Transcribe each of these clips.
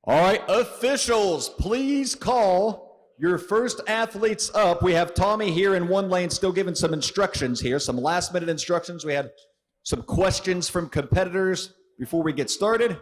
All right, officials, please call your first athletes up. We have Tommy here in one lane still giving some instructions here, some last-minute instructions. We had some questions from competitors before we get started.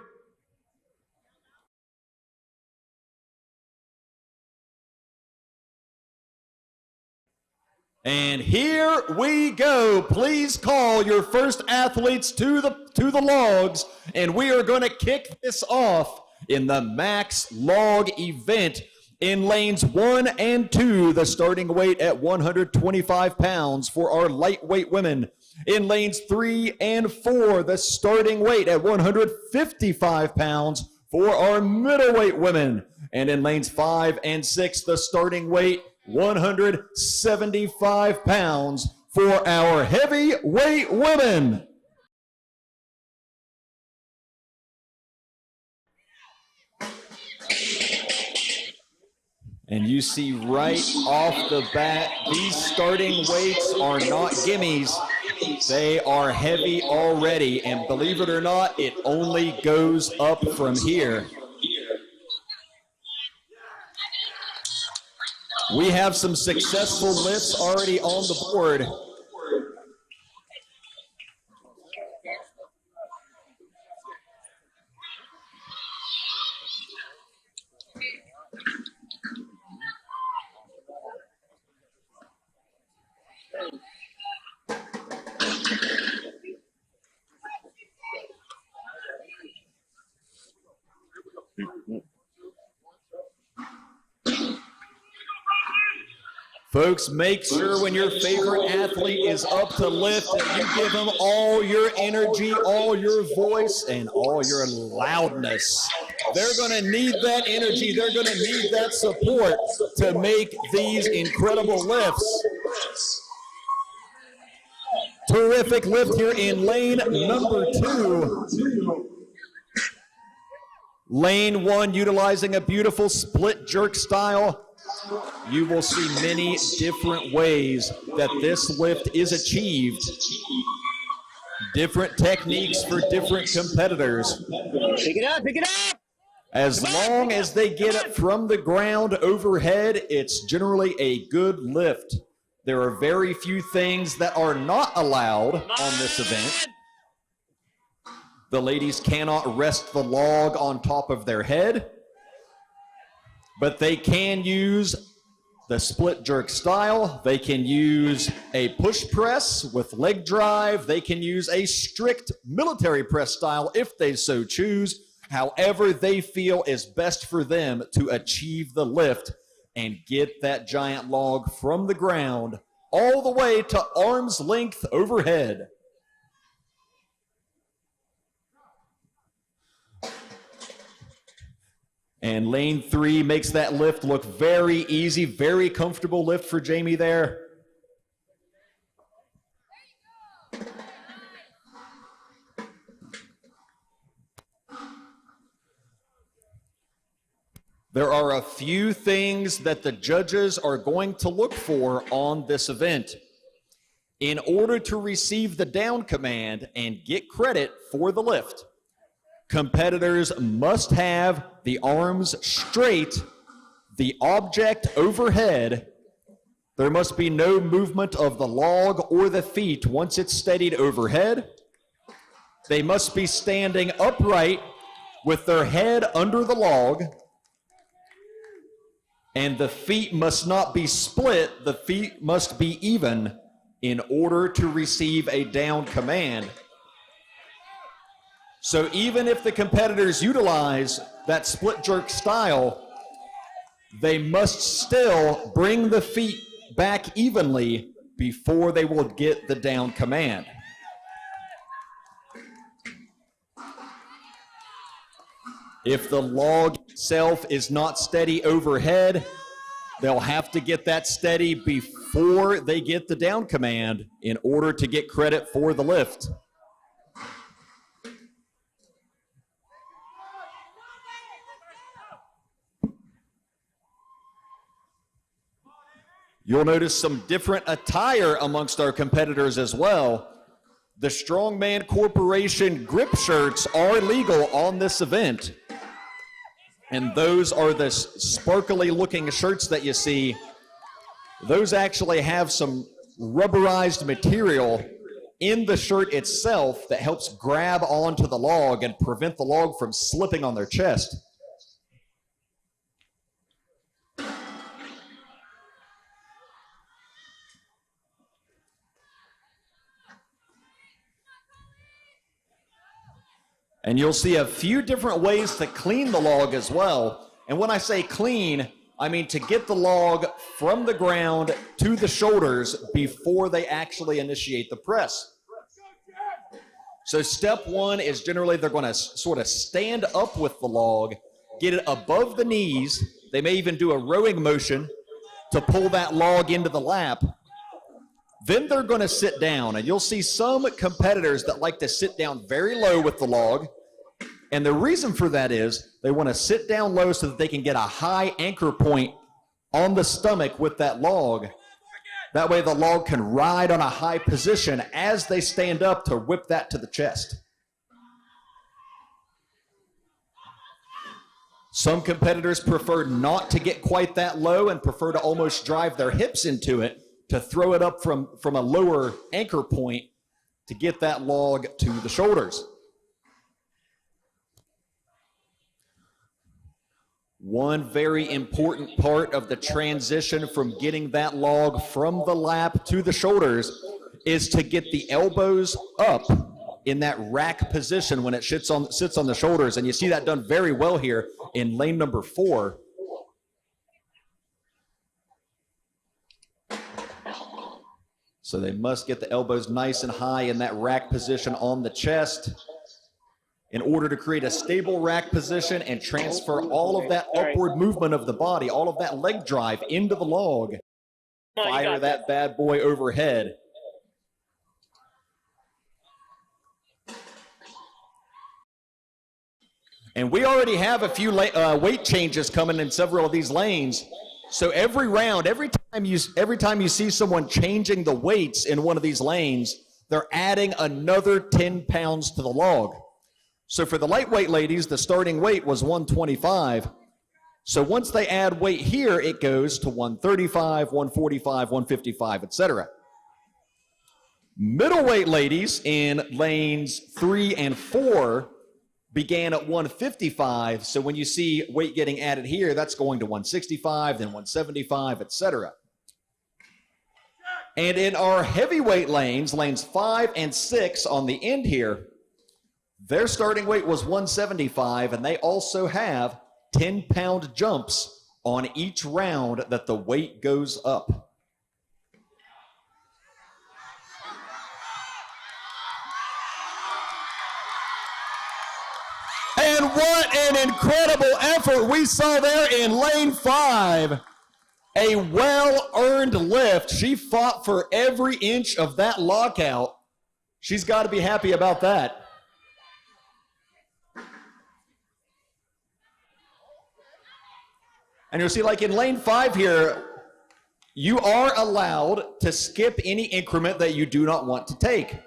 And here we go. Please call your first athletes to the logs, and we are going to kick this off in the max log event. In lanes 1 and 2, the starting weight at 125 pounds for our lightweight women. In lanes 3 and 4, the starting weight at 155 pounds for our middleweight women. And in lanes 5 and 6, the starting weight 175 pounds for our heavyweight women. And you see right off the bat, these starting weights are not gimmies. They are heavy already, and believe it or not, it only goes up from here. We have some successful lifts already on the board. Folks, make sure when your favorite athlete is up to lift that you give them all your energy, all your voice, and all your loudness. They're going to need that energy. They're going to need that support to make these incredible lifts. Terrific lift here in lane number 2. Lane 1 utilizing a beautiful split jerk style. You will see many different ways that this lift is achieved. Different techniques for different competitors. Pick it up, pick it up! As long as they get it from the ground overhead, it's generally a good lift. There are very few things that are not allowed on this event. The ladies cannot rest the log on top of their head, but they can use the split jerk style. They can use a push press with leg drive. They can use a strict military press style if they so choose. However they feel is best for them to achieve the lift and get that giant log from the ground all the way to arm's length overhead. And lane 3 makes that lift look very easy, very comfortable lift for Jamie there. There are a few things that the judges are going to look for on this event. In order to receive the down command and get credit for the lift, competitors must have the arms straight, the object overhead. There must be no movement of the log or the feet once it's steadied overhead. They must be standing upright with their head under the log. And the feet must not be split. The feet must be even in order to receive a down command. So even if the competitors utilize that split jerk style, they must still bring the feet back evenly before they will get the down command. . If the log itself is not steady overhead, they'll have to get that steady before they get the down command in order to get credit for the lift. You'll notice some different attire amongst our competitors as well. The Strongman Corporation grip shirts are legal on this event. And those are the sparkly looking shirts that you see. Those actually have some rubberized material in the shirt itself that helps grab onto the log and prevent the log from slipping on their chest. And you'll see a few different ways to clean the log as well. And when I say clean, I mean to get the log from the ground to the shoulders before they actually initiate the press. So step one is generally they're going to sort of stand up with the log, get it above the knees. They may even do a rowing motion to pull that log into the lap. Then they're going to sit down, and you'll see some competitors that like to sit down very low with the log. And the reason for that is they want to sit down low so that they can get a high anchor point on the stomach with that log. That way the log can ride on a high position as they stand up to whip that to the chest. Some competitors prefer not to get quite that low and prefer to almost drive their hips into it to throw it up from a lower anchor point to get that log to the shoulders. One very important part of the transition from getting that log from the lap to the shoulders is to get the elbows up in that rack position when it sits on the shoulders. And you see that done very well here in lane number 4. So they must get the elbows nice and high in that rack position on the chest in order to create a stable rack position and transfer all of that upward movement of the body, all of that leg drive into the log. Fire that bad boy overhead. And we already have a few weight changes coming in several of these lanes. So every round, every time you see someone changing the weights in one of these lanes, they're adding another 10 pounds to the log. So for the lightweight ladies, the starting weight was 125. So once they add weight here, it goes to 135, 145, 155, etc. Middleweight ladies in lanes 3 and 4 began at 155. So when you see weight getting added here, that's going to 165, then 175, etc. And in our heavyweight lanes, lanes 5 and 6 on the end here, their starting weight was 175, and they also have 10-pound jumps on each round that the weight goes up. And what an incredible effort we saw there in lane 5. A well-earned lift. She fought for every inch of that lockout. She's got to be happy about that. And you'll see, like in lane 5 here, you are allowed to skip any increment that you do not want to take.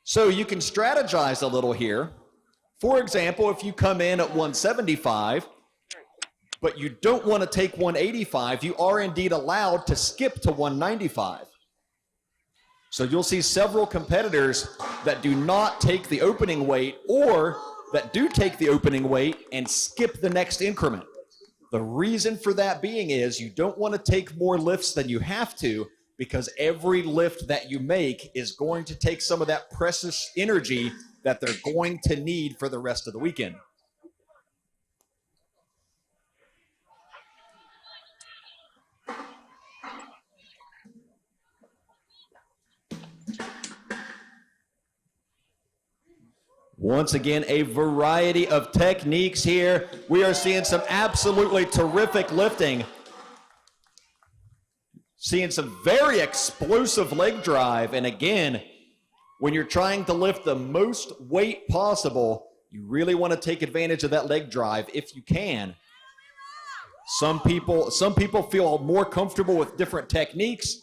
So you can strategize a little here. For example, if you come in at 175, but you don't want to take 185, you are indeed allowed to skip to 195. So you'll see several competitors that do not take the opening weight or that do take the opening weight and skip the next increment. The reason for that being is you don't want to take more lifts than you have to, because every lift that you make is going to take some of that precious energy that they're going to need for the rest of the weekend. Once again, a variety of techniques here. We are seeing some absolutely terrific lifting. Seeing some very explosive leg drive. And again, when you're trying to lift the most weight possible, you really want to take advantage of that leg drive if you can. Some people feel more comfortable with different techniques.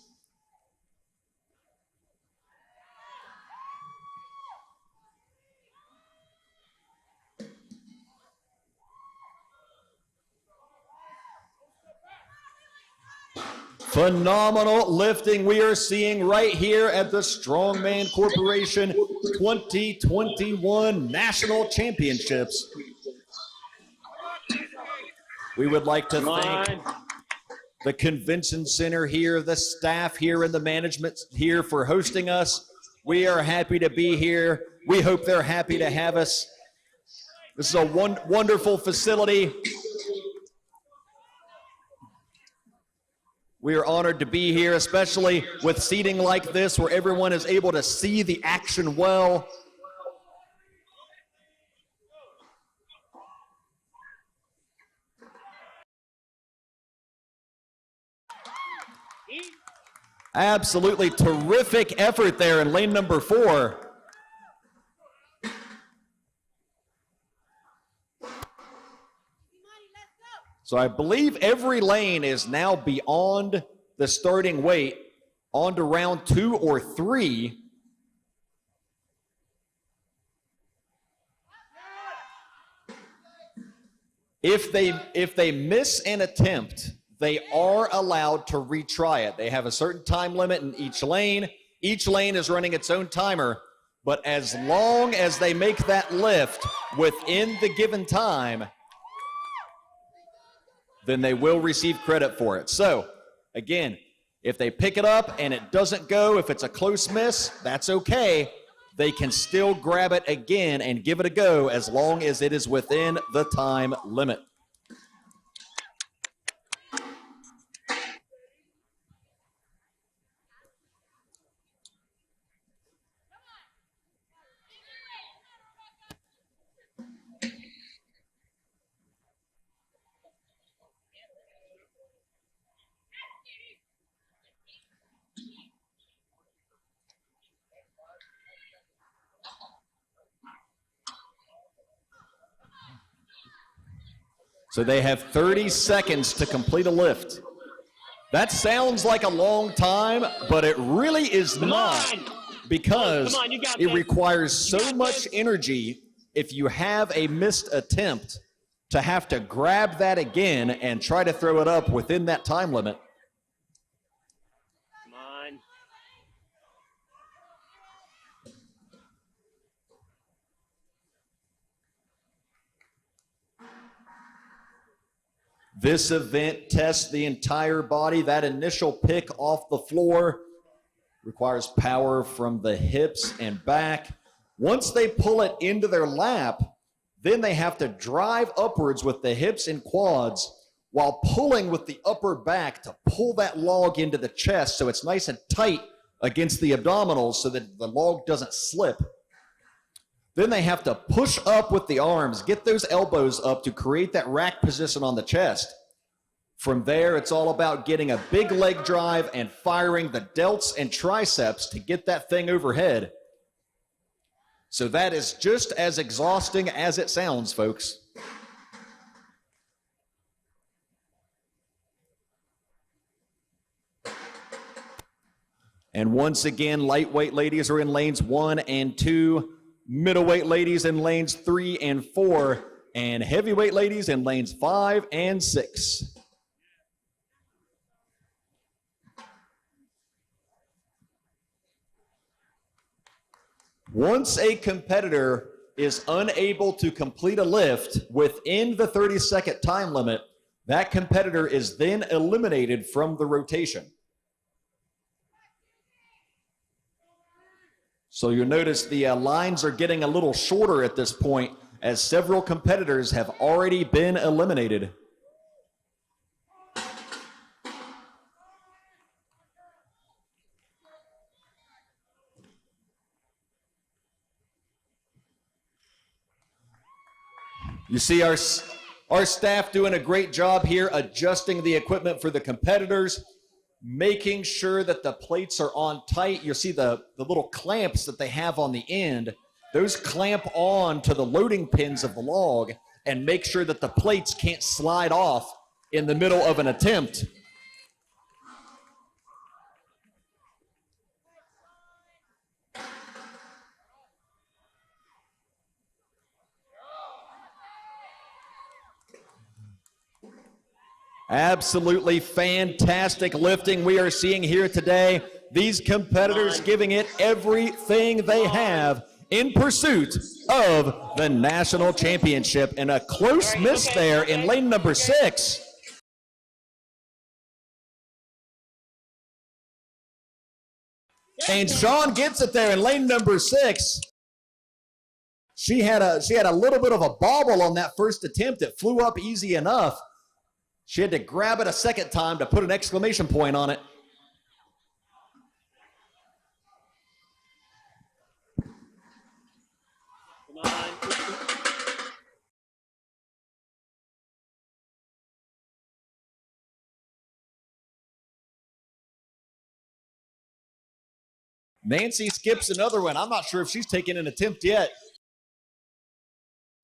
Phenomenal lifting we are seeing right here at the Strongman Corporation 2021 National Championships. We would like to thank the Convention Center here, the staff here, and the management here for hosting us. We are happy to be here. We hope they're happy to have us. This is a wonderful facility. We are honored to be here, especially with seating like this where everyone is able to see the action well. Absolutely terrific effort there in lane number 4. So I believe every lane is now beyond the starting weight, on to round 2 or 3. If they miss an attempt, they are allowed to retry it. They have a certain time limit in each lane. Each lane is running its own timer, but as long as they make that lift within the given time, then they will receive credit for it. So, again, if they pick it up and it doesn't go, if it's a close miss, that's okay. They can still grab it again and give it a go as long as it is within the time limit. So they have 30 seconds to complete a lift. That sounds like a long time, but it really is not, because it requires so much energy if you have a missed attempt to have to grab that again and try to throw it up within that time limit. This event tests the entire body. That initial pick off the floor requires power from the hips and back. Once they pull it into their lap, then they have to drive upwards with the hips and quads while pulling with the upper back to pull that log into the chest so it's nice and tight against the abdominals so that the log doesn't slip. Then they have to push up with the arms, get those elbows up to create that rack position on the chest. From there, it's all about getting a big leg drive and firing the delts and triceps to get that thing overhead. So that is just as exhausting as it sounds, folks. And once again, lightweight ladies are in lanes 1 and 2. Middleweight ladies in lanes 3 and 4, and heavyweight ladies in lanes 5 and 6. Once a competitor is unable to complete a lift within the 30-second time limit, that competitor is then eliminated from the rotation. So you'll notice the lines are getting a little shorter at this point as several competitors have already been eliminated. You see our staff doing a great job here, adjusting the equipment for the competitors, making sure that the plates are on tight. You see the little clamps that they have on the end. Those clamp on to the loading pins of the log and make sure that the plates can't slide off in the middle of an attempt. Absolutely fantastic lifting we are seeing here today. These competitors giving it everything they have in pursuit of the national championship. And a close miss there in lane number 6. And Sean gets it there in lane number 6. She had a little bit of a bobble on that first attempt. It flew up easy enough. She had to grab it a second time to put an exclamation point on it. Come on. Nancy skips another one. I'm not sure if she's taken an attempt yet.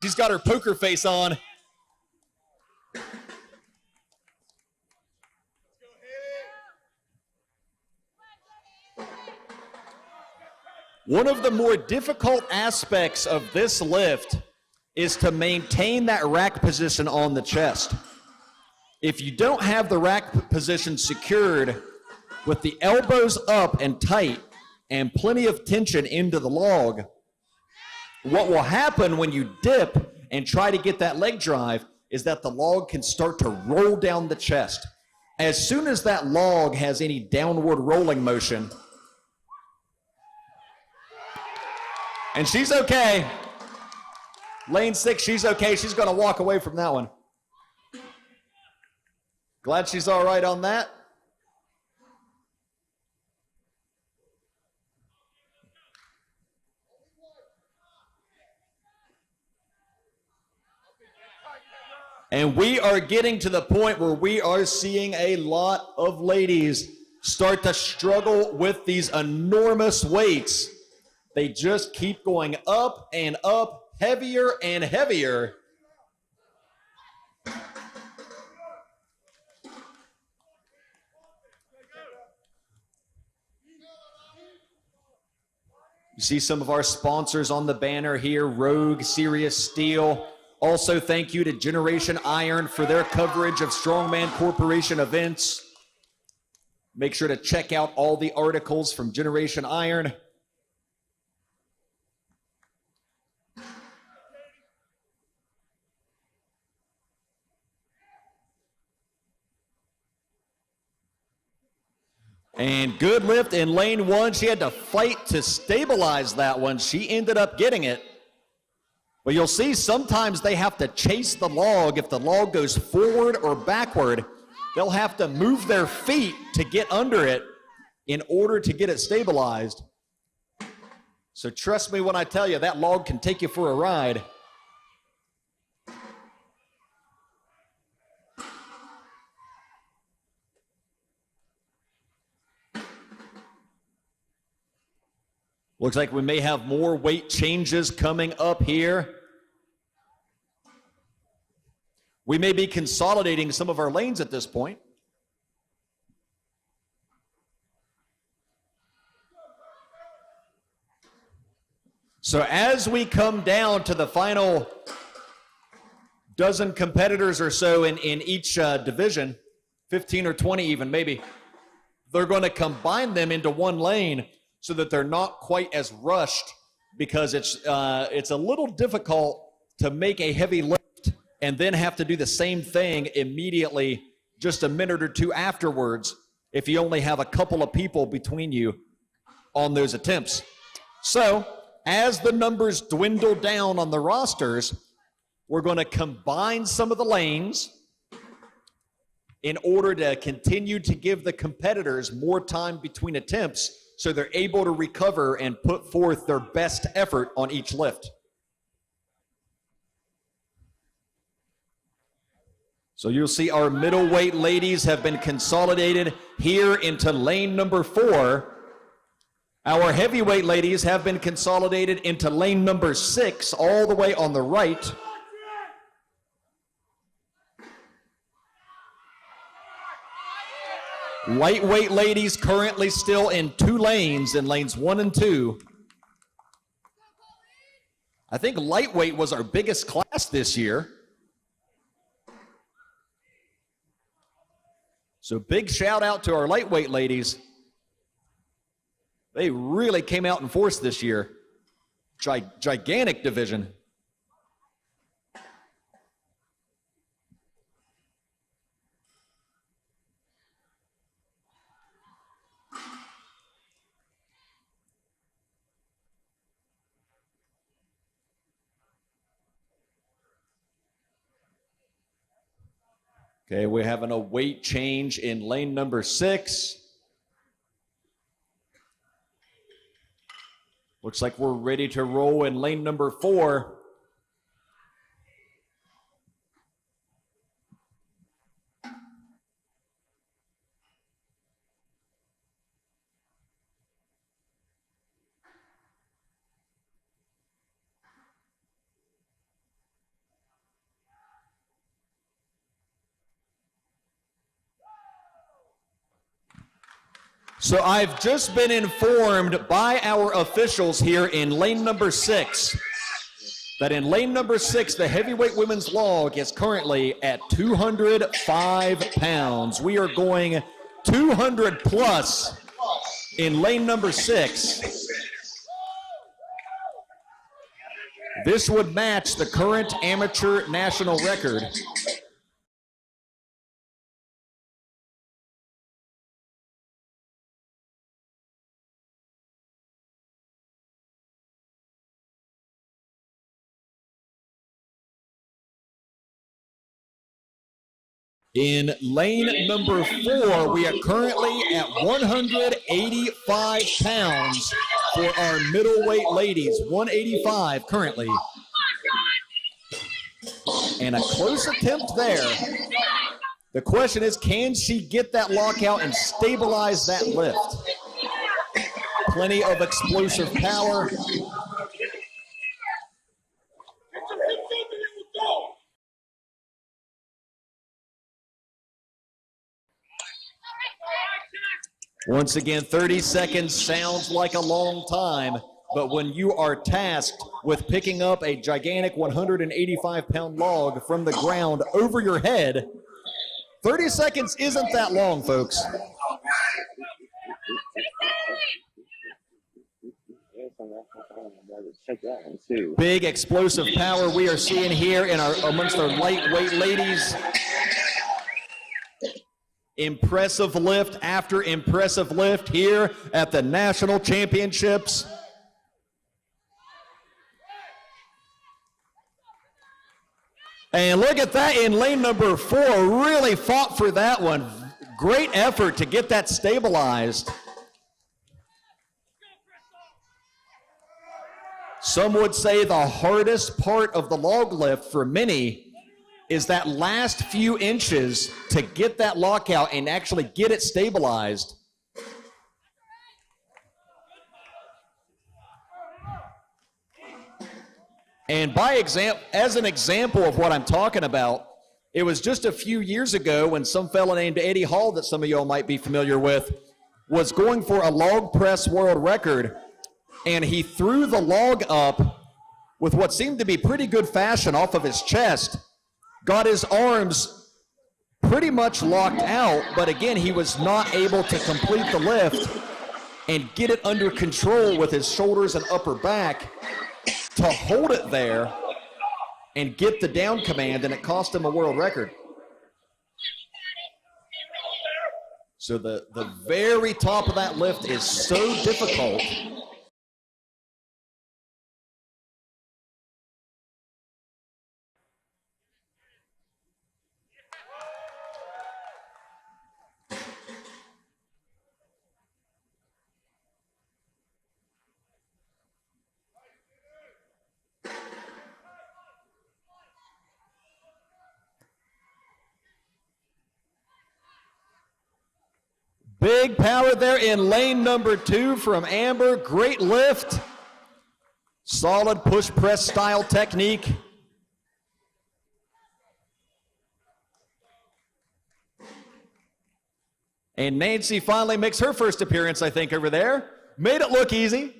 She's got her poker face on. One of the more difficult aspects of this lift is to maintain that rack position on the chest. If you don't have the rack position secured with the elbows up and tight and plenty of tension into the log, what will happen when you dip and try to get that leg drive is that the log can start to roll down the chest. As soon as that log has any downward rolling motion, and she's okay. Lane 6, she's okay. She's going to walk away from that one. Glad she's all right on that. And we are getting to the point where we are seeing a lot of ladies start to struggle with these enormous weights. They just keep going up and up, heavier and heavier. You see some of our sponsors on the banner here, Rogue, Sirius Steel. Also, thank you to Generation Iron for their coverage of Strongman Corporation events. Make sure to check out all the articles from Generation Iron. And good lift in lane 1. She had to fight to stabilize that one. She ended up getting it. But you'll see sometimes they have to chase the log. If the log goes forward or backward, they'll have to move their feet to get under it in order to get it stabilized. So trust me when I tell you, that log can take you for a ride. Looks like we may have more weight changes coming up here. We may be consolidating some of our lanes at this point. So as we come down to the final dozen competitors or so in each division, 15 or 20 even maybe, they're going to combine them into one lane so that they're not quite as rushed, because it's a little difficult to make a heavy lift and then have to do the same thing immediately just a minute or two afterwards if you only have a couple of people between you on those attempts. So as the numbers dwindle down on the rosters, we're going to combine some of the lanes in order to continue to give the competitors more time between attempts so they're able to recover and put forth their best effort on each lift. So you'll see our middleweight ladies have been consolidated here into lane number 4. Our heavyweight ladies have been consolidated into lane number 6, all the way on the right. Lightweight ladies currently still in 2 lanes, in lanes 1 and 2. I think lightweight was our biggest class this year. So big shout out to our lightweight ladies. They really came out in force this year. Gigantic division. Okay, we're having a weight change in lane number 6. Looks like we're ready to roll in lane number 4. So I've just been informed by our officials here in lane number 6 that in lane number 6, the heavyweight women's log is currently at 205 pounds. We are going 200 plus in lane number 6. This would match the current amateur national record. In lane number 4, we are currently at 185 pounds for our middleweight ladies. 185 currently. And a close attempt there. The question is, can she get that lockout and stabilize that lift? Plenty of explosive power. Once again, 30 seconds sounds like a long time, but when you are tasked with picking up a gigantic 185-pound log from the ground over your head, 30 seconds isn't that long, folks. Big explosive power we are seeing here in amongst our lightweight ladies. Impressive lift after impressive lift here at the national championships. And look at that in lane number 4, really fought for that one. Great effort to get that stabilized. Some would say the hardest part of the log lift for many is that last few inches to get that lockout and actually get it stabilized. And as an example of what I'm talking about, it was just a few years ago when some fella named Eddie Hall, that some of y'all might be familiar with, was going for a log press world record, and he threw the log up with what seemed to be pretty good fashion off of his chest. Got his arms pretty much locked out, but again, he was not able to complete the lift and get it under control with his shoulders and upper back to hold it there and get the down command, and it cost him a world record. So the very top of that lift is so difficult. Big power there in lane number 2 from Amber. Great lift. Solid push press style technique. And Nancy finally makes her first appearance, I think, over there. Made it look easy.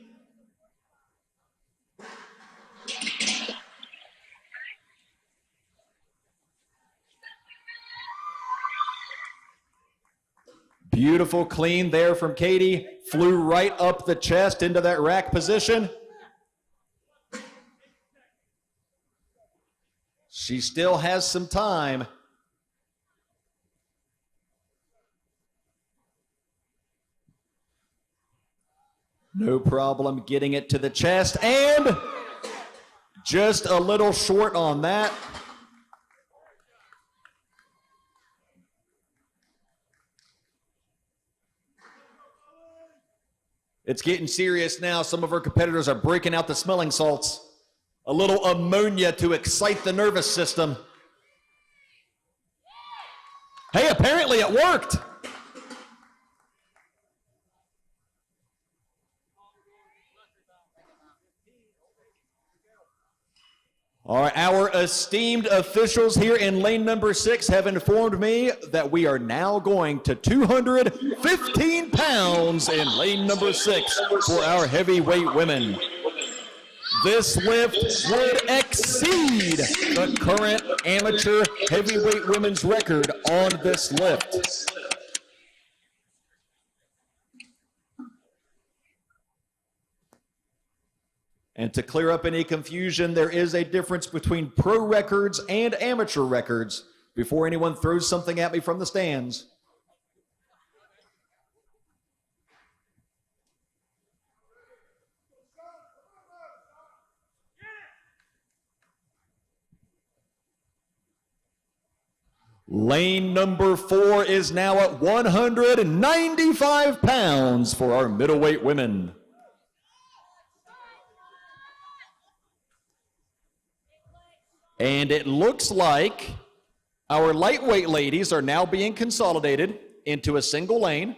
Beautiful clean there from Katie. Flew right up the chest into that rack position. She still has some time. No problem getting it to the chest, and just a little short on that. It's getting serious now. Some of our competitors are breaking out the smelling salts. A little ammonia to excite the nervous system. Hey, apparently it worked. All right, our esteemed officials here in lane number 6 have informed me that we are now going to 215 pounds in lane number 6 for our heavyweight women. This lift would exceed the current amateur heavyweight women's record on this lift. And to clear up any confusion, there is a difference between pro records and amateur records before anyone throws something at me from the stands. Lane number 4 is now at 195 pounds for our middleweight women. And it looks like our lightweight ladies are now being consolidated into a single lane.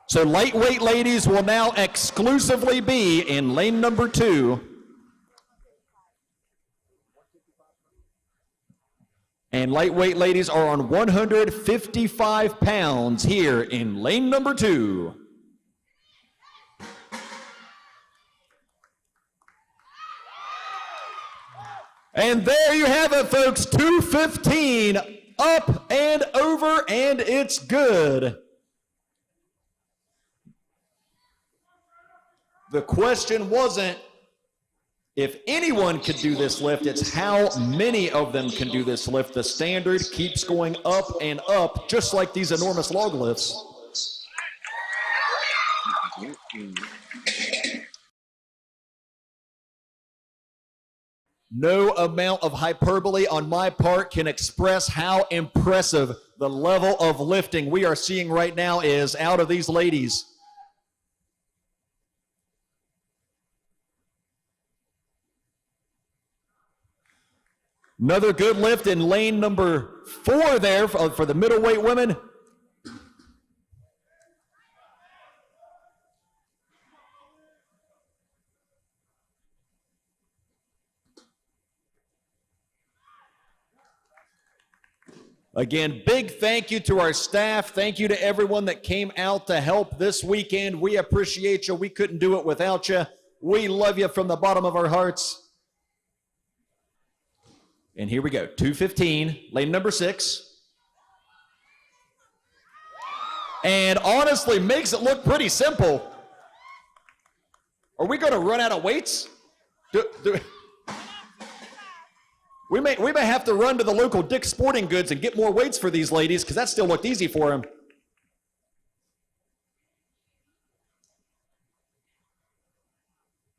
So lightweight ladies will now exclusively be in lane number 2. And lightweight ladies are on 155 pounds here in lane number 2. And there you have it, folks, 215 up and over, and it's good. The question wasn't if anyone could do this lift, it's how many of them can do this lift. The standard keeps going up and up, just like these enormous log lifts. No amount of hyperbole on my part can express how impressive the level of lifting we are seeing right now is out of these ladies. Another good lift in lane number 4 there for the middleweight women. Again, big thank you to our staff. Thank you to everyone that came out to help this weekend. We appreciate you. We couldn't do it without you. We love you from the bottom of our hearts. And here we go, 215, lane number 6. And honestly, makes it look pretty simple. Are we going to run out of weights? We may have to run to the local Dick's Sporting Goods and get more weights for these ladies, because that still looked easy for them.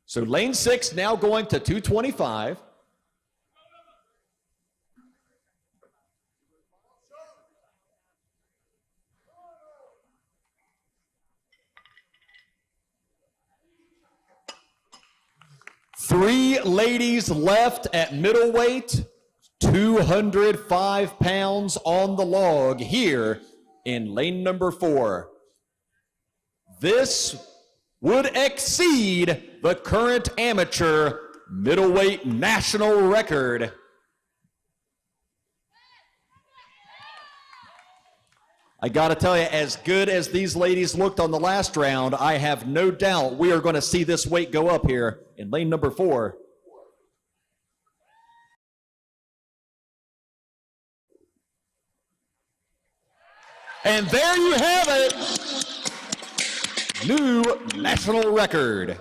So lane 6 now going to 225. Three ladies left at middleweight. 205 pounds on the log here in lane number 4. This would exceed the current amateur middleweight national record. I gotta tell you, as good as these ladies looked on the last round, I have no doubt we are gonna see this weight go up here in lane number 4. And there you have it, new national record.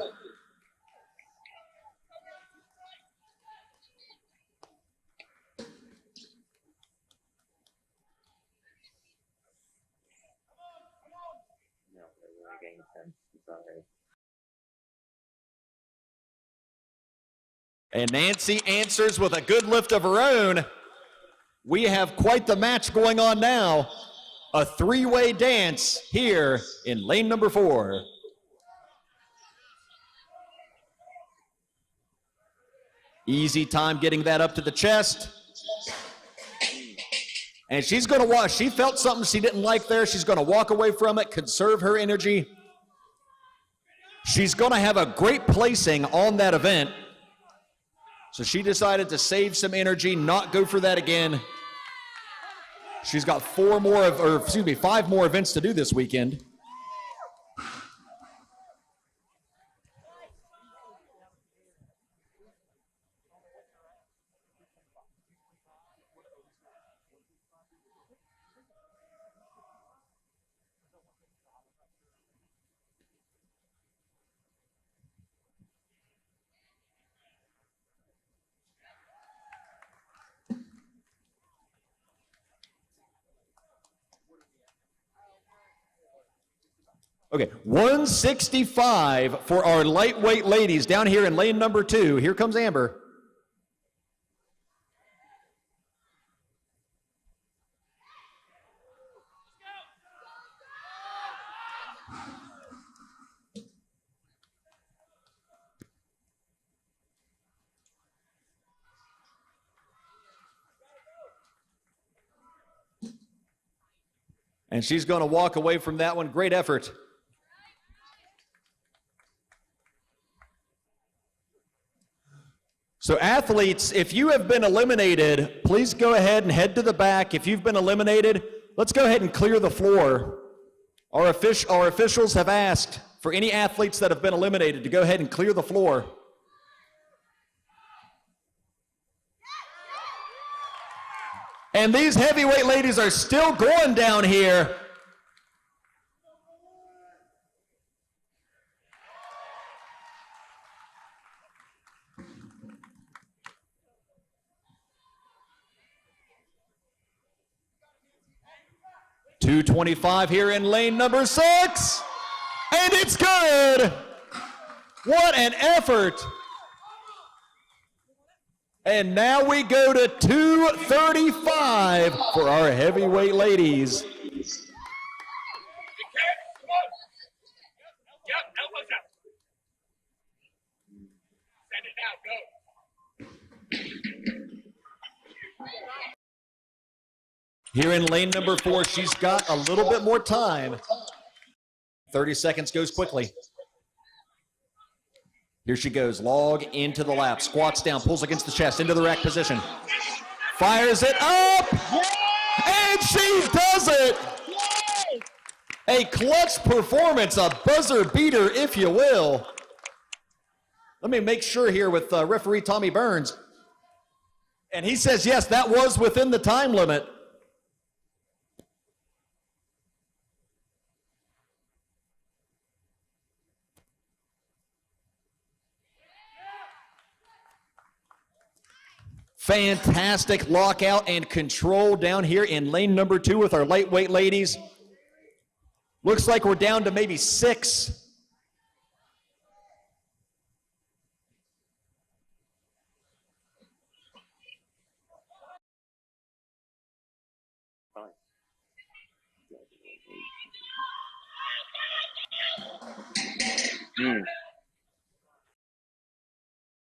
And Nancy answers with a good lift of her own. We have quite the match going on now. A three-way dance here in lane number 4. Easy time getting that up to the chest. And she's going to walk. She felt something she didn't like there. She's going to walk away from it, conserve her energy. She's going to have a great placing on that event. So she decided to save some energy, not go for that again. She's got 5 more events to do this weekend. Okay, 165 for our lightweight ladies down here in lane number 2. Here comes Amber. And she's going to walk away from that one. Great effort. So athletes, if you have been eliminated, please go ahead and head to the back. If you've been eliminated, let's go ahead and clear the floor. Our officials have asked for any athletes that have been eliminated to go ahead and clear the floor. And these heavyweight ladies are still going down here. .225 here in lane number 6. And it's good. What an effort. And now we go to 235 for our heavyweight ladies. Here in lane number 4, she's got a little bit more time. 30 seconds goes quickly. Here she goes, log into the lap, squats down, pulls against the chest, into the rack position. Fires it up, and she does it! A clutch performance, a buzzer beater, if you will. Let me make sure here with referee Tommy Burns. And he says, yes, that was within the time limit. Fantastic lockout and control down here in lane number 2 with our lightweight ladies. Looks like we're down to maybe 6.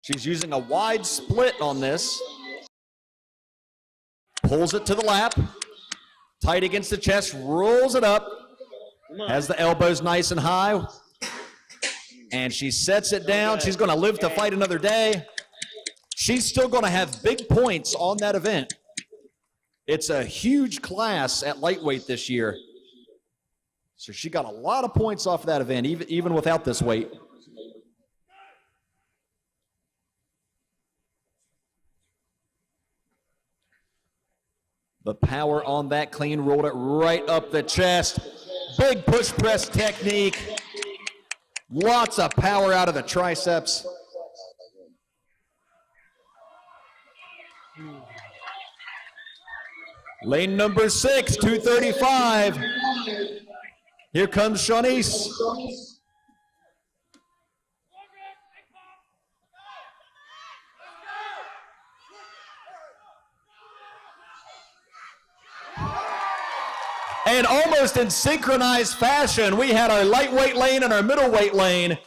She's using a wide split on this. Pulls it to the lap. Tight against the chest, rolls it up. Has the elbows nice and high. And she sets it down. She's going to live to fight another day. She's still going to have big points on that event. It's a huge class at lightweight this year. So she got a lot of points off that event, even without this weight. The power on that clean, rolled it right up the chest. Big push press technique. Lots of power out of the triceps. Lane number 6, 235. Here comes Shawnice. And almost in synchronized fashion, we had our lightweight lane and our middleweight lane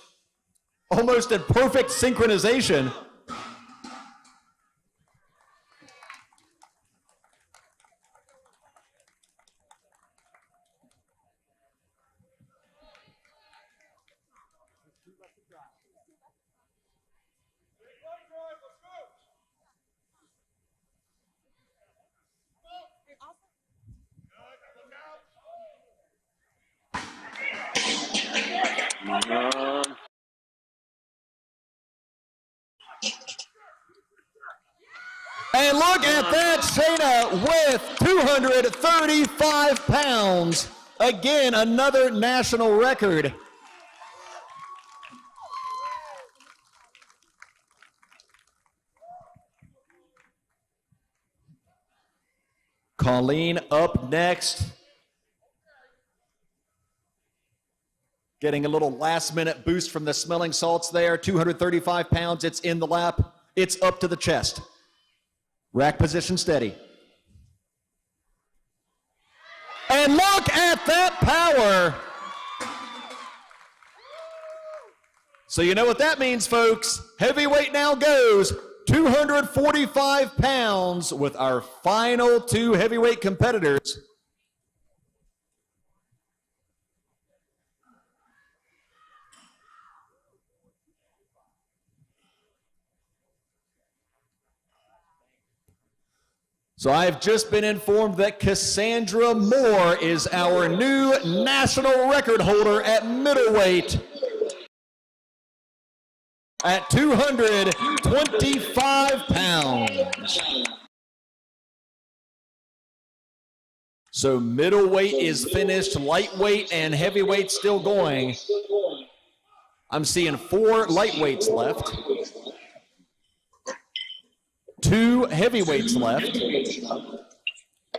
almost in perfect synchronization. And look at that, Shayna with 235 pounds. Again, another national record. Colleen up next. Getting a little last-minute boost from the smelling salts there. 235 pounds, it's in the lap. It's up to the chest. Rack position steady. And look at that power. So you know what that means, folks. Heavyweight now goes 245 pounds with our final 2 heavyweight competitors. So I've just been informed that Cassandra Moore is our new national record holder at middleweight at 225 pounds. So middleweight is finished, lightweight and heavyweight still going. I'm seeing 4 lightweights left. 2 heavyweights left.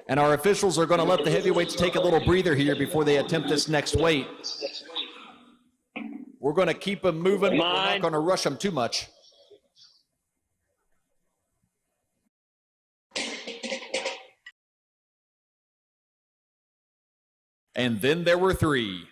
And our officials are going to let the heavyweights take a little breather here before they attempt this next weight. We're going to keep them moving, but we're not going to rush them too much. And then there were 3.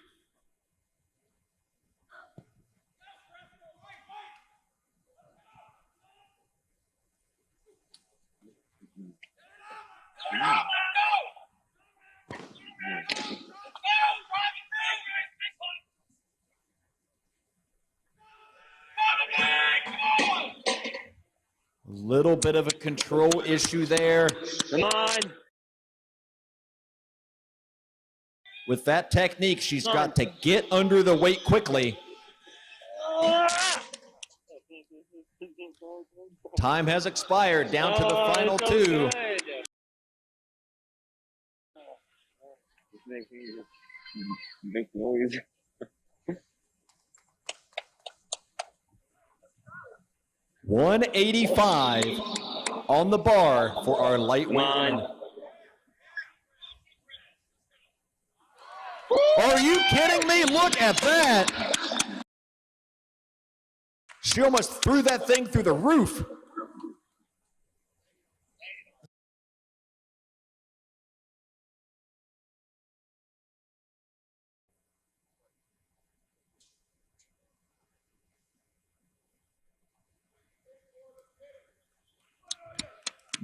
Little bit of a control issue there. Come on. With that technique, she's got to get under the weight quickly. Time has expired, down to the final 2. Make noise. 185 on the bar for our lightweight women. Are you kidding me? Look at that. She almost threw that thing through the roof.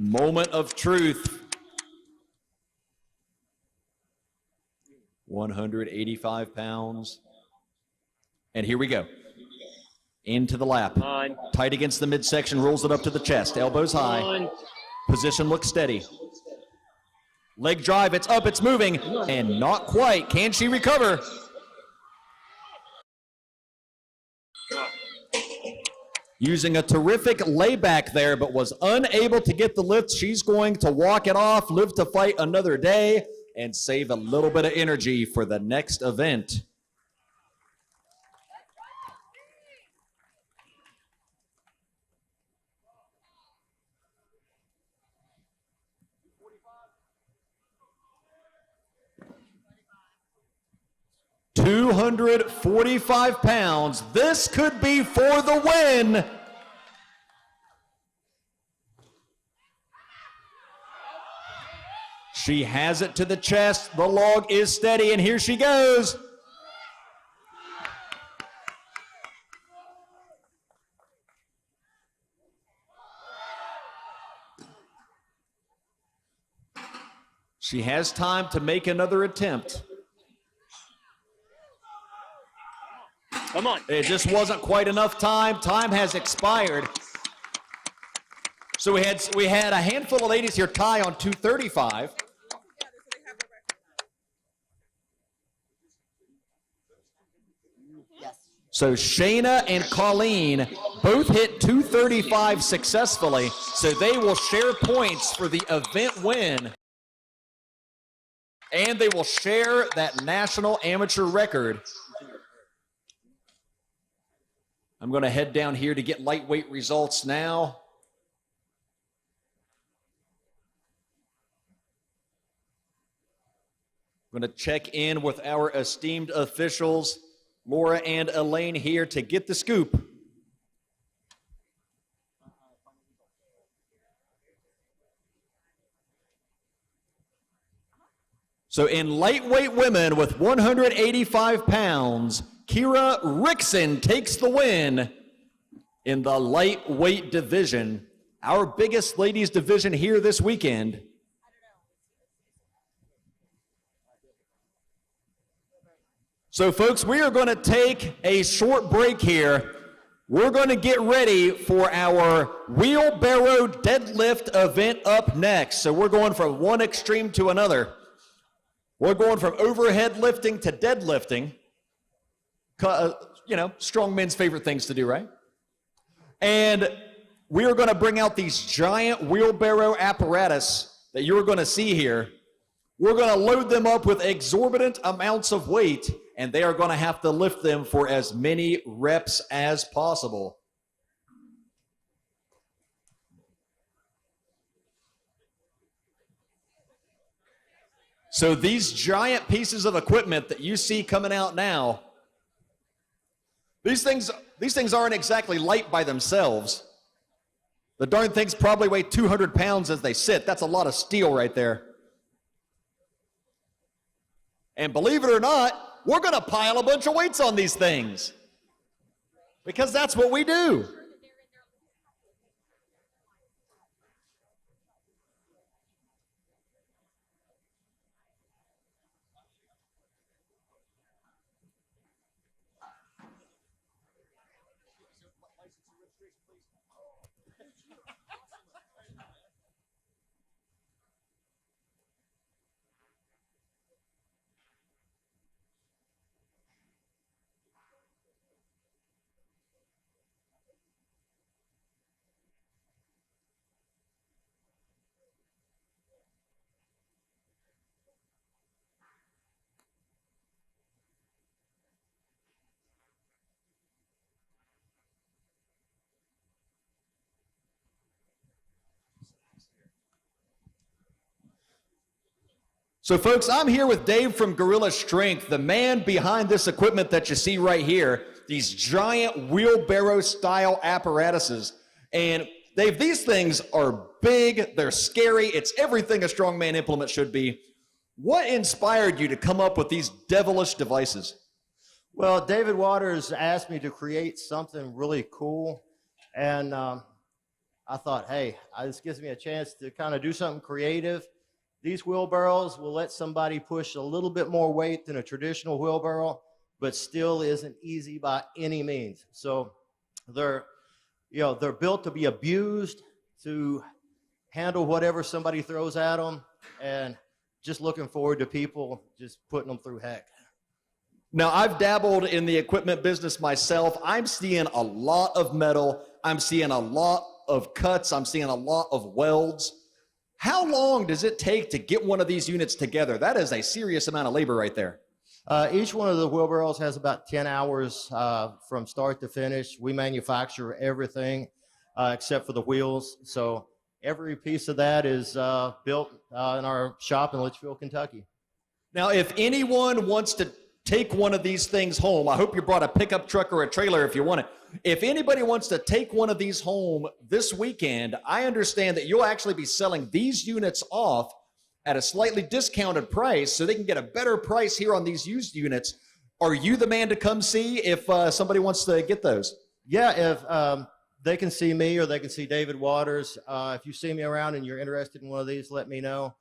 Moment of truth. 185 pounds. And here we go. Into the lap. Come on. Tight against the midsection, rolls it up to the chest. Elbows high. Come on. Position looks steady. Leg drive, it's up, it's moving, and not quite. Can she recover? Using a terrific layback there, but was unable to get the lift. She's going to walk it off, live to fight another day, and save a little bit of energy for the next event. £245. This could be for the win. She has it to the chest. The log is steady, and here she goes. She has time to make another attempt. Come on. It just wasn't quite enough time. Time has expired. So we had a handful of ladies here tie on 235. So Shayna and Colleen both hit 235 successfully, so they will share points for the event win. And they will share that national amateur record. I'm going to head down here to get lightweight results now. I'm going to check in with our esteemed officials, Laura and Elaine, here to get the scoop. So in lightweight women with 185 pounds, Kira Rickson takes the win in the lightweight division, our biggest ladies division here this weekend. So folks, we are going to take a short break here. We're going to get ready for our Wheelbarrow Deadlift event up next. So we're going from one extreme to another. We're going from overhead lifting to deadlifting. You know, strong men's favorite things to do, right? And we are going to bring out these giant wheelbarrow apparatus that you're going to see here. We're going to load them up with exorbitant amounts of weight, and they are going to have to lift them for as many reps as possible. So these giant pieces of equipment that you see coming out now, these things aren't exactly light by themselves. The darn things probably weigh 200 pounds as they sit. That's a lot of steel right there. And believe it or not, we're going to pile a bunch of weights on these things because that's what we do. So folks, I'm here with Dave from Gorilla Strength, the man behind this equipment that you see right here, these giant wheelbarrow style apparatuses. And Dave, these things are big, they're scary, it's everything a strongman implement should be. What inspired you to come up with these devilish devices? Well, David Waters asked me to create something really cool, and I thought, hey, this gives me a chance to kind of do something creative These wheelbarrows will let somebody push a little bit more weight than a traditional wheelbarrow, but still isn't easy by any means. So they're built to be abused, to handle whatever somebody throws at them, and just looking forward to people just putting them through heck. Now, I've dabbled in the equipment business myself. I'm seeing a lot of metal. I'm seeing a lot of cuts. I'm seeing a lot of welds. How long does it take to get one of these units together? That is a serious amount of labor right there. Each one of the wheelbarrows has about 10 hours from start to finish. We manufacture everything except for the wheels. So every piece of that is built in our shop in Litchfield, Kentucky. Now, if anyone wants to take one of these things home, I hope you brought a pickup truck or a trailer if you want it. If anybody wants to take one of these home this weekend, I understand that you'll actually be selling these units off at a slightly discounted price so they can get a better price here on these used units. Are you the man to come see if somebody wants to get those? Yeah, if they can see me or they can see David Waters. If you see me around and you're interested in one of these, let me know.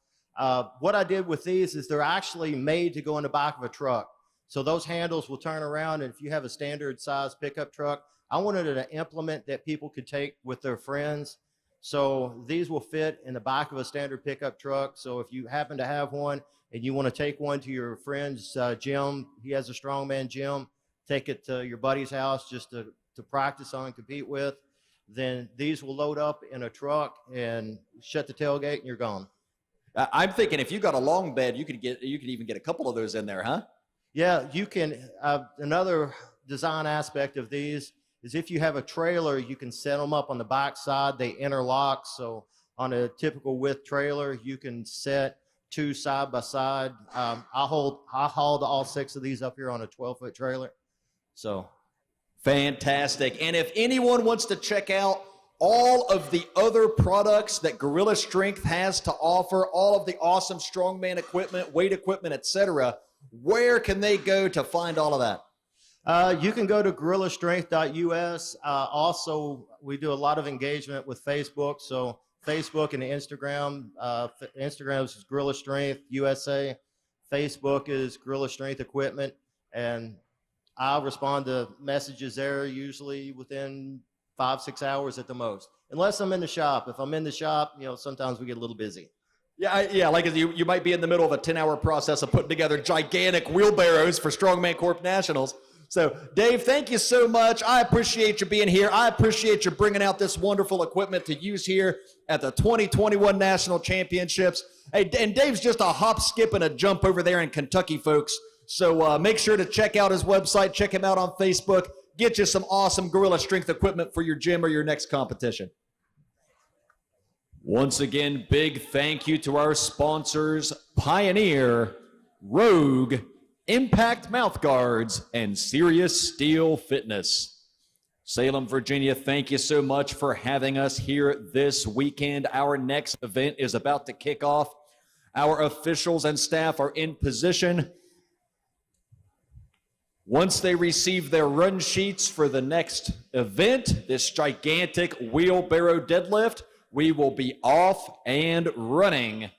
What I did with these is they're actually made to go in the back of a truck. So those handles will turn around, and if you have a standard size pickup truck, I wanted an implement that people could take with their friends. So these will fit in the back of a standard pickup truck. So if you happen to have one and you want to take one to your friend's gym, he has a Strongman gym, take it to your buddy's house just to practice on and compete with, then these will load up in a truck and shut the tailgate and you're gone. I'm thinking if you got a long bed, you could even get a couple of those in there, huh? Yeah, you can. Another design aspect of these is if you have a trailer, you can set them up on the back side. They interlock. So on a typical width trailer, you can set two side by side. I hauled all 6 of these up here on a 12-foot trailer. So fantastic. And if anyone wants to check out all of the other products that Gorilla Strength has to offer, all of the awesome strongman equipment, weight equipment, etc., where can they go to find all of that? You can go to gorillastrength.us. Also, we do a lot of engagement with Facebook. So Facebook and Instagram. Instagram is Gorilla Strength USA. Facebook is Gorilla Strength Equipment. And I'll respond to messages there usually within 5-6 hours at the most. Unless I'm in the shop. If I'm in the shop, sometimes we get a little busy. Yeah, like you might be in the middle of a 10-hour process of putting together gigantic wheelbarrows for Strongman Corp Nationals. So, Dave, thank you so much. I appreciate you being here. I appreciate you bringing out this wonderful equipment to use here at the 2021 National Championships. Hey, and Dave's just a hop, skip, and a jump over there in Kentucky, folks. So make sure to check out his website. Check him out on Facebook. Get you some awesome Gorilla Strength equipment for your gym or your next competition. Once again, big thank you to our sponsors, Pioneer, Rogue, Impact Mouthguards, and Sirius Steel Fitness. Salem, Virginia, thank you so much for having us here this weekend. Our next event is about to kick off. Our officials and staff are in position. Once they receive their run sheets for the next event, this gigantic wheelbarrow deadlift, we will be off and running.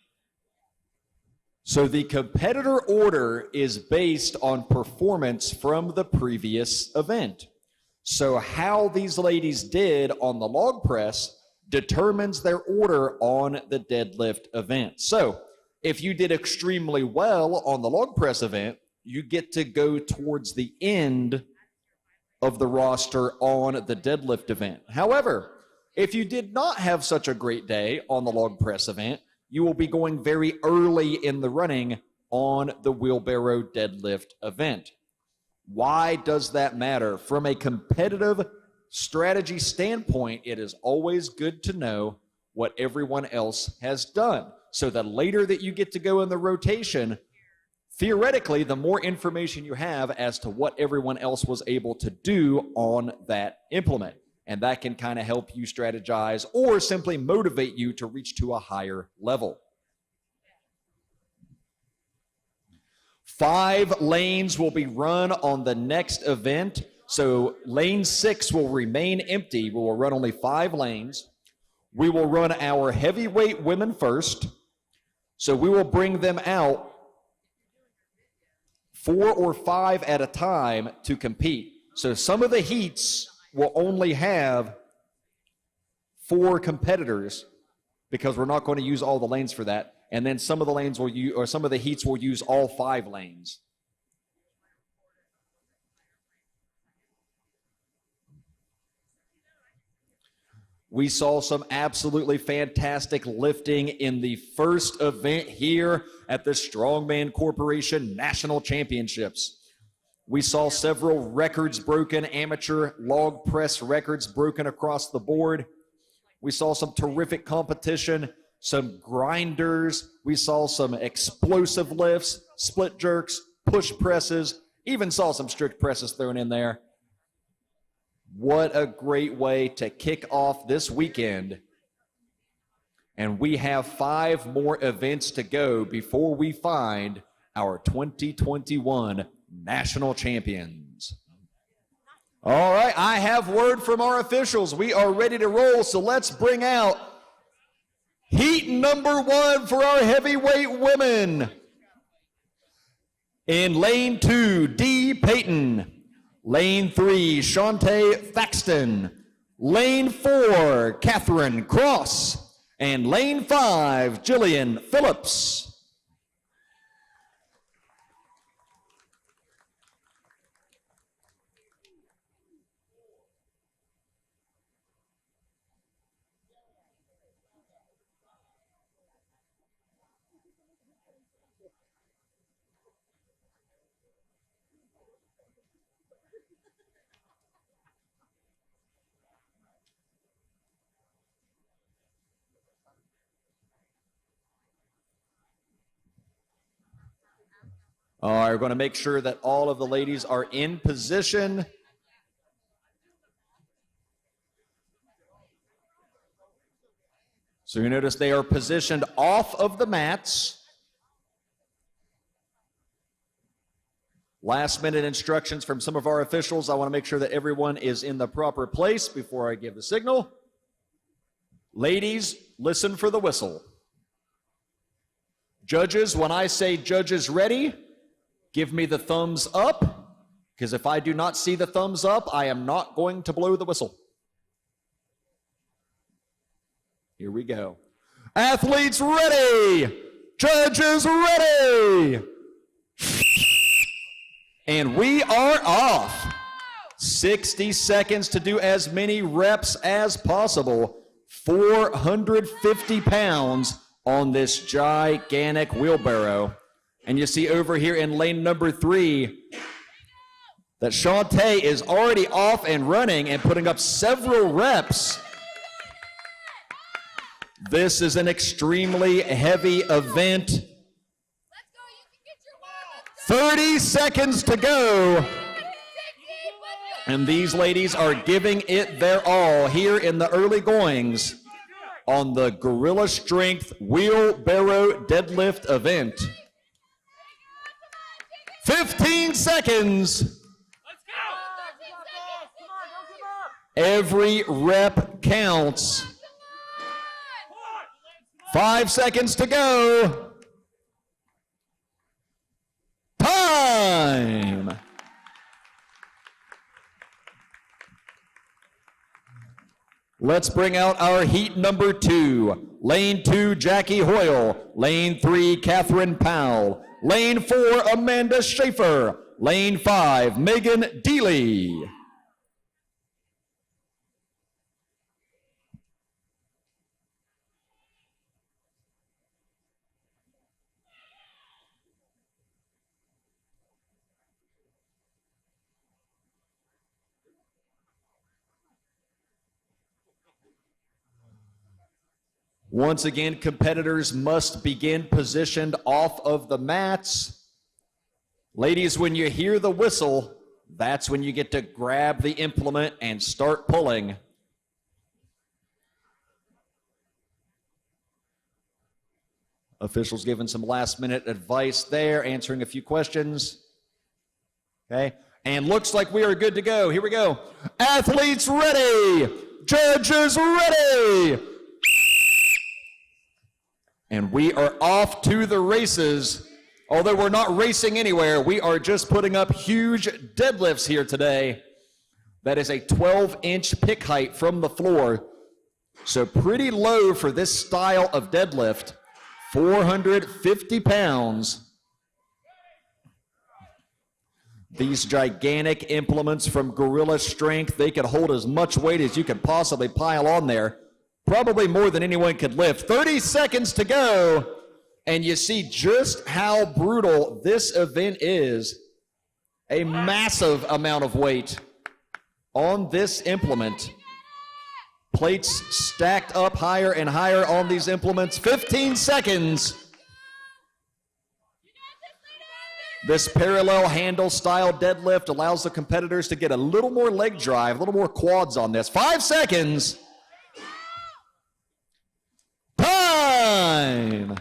So the competitor order is based on performance from the previous event. So how these ladies did on the log press determines their order on the deadlift event. So if you did extremely well on the log press event, you get to go towards the end of the roster on the deadlift event. However, if you did not have such a great day on the log press event, you will be going very early in the running on the wheelbarrow deadlift event. Why does that matter? From a competitive strategy standpoint, it is always good to know what everyone else has done. So the later that you get to go in the rotation, theoretically, the more information you have as to what everyone else was able to do on that implement. And that can kind of help you strategize or simply motivate you to reach to a higher level. 5 lanes will be run on the next event. So lane 6 will remain empty. We will run only 5 lanes. We will run our heavyweight women first. So we will bring them out 4 or 5 at a time to compete. So some of the heats will only have 4 competitors because we're not going to use all the lanes for that. And then some of the lanes will use, or some of the heats will use all 5 lanes. We saw some absolutely fantastic lifting in the first event here at the Strongman Corporation National Championships. We saw several records broken, amateur log press records broken across the board. We saw some terrific competition, some grinders. We saw some explosive lifts, split jerks, push presses, even saw some strict presses thrown in there. What a great way to kick off this weekend. And we have 5 more events to go before we find our 2021 national champions. All right, I have word from our officials. We are ready to roll, so let's bring out heat number 1 for our heavyweight women. In lane 2, Dee Payton. Lane 3, Shantae Thaxton. Lane 4, Catherine Cross. And lane 5, Jillian Phillips. All right, we're going to make sure that all of the ladies are in position. So you notice they are positioned off of the mats. Last minute instructions from some of our officials. I want to make sure that everyone is in the proper place before I give the signal. Ladies, listen for the whistle. Judges, when I say judges ready, give me the thumbs up, because if I do not see the thumbs up, I am not going to blow the whistle. Here we go. Athletes ready! Judges ready! And we are off. 60 seconds to do as many reps as possible. 450 pounds on this gigantic wheelbarrow. And you see over here in lane number 3 that Shantae is already off and running and putting up several reps. This is an extremely heavy event. 30 seconds to go. And these ladies are giving it their all here in the early goings on the Gorilla Strength Wheelbarrow Deadlift event. 15 seconds. Every rep counts. 5 seconds to go. Time. Let's bring out our heat number 2. Lane 2, Jackie Hoyle. Lane 3, Catherine Powell. Lane 4, Amanda Schaefer. Lane 5, Megan Deely. Once again, competitors must begin positioned off of the mats. Ladies, when you hear the whistle, that's when you get to grab the implement and start pulling. Officials giving some last-minute advice there, answering a few questions. Okay, and looks like we are good to go. Here we go. Athletes ready. Judges ready. And we are off to the races. Although we're not racing anywhere, we are just putting up huge deadlifts here today. That is a 12-inch pick height from the floor. So pretty low for this style of deadlift. 450 pounds. These gigantic implements from Gorilla Strength, they could hold as much weight as you could possibly pile on there. Probably more than anyone could lift. 30 seconds to go. And you see just how brutal this event is. A massive amount of weight on this implement. Plates stacked up higher and higher on these implements. 15 seconds. This parallel handle style deadlift allows the competitors to get a little more leg drive, a little more quads on this. 5 seconds. Time.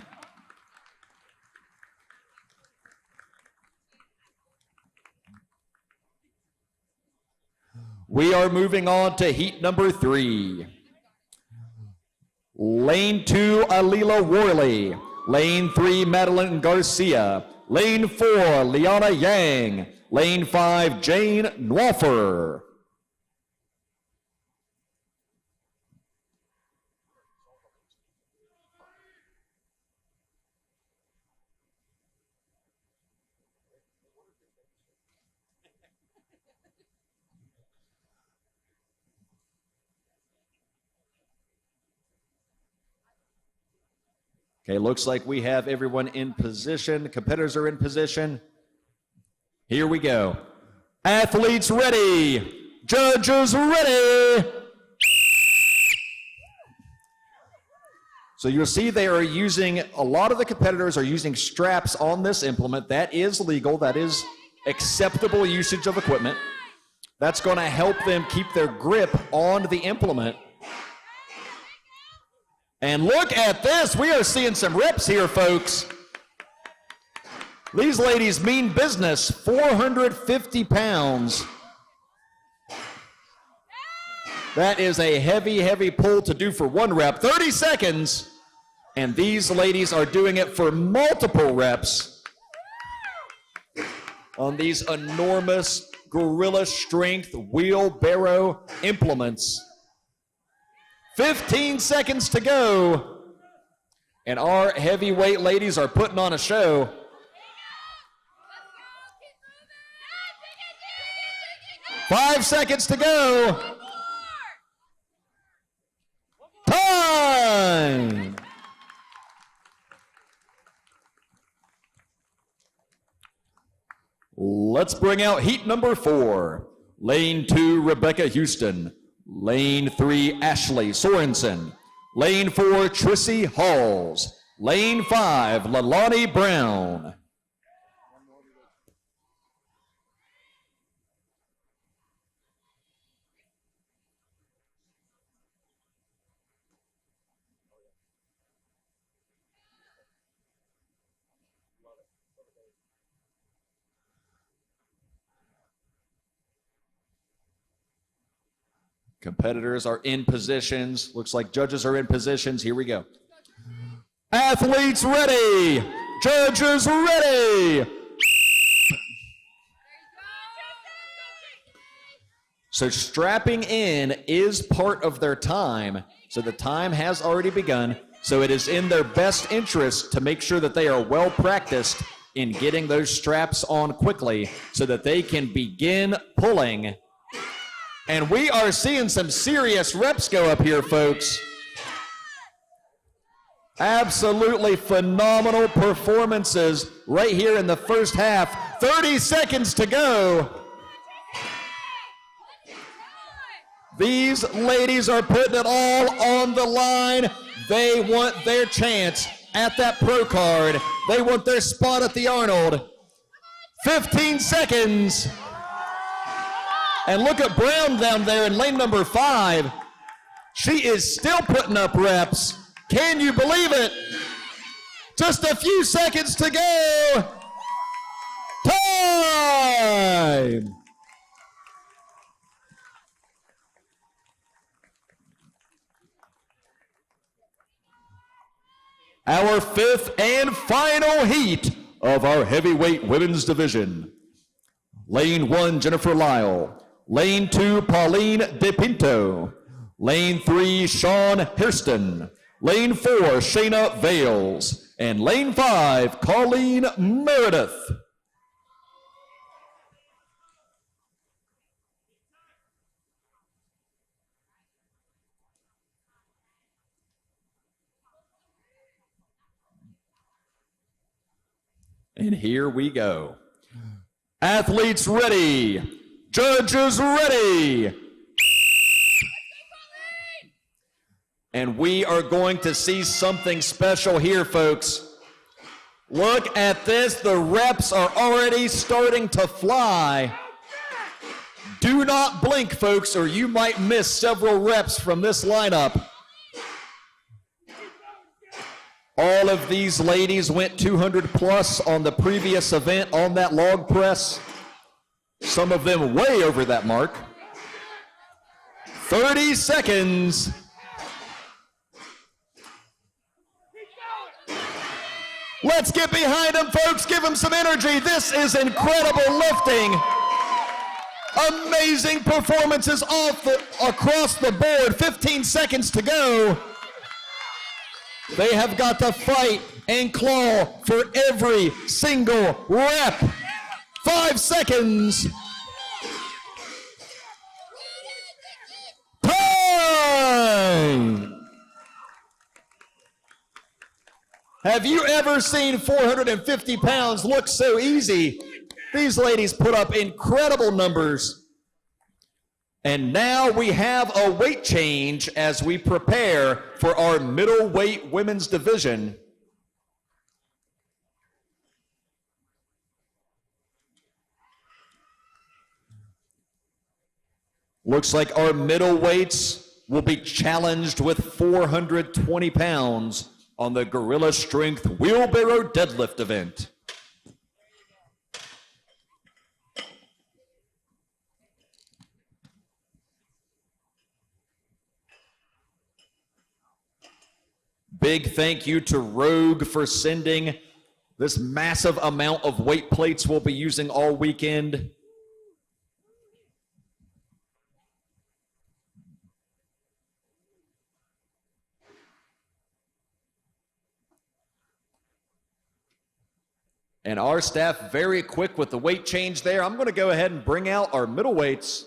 We are moving on to heat number 3. Lane 2, Alila Worley. Lane 3, Madeline Garcia. Lane 4, Liana Yang. Lane 5, Jane Nwaffer. Okay, looks like we have everyone in position. Competitors are in position. Here we go. Athletes ready. Judges ready. So you'll see they are using, a lot of the competitors are using straps on this implement. That is legal. That is acceptable usage of equipment. That's going to help them keep their grip on the implement. And look at this. We are seeing some reps here, folks. These ladies mean business. 450 pounds. That is a heavy, heavy pull to do for one rep. 30 seconds. And these ladies are doing it for multiple reps on these enormous Gorilla Strength wheelbarrow implements. 15 seconds to go. And our heavyweight ladies are putting on a show. Five seconds to go. Time. Let's bring out heat number 4. Lane 2, Rebecca Houston. Lane 3, Ashley Sorensen. Lane 4, Trissy Halls. Lane 5, Lalani Brown. Competitors are in positions. Looks like judges are in positions. Here we go. Athletes ready. Judges ready. So strapping in is part of their time. So the time has already begun. So it is in their best interest to make sure that they are well practiced in getting those straps on quickly so that they can begin pulling. And we are seeing some serious reps go up here, folks. Absolutely phenomenal performances right here in the first half. 30 seconds to go. These ladies are putting it all on the line. They want their chance at that pro card. They want their spot at the Arnold. 15 seconds. And look at Brown down there in lane number 5. She is still putting up reps. Can you believe it? Just a few seconds to go. Time. our fifth and final heat of our heavyweight women's division. Lane 1, Jennifer Lyle. Lane 2, Pauline DePinto. Lane 3, Sean Hairston. Lane 4, Shayna Vales. And Lane 5, Colleen Meredith. And here we go. Athletes ready. Judges ready. And we are going to see something special here, folks. Look at this. The reps are already starting to fly. Do not blink, folks, or you might miss several reps from this lineup. All of these ladies went 200 plus on the previous event on that log press. Some of them way over that mark. 30 seconds. Let's get behind them, folks. Give them some energy. This is incredible lifting. Amazing performances across the board. 15 seconds to go. They have got to fight and claw for every single rep. 5 seconds. Time! Have you ever seen 450 pounds look so easy? These ladies put up incredible numbers. And now we have a weight change as we prepare for our middleweight women's division. Looks like our middleweights will be challenged with 420 pounds on the Gorilla Strength Wheelbarrow Deadlift event. Big thank you to Rogue for sending this massive amount of weight plates we'll be using all weekend. And our staff very quick with the weight change there. I'm going to go ahead and bring out our middleweights.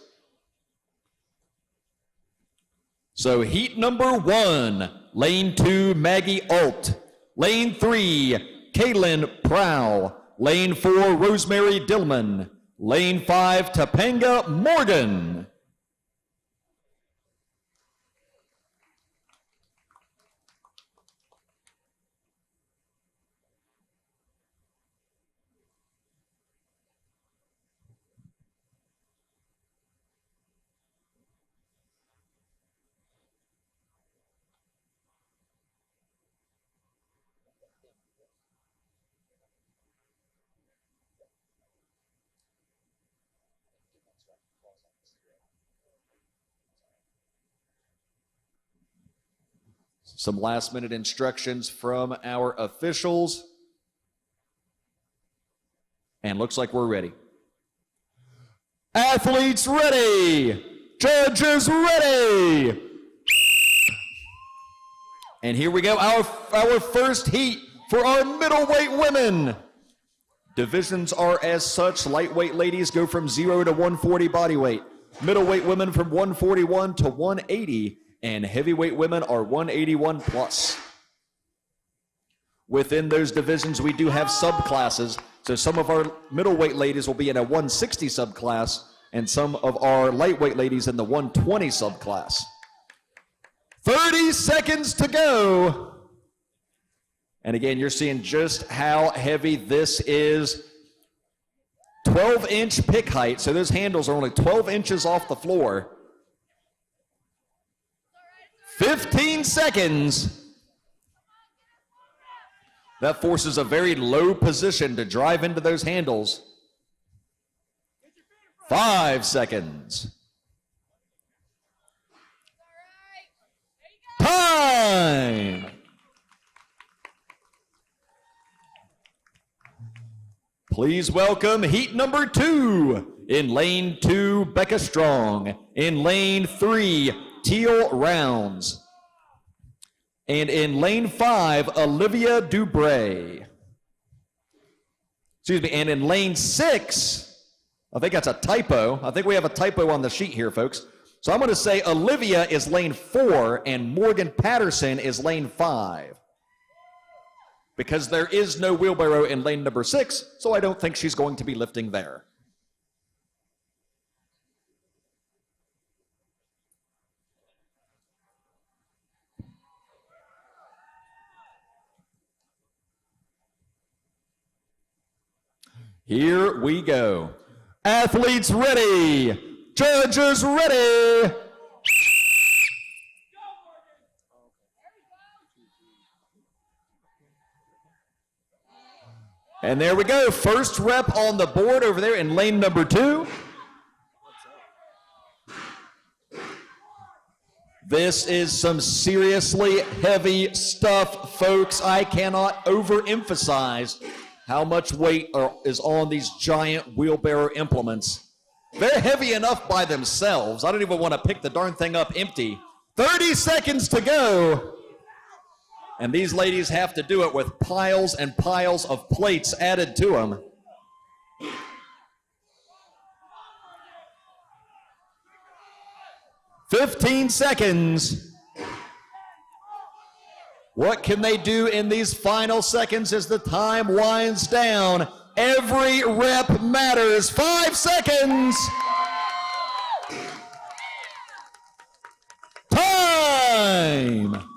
So heat number 1, lane 2, Maggie Alt. Lane 3, Kaylin Prow. Lane 4, Rosemary Dillman. Lane 5, Topanga Morgan. Some last minute instructions from our officials. And looks like we're ready. Athletes ready. Judges ready. And here we go, our first heat for our middleweight women. Divisions are as such. Lightweight ladies go from 0 to 140 body weight. Middleweight women from 141 to 180. And heavyweight women are 181 plus. Within those divisions, we do have subclasses. So some of our middleweight ladies will be in a 160 subclass, and some of our lightweight ladies in the 120 subclass. 30 seconds to go. And again, you're seeing just how heavy this is. 12-inch pick height, so those handles are only 12 inches off the floor. 15 seconds. That forces a very low position to drive into those handles. 5 seconds. Time. Please welcome heat number 2. In lane 2, Becca Strong. In lane 3, Teal Rounds. And in lane 5, Olivia Dubray. Excuse me, and in lane 6, I think that's a typo. I think we have a typo on the sheet here, folks. So I'm going to say Olivia is lane 4 and Morgan Patterson is lane 5. Because there is no wheelbarrow in lane number 6, so I don't think she's going to be lifting there. Here we go. Athletes ready. Judges ready. And there we go. First rep on the board over there in lane number 2. This is some seriously heavy stuff, folks. I cannot overemphasize how much weight is on these giant wheelbarrow implements. They're heavy enough by themselves. I don't even want to pick the darn thing up empty. 30 seconds to go. And these ladies have to do it with piles and piles of plates added to them. "15 seconds. What can they do in these final seconds as the time winds down? Every rep matters. 5 seconds. Time.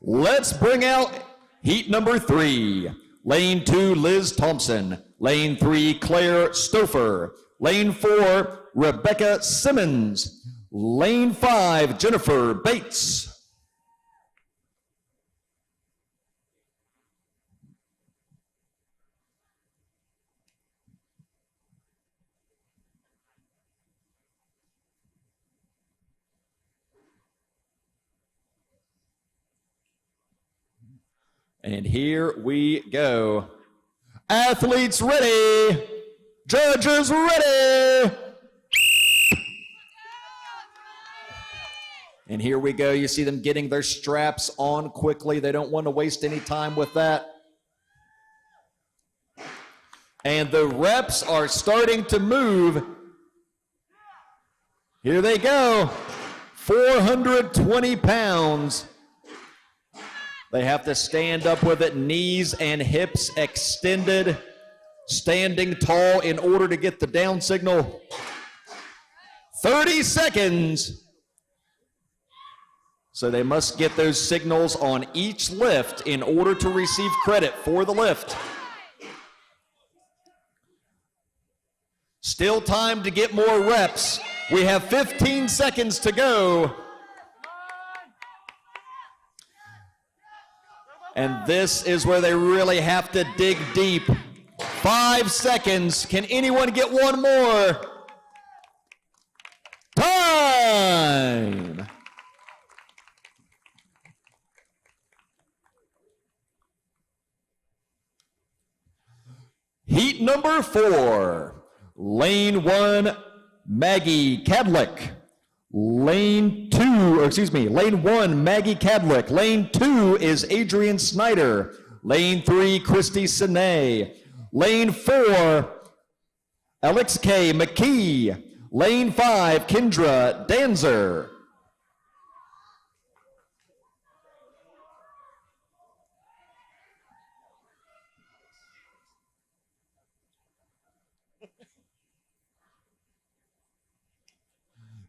Let's bring out heat number 3. Lane 2, Liz Thompson. Lane 3, Claire Stouffer. Lane 4, Rebecca Simmons. Lane 5, Jennifer Bates. And here we go. Athletes ready. Judges ready. And here we go. You see them getting their straps on quickly. They don't want to waste any time with that. And the reps are starting to move. Here they go. 420 pounds. They have to stand up with it, knees and hips extended, standing tall in order to get the down signal. 30 seconds. So they must get those signals on each lift in order to receive credit for the lift. Still time to get more reps. We have 15 seconds to go. And this is where they really have to dig deep. 5 seconds. Can anyone get one more? Time! Heat number 4. Lane 1, Maggie Cadlick. Lane 1, Maggie Cadlick. Lane 2 is Adrian Snyder. Lane 3, Christy Sinay. Lane 4, Alex K. McKee. Lane 5, Kendra Danzer.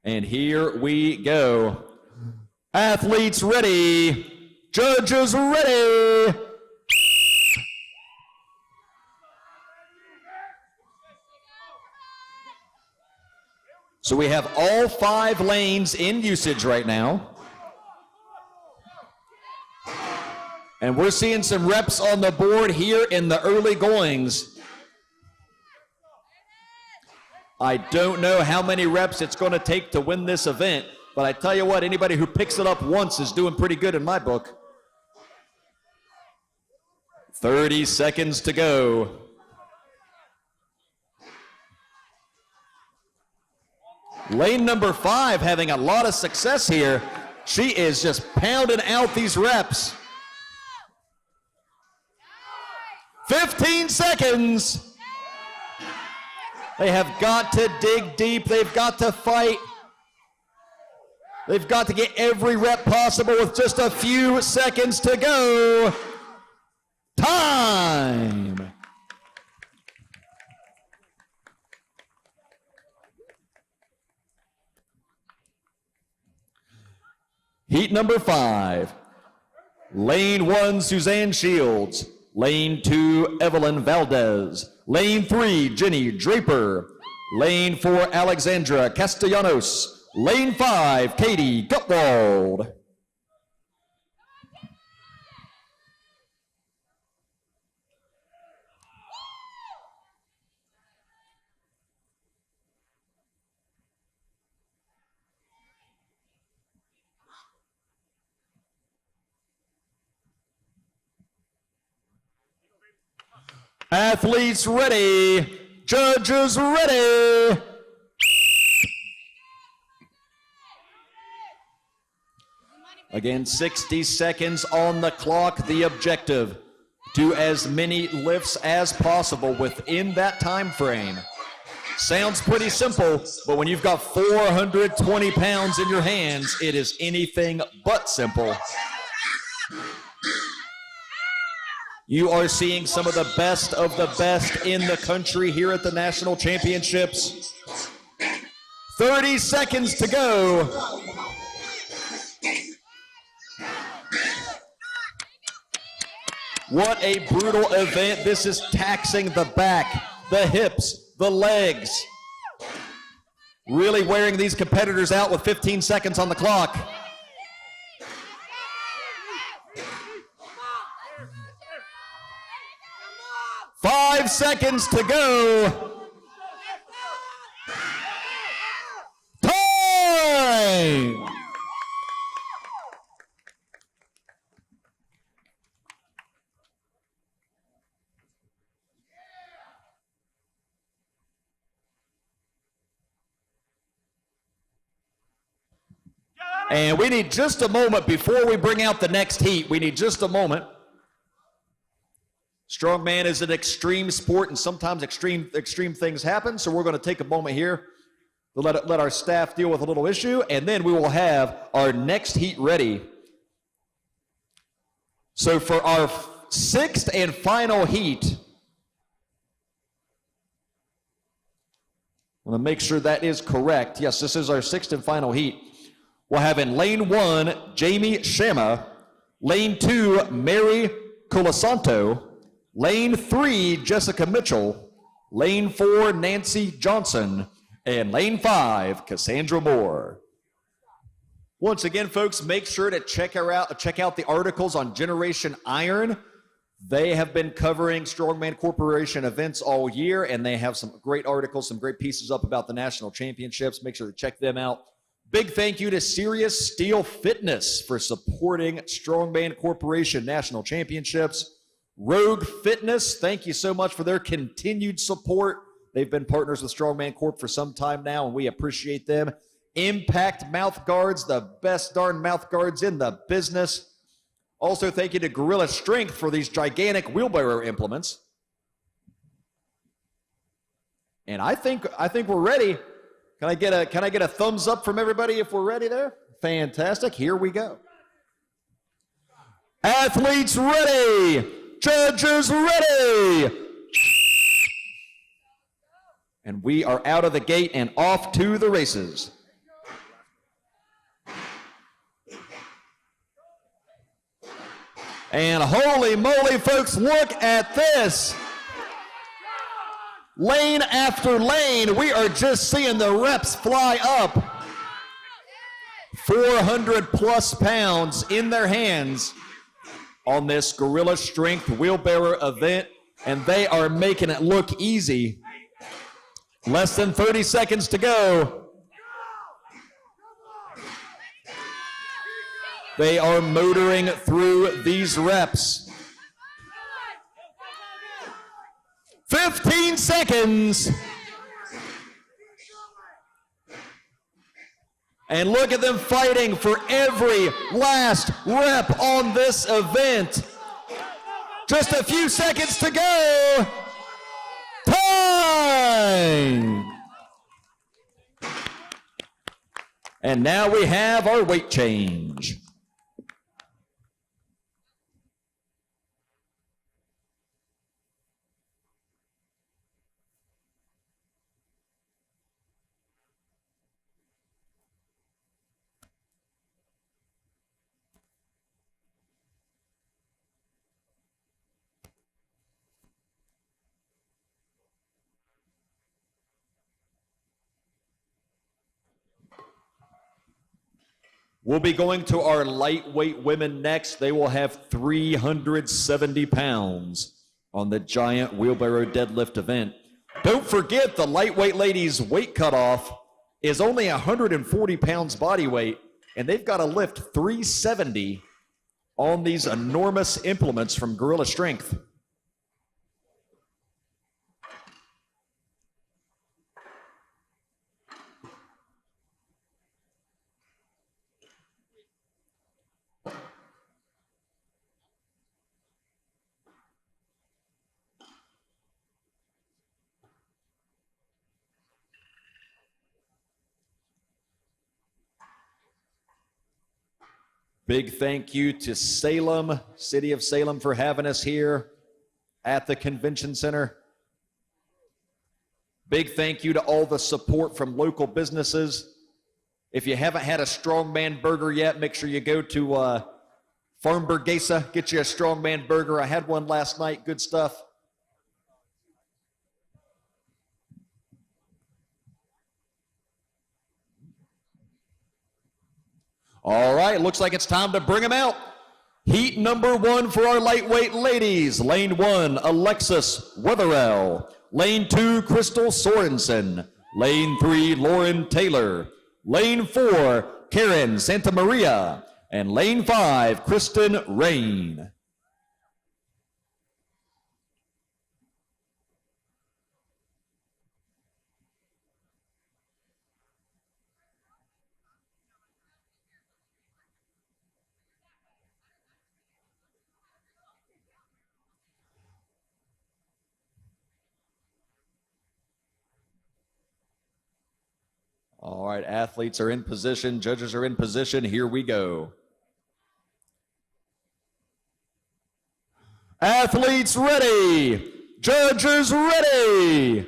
And here we go. Athletes ready. Judges ready. So we have all 5 lanes in usage right now. And we're seeing some reps on the board here in the early goings. I don't know how many reps it's going to take to win this event, But I tell you what, anybody who picks it up once is doing pretty good in my book. 30 seconds to go. Lane number 5 having a lot of success here. She is just pounding out these reps. 15 seconds. They have got to dig deep. They've got to fight. They've got to get every rep possible with just a few seconds to go. Time. Heat number 5. Lane 1, Suzanne Shields. Lane 2, Evelyn Valdez. Lane 3, Jenny Draper. Lane 4, Alexandra Castellanos. Lane 5, Katie Gutwald. Athletes ready. Judges ready. Again, 60 seconds on the clock. The objective, do as many lifts as possible within that time frame. Sounds pretty simple, but when you've got 420 pounds in your hands, it is anything but simple. You are seeing some of the best in the country here at the National Championships. 30 seconds to go. What a brutal event. This is taxing the back, the hips, the legs. Really wearing these competitors out with 15 seconds on the clock. Five seconds to go. Time! And we need just a moment before we bring out the next heat. We need just a moment. Strongman is an extreme sport, and sometimes extreme things happen. So we're going to take a moment here to let our staff deal with a little issue, and then we will have our next heat ready. So for our sixth and final heat, I want to make sure that is correct. Yes, this is our sixth and final heat. We'll have in lane 1, Jamie Shama. Lane 2, Mary Colasanto. Lane 3, Jessica Mitchell. Lane 4, Nancy Johnson. And lane 5, Cassandra Moore. Once again, folks, make sure to check out the articles on Generation Iron. They have been covering Strongman Corporation events all year, and they have some great articles, some great pieces up about the national championships. Make sure to check them out. Big thank you to Serious Steel Fitness for supporting Strongman Corporation National Championships. Rogue Fitness, thank you so much for their continued support. They've been partners with Strongman Corp for some time now, and we appreciate them. Impact Mouth Guards, the best darn mouth guards in the business. Also, thank you to Gorilla Strength for these gigantic wheelbarrow implements. And I think we're ready. Can I get a thumbs up from everybody if we're ready there? Fantastic. Here we go. Athletes ready. Judges ready. And we are out of the gate and off to the races. And holy moly, folks, look at this. Lane after lane, we are just seeing the reps fly up. 400 plus pounds in their hands on this Gorilla Strength wheelbarrow event, and they are making it look easy. Less than 30 seconds to go. They are motoring through these reps. 15 seconds. And look at them fighting for every last rep on this event. Just a few seconds to go. Time! And now we have our weight change. We'll be going to our lightweight women next. They will have 370 pounds on the giant wheelbarrow deadlift event. Don't forget the lightweight ladies' weight cutoff is only 140 pounds body weight, and they've got to lift 370 on these enormous implements from Gorilla Strength. Big thank you to Salem, City of Salem, for having us here at the Convention Center. Big thank you to all the support from local businesses. If you haven't had a Strongman burger yet, make sure you go to Farmburgesa, get you a Strongman burger. I had one last night, good stuff. All right, looks like it's time to bring them out. Heat number 1 for our lightweight ladies. Lane 1, Alexis Wetherell. Lane 2, Crystal Sorensen. Lane 3, Lauren Taylor. Lane 4, Karen Santamaria. And lane 5, Kristen Rain. All right, athletes are in position, judges are in position, here we go. Athletes ready, judges ready.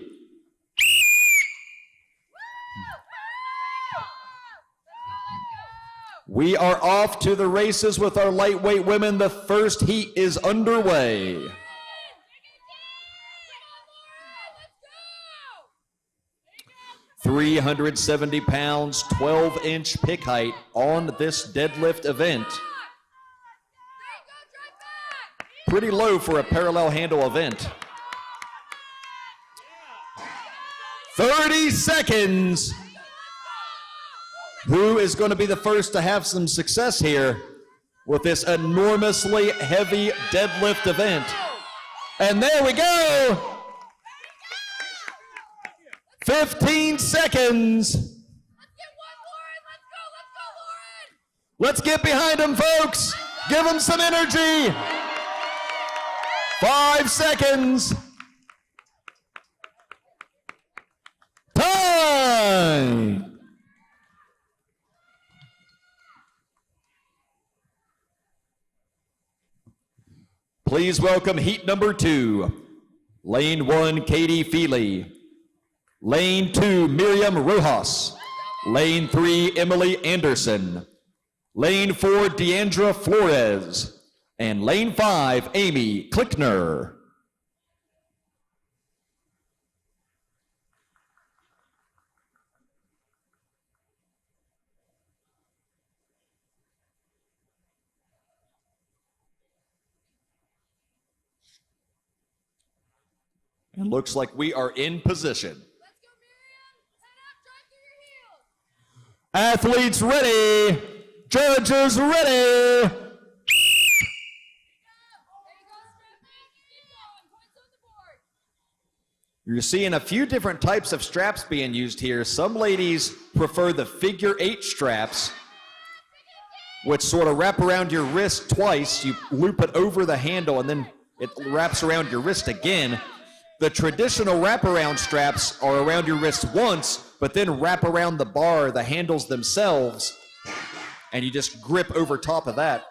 We are off to the races with our lightweight women. The first heat is underway. 370 pounds, 12-inch pick height on this deadlift event. Pretty low for a parallel handle event. 30 seconds. Who is going to be the first to have some success here with this enormously heavy deadlift event? And there we go. 15 seconds. Let's get one, Lauren. Let's go, Lauren. Let's get behind them, folks. Give them some energy. 5 seconds. Time. Please welcome heat number 2. Lane 1, Katie Feely. Lane 2, Miriam Rojas. Lane 3, Emily Anderson. Lane 4, Deandra Flores. And lane 5, Amy Klickner. It looks like we are in position. Let's go, Miriam. Head up, drive through your heels. Athletes ready, Judges ready. You're seeing a few different types of straps being used here. Some ladies prefer the figure 8 straps, which sort of wrap around your wrist twice. You loop it over the handle and then it wraps around your wrist again. The traditional wraparound straps are around your wrist once, but then wrap around the bar, the handles themselves, and you just grip over top of that.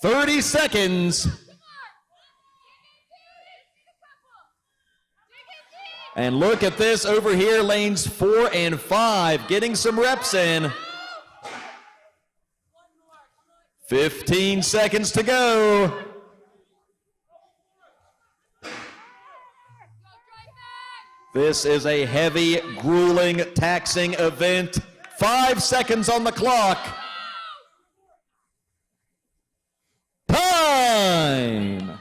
30 seconds. And look at this over here, lanes 4 and 5, getting some reps in. 15 seconds to go. This is a heavy, grueling, taxing event. 5 seconds on the clock. Time!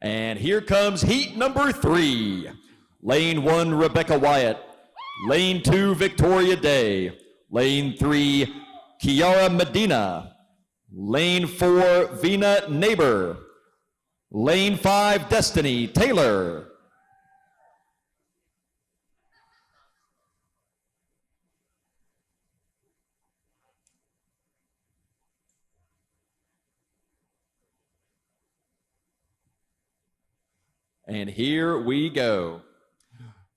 And here comes heat number 3. Lane 1, Rebecca Wyatt. Lane 2, Victoria Day. Lane 3, Kiara Medina. Lane 4, Vina Neighbor. Lane 5, Destiny Taylor. And here we go.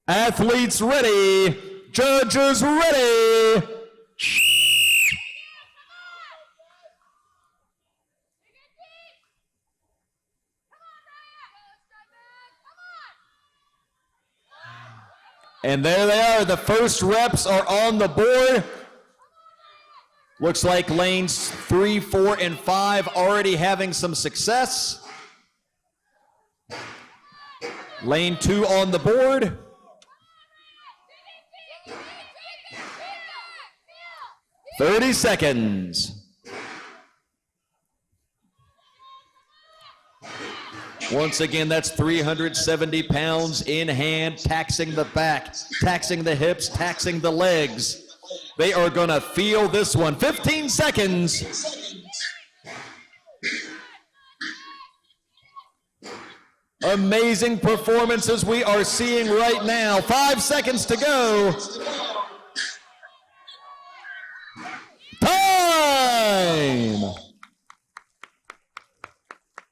Athletes ready. Judges ready. And there they are. The first reps are on the board. Looks like lanes 3, 4, and 5 already having some success. Lane 2 on the board. "30 seconds. Once again, that's 370 pounds in hand, taxing the back, taxing the hips, taxing the legs. They are gonna feel this one. 15 seconds. Amazing performances we are seeing right now. 5 seconds to go. Time!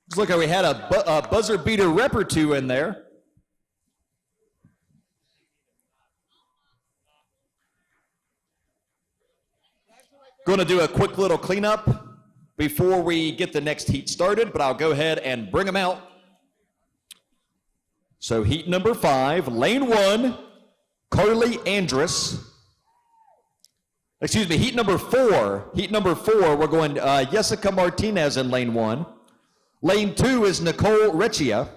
Just look how we had a buzzer beater rep or two in there. Going to do a quick little cleanup before we get the next heat started, but I'll go ahead and bring them out. So heat number 5, lane 1, Carly Andrus. Excuse me, heat number 4. Heat number 4, we're going Jessica Martinez in lane 1. Lane 2 is Nicole Recchia.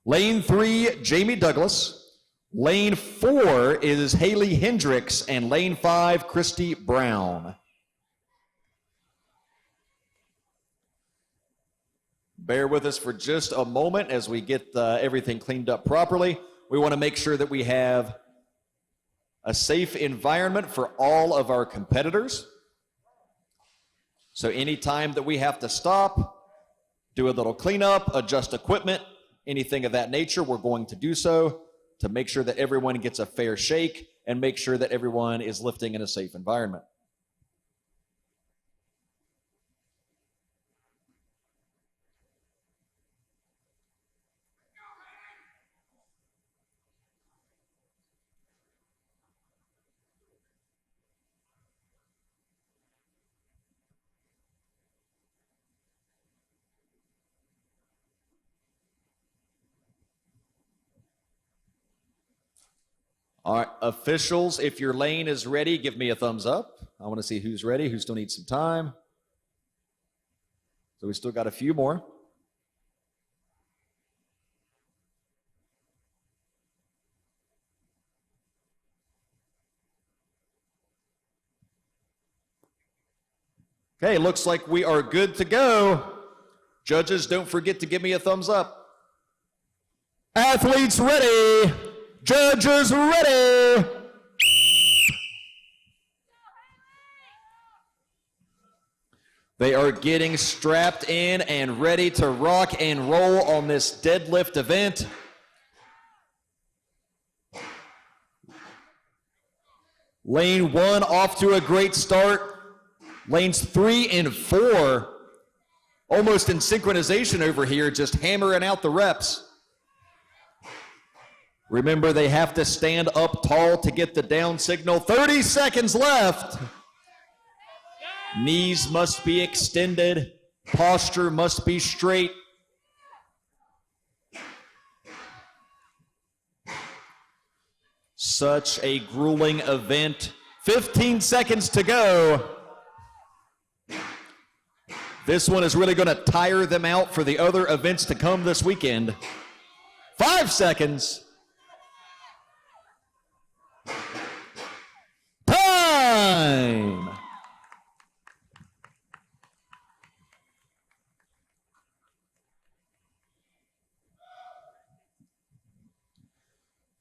Lane 3, Jamie Douglas. Lane 4 is Haley Hendricks. And lane 5, Christy Brown. Bear with us for just a moment as we get everything cleaned up properly. We want to make sure that we have a safe environment for all of our competitors. So anytime that we have to stop, do a little cleanup, adjust equipment, anything of that nature, we're going to do so to make sure that everyone gets a fair shake and make sure that everyone is lifting in a safe environment. All right, officials, if your lane is ready, give me a thumbs up. I want to see who's ready, who still needs some time. So we still got a few more. Okay, looks like we are good to go. Judges, don't forget to give me a thumbs up. Athletes ready. Judges ready. They are getting strapped in and ready to rock and roll on this deadlift event. Lane 1 off to a great start. Lanes 3 and 4 almost in synchronization over here, just hammering out the reps. Remember, they have to stand up tall to get the down signal. 30 seconds left. Knees must be extended. Posture must be straight. Such a grueling event. 15 seconds to go. This one is really going to tire them out for the other events to come this weekend. 5 seconds. Time.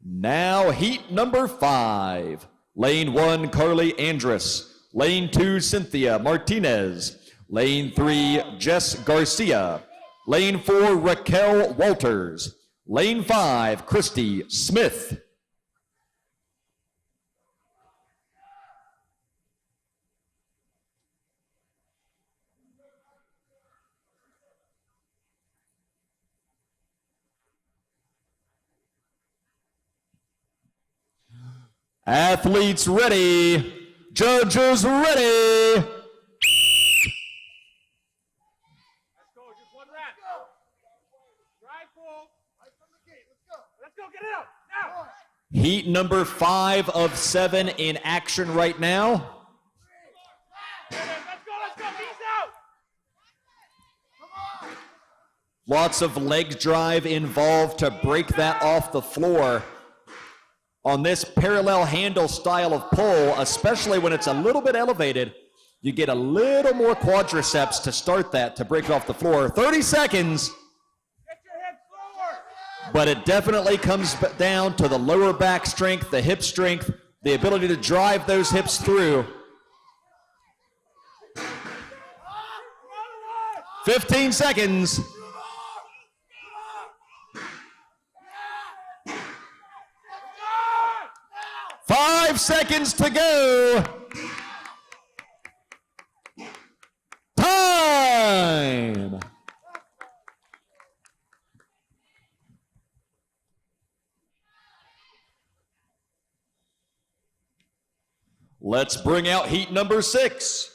Now heat number 5. Lane 1, Carly Andrus. Lane 2, Cynthia Martinez. Lane 3, Jess Garcia. Lane 4, Raquel Walters. Lane 5, Christy Smith. Athletes ready. Judges ready. Let's go, just one rep. Drive full. Right from the gate, let's go. Let's go, get it up, now. Heat number 5 of 7 in action right now. Let's go, knees out. Come on. Lots of leg drive involved to break that off the floor. On this parallel handle style of pull, especially when it's a little bit elevated, you get a little more quadriceps to start that, to break it off the floor. 30 seconds. Get your hips lower. But it definitely comes down to the lower back strength, the hip strength, the ability to drive those hips through. 15 seconds. 5 seconds to go. Time. Let's bring out heat number 6.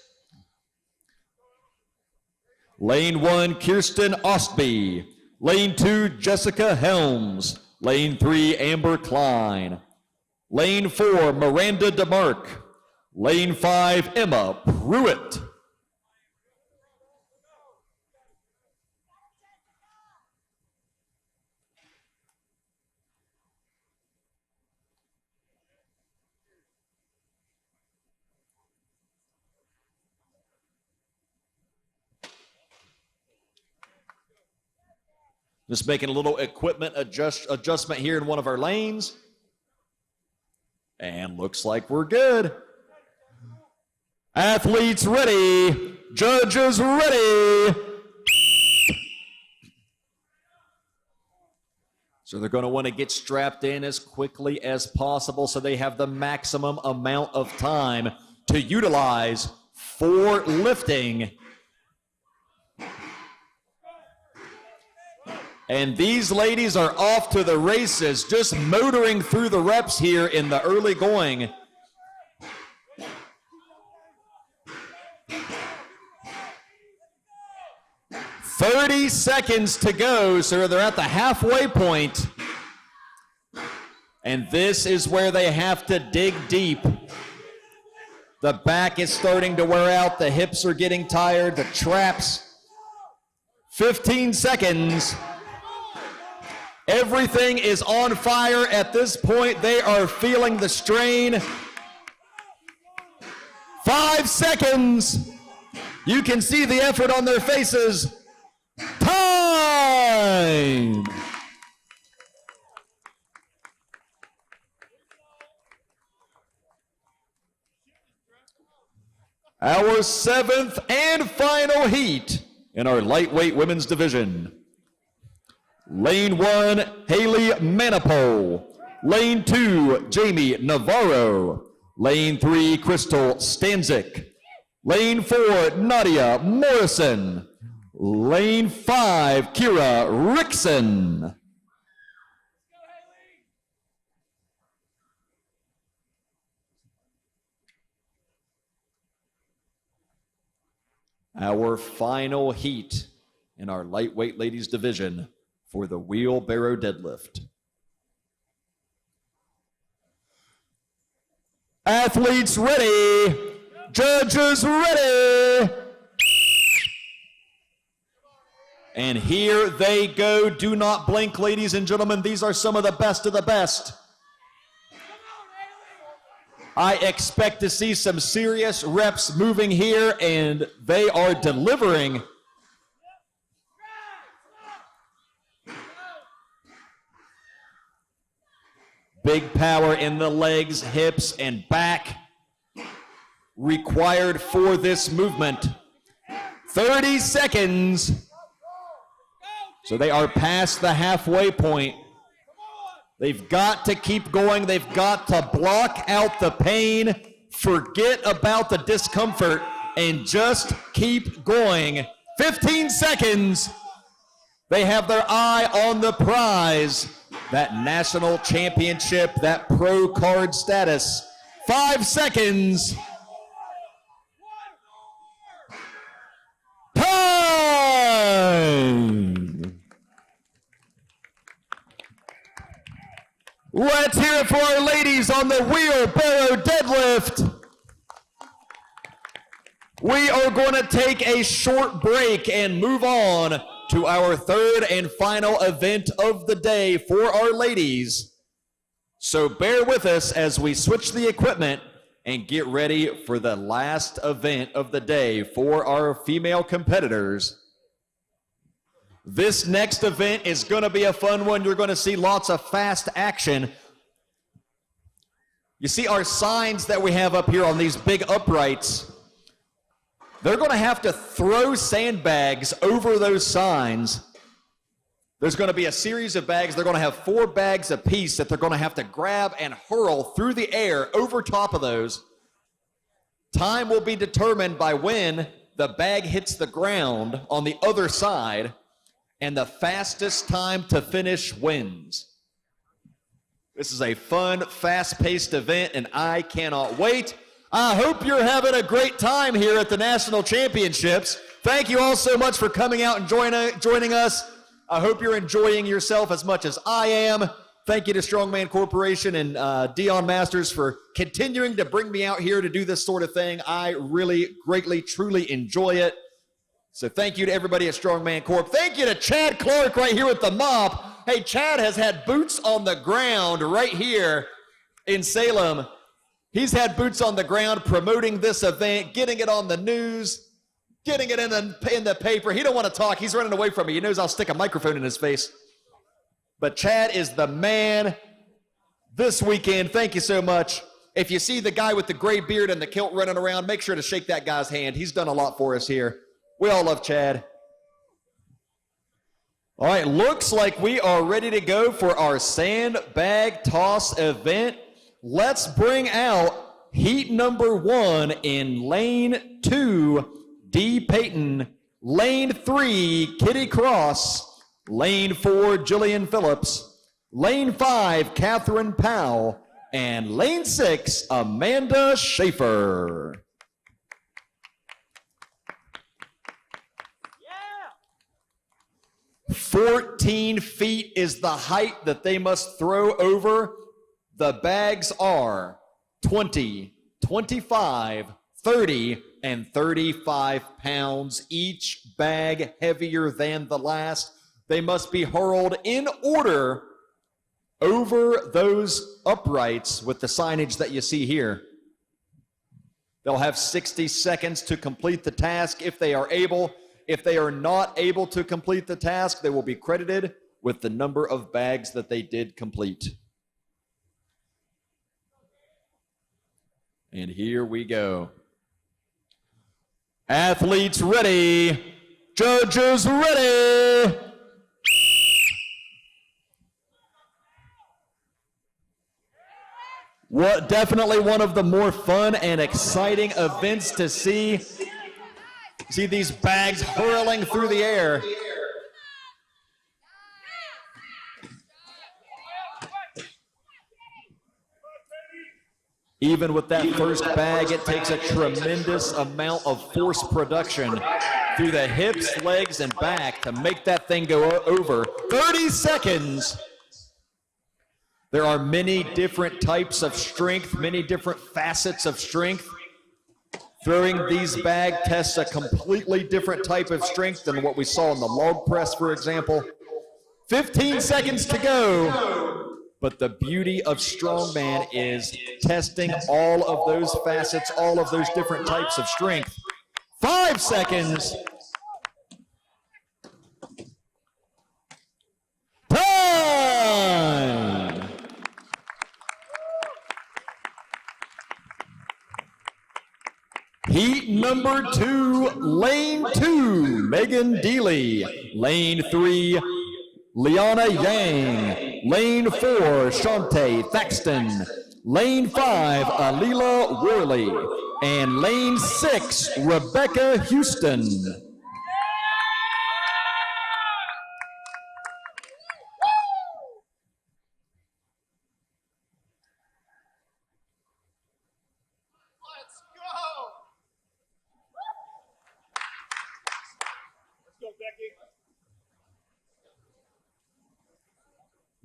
Lane 1, Kirsten Ostby. Lane 2, Jessica Helms. Lane 3, Amber Klein. Lane 4, Miranda DeMarc. Lane 5, Emma Pruitt. Just making a little equipment adjustment here in one of our lanes. And looks like we're good. Athletes ready. Judges ready. So they're going to want to get strapped in as quickly as possible so they have the maximum amount of time to utilize for lifting. And these ladies are off to the races, just motoring through the reps here in the early going. "30 seconds to go, so they're at the halfway point. And this is where they have to dig deep. The back is starting to wear out, the hips are getting tired, the traps. 15 seconds. Everything is on fire at this point. They are feeling the strain. 5 seconds. You can see the effort on their faces. Time. Our 7th and final heat in our lightweight women's division. Lane 1, Haley Manipole. Lane 2, Jamie Navarro. Lane 3, Crystal Stanzik. Lane 4, Nadia Morrison. Lane 5, Kira Rickson. Our final heat in our lightweight ladies division for the wheelbarrow deadlift. Athletes ready, judges ready. And here they go. Do not blink, ladies and gentlemen. These are some of the best of the best. I expect to see some serious reps moving here, and they are delivering. Big power in the legs, hips, and back required for this movement. 30 seconds. So they are past the halfway point. They've got to keep going. They've got to block out the pain, forget about the discomfort, and just keep going. 15 seconds. They have their eye on the prize, that national championship, that pro card status. 5 seconds. Time! Let's hear it for our ladies on the wheelbarrow deadlift. We are going to take a short break and move on to our 3rd and final event of the day for our ladies. So bear with us as we switch the equipment and get ready for the last event of the day for our female competitors. This next event is going to be a fun one. You're going to see lots of fast action. You see our signs that we have up here on these big uprights. They're going to have to throw sandbags over those signs. There's going to be a series of bags. They're going to have 4 bags apiece that they're going to have to grab and hurl through the air over top of those. Time will be determined by when the bag hits the ground on the other side, and the fastest time to finish wins. This is a fun, fast-paced event, and I cannot wait. I hope you're having a great time here at the National Championships. Thank you all so much for coming out and joining us. I hope you're enjoying yourself as much as I am. Thank you to Strongman Corporation and Dion Masters for continuing to bring me out here to do this sort of thing. I really, greatly, truly enjoy it. So thank you to everybody at Strongman Corp. Thank you to Chad Clark right here with the mop. Hey, Chad has had boots on the ground right here in Salem. He's had boots on the ground promoting this event, getting it on the news, getting it in the paper. He don't want to talk. He's running away from me. He knows I'll stick a microphone in his face. But Chad is the man this weekend. Thank you so much. If you see the guy with the gray beard and the kilt running around, make sure to shake that guy's hand. He's done a lot for us here. We all love Chad. All right, looks like we are ready to go for our sandbag toss event. Let's bring out heat number 1 in lane 2, Dee Payton, lane 3, Kitty Cross, lane 4, Jillian Phillips, lane 5, Catherine Powell, and lane 6, Amanda Schaefer. 14 feet is the height that they must throw over. The bags are 20, 25, 30, and 35 pounds, each bag heavier than the last. They must be hurled in order over those uprights with the signage that you see here. They'll have 60 seconds to complete the task if they are able. If they are not able to complete the task, they will be credited with the number of bags that they did complete. And here we go. Athletes ready. Judges ready. What definitely one of the more fun and exciting events to see. See these bags hurling through the air. Even with that first bag, it takes a tremendous amount of force production through the hips, legs, and back to make that thing go over. 30 seconds. There are many different types of strength, many different facets of strength. Throwing these bag tests a completely different type of strength than what we saw in the log press, for example. 15 seconds to go. But the beauty of Strongman is testing all of those facets, all of those different types of strength. 5 seconds. Time! Heat number 2, lane 2, Megan Deely. Lane 3, Liana Yang. Lane 4, Shantae Thaxton. Lane 5, Alila Worley. And lane 6, Rebecca Houston.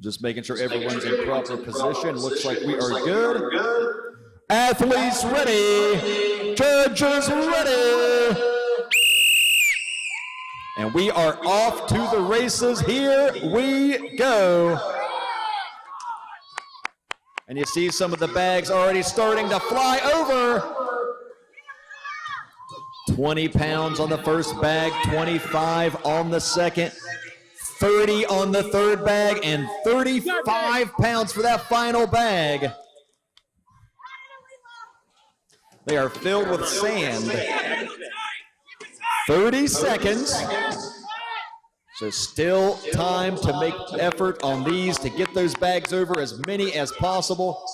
Just making sure everyone's in proper position. Looks like we are good. Athletes ready. Judges ready. And we are off to the races. Here we go. And you see some of the bags already starting to fly over. 20 pounds on the first bag, 25 on the second. 30 on the third bag, and 35 pounds for that final bag. They are filled with sand. 30 seconds. So still time to make effort on these to get those bags over, as many as possible.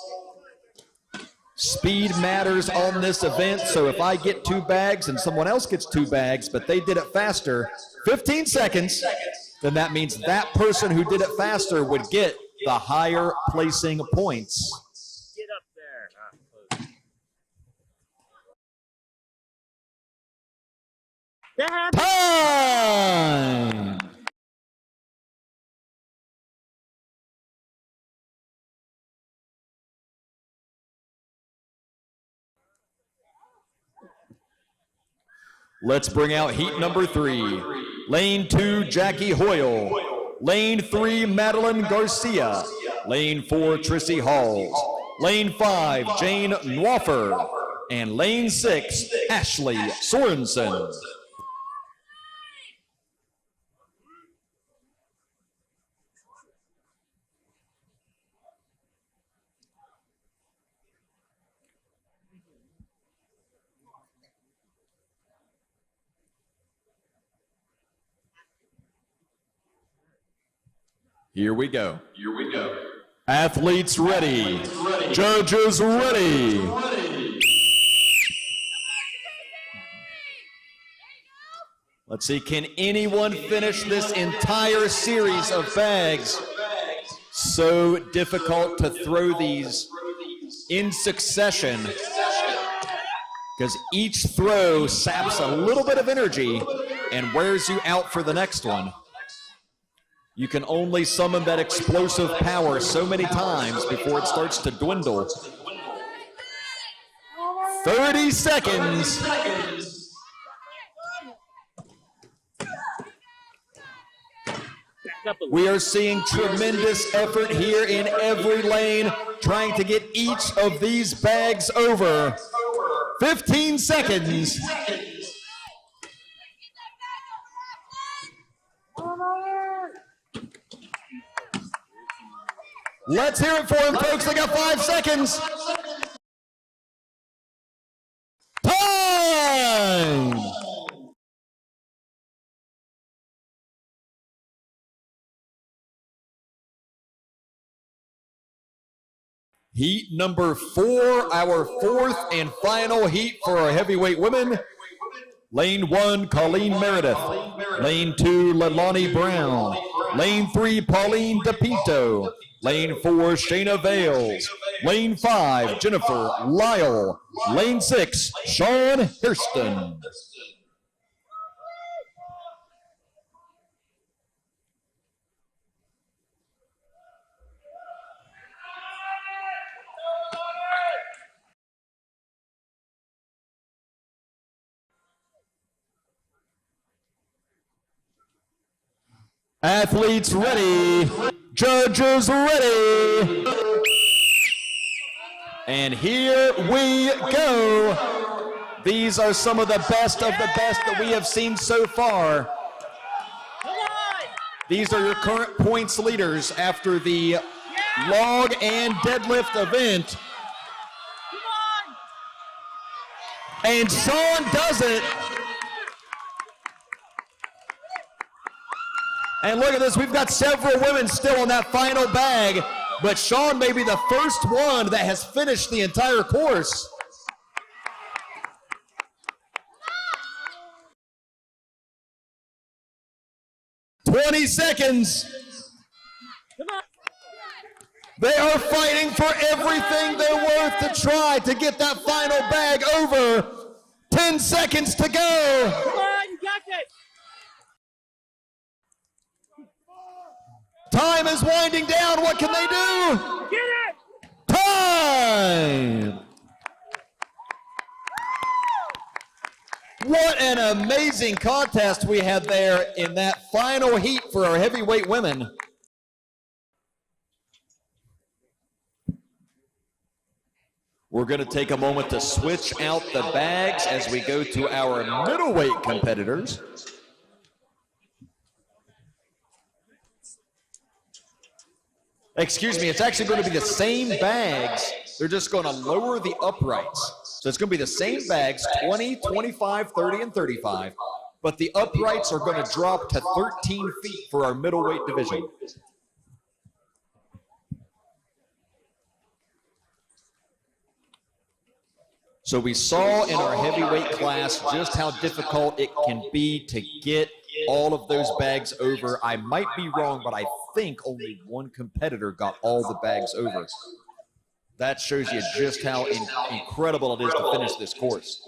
Speed matters on this event, so if I get 2 bags and someone else gets 2 bags, but they did it faster, 15 seconds, then that means that person who did it faster would get the higher placing points. Get up there. Time! Let's bring out heat number 3. Lane 2, Jackie Hoyle. Lane 3, Madeline Garcia. Lane 4, Trissy Halls. Lane 5, Jane Nwaffer. And lane 6, Ashley Sorensen. Here we go. Athletes ready. Judges ready. Let's see, can anyone finish this entire series of bags? So difficult to throw these in succession because each throw saps a little bit of energy and wears you out for the next one. You can only summon that explosive power so many times before it starts to dwindle. 30 seconds. We are seeing tremendous effort here in every lane, trying to get each of these bags over. 15 seconds. Let's hear it for him, folks. They got 5 seconds. Time! Heat number 4, our fourth and final heat for our heavyweight women. Lane 1, Colleen Meredith. Lane 2, Leilani Brown. Lane 3, Pauline DePinto. Lane 4, Shayna Vales. Lane 5, Jennifer Lyle. Lane 6, Sean Hairston. Athletes ready. Judges ready. And here we go. These are some of the best that we have seen so far. These are your current points leaders after the log and deadlift event. And Sean does it. And look at this, we've got several women still on that final bag, but Sean may be the first one that has finished the entire course. "20 seconds. They are fighting for everything they're worth to try to get that final bag over. 10 seconds to go. Come on, you got this. Time is winding down. What can they do? Get it! Time! What an amazing contest we had there in that final heat for our heavyweight women. We're going to take a moment to switch out the bags as we go to our middleweight competitors. Excuse me, it's actually going to be the same bags. They're just going to lower the uprights. So it's going to be the same bags, 20, 25, 30, and 35. But the uprights are going to drop to 13 feet for our middleweight division. So we saw in our heavyweight class just how difficult it can be to get all of those bags over. I might be wrong, but I think only one competitor got all the bags over. That shows you just how incredible it is to finish this course.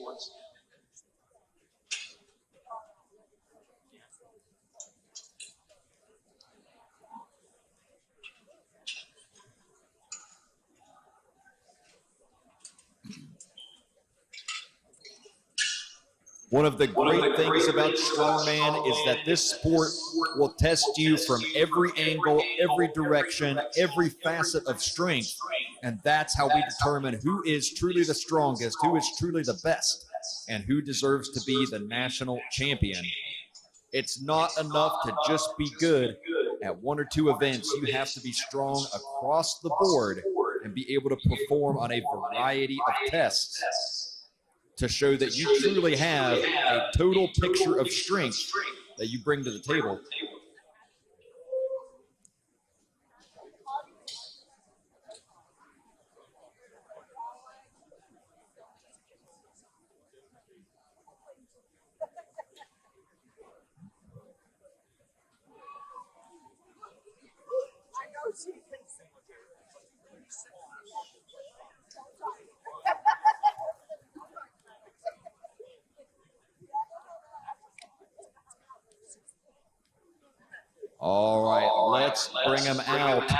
One of the great things about strongman is that this sport will test you from every angle, every direction, every facet of strength. And that's how we determine who is truly the strongest, who is truly the best, and who deserves to be the national champion. It's not enough to just be good at one or two events. You have to be strong across the board and be able to perform on a variety of tests to show that you truly have a total picture of strength that you bring to the table. All right, let's bring them out.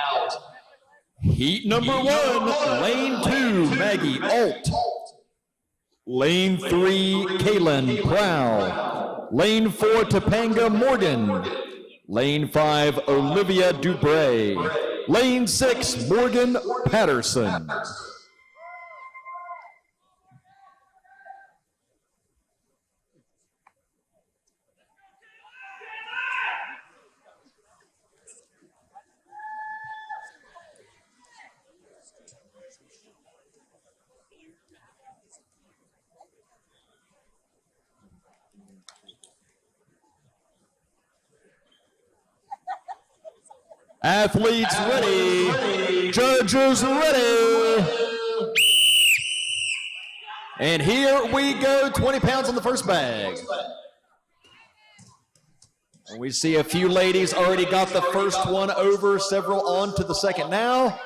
Heat number 1, lane 2, Maggie Alt. Lane 3, Kaylin Prow. Lane 4, Topanga Morgan. Lane 5, Olivia Dubray. Lane 6, Morgan Patterson. Athletes ready. Judges ready. And here we go, 20 pounds on the first bag. And we see a few ladies already got the first one over, several on to the second now.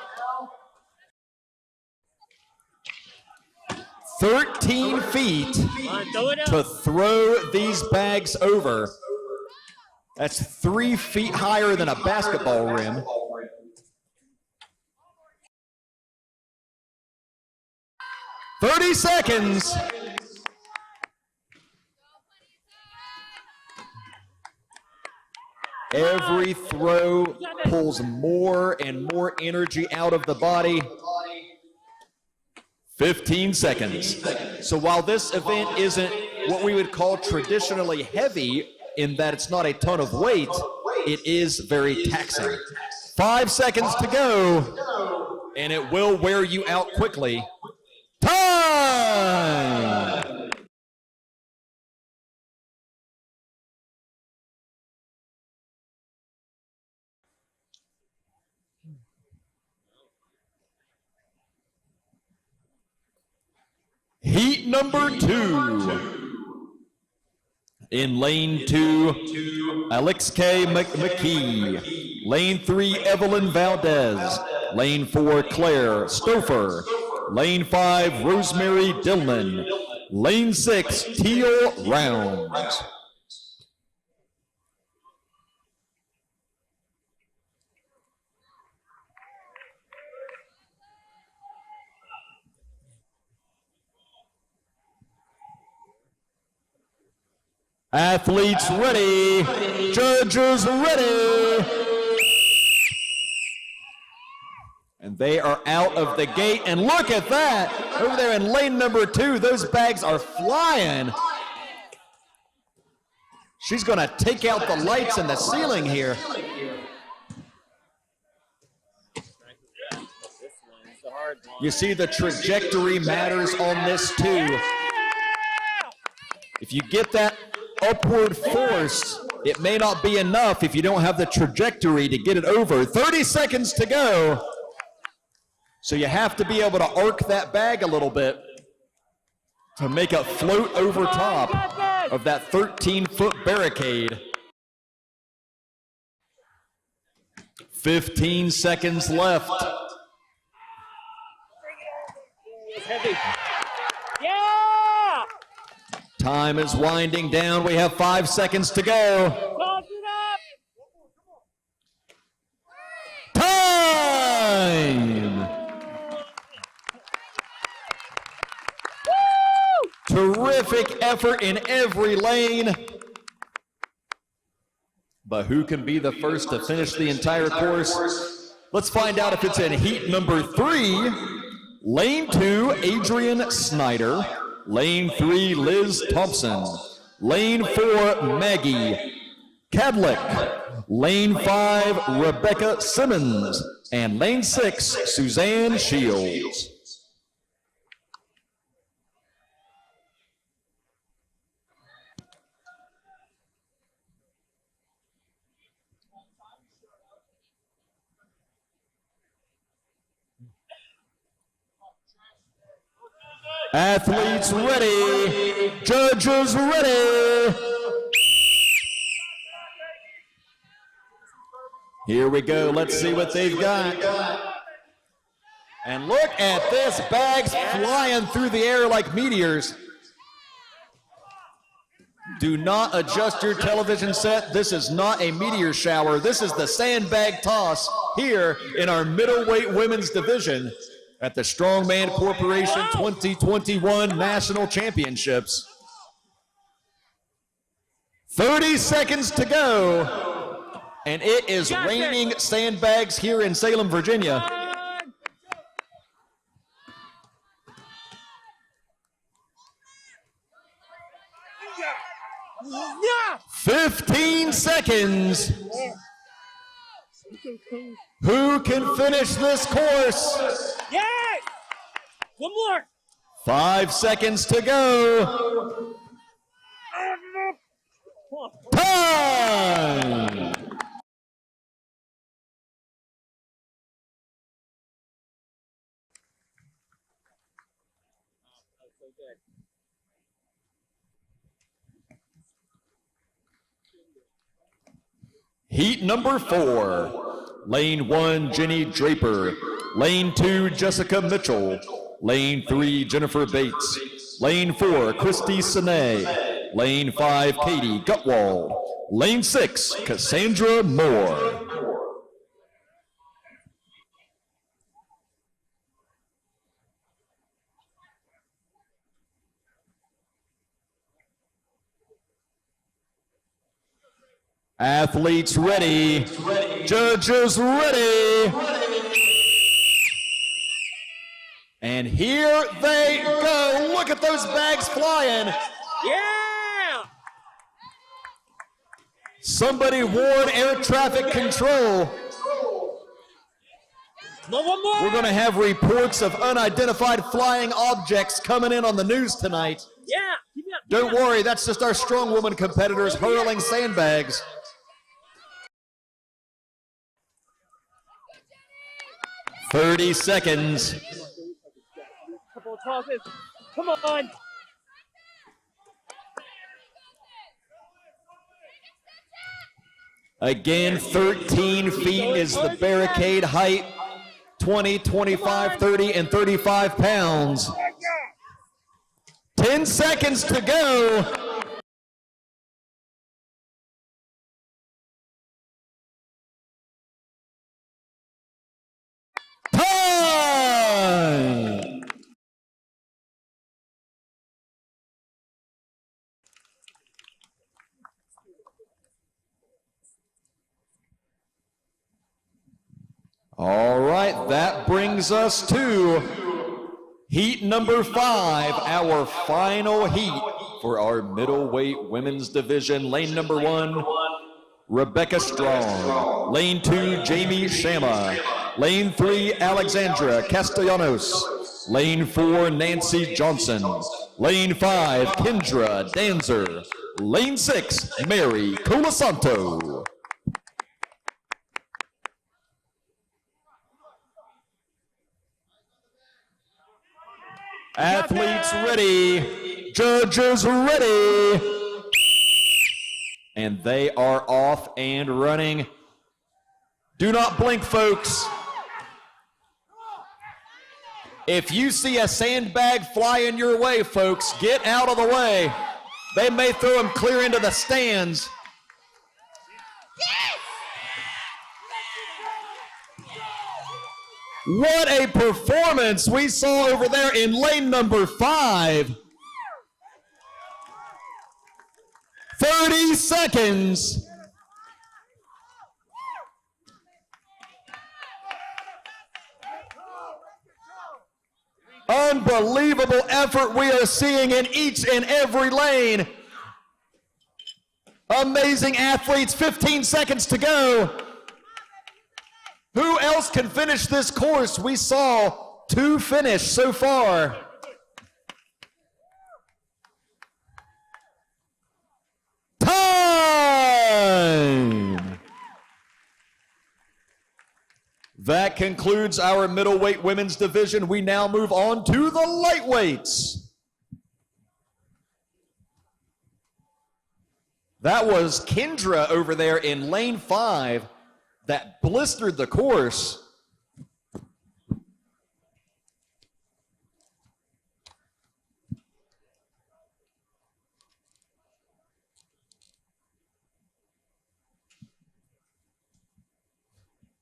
13 feet to throw these bags over. That's 3 feet higher than a basketball rim. "30 seconds. Every throw pulls more and more energy out of the body. 15 seconds. So while this event isn't what we would call traditionally heavy in that it's not a ton of weight, it is very taxing. 5 seconds to go, and it will wear you out quickly. Time! Heat number 2. In lane 2, Alex K. McKee. Lane 3, Evelyn Valdez. Lane 4, Claire Stouffer. Lane 5, Rosemary Dillman. Lane 6, Teal Rounds. Athletes ready, judges ready. And they are out of the gate, and look at that. Over there in lane number 2, those bags are flying. She's gonna take out the lights in the ceiling here. You see the trajectory matters on this too. If you get that upward force, it may not be enough if you don't have the trajectory to get it over. 30 seconds to go. So you have to be able to arc that bag a little bit to make it float over top of that 13-foot barricade. 15 seconds left. Heavy. Yeah! Time is winding down. We have 5 seconds to go. Time! Terrific effort in every lane. But who can be the first to finish the entire course? Let's find out if it's in heat number 3. Lane 2, Adrian Snyder. Lane 3, Liz Thompson. Lane 4, Maggie Cadlick. Lane 5, Rebecca Simmons. And lane 6, Suzanne Shields. Athletes ready, judges ready. Here we go, let's see what they've got. And look at this, bags flying through the air like meteors. Do not adjust your television set. This is not a meteor shower. This is the sandbag toss here in our middleweight women's division at the Strongman Corporation 2021 National Championships. 30 seconds to go, and it is raining sandbags here in Salem, Virginia. Yeah! 15 seconds. Who can finish this course? Yes! One more! 5 seconds to go. Time! Heat number 4, lane 1, Jenny Draper. Lane 2, Jessica Mitchell. Lane 3, Jennifer Bates. Lane 4, Christy Sine. Lane 5, Katie Gutwald. Lane 6, Cassandra Moore. Athletes ready. Judges ready. And here they go. Look at those bags flying. Yeah! Somebody warn air traffic control. One more! We're going to have reports of unidentified flying objects coming in on the news tonight. Yeah! Keep it up, keep Don't it up. worry, that's just our strong woman competitors hurling sandbags. "30 seconds. Couple of tosses. Come on! Again, 13 feet is the barricade height. 20, 25, 30, and 35 pounds. 10 seconds to go. Time! All right, that brings us to heat number 5, our final heat for our middleweight women's division. Lane number 1, Rebecca Strong. Lane 2, Jamie Shama. Lane 3, Alexandra Castellanos. Lane 4, Nancy Johnson. Lane 5, Kendra Danzer. Lane 6, Mary Colasanto. Athletes ready, judges ready, and they are off and running. Do not blink, folks. If you see a sandbag flying your way, folks, get out of the way. They may throw them clear into the stands. What a performance we saw over there in lane number 5. 30 seconds. Unbelievable effort we are seeing in each and every lane. Amazing athletes, 15 seconds to go. Who else can finish this course? We saw 2 finish so far. Time! That concludes our middleweight women's division. We now move on to the lightweights. That was Kendra over there in lane 5. That blistered the course.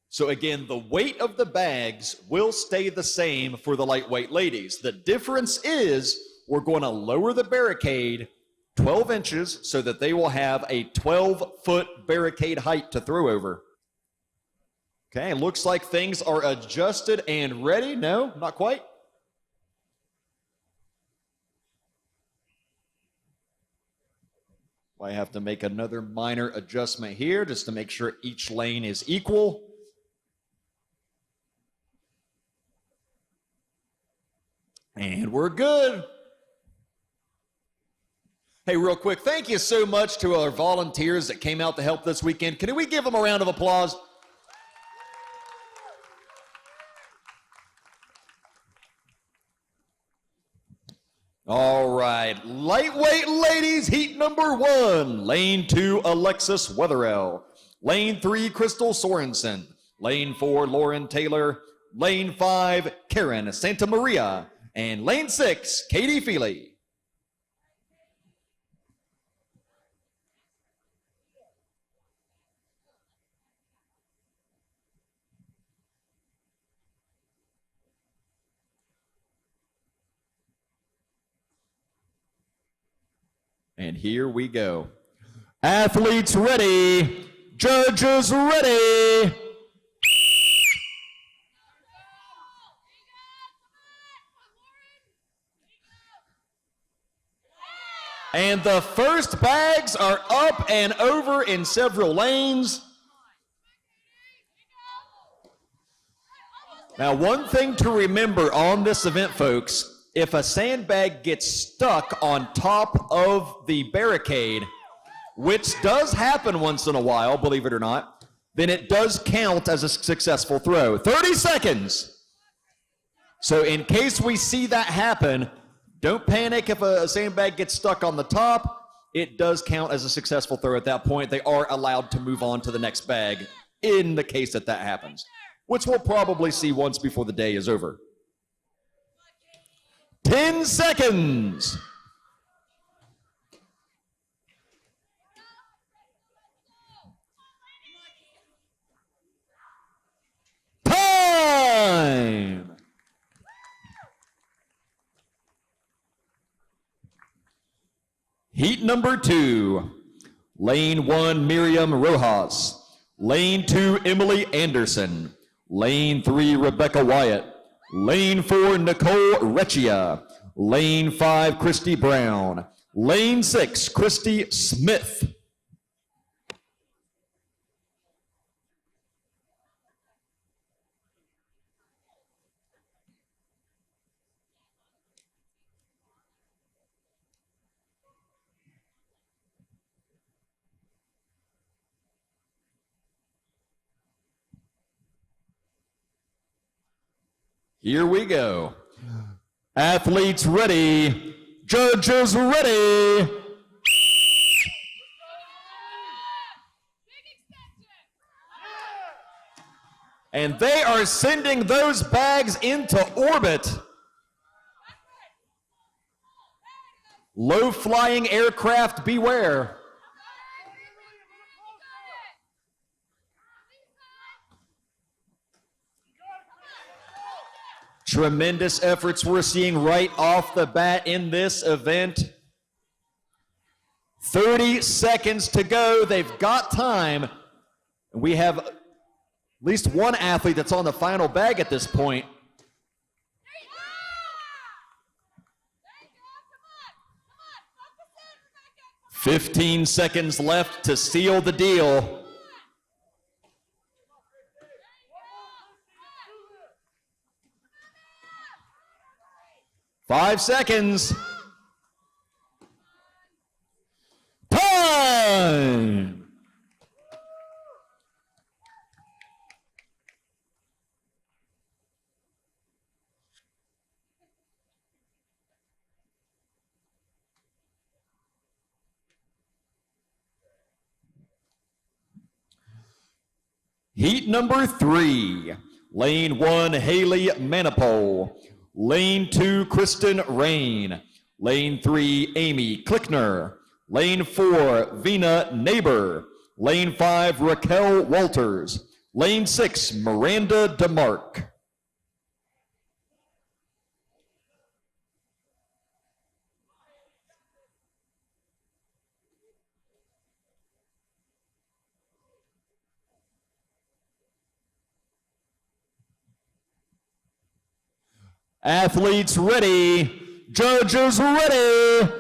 So again, the weight of the bags will stay the same for the lightweight ladies. The difference is we're going to lower the barricade 12 inches so that they will have a 12-foot barricade height to throw over. Okay, looks like things are adjusted and ready. No, not quite. I have to make another minor adjustment here just to make sure each lane is equal. And we're good. Hey, real quick, thank you so much to our volunteers that came out to help this weekend. Can we give them a round of applause? All right, lightweight ladies, heat number 1. Lane 2, Alexis Wetherell. Lane 3, Crystal Sorensen. Lane 4, Lauren Taylor. Lane 5, Karen Santamaria. And lane 6, Katie Feely. And here we go. Athletes ready. Judges ready. And the first bags are up and over in several lanes. Now, one thing to remember on this event, folks, if a sandbag gets stuck on top of the barricade, which does happen once in a while, believe it or not, then it does count as a successful throw. 30 seconds. So in case we see that happen, don't panic if a sandbag gets stuck on the top. It does count as a successful throw at that point. They are allowed to move on to the next bag in the case that that happens, which we'll probably see once before the day is over. 10 seconds. Time. Heat number 2. Lane 1, Miriam Rojas. Lane 2, Emily Anderson. Lane 3, Rebecca Wyatt. Lane 4, Nicole Recchia. Lane 5, Christy Brown. Lane 6, Christy Smith. Here we go. Athletes ready. Judges ready. And they are sending those bags into orbit. Low-flying aircraft beware. Tremendous efforts we're seeing right off the bat in this event. 30 seconds to go. They've got time. We have at least one athlete that's on the final bag at this point. Come on. 15 seconds left to seal the deal. 5 seconds. Time. Heat number 3. Lane 1, Haley Manipole. Lane 2, Kristen Rain. Lane 3, Amy Klickner. Lane 4, Vina Neighbor. Lane 5, Raquel Walters. Lane 6, Miranda DeMarc. Athletes ready. Judges ready.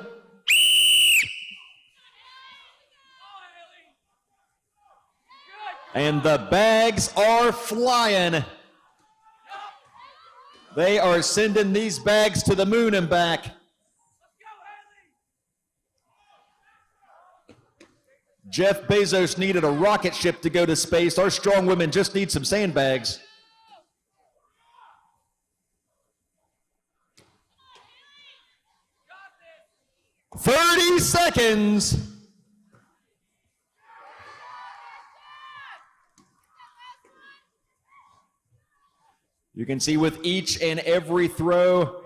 And the bags are flying. They are sending these bags to the moon and back. Jeff Bezos needed a rocket ship to go to space. Our strong women just need some sandbags. 30 seconds. You can see with each and every throw,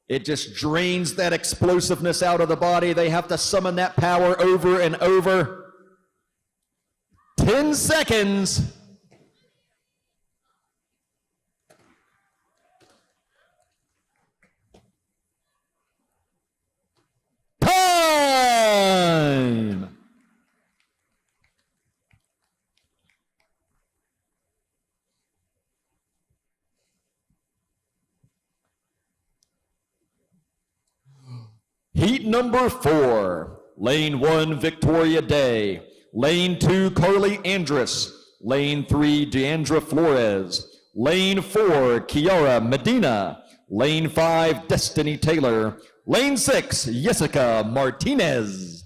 it just drains that explosiveness out of the body. They have to summon that power over and over. 10 seconds. Time! Heat number 4, lane 1, Victoria Day. Lane 2, Carly Andrus. Lane 3, Deandra Flores. Lane 4, Kiara Medina. Lane 5, Destiny Taylor. Lane 6, Jessica Martinez.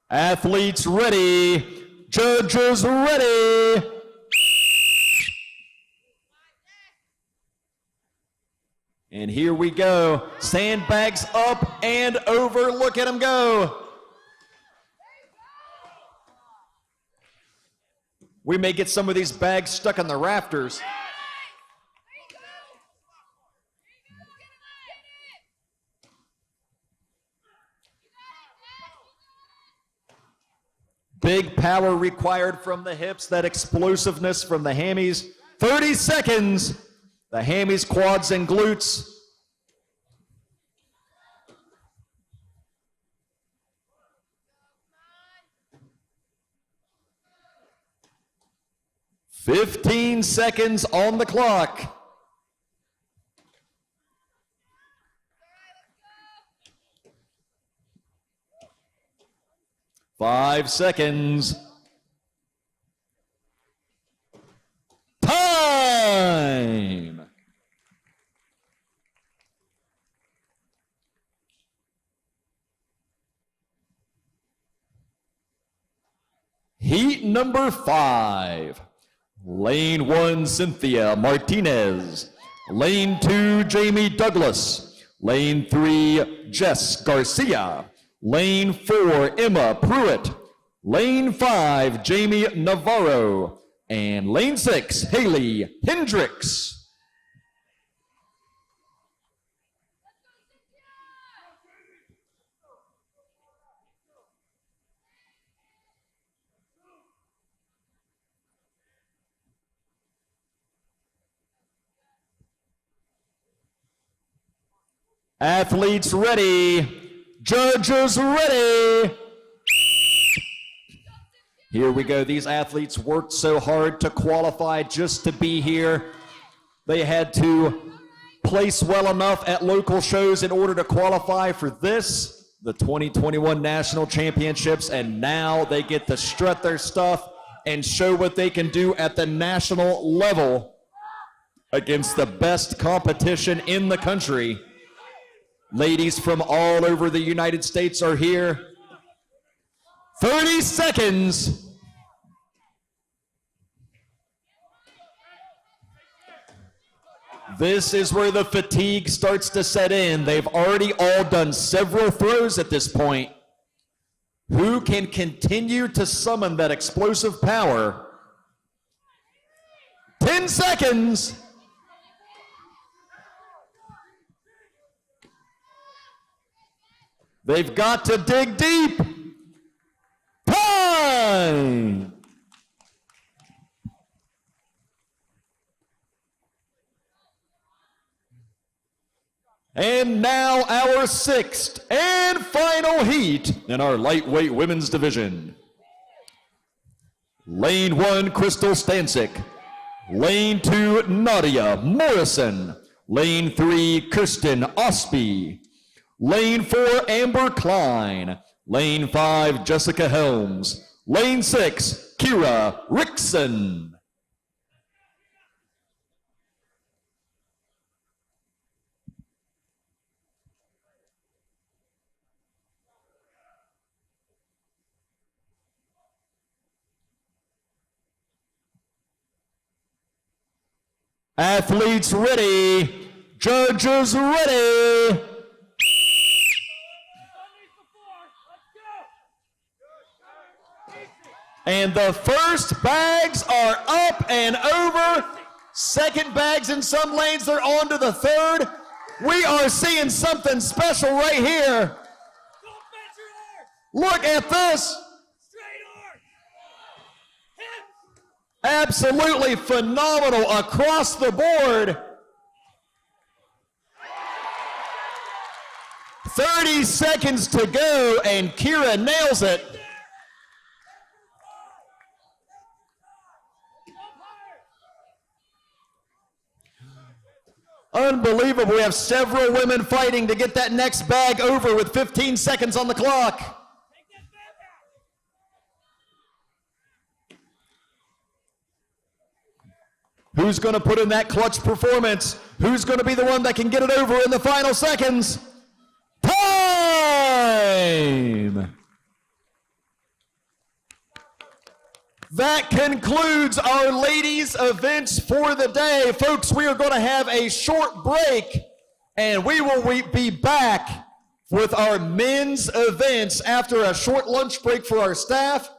Athletes ready. Judges ready. And here we go. Sandbags up and over. Look at them go. We may get some of these bags stuck on the rafters. Big power required from the hips, that explosiveness from the hammies. 30 seconds. The hammies, quads, and glutes. "15 seconds on the clock. "5 seconds. Time! Heat number 5. Lane 1, Cynthia Martinez. Lane 2, Jamie Douglas. Lane 3, Jess Garcia. Lane 4, Emma Pruitt. Lane 5, Jamie Navarro. And lane 6, Haley Hendricks. Athletes ready. Judges ready. Here we go. These athletes worked so hard to qualify just to be here. They had to place well enough at local shows in order to qualify for this, the 2021 National Championships, and now they get to strut their stuff and show what they can do at the national level against the best competition in the country. Ladies from all over the United States are here. 30 seconds. This is where the fatigue starts to set in. They've already all done several throws at this point. Who can continue to summon that explosive power? 10 seconds. They've got to dig deep. Time! And now our 6th and final heat in our lightweight women's division. Lane 1, Crystal Stancic. Lane 2, Nadia Morrison. Lane 3, Kirsten Osby. Lane 4, Amber Klein. Lane 5, Jessica Helms. Lane 6, Kira Rickson. Athletes ready. Judges ready. And the first bags are up and over. Second bags in some lanes, they're on to the third. We are seeing something special right here. Look at this. Absolutely phenomenal across the board. 30 seconds to go, and Kira nails it. Unbelievable. We have several women fighting to get that next bag over with 15 seconds on the clock. Who's going to put in that clutch performance? Who's going to be the one that can get it over in the final seconds? Time! That concludes our ladies' events for the day. Folks, we are going to have a short break, and we will be back with our men's events after a short lunch break for our staff.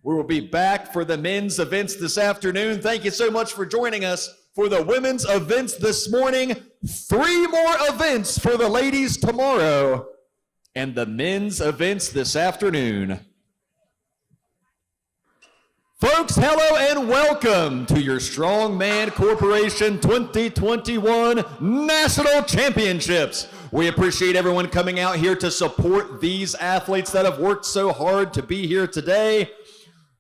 We will be back for the men's events this afternoon. Thank you so much for joining us for the women's events this morning. 3 more events for the ladies tomorrow, and the men's events this afternoon. Folks, hello and welcome to your Strongman Corporation 2021 National Championships. We appreciate everyone coming out here to support these athletes that have worked so hard to be here today.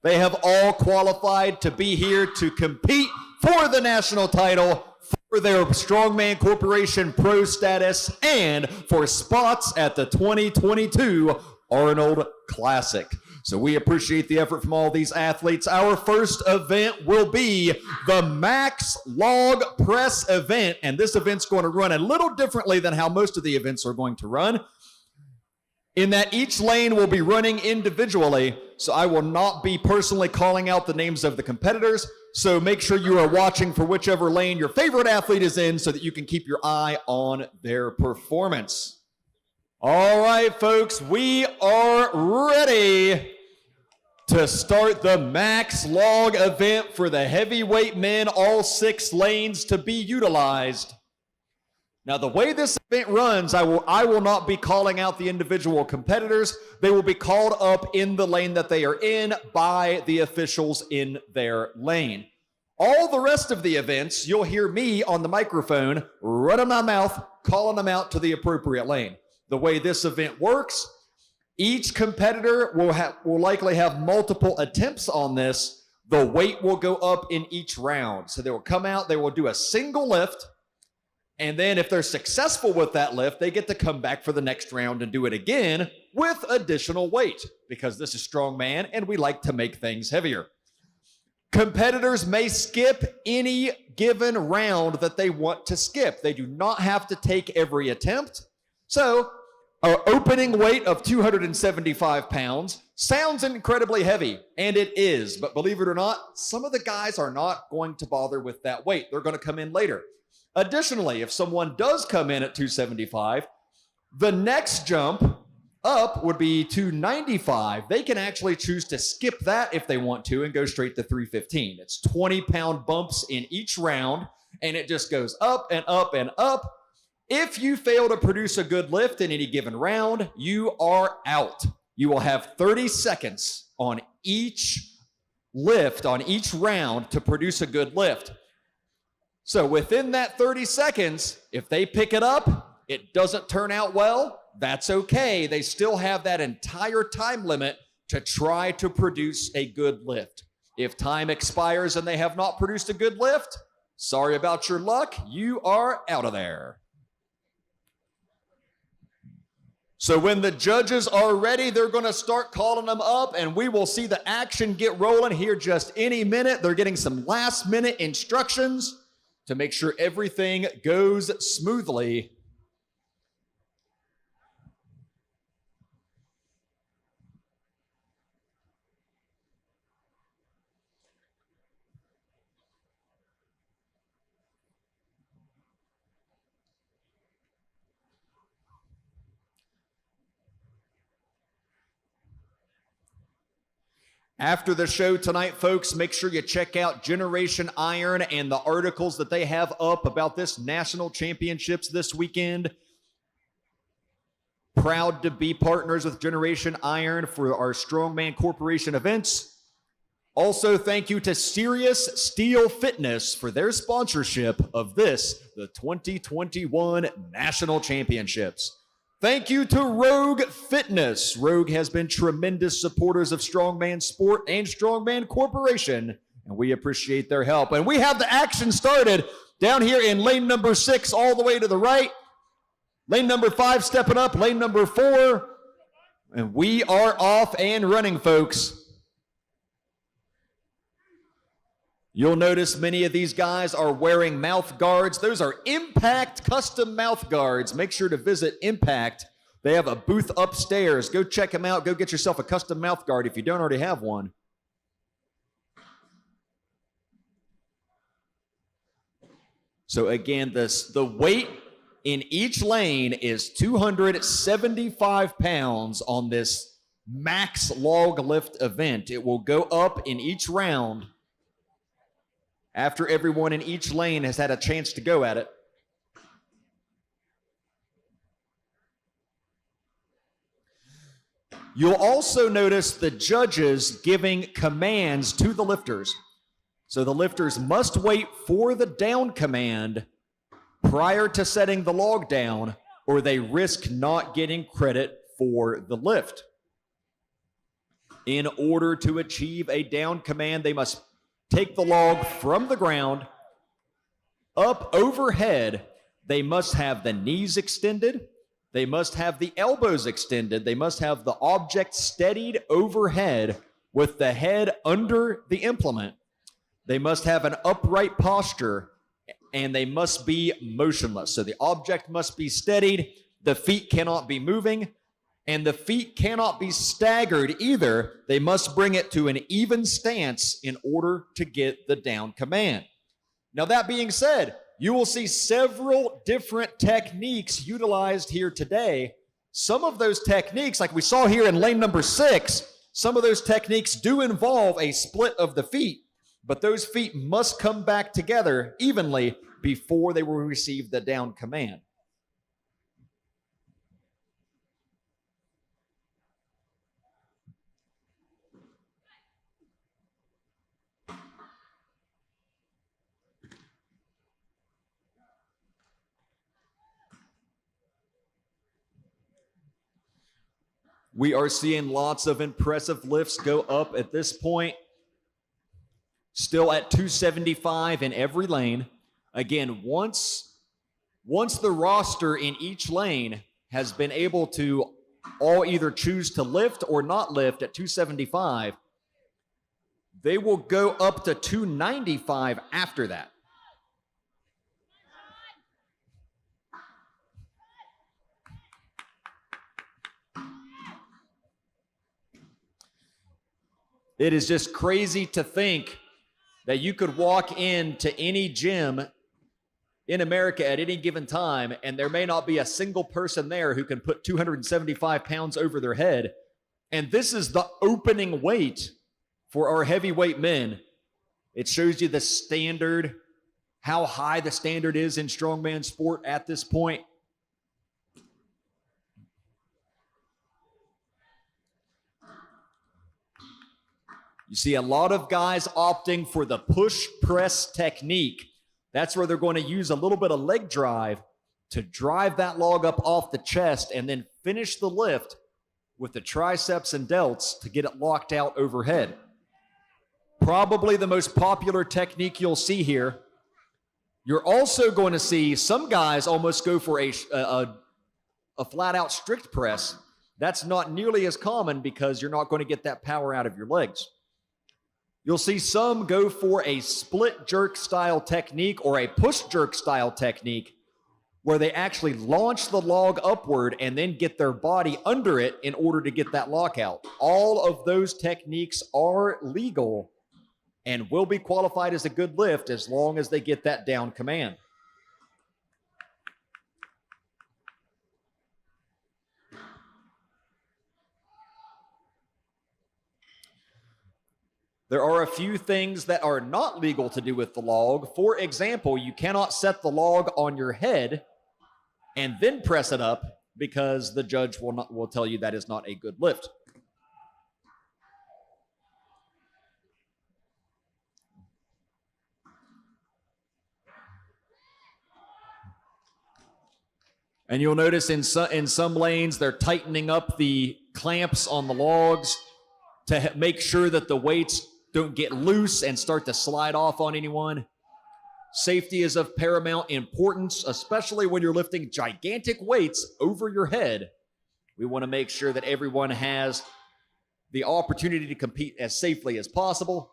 They have all qualified to be here to compete for the national title, for their Strongman Corporation Pro status, and for spots at the 2022 Arnold Classic. So we appreciate the effort from all these athletes. Our first event will be the Max Log Press event, and this event's going to run a little differently than how most of the events are going to run, in that each lane will be running individually, so I will not be personally calling out the names of the competitors, so make sure you are watching for whichever lane your favorite athlete is in so that you can keep your eye on their performance. All right, folks, we are ready to start the Max Log event for the heavyweight men, all 6 lanes to be utilized. Now, the way this event runs, I will not be calling out the individual competitors. They will be called up in the lane that they are in by the officials in their lane. All the rest of the events, you'll hear me on the microphone, running my mouth, calling them out to the appropriate lane. The way this event works, each competitor will likely have multiple attempts on this. The weight will go up in each round. So they will come out, they will do a single lift, and then if they're successful with that lift, they get to come back for the next round and do it again with additional weight, because this is Strongman and we like to make things heavier. Competitors may skip any given round that they want to skip. They do not have to take every attempt. So our opening weight of 275 pounds sounds incredibly heavy, and it is, but believe it or not, some of the guys are not going to bother with that weight. They're going to come in later. Additionally, if someone does come in at 275, the next jump up would be 295. They can actually choose to skip that if they want to and go straight to 315. It's 20-pound bumps in each round, and it just goes up and up and up. If you fail to produce a good lift in any given round, you are out. You will have 30 seconds on each lift, on each round, to produce a good lift. So within that 30 seconds, if they pick it up, it doesn't turn out well, that's okay. They still have that entire time limit to try to produce a good lift. If time expires and they have not produced a good lift, sorry about your luck, you are out of there. So when the judges are ready, they're going to start calling them up, and we will see the action get rolling here just any minute. They're getting some last-minute instructions to make sure everything goes smoothly. After the show tonight, folks, make sure you check out Generation Iron and the articles that they have up about this national championships this weekend. Proud to be partners with Generation Iron for our Strongman Corporation events. Also, thank you to Sirius Steel Fitness for their sponsorship of this, the 2021 National Championships. Thank you to Rogue Fitness. Rogue has been tremendous supporters of Strongman Sport and Strongman Corporation, and we appreciate their help. And we have the action started down here in lane number 6 all the way to the right. Lane number 5 stepping up, lane number 4, and we are off and running, folks. You'll notice many of these guys are wearing mouth guards. Those are Impact custom mouth guards. Make sure to visit Impact. They have a booth upstairs. Go check them out. Go get yourself a custom mouth guard if you don't already have one. So again, the weight in each lane is 275 pounds on this max log lift event. It will go up in each round after everyone in each lane has had a chance to go at it. You'll also notice the judges giving commands to the lifters. So the lifters must wait for the down command prior to setting the log down, or they risk not getting credit for the lift. In order to achieve a down command, they must take the log from the ground up overhead. They must have the knees extended. They must have the elbows extended. They must have the object steadied overhead with the head under the implement. They must have an upright posture, and they must be motionless. So the object must be steadied. The feet cannot be moving, and the feet cannot be staggered either. They must bring it to an even stance in order to get the down command. Now, that being said, you will see several different techniques utilized here today. Some of those techniques, like we saw here in lane number 6, some of those techniques do involve a split of the feet, but those feet must come back together evenly before they will receive the down command. We are seeing lots of impressive lifts go up at this point. Still at 275 in every lane. Again, once the roster in each lane has been able to all either choose to lift or not lift at 275, they will go up to 295 after that. It is just crazy to think that you could walk into any gym in America at any given time, and there may not be a single person there who can put 275 pounds over their head. And this is the opening weight for our heavyweight men. It shows you the standard, how high the standard is in strongman sport at this point. You see a lot of guys opting for the push press technique. That's where they're going to use a little bit of leg drive to drive that log up off the chest and then finish the lift with the triceps and delts to get it locked out overhead. Probably the most popular technique you'll see here. You're also going to see some guys almost go for a flat-out strict press. That's not nearly as common because you're not going to get that power out of your legs. You'll see some go for a split jerk style technique or a push jerk style technique where they actually launch the log upward and then get their body under it in order to get that lockout. All of those techniques are legal and will be qualified as a good lift as long as they get that down command. There are a few things that are not legal to do with the log. For example, you cannot set the log on your head and then press it up, because the judge will tell you that is not a good lift. And you'll notice in some lanes, they're tightening up the clamps on the logs to make sure that the weights don't get loose and start to slide off on anyone. Safety is of paramount importance, especially when you're lifting gigantic weights over your head. We want to make sure that everyone has the opportunity to compete as safely as possible.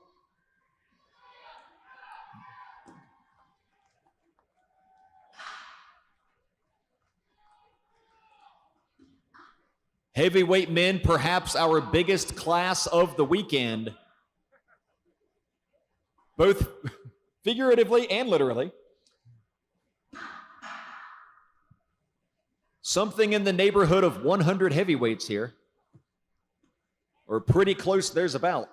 Heavyweight men, perhaps our biggest class of the weekend, both figuratively and literally. Something in the neighborhood of 100 heavyweights here, or pretty close, there's about.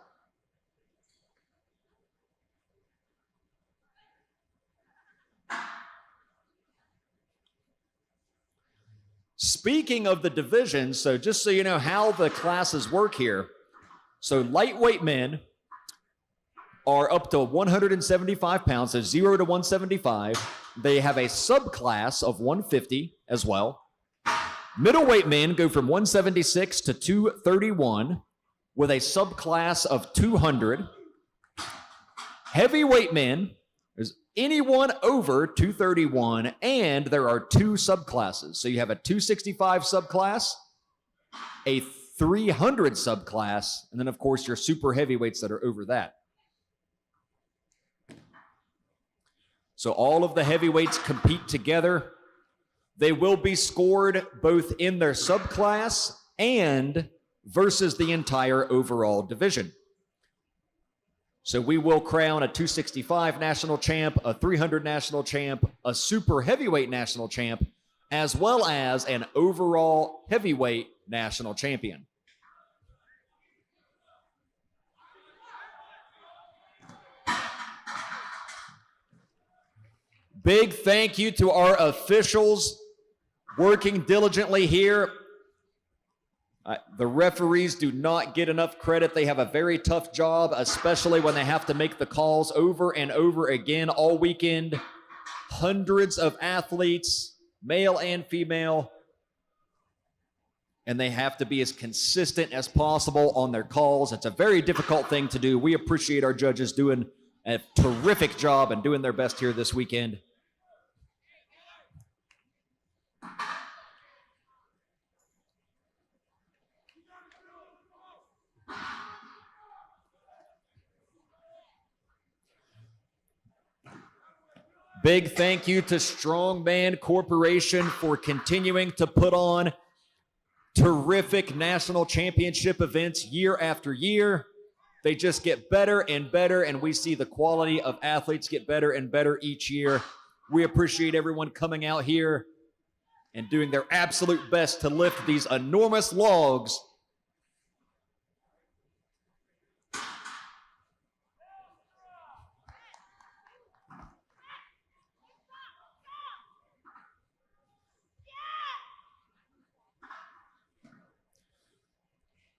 Speaking of the divisions, so just so you know how the classes work here, so lightweight men are up to 175 pounds, so 0 to 175. They have a subclass of 150 as well. Middleweight men go from 176 to 231 with a subclass of 200. Heavyweight men, there's anyone over 231, and there are 2 subclasses. So you have a 265 subclass, a 300 subclass, and then of course your super heavyweights that are over that. So all of the heavyweights compete together. They will be scored both in their subclass and versus the entire overall division. So we will crown a 265 national champ, a 300 national champ, a super heavyweight national champ, as well as an overall heavyweight national champion. Big thank you to our officials working diligently here. The referees do not get enough credit. They have a very tough job, especially when they have to make the calls over and over again all weekend. Hundreds of athletes, male and female, and they have to be as consistent as possible on their calls. It's a very difficult thing to do. We appreciate our judges doing a terrific job and doing their best here this weekend. Big thank you to Strongman Corporation for continuing to put on terrific national championship events year after year. They just get better and better, and we see the quality of athletes get better and better each year. We appreciate everyone coming out here and doing their absolute best to lift these enormous logs.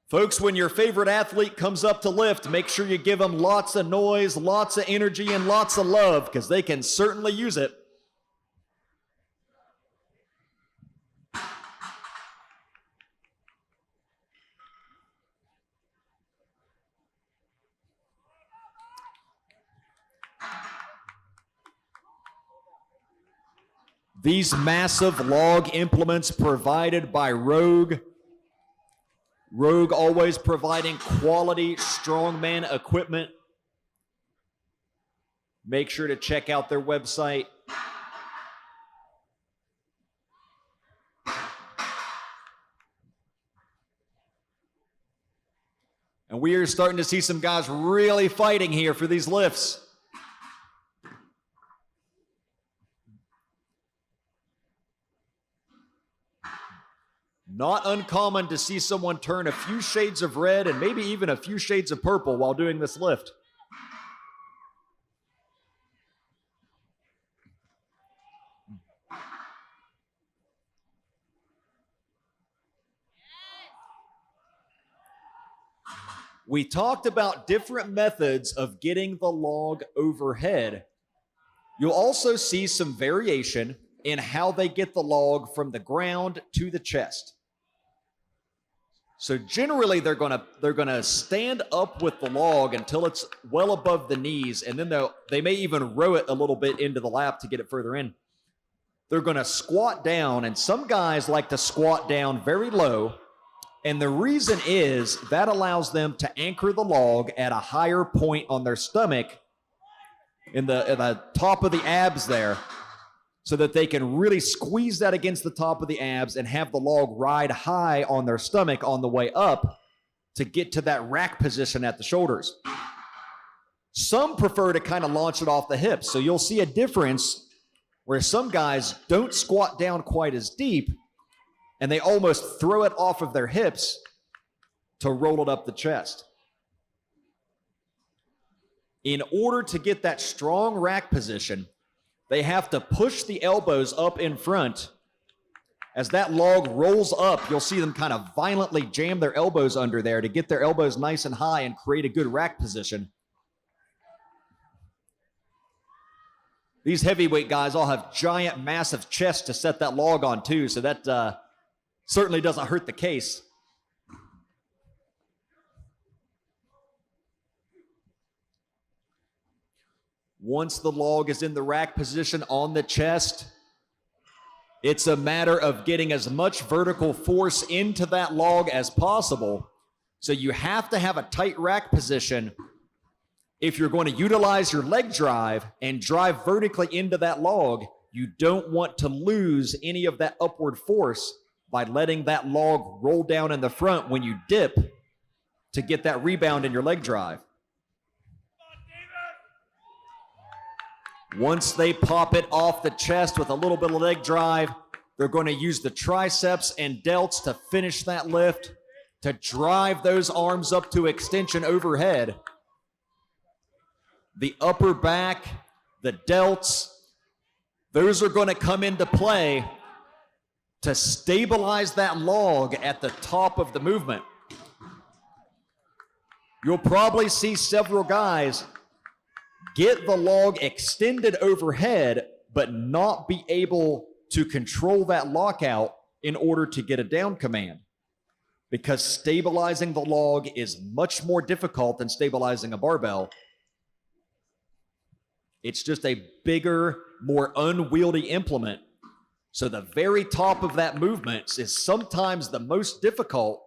Folks, when your favorite athlete comes up to lift, make sure you give them lots of noise, lots of energy, and lots of love, because they can certainly use it. These massive log implements provided by Rogue. Rogue always providing quality strongman equipment. Make sure to check out their website. And we are starting to see some guys really fighting here for these lifts. Not uncommon to see someone turn a few shades of red and maybe even a few shades of purple while doing this lift. We talked about different methods of getting the log overhead. You'll also see some variation in how they get the log from the ground to the chest. So generally they're gonna stand up with the log until it's well above the knees, and then they may even row it a little bit into the lap to get it further in. They're gonna squat down, and some guys like to squat down very low, and the reason is that allows them to anchor the log at a higher point on their stomach in the top of the abs there, so that they can really squeeze that against the top of the abs and have the log ride high on their stomach on the way up to get to that rack position at the shoulders. Some prefer to kind of launch it off the hips, so you'll see a difference where some guys don't squat down quite as deep and they almost throw it off of their hips to roll it up the chest. In order to get that strong rack position, they have to push the elbows up in front. As that log rolls up, you'll see them kind of violently jam their elbows under there to get their elbows nice and high and create a good rack position. These heavyweight guys all have giant, massive chests to set that log on too, so that certainly doesn't hurt the case. Once the log is in the rack position on the chest, it's a matter of getting as much vertical force into that log as possible. So you have to have a tight rack position if you're going to utilize your leg drive and drive vertically into that log. You don't want to lose any of that upward force by letting that log roll down in the front when you dip to get that rebound in your leg drive. Once they pop it off the chest with a little bit of leg drive, they're going to use the triceps and delts to finish that lift, to drive those arms up to extension overhead. The upper back, the delts, those are going to come into play to stabilize that log at the top of the movement. You'll probably see several guys get the log extended overhead, but not be able to control that lockout in order to get a down command. Because stabilizing the log is much more difficult than stabilizing a barbell. It's just a bigger, more unwieldy implement. So the very top of that movement is sometimes the most difficult.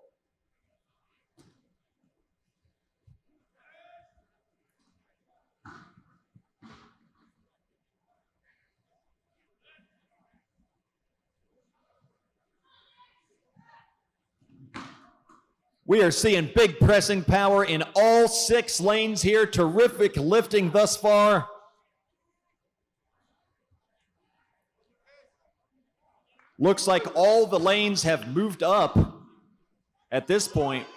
We are seeing big pressing power in all 6 lanes here. Terrific lifting thus far. Looks like all the lanes have moved up at this point.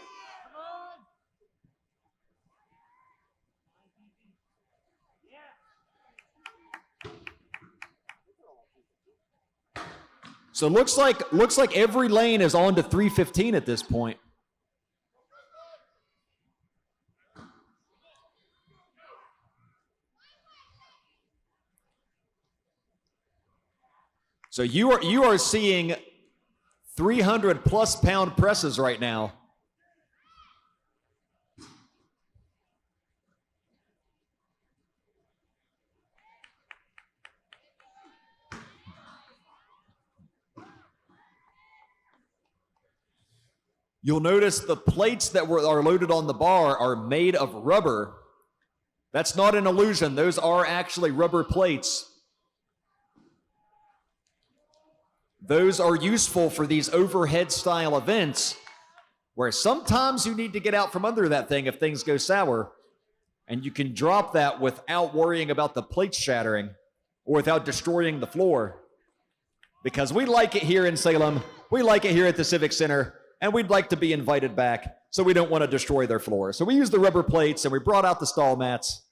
So looks like every lane is on to 315 at this point. So you are seeing 300 plus pound presses right now. You'll notice the plates that are loaded on the bar are made of rubber. That's not an illusion. Those are actually rubber plates. Those are useful for these overhead style events where sometimes you need to get out from under that thing if things go sour, and you can drop that without worrying about the plates shattering or without destroying the floor. Because we like it here in Salem, we like it here at the Civic Center, and we'd like to be invited back, so we don't want to destroy their floor. So we use the rubber plates, and we brought out the stall mats.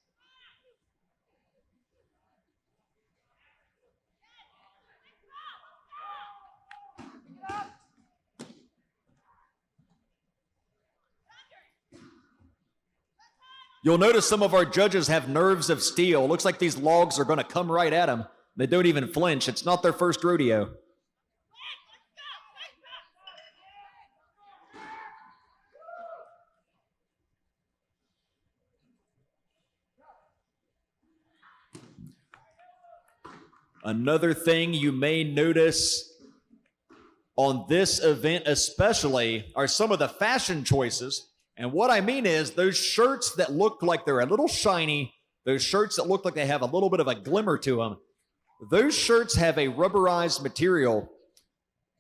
You'll notice some of our judges have nerves of steel. Looks like these logs are going to come right at them. They don't even flinch. It's not their first rodeo. Another thing you may notice on this event especially are some of the fashion choices. And what I mean is those shirts that look like they're a little shiny, those shirts that look like they have a little bit of a glimmer to them, those shirts have a rubberized material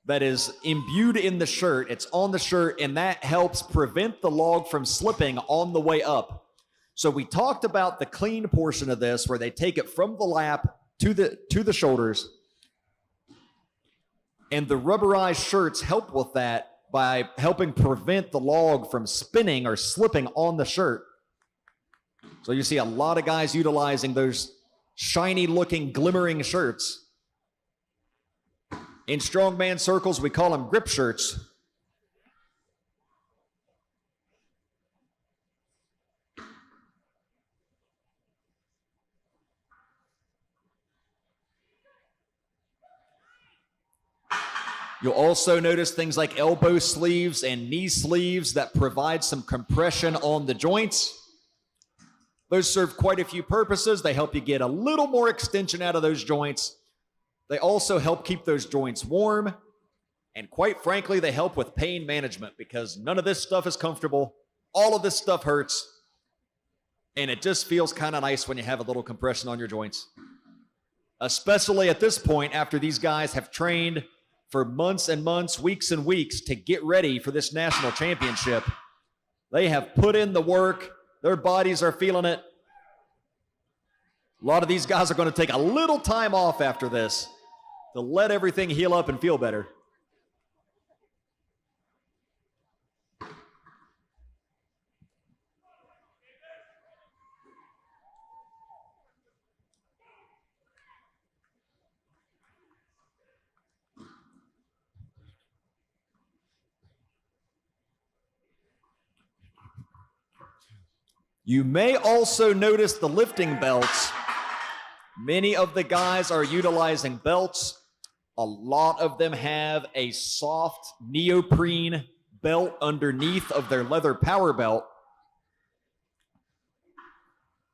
that is imbued in the shirt. It's on the shirt, and that helps prevent the log from slipping on the way up. So we talked about the clean portion of this where they take it from the lap to the shoulders. And the rubberized shirts help with that by helping prevent the log from spinning or slipping on the shirt. So you see a lot of guys utilizing those shiny looking, glimmering shirts. In strongman circles, we call them grip shirts. You'll also notice things like elbow sleeves and knee sleeves that provide some compression on the joints. Those serve quite a few purposes. They help you get a little more extension out of those joints. They also help keep those joints warm. And quite frankly, they help with pain management because none of this stuff is comfortable. All of this stuff hurts. And it just feels kind of nice when you have a little compression on your joints. Especially at this point after these guys have trained for months and months, weeks and weeks to get ready for this national championship. They have put in the work. Their bodies are feeling it. A lot of these guys are going to take a little time off after this to let everything heal up and feel better. You may also notice the lifting belts. Many of the guys are utilizing belts. A lot of them have a soft neoprene belt underneath of their leather power belt.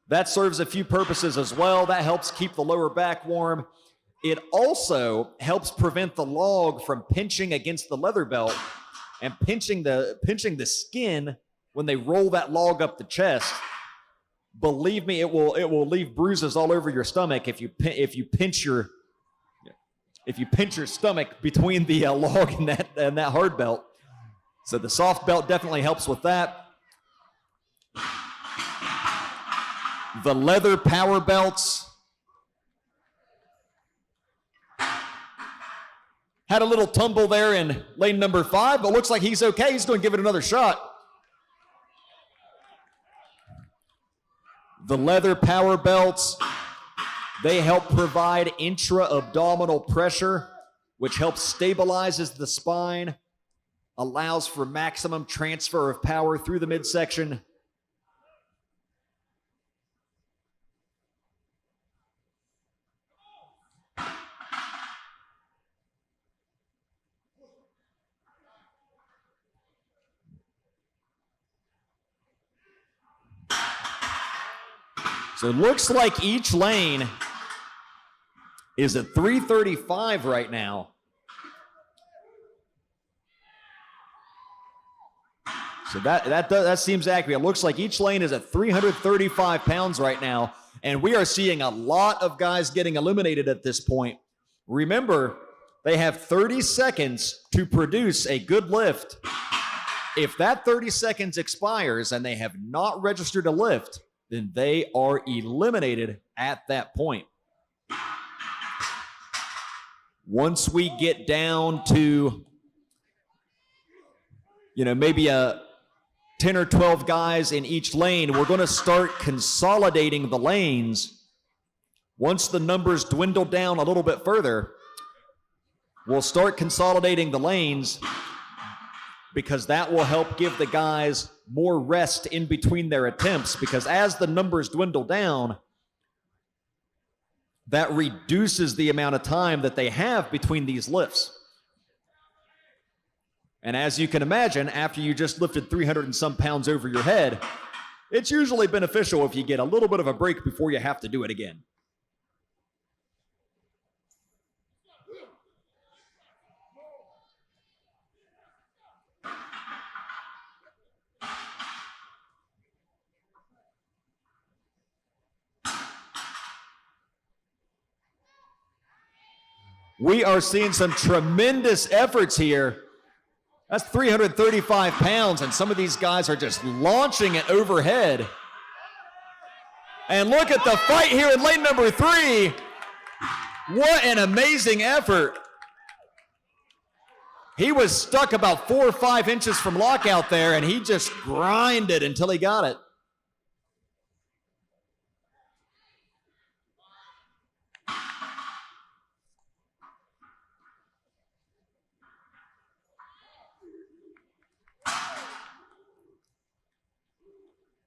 That serves a few purposes as well. That helps keep the lower back warm. It also helps prevent the log from pinching against the leather belt and pinching the skin when they roll that log up the chest. Believe me, it will leave bruises all over your stomach if you pinch your stomach between the log and that hard belt. So the soft belt definitely helps with that. The leather power belts had a little tumble there in lane number 5, but looks like he's okay. He's going to give it another shot. The leather power belts, they help provide intra-abdominal pressure, which helps stabilizes the spine, allows for maximum transfer of power through the midsection. So it looks like each lane is at 335 right now. So that seems accurate. It looks like each lane is at 335 pounds right now, and we are seeing a lot of guys getting eliminated at this point. Remember, they have 30 seconds to produce a good lift. If that 30 seconds expires and they have not registered a lift, then they are eliminated at that point. Once we get down to, maybe a 10 or 12 guys in each lane, we're going to start consolidating the lanes. Once the numbers dwindle down a little bit further, we'll start consolidating the lanes. because that will help give the guys more rest in between their attempts, because as the numbers dwindle down, that reduces the amount of time that they have between these lifts. And as you can imagine, after you just lifted 300 and some pounds over your head, it's usually beneficial if you get a little bit of a break before you have to do it again. We are seeing some tremendous efforts here. That's 335 pounds, and some of these guys are just launching it overhead. And look at the fight here in lane number 3. What an amazing effort. He was stuck about 4 or 5 inches from lockout there, and he just grinded until he got it.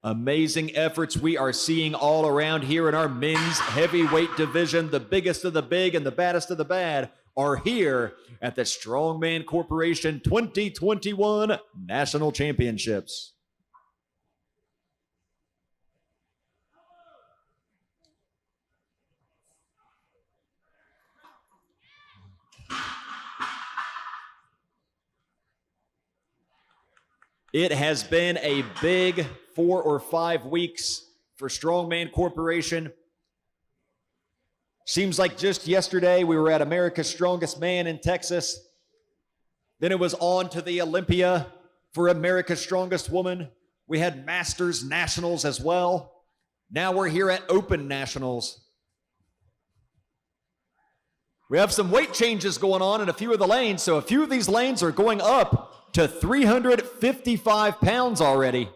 Amazing efforts we are seeing all around here in our men's heavyweight division. The biggest of the big and the baddest of the bad are here at the Strongman Corporation 2021 National Championships. It has been a big 4 or 5 weeks for Strongman Corporation. Seems like just yesterday we were at America's Strongest Man in Texas. Then it was on to the Olympia for America's Strongest Woman. We had Masters Nationals as well. Now we're here at Open Nationals. We have some weight changes going on in a few of the lanes, so a few of these lanes are going up to 355 pounds already.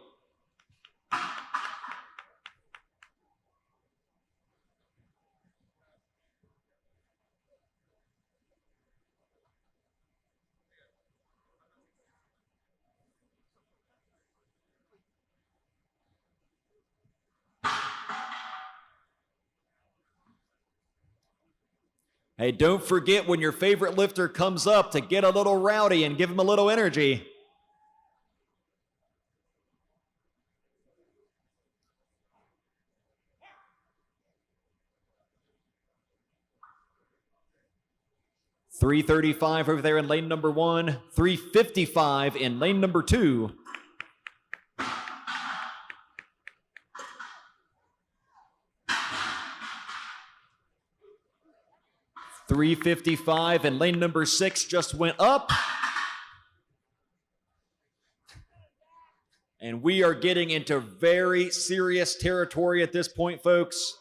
Hey, don't forget when your favorite lifter comes up to get a little rowdy and give him a little energy. $335 over there in lane number 1, $355 in lane number 2. $355 and lane number 6 just went up. And we are getting into very serious territory at this point, folks.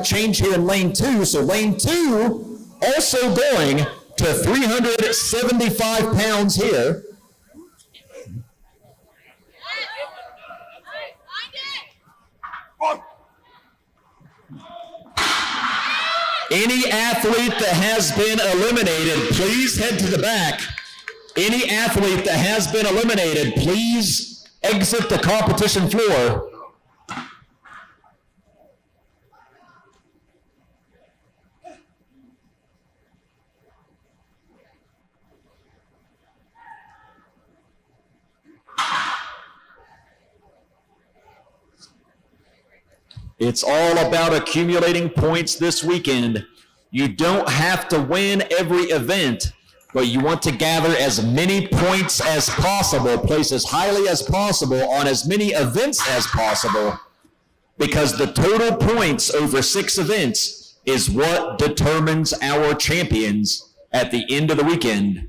change here in lane 2. So lane 2 also going to 375 pounds here. Any athlete that has been eliminated, please head to the back. Any athlete that has been eliminated, please exit the competition floor. It's all about accumulating points this weekend. You don't have to win every event, but you want to gather as many points as possible, place as highly as possible on as many events as possible, because the total points over 6 events is what determines our champions at the end of the weekend.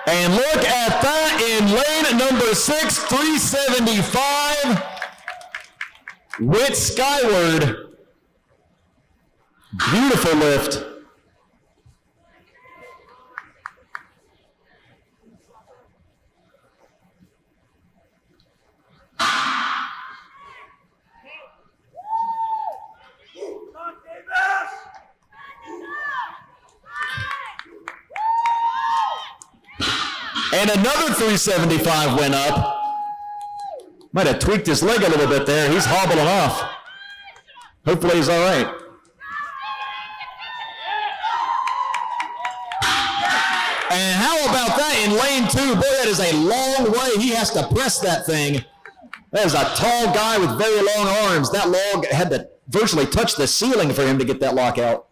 And look at that in lane number 6, 375, went skyward. Beautiful lift. And another 375 went up. Might have tweaked his leg a little bit there. He's hobbling off. Hopefully he's all right. And how about that in lane 2? Boy, that is a long way. He has to press that thing. That is a tall guy with very long arms. That log had to virtually touch the ceiling for him to get that lock out.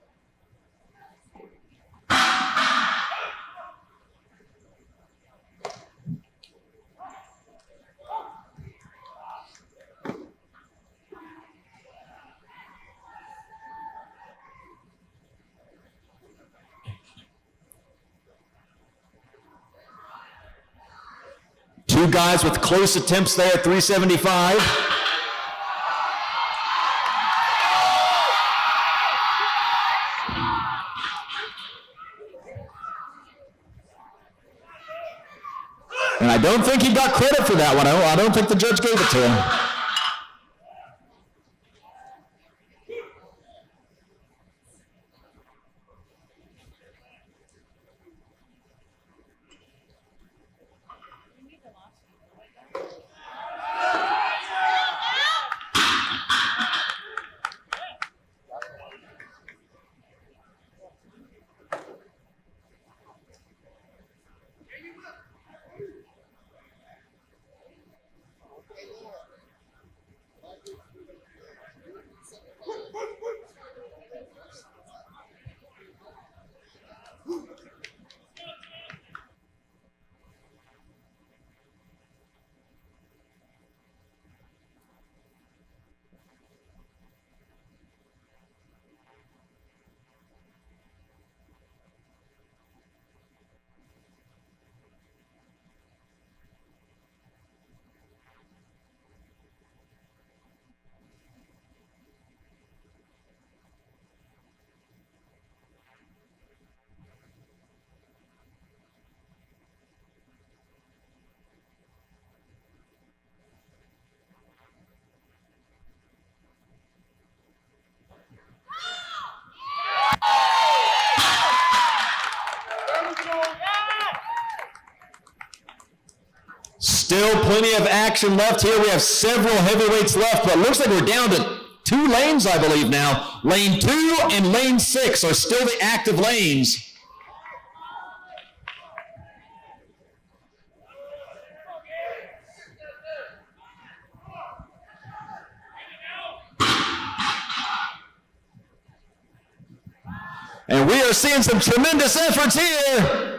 Two guys with close attempts there at 375. And I don't think he got credit for that one. I don't think the judge gave it to him. Still plenty of action left here. We have several heavyweights left, but it looks like we're down to 2 lanes, I believe now. Lane 2 and lane 6 are still the active lanes. And we are seeing some tremendous efforts here.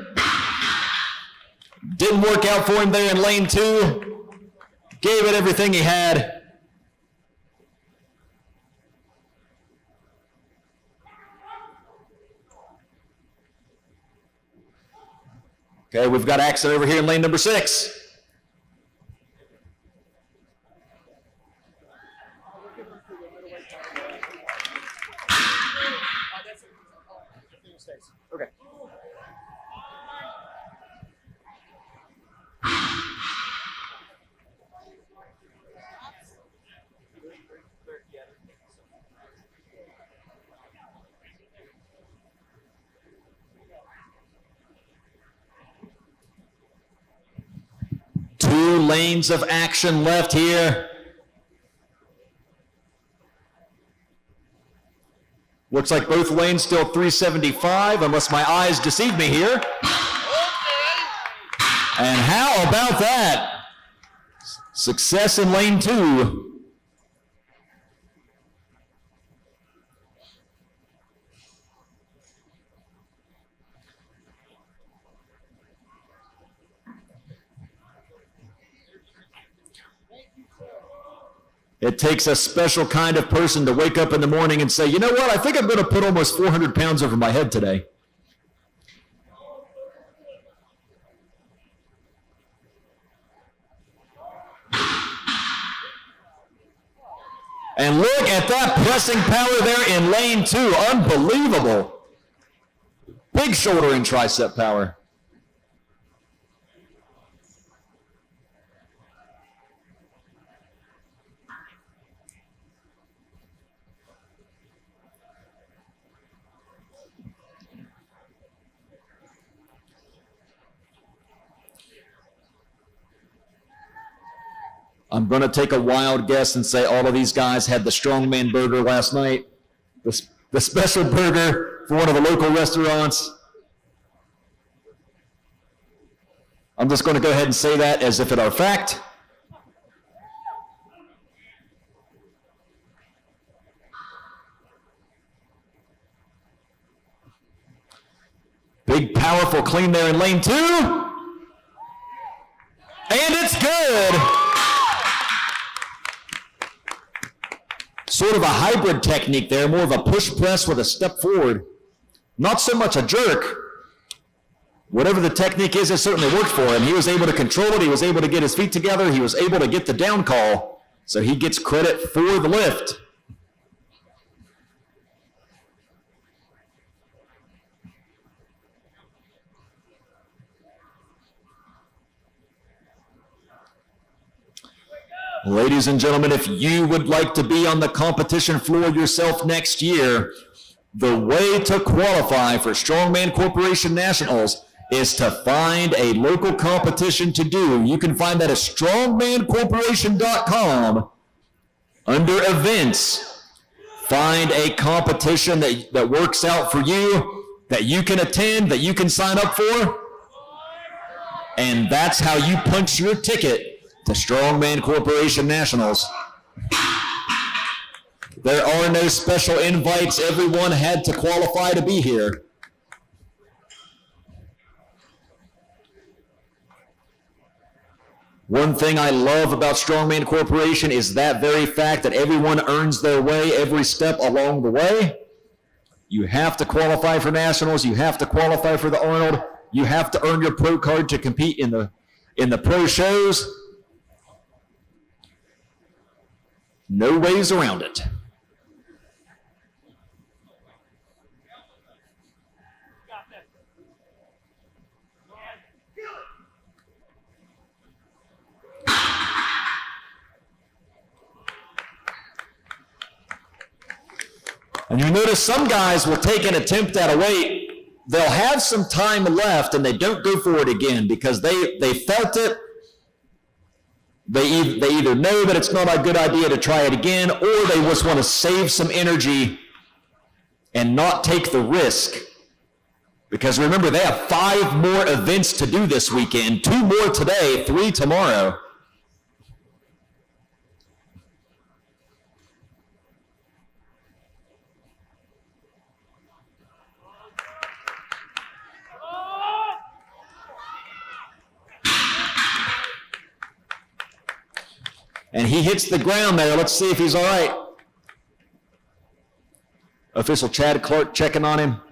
Didn't work out for him there in lane 2. Gave it everything he had. Okay, we've got action over here in lane number 6. Okay. Two lanes of action left here. Looks like both lanes still 375, unless my eyes deceive me here. And how about that? Success in lane 2. It takes a special kind of person to wake up in the morning and say, you know what, I think I'm going to put almost 400 pounds over my head today. And look at that pressing power there in lane 2. Unbelievable. Big shoulder and tricep power. I'm going to take a wild guess and say all of these guys had the Strongman burger last night, the special burger for one of the local restaurants. I'm just going to go ahead and say that as if it are fact. Big, powerful clean there in lane 2. And it's good. Sort of a hybrid technique there, more of a push press with a step forward. Not so much a jerk. Whatever the technique is, it certainly worked for him. He was able to control it. He was able to get his feet together. He was able to get the down call. So he gets credit for the lift. Ladies and gentlemen, if you would like to be on the competition floor yourself next year, the way to qualify for Strongman Corporation Nationals is to find a local competition to do. You can find that at strongmancorporation.com under events. Find a competition that works out for you, that you can attend, that you can sign up for, and that's how you punch your ticket to Strongman Corporation Nationals. There are no special invites. Everyone had to qualify to be here. One thing I love about Strongman Corporation is that very fact that everyone earns their way every step along the way. You have to qualify for Nationals. You have to qualify for the Arnold. You have to earn your pro card to compete in the pro shows. No ways around it. And you notice some guys will take an attempt at a weight. They'll have some time left and they don't go for it again because they felt it. They either know that it's not a good idea to try it again, or they just want to save some energy and not take the risk. Because remember, they have 5 more events to do this weekend, 2 more today, 3 tomorrow. And he hits the ground there. Let's see if he's all right. Official Chad Clark checking on him.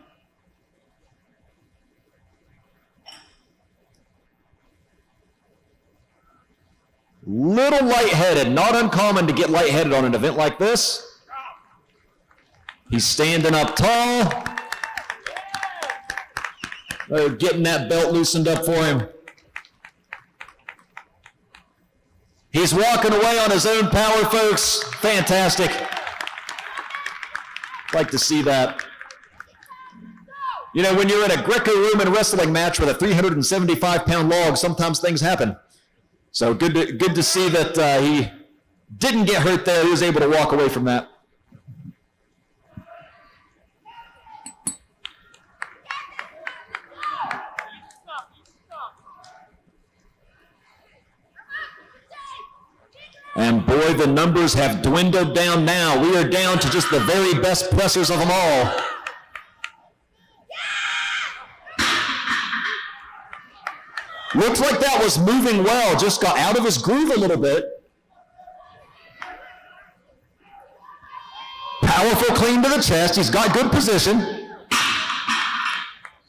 Little lightheaded, not uncommon to get lightheaded on an event like this. He's standing up tall. They're getting that belt loosened up for him. He's walking away on his own power, folks. Fantastic. Like to see that. You know, when you're in a Greco-Roman wrestling match with a 375-pound log, sometimes things happen. So good to see that he didn't get hurt there. He was able to walk away from that. And boy, the numbers have dwindled down now. We are down to just the very best pressers of them all. Looks like that was moving well, just got out of his groove a little bit. Powerful clean to the chest, he's got good position.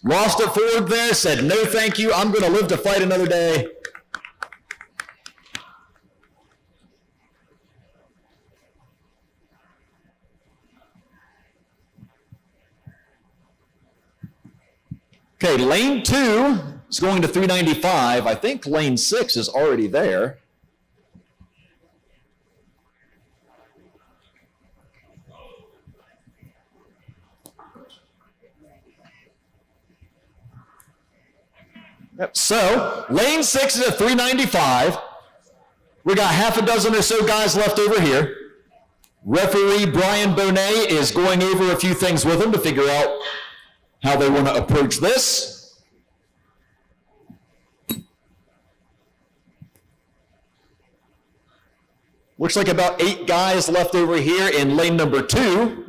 Lost it forward there, said no thank you, I'm gonna live to fight another day. Okay, lane 2 is going to 395. I think lane 6 is already there. Yep. So, lane 6 is at 395. We got half a dozen or so guys left over here. Referee Brian Bonet is going over a few things with them to figure out how they want to approach this. Looks like about 8 guys left over here in lane number 2.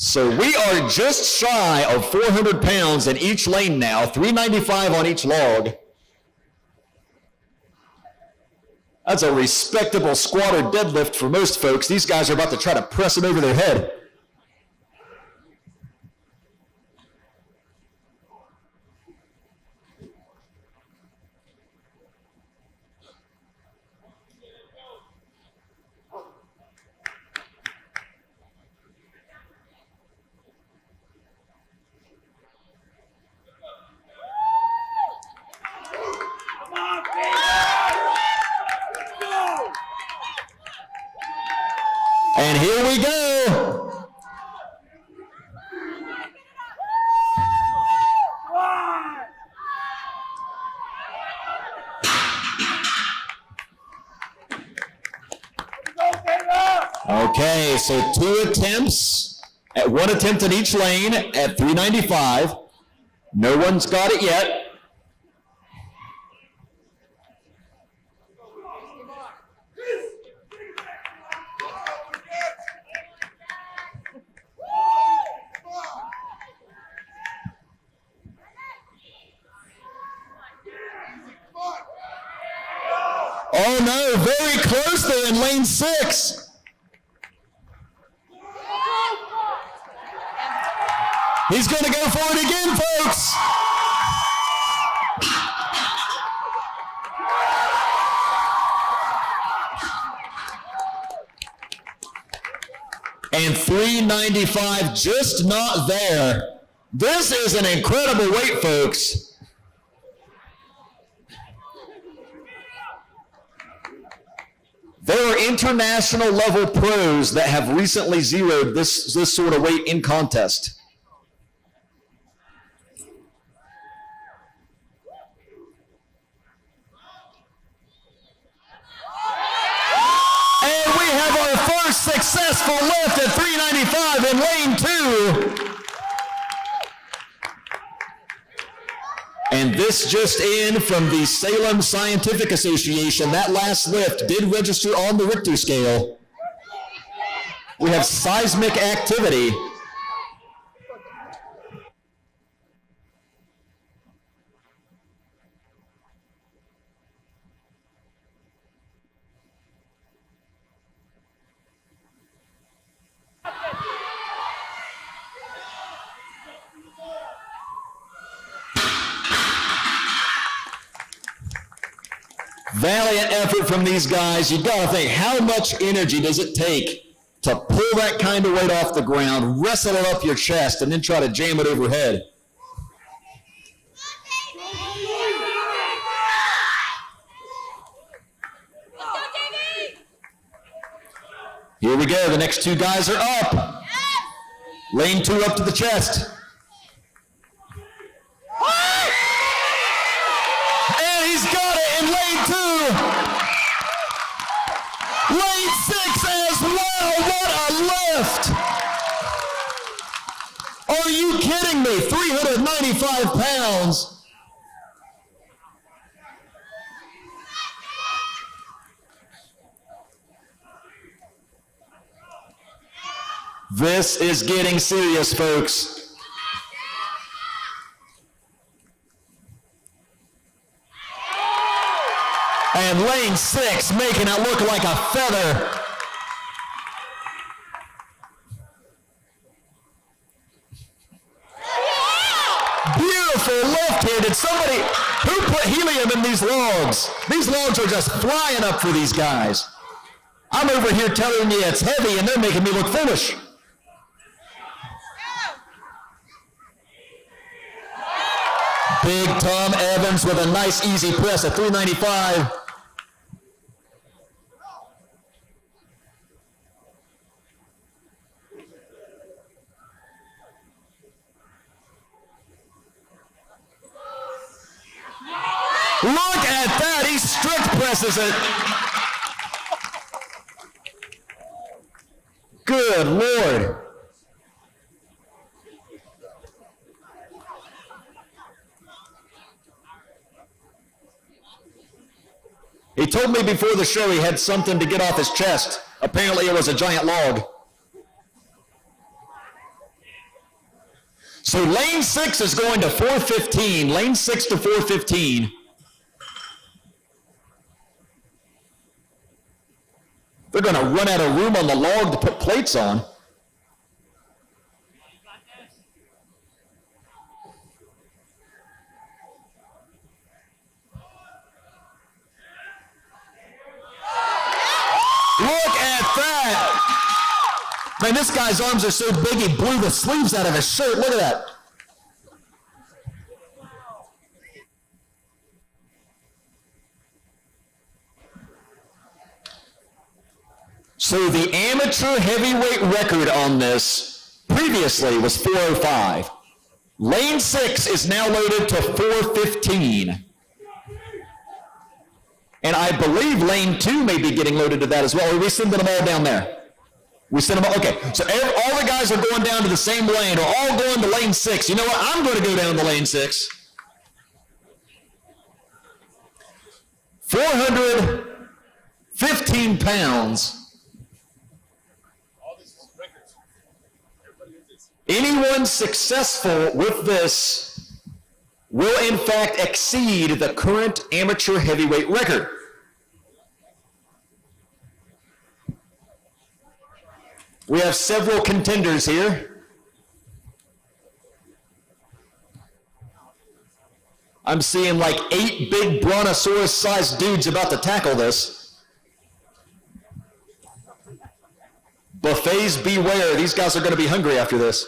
So we are just shy of 400 pounds in each lane now, 395 on each log. That's a respectable squat or deadlift for most folks. These guys are about to try to press it over their head. And here we go. Okay, so 2 attempts, at 1 attempt in each lane at 395. No one's got it yet. Oh no, very close there in lane 6. He's going to go for it again, folks. And 395 just not there. This is an incredible weight, folks. There are international level pros that have recently zeroed this sort of weight in contest. And we have our first successful lift at 395 in lane 2. And this just in from the Salem Scientific Association. That last lift did register on the Richter scale. We have seismic activity. Valiant effort from these guys. You got to think, how much energy does it take to pull that kind of weight off the ground, wrestle it up your chest, and then try to jam it overhead? Here we go. The next two guys are up. Lane 2 up to the chest. And he's got it in lane 2. Lane 6 as well. What a lift. Are you kidding me? 395 pounds. This is getting serious, folks. And lane 6 making it look like a feather. Beautiful lift here. Did somebody, who put helium in these logs? These logs are just flying up for these guys. I'm over here telling you it's heavy and they're making me look foolish. Big Tom Evans with a nice easy press at 395. Look at that, he strict presses it. Good Lord. He told me before the show he had something to get off his chest. Apparently it was a giant log. So lane 6 is going to 415. Lane 6 to 415. They're going to run out of room on the log to put plates on. Look at that. Man, this guy's arms are so big he blew the sleeves out of his shirt. Look at that. So the amateur heavyweight record on this previously was 405. Lane 6 is now loaded to 415. And I believe lane 2 may be getting loaded to that as well. Or are we sending them all down there? We send them all, okay. So all the guys are going down to the same lane, or all going to lane 6. You know what? I'm going to go down to lane 6. 415 pounds. Anyone successful with this will in fact exceed the current amateur heavyweight record. We have several contenders here. I'm seeing like 8 big brontosaurus-sized dudes about to tackle this. Buffets beware, these guys are going to be hungry after this.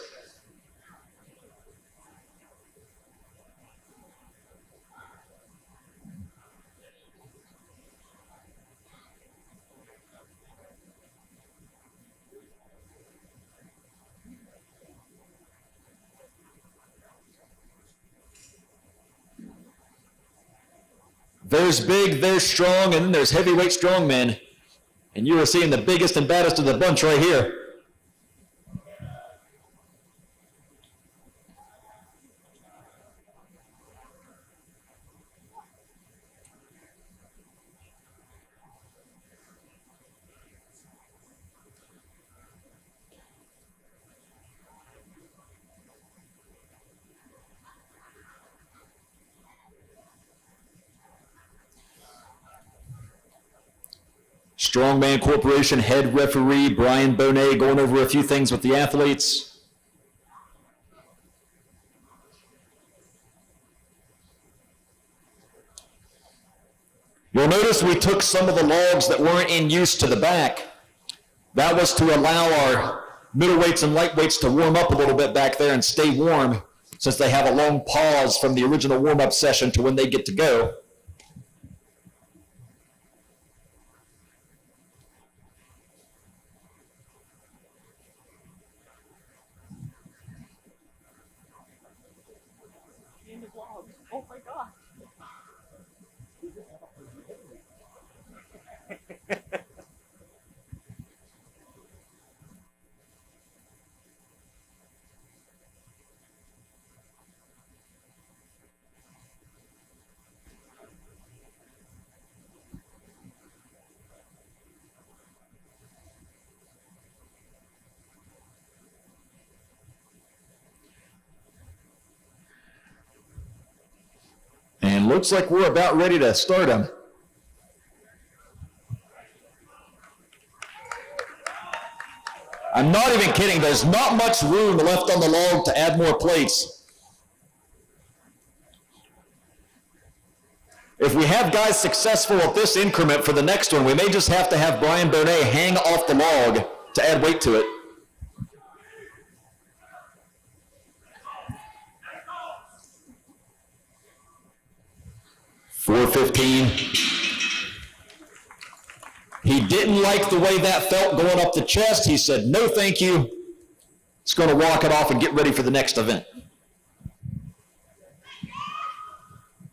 There's big, there's strong, and then there's heavyweight strongmen. And you are seeing the biggest and baddest of the bunch right here. Strongman Corporation head referee Brian Bonet going over a few things with the athletes. You'll notice we took some of the logs that weren't in use to the back. That was to allow our middleweights and lightweights to warm up a little bit back there and stay warm, since they have a long pause from the original warm-up session to when they get to go. Oh my God. And looks like we're about ready to start them. I'm not even kidding. There's not much room left on the log to add more plates. If we have guys successful at this increment for the next one, we may just have to have Brian Bonet hang off the log to add weight to it. .415. He didn't like the way that felt going up the chest. He said, no, thank you. He's going to walk it off and get ready for the next event. All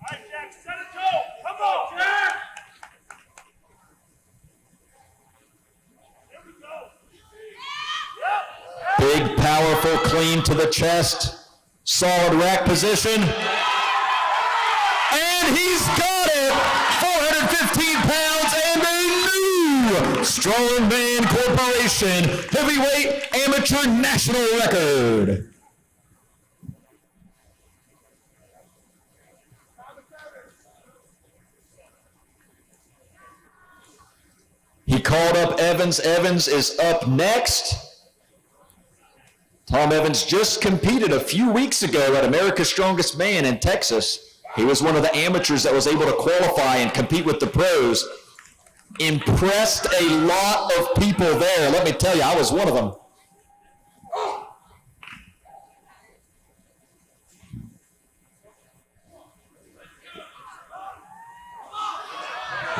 right, Jack, set it, go. Come on, Jack. There we go. Big, powerful, clean to the chest. Solid rack position. And he's got it! 415 pounds and a new Strongman Corporation heavyweight amateur national record. He called up Evans. Evans is up next. Tom Evans just competed a few weeks ago at America's Strongest Man in Texas. He was one of the amateurs that was able to qualify and compete with the pros. Impressed a lot of people there. Let me tell you, I was one of them.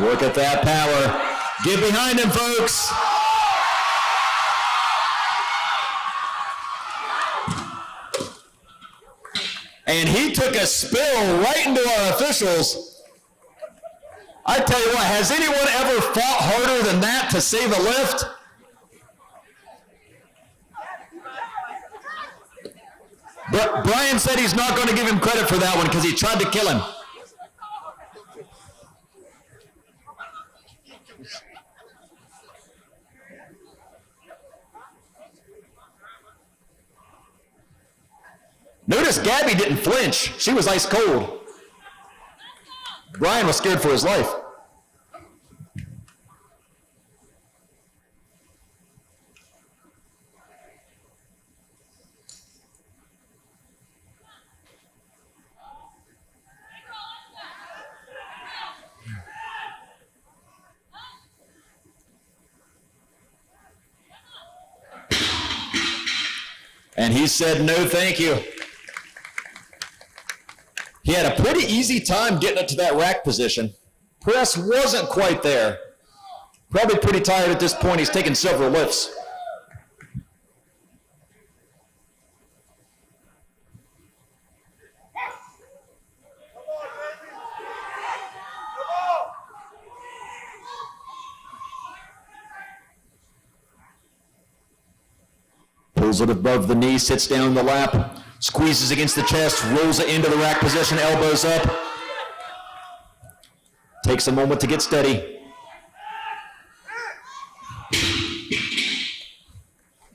Look at that power. Get behind him, folks. And he took a spill right into our officials. I tell you what, has anyone ever fought harder than that to save a lift? But Brian said he's not going to give him credit for that one because he tried to kill him. Notice Gabby didn't flinch. She was ice cold. Brian was scared for his life. And he said, no, thank you. He had a pretty easy time getting it to that rack position. Press wasn't quite there. Probably pretty tired at this point. He's taken several lifts. Pulls it above the knee, sits down in the lap. Squeezes against the chest, rolls it into the rack position, elbows up. Takes a moment to get steady.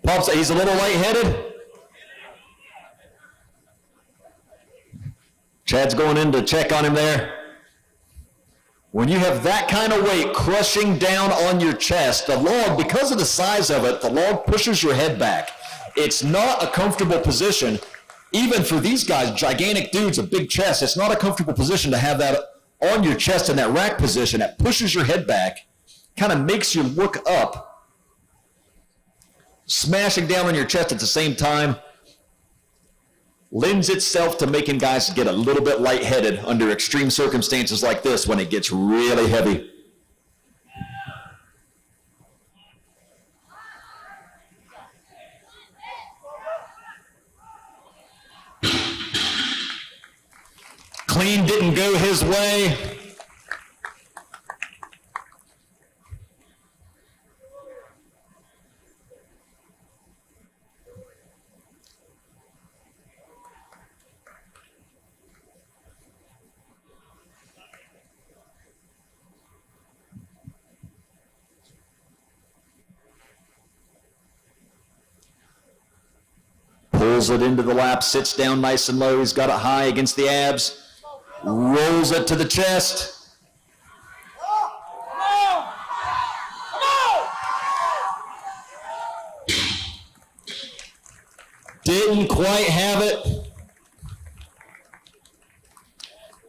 Pops it, he's a little lightheaded. Chad's going in to check on him there. When you have that kind of weight crushing down on your chest, the log, because of the size of it, the log pushes your head back. It's not a comfortable position. Even for these guys, gigantic dudes, a big chest, it's not a comfortable position to have that on your chest in that rack position that pushes your head back, kind of makes you look up, smashing down on your chest at the same time, lends itself to making guys get a little bit lightheaded under extreme circumstances like this when it gets really heavy. Clean didn't go his way. Pulls it into the lap, sits down nice and low. He's got it high against the abs. Rolls it to the chest. Didn't quite have it.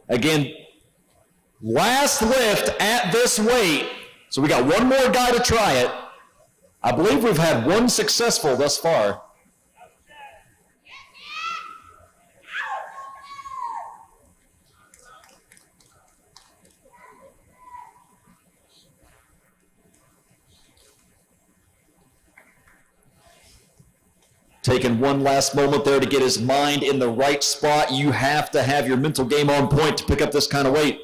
Again, last lift at this weight. So we got one more guy to try it. I believe we've had one successful thus far. Taking one last moment there to get his mind in the right spot. You have to have your mental game on point to pick up this kind of weight.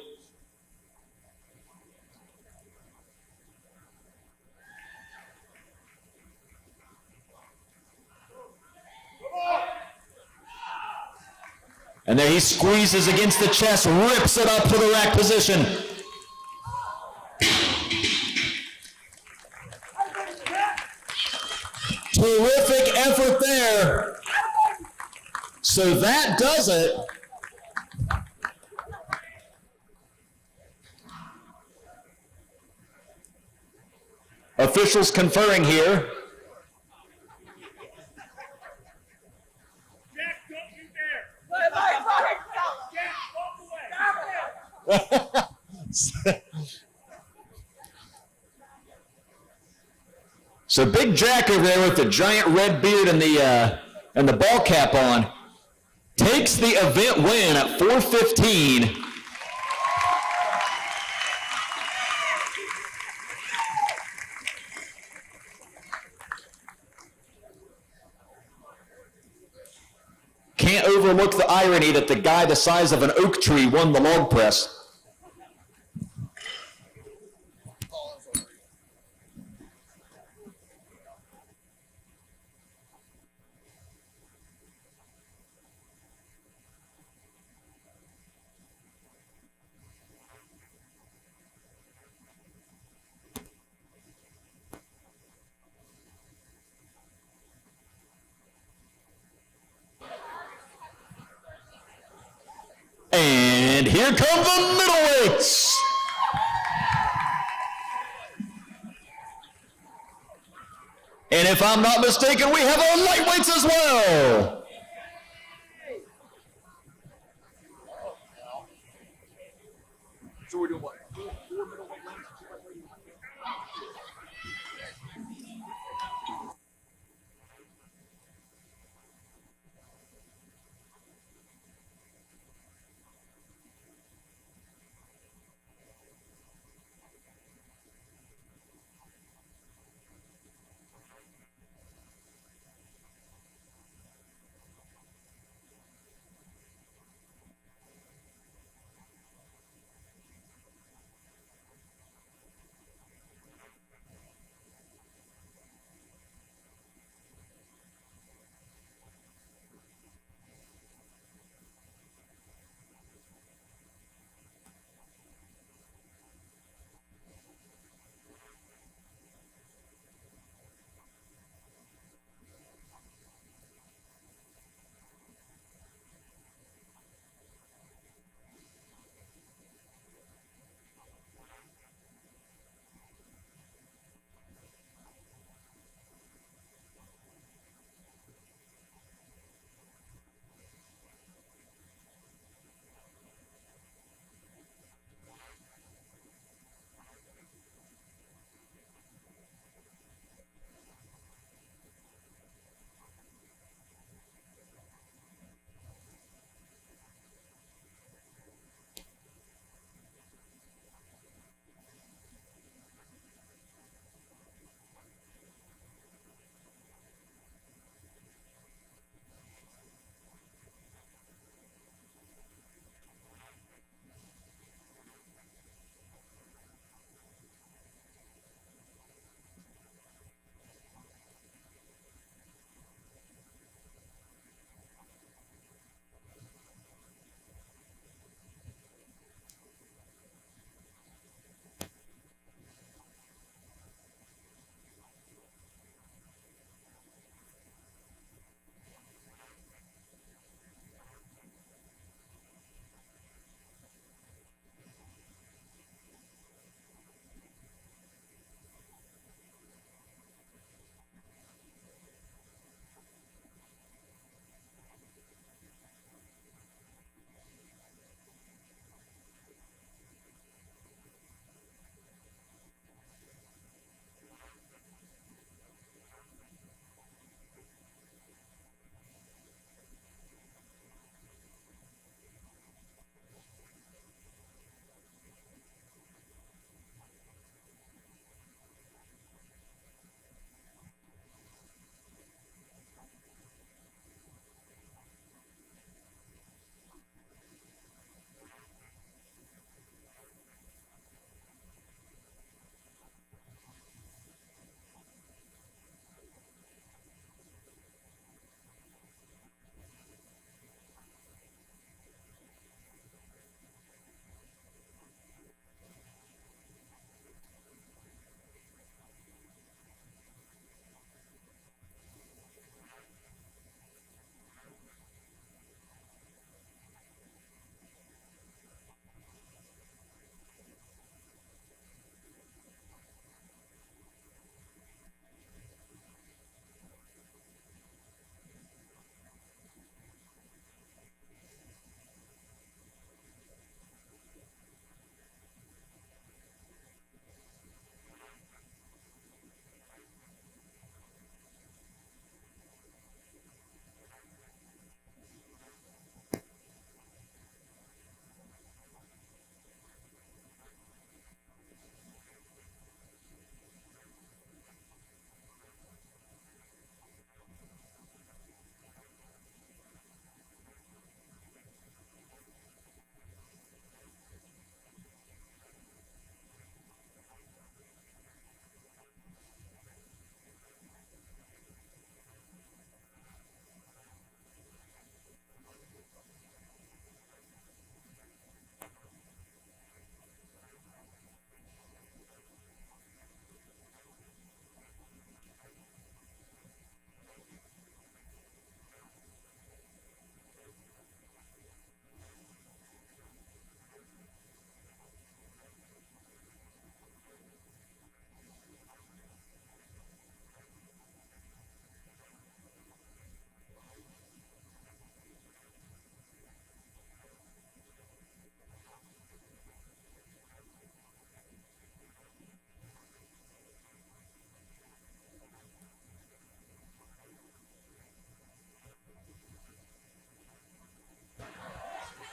And there he squeezes against the chest, rips it up to the rack position. Terrific effort there. So that does it. Officials conferring here. Jack, don't you dare. Jack, walk away. So Big Jack over there with the giant red beard and the ball cap on takes the event win at 4:15. Can't overlook the irony that the guy the size of an oak tree won the log press. And here come the middleweights. And if I'm not mistaken, we have our lightweights as well. So we're doing what?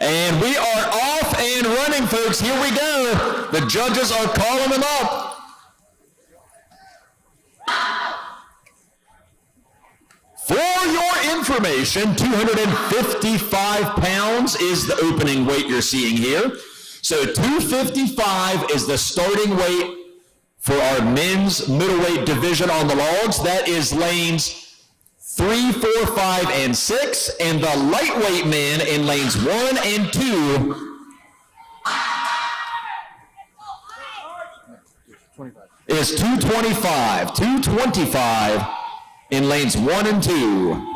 And we are off and running, folks. Here we go. The judges are calling them up. For your information, 255 pounds is the opening weight you're seeing here. So 255 is the starting weight for our men's middleweight division on the logs. That is lanes 3, 4, 5, and 6, and the lightweight men in lanes 1 and 2 is 225. 225 in lanes 1 and 2.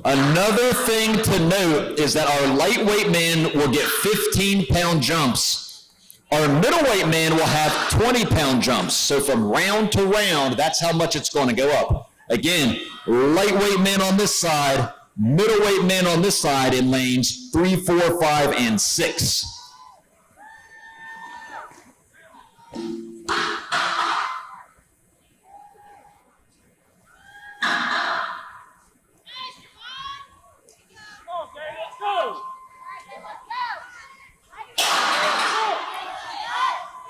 Another thing to note is that our lightweight men will get 15-pound jumps. Our middleweight men will have 20-pound jumps. So from round to round, that's how much it's going to go up. Again, lightweight men on this side, middleweight men on this side in lanes 3, 4, 5, and 6.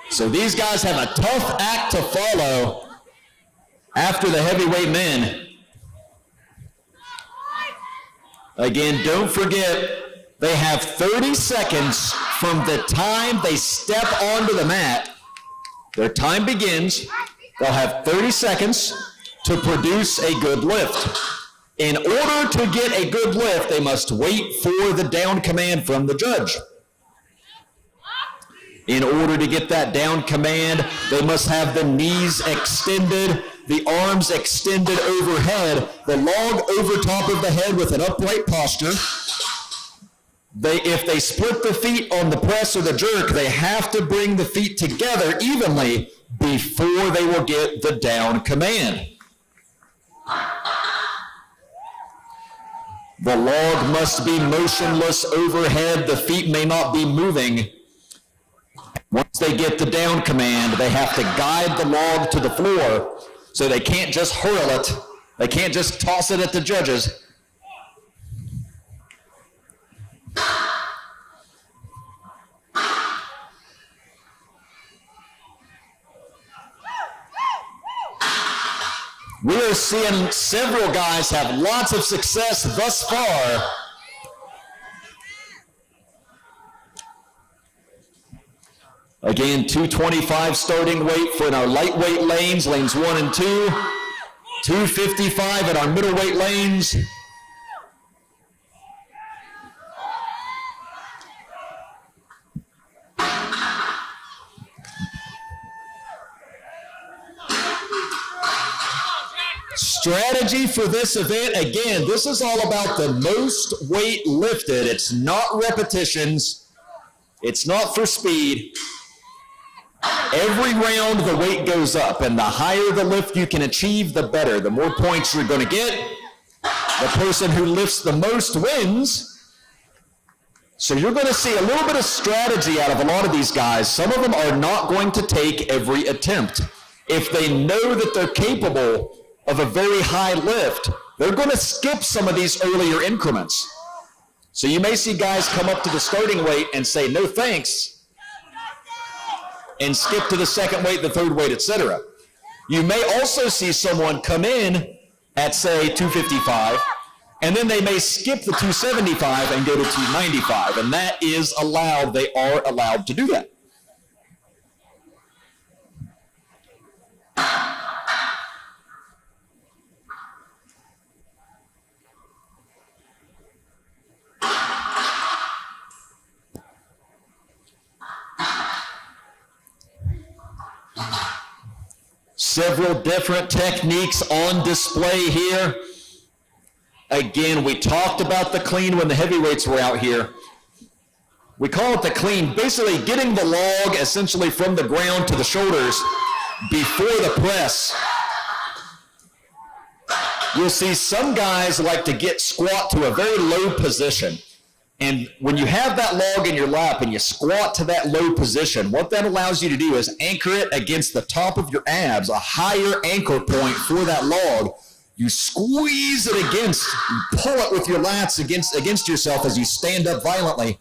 So these guys have a tough act to follow after the heavyweight men. Again, don't forget, they have 30 seconds from the time they step onto the mat. Their time begins. They'll have 30 seconds to produce a good lift. In order to get a good lift, they must wait for the down command from the judge. In order to get that down command, they must have the knees extended, the arms extended overhead, the log over top of the head with an upright posture. If they split the feet on the press or the jerk, they have to bring the feet together evenly before they will get the down command. The log must be motionless overhead. The feet may not be moving. Once they get the down command, they have to guide the log to the floor, so they can't just hurl it. They can't just toss it at the judges. We are seeing several guys have lots of success thus far. Again, 225 starting weight for our lightweight lanes, lanes 1 and 2. 255 at our middleweight lanes. Strategy for this event, again, this is all about the most weight lifted. It's not repetitions. It's not for speed. Every round, the weight goes up, and the higher the lift you can achieve, the better. The more points you're going to get. The person who lifts the most wins. So you're going to see a little bit of strategy out of a lot of these guys. Some of them are not going to take every attempt. If they know that they're capable of a very high lift, they're going to skip some of these earlier increments. So you may see guys come up to the starting weight and say, no thanks, and skip to the second weight, the third weight, etc. You may also see someone come in at, say, 255, and then they may skip the 275 and go to 295, and that is allowed. They are allowed to do that. Several different techniques on display here. Again, we talked about the clean when the heavyweights were out here. We call it the clean, basically getting the log essentially from the ground to the shoulders before the press. you'll see some guys like to get squat to a very low position. And when you have that log in your lap and you squat to that low position, what that allows you to do is anchor it against the top of your abs, a higher anchor point for that log. You squeeze it against, you pull it with your lats against yourself as you stand up violently,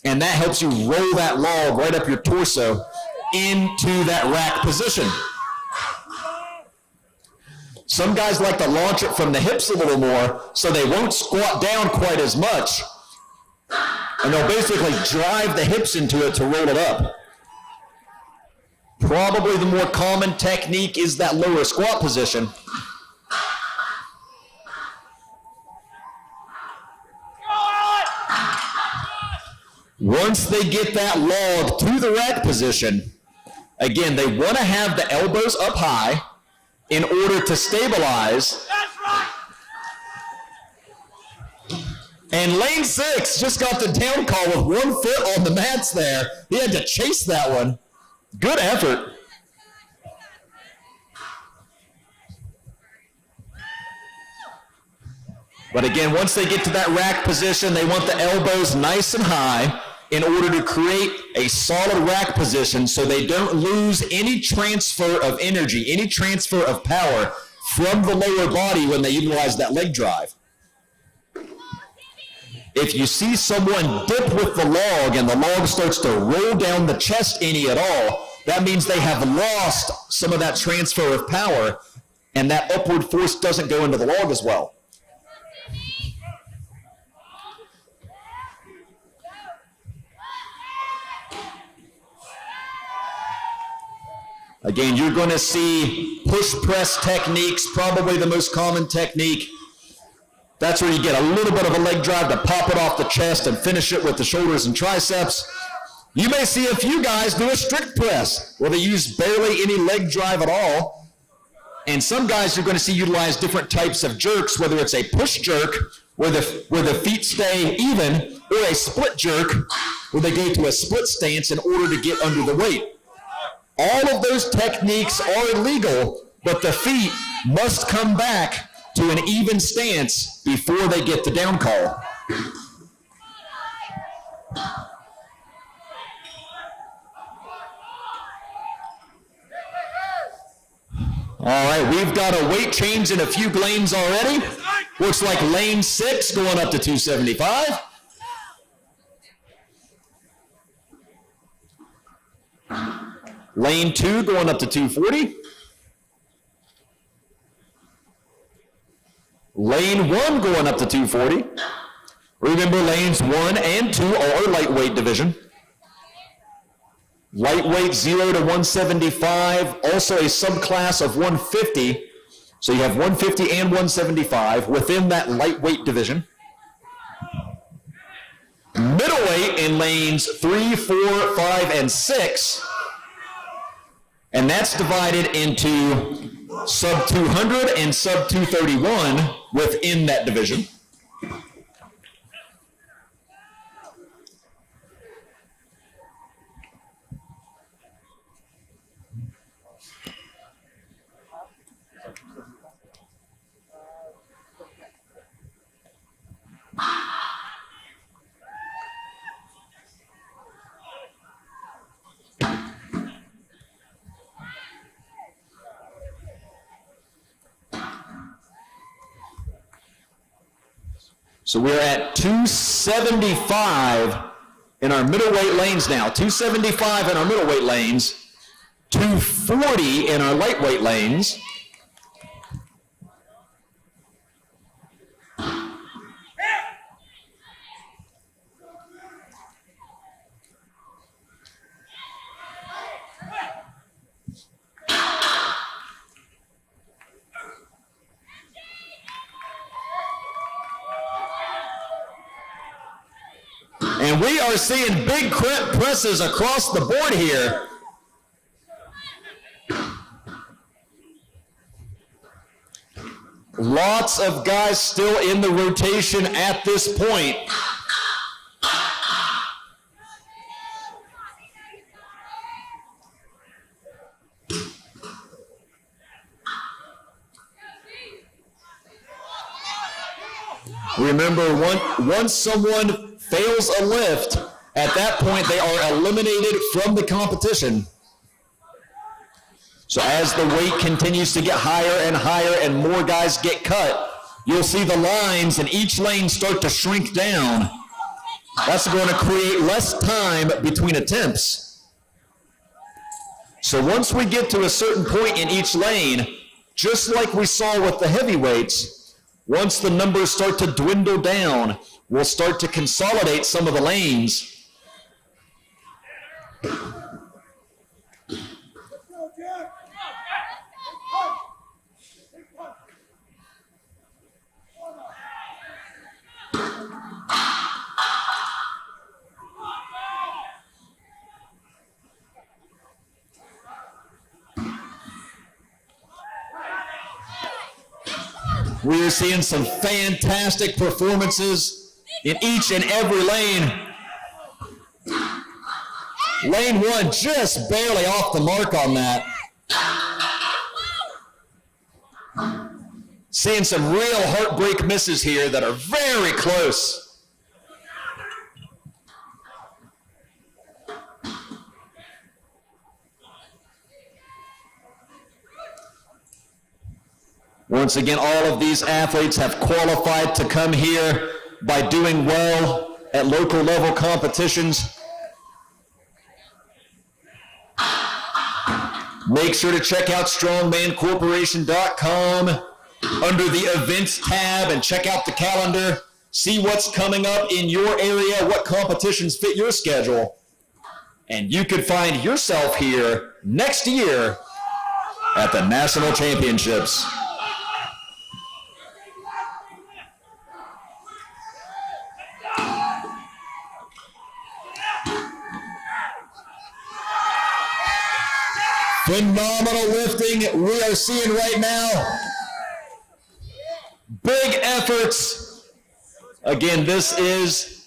and that helps you roll that log right up your torso into that rack position. Some guys like to launch it from the hips a little more so they won't squat down quite as much. And they'll basically drive the hips into it to roll it up. Probably the more common technique is that lower squat position. Once they get that log to the rack position, again, they want to have the elbows up high in order to stabilize. That's right. And lane 6 just got the down call with 1 foot on the mats there. He had to chase that one. Good effort. But again, once they get to that rack position, they want the elbows nice and high in order to create a solid rack position so they don't lose any transfer of energy, any transfer of power from the lower body when they utilize that leg drive. If you see someone dip with the log and the log starts to roll down the chest any at all, that means they have lost some of that transfer of power, and that upward force doesn't go into the log as well. Again, you're going to see push press techniques, probably the most common technique. That's where you get a little bit of a leg drive to pop it off the chest and finish it with the shoulders and triceps. You may see a few guys do a strict press where they use barely any leg drive at all. And some guys you're going to see utilize different types of jerks, whether it's a push jerk where the feet stay even, or a split jerk where they go to a split stance in order to get under the weight. All of those techniques are illegal, but the feet must come back to an even stance before they get the down call. All right, we've got a weight change in a few lanes already. Looks like lane 6 going up to 275. Lane 2 going up to 240. Lane 1 going up to 240. Remember, lanes 1 and 2 are lightweight division. Lightweight 0 to 175, also a subclass of 150. So you have 150 and 175 within that lightweight division. Middleweight in lanes 3, 4, 5, and 6. And that's divided into sub 200 and sub 231 within that division. So we're at 275 in our middleweight lanes now. 275 in our middleweight lanes, 240 in our lightweight lanes. And we are seeing big presses across the board here. Lots of guys still in the rotation at this point. Remember, once someone fails a lift, at that point they are eliminated from the competition. So as the weight continues to get higher and higher and more guys get cut, you'll see the lines in each lane start to shrink down. That's going to create less time between attempts. So once we get to a certain point in each lane, just like we saw with the heavyweights, once the numbers start to dwindle down, we'll start to consolidate some of the lanes. We are seeing some fantastic performances in each and every lane. Lane 1 just barely off the mark on that. Seeing some real heartbreak misses here that are very close. Once again, all of these athletes have qualified to come here by doing well at local level competitions. Make sure to check out strongmancorporation.com under the events tab and check out the calendar. See what's coming up in your area, what competitions fit your schedule. And you could find yourself here next year at the National Championships. Phenomenal lifting we are seeing right now. Big efforts. Again, this is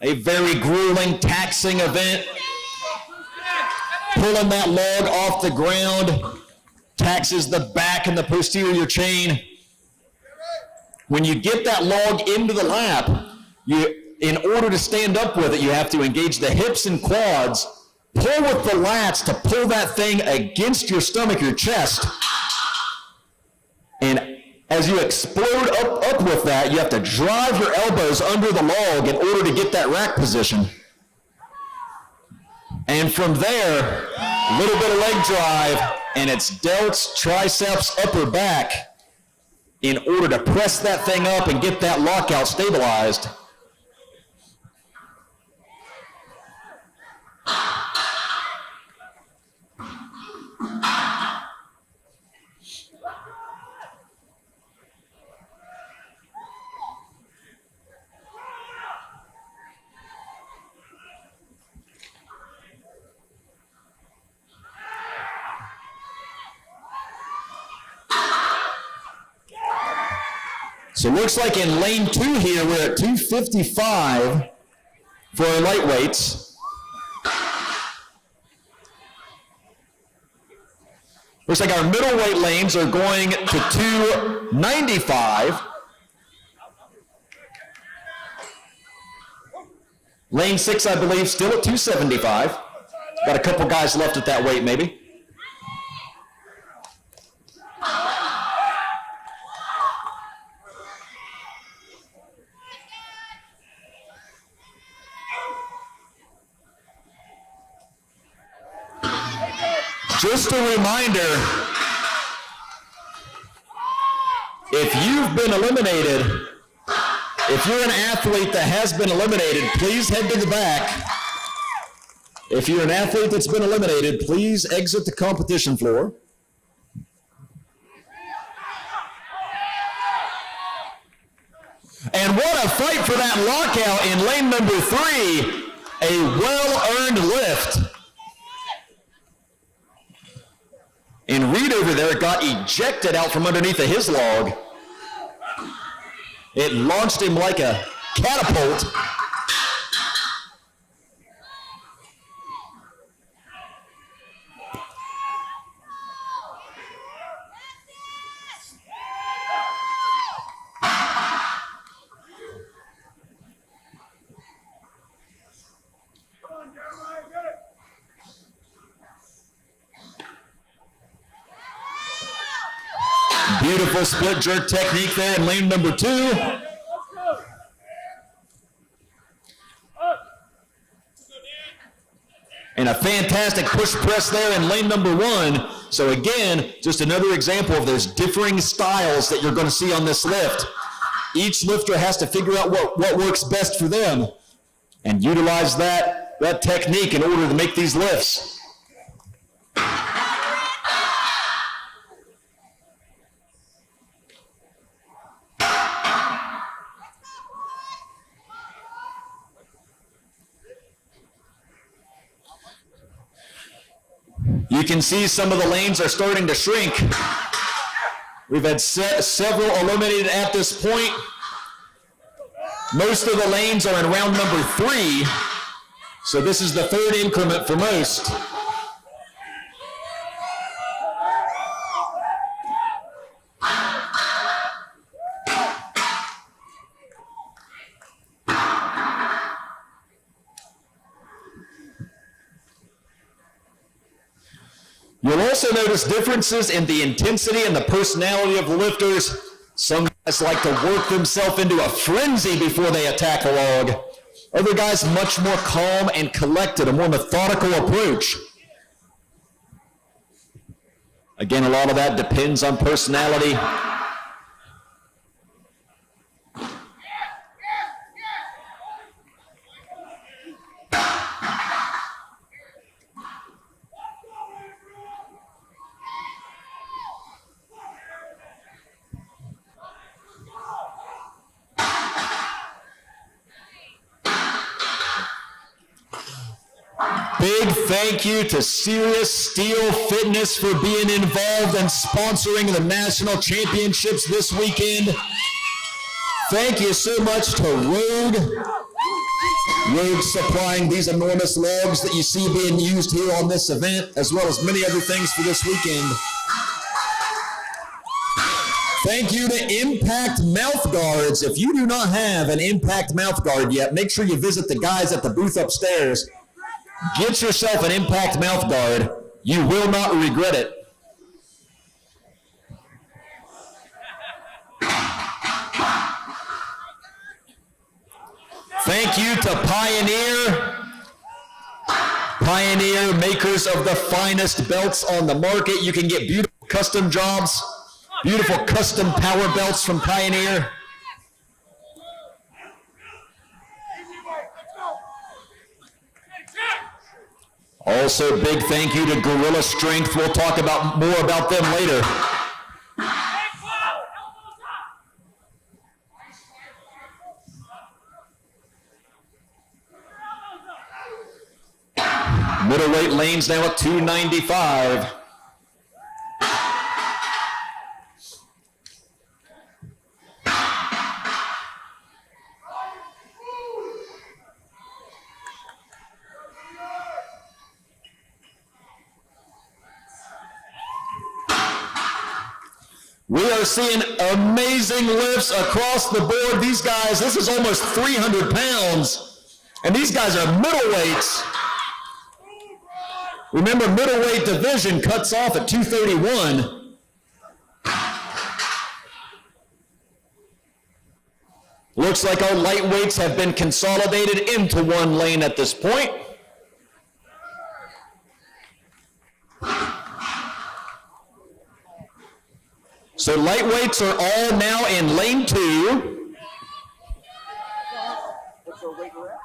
a very grueling, taxing event. Pulling that log off the ground taxes the back and the posterior chain. When you get that log into the lap, in order to stand up with it, you have to engage the hips and quads. Pull with the lats to pull that thing against your stomach, your chest. And as you explode up with that, you have to drive your elbows under the log in order to get that rack position. And from there, a little bit of leg drive, and it's delts, triceps, upper back in order to press that thing up and get that lockout stabilized. So it looks like in lane 2 here, we're at 255 for our lightweights. Looks like our middleweight lanes are going to 295. Lane 6, I believe, still at 275. Got a couple guys left at that weight, maybe. Just a reminder, if you've been eliminated, if you're an athlete that has been eliminated, please head to the back. If you're an athlete that's been eliminated, please exit the competition floor. And what a fight for that lockout in lane number 3, a well-earned lift. And Reed over there got ejected out from underneath of his log. It launched him like a catapult. Beautiful split jerk technique there in lane number 2. And a fantastic push press there in lane number 1. So again, just another example of those differing styles that you're going to see on this lift. Each lifter has to figure out what works best for them and utilize that technique in order to make these lifts. You can see some of the lanes are starting to shrink. We've had several eliminated at this point. Most of the lanes are in round number 3, so this is the 3rd increment for most. You'll also notice differences in the intensity and the personality of the lifters. Some guys like to work themselves into a frenzy before they attack a log. Other guys much more calm and collected, a more methodical approach. Again, a lot of that depends on personality. Big thank you to Serious Steel Fitness for being involved and sponsoring the national championships this weekend. Thank you so much to Rogue supplying these enormous logs that you see being used here on this event, as well as many other things for this weekend. Thank you to Impact Mouth Guards. If you do not have an Impact Mouth Guard yet, make sure you visit the guys at the booth upstairs. Get yourself an Impact Mouth Guard. You will not regret it. Thank you to Pioneer, makers of the finest belts on the market. You can get beautiful custom jobs, beautiful custom power belts from Pioneer. Also, big thank you to Gorilla Strength. We'll talk more about them later. Middleweight lanes now at 295. We are seeing amazing lifts across the board. These guys, this is almost 300 pounds, and these guys are middleweights. Remember, middleweight division cuts off at 231. Looks like our lightweights have been consolidated into one lane at this point. So lightweights are all now in lane 2. What's our weight we're at?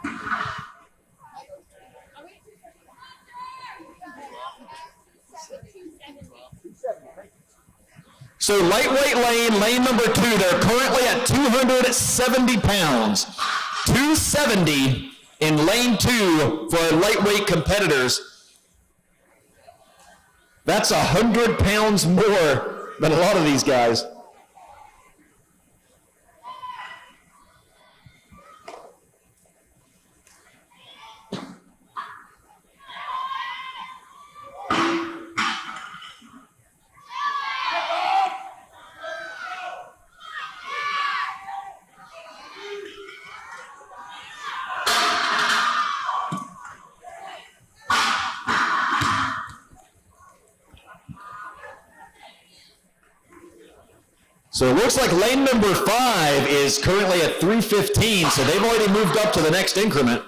So lightweight lane number 2, they're currently at 270 pounds. 270 in lane 2 for our lightweight competitors. That's 100 pounds more than a lot of these guys. So it looks like lane number 5 is currently at 3:15, so they've already moved up to the next increment.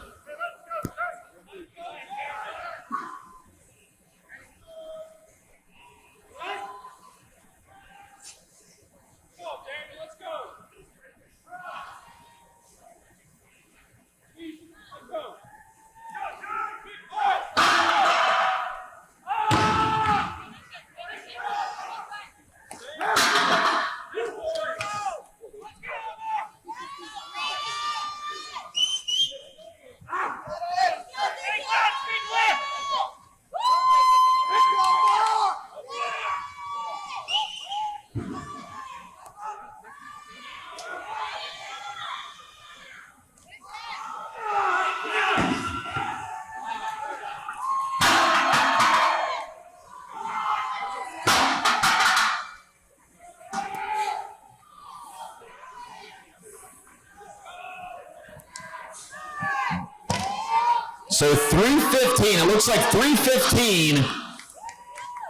So 3:15, it looks like 3:15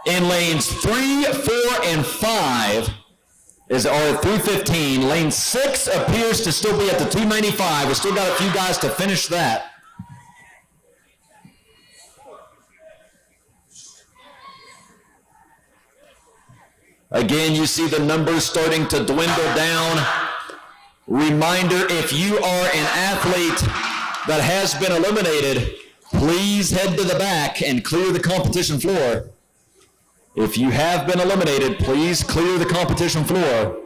in lanes 3, 4, and 5 are at 3:15. Lane 6 appears to still be at the 295. We still got a few guys to finish that. Again, you see the numbers starting to dwindle down. Reminder, if you are an athlete that has been eliminated, please head to the back and clear the competition floor. If you have been eliminated, please clear the competition floor.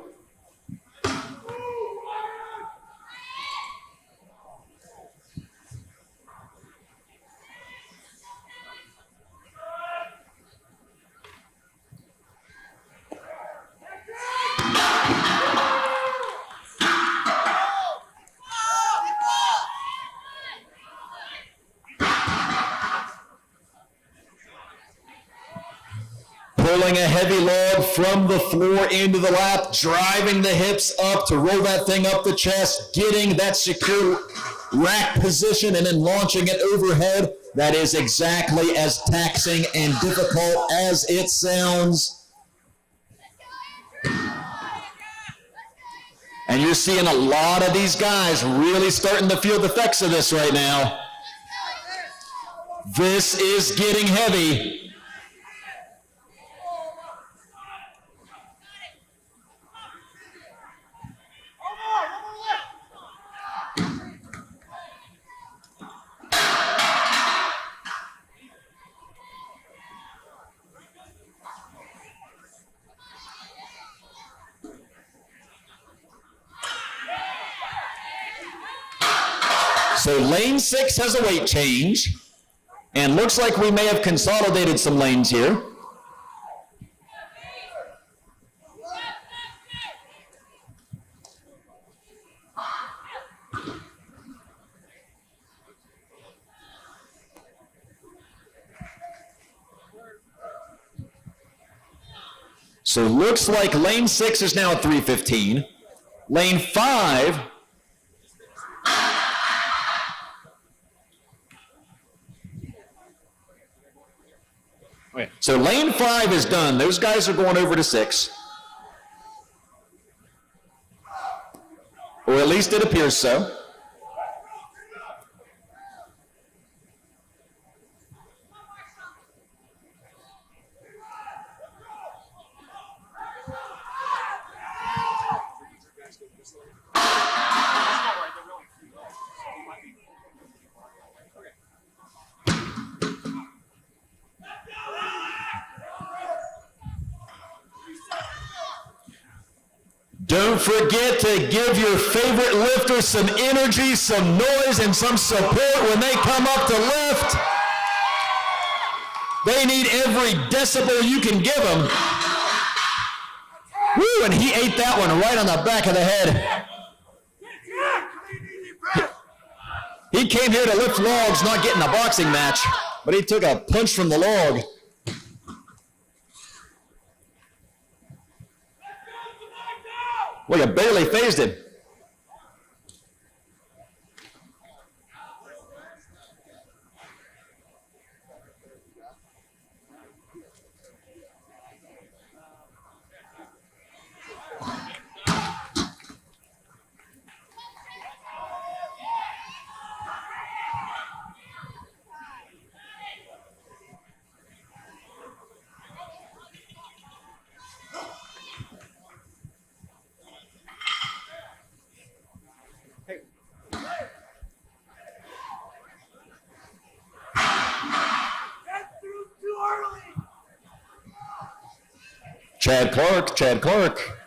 Pulling a heavy log from the floor into the lap, driving the hips up to roll that thing up the chest, getting that secure rack position, and then launching it overhead. That is exactly as taxing and difficult as it sounds. And you're seeing a lot of these guys really starting to feel the effects of this right now. This is getting heavy. So lane 6 has a weight change, and looks like we may have consolidated some lanes here. So looks like lane 6 is now at 3:15. Lane 5 So lane 5 is done. Those guys are going over to 6. Or at least it appears so. Don't forget to give your favorite lifter some energy, some noise, and some support when they come up to lift. They need every decibel you can give them. Woo, and he ate that one right on the back of the head. He came here to lift logs, not get in a boxing match, but he took a punch from the log. Well, you barely phased him. Chad Clark, Chad Clark.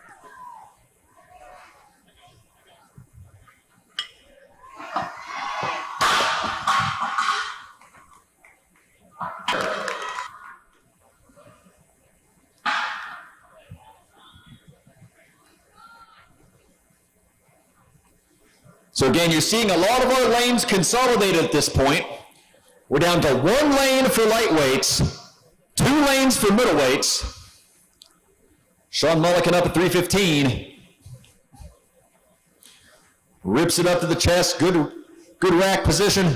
So again, you're seeing a lot of our lanes consolidated at this point. We're down to 1 lane for lightweights, 2 lanes for middleweights. Sean Mulligan up at 315. Rips it up to the chest, good rack position.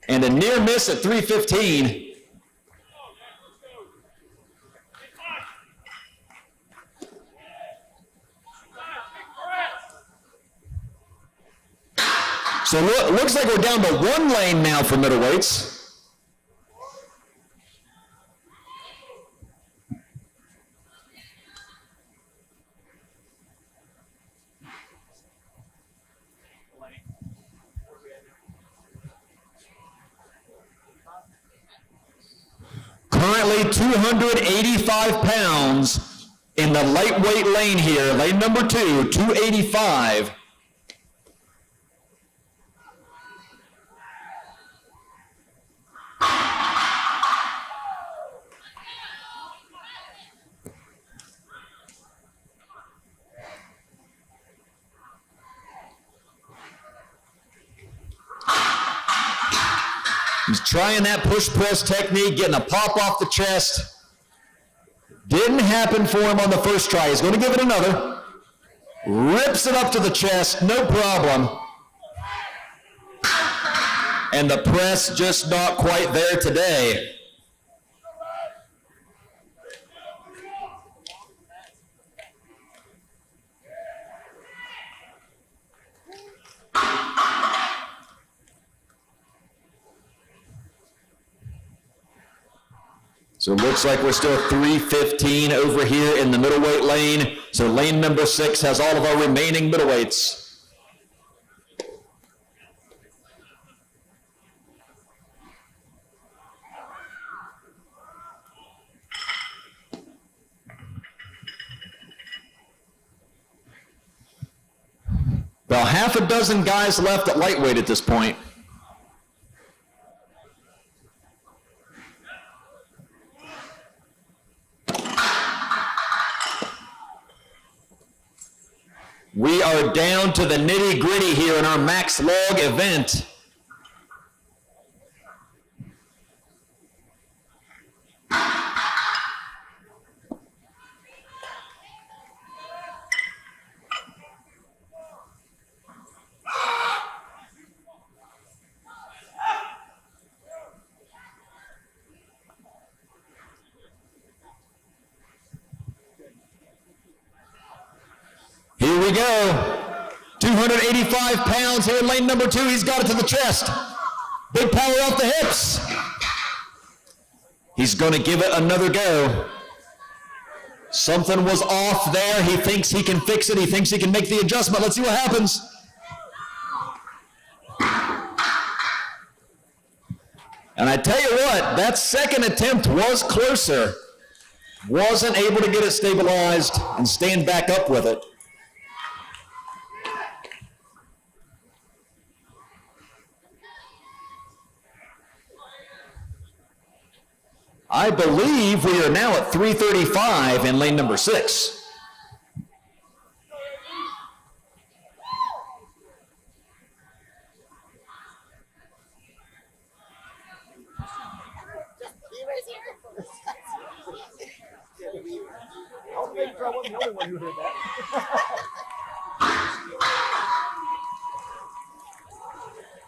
And a near miss at 315. So it looks like we're down to 1 lane now for middleweights. Currently 285 pounds in the lightweight lane here, lane number 2, 285. He's trying that push press technique, getting a pop off the chest. Didn't happen for him on the first try. He's going to give it another. Rips it up to the chest, no problem. And the press just not quite there today. So it looks like we're still 315 over here in the middleweight lane. So lane number 6 has all of our remaining middleweights. About half a dozen guys left at lightweight at this point. We are down to the nitty-gritty here in our max log event. Here we go. 285 pounds here in lane number 2. He's got it to the chest. Big power off the hips. He's going to give it another go. Something was off there. He thinks he can fix it. He thinks he can make the adjustment. Let's see what happens. And I tell you what, that second attempt was closer. Wasn't able to get it stabilized and stand back up with it. I believe we are now at 335 in lane number 6.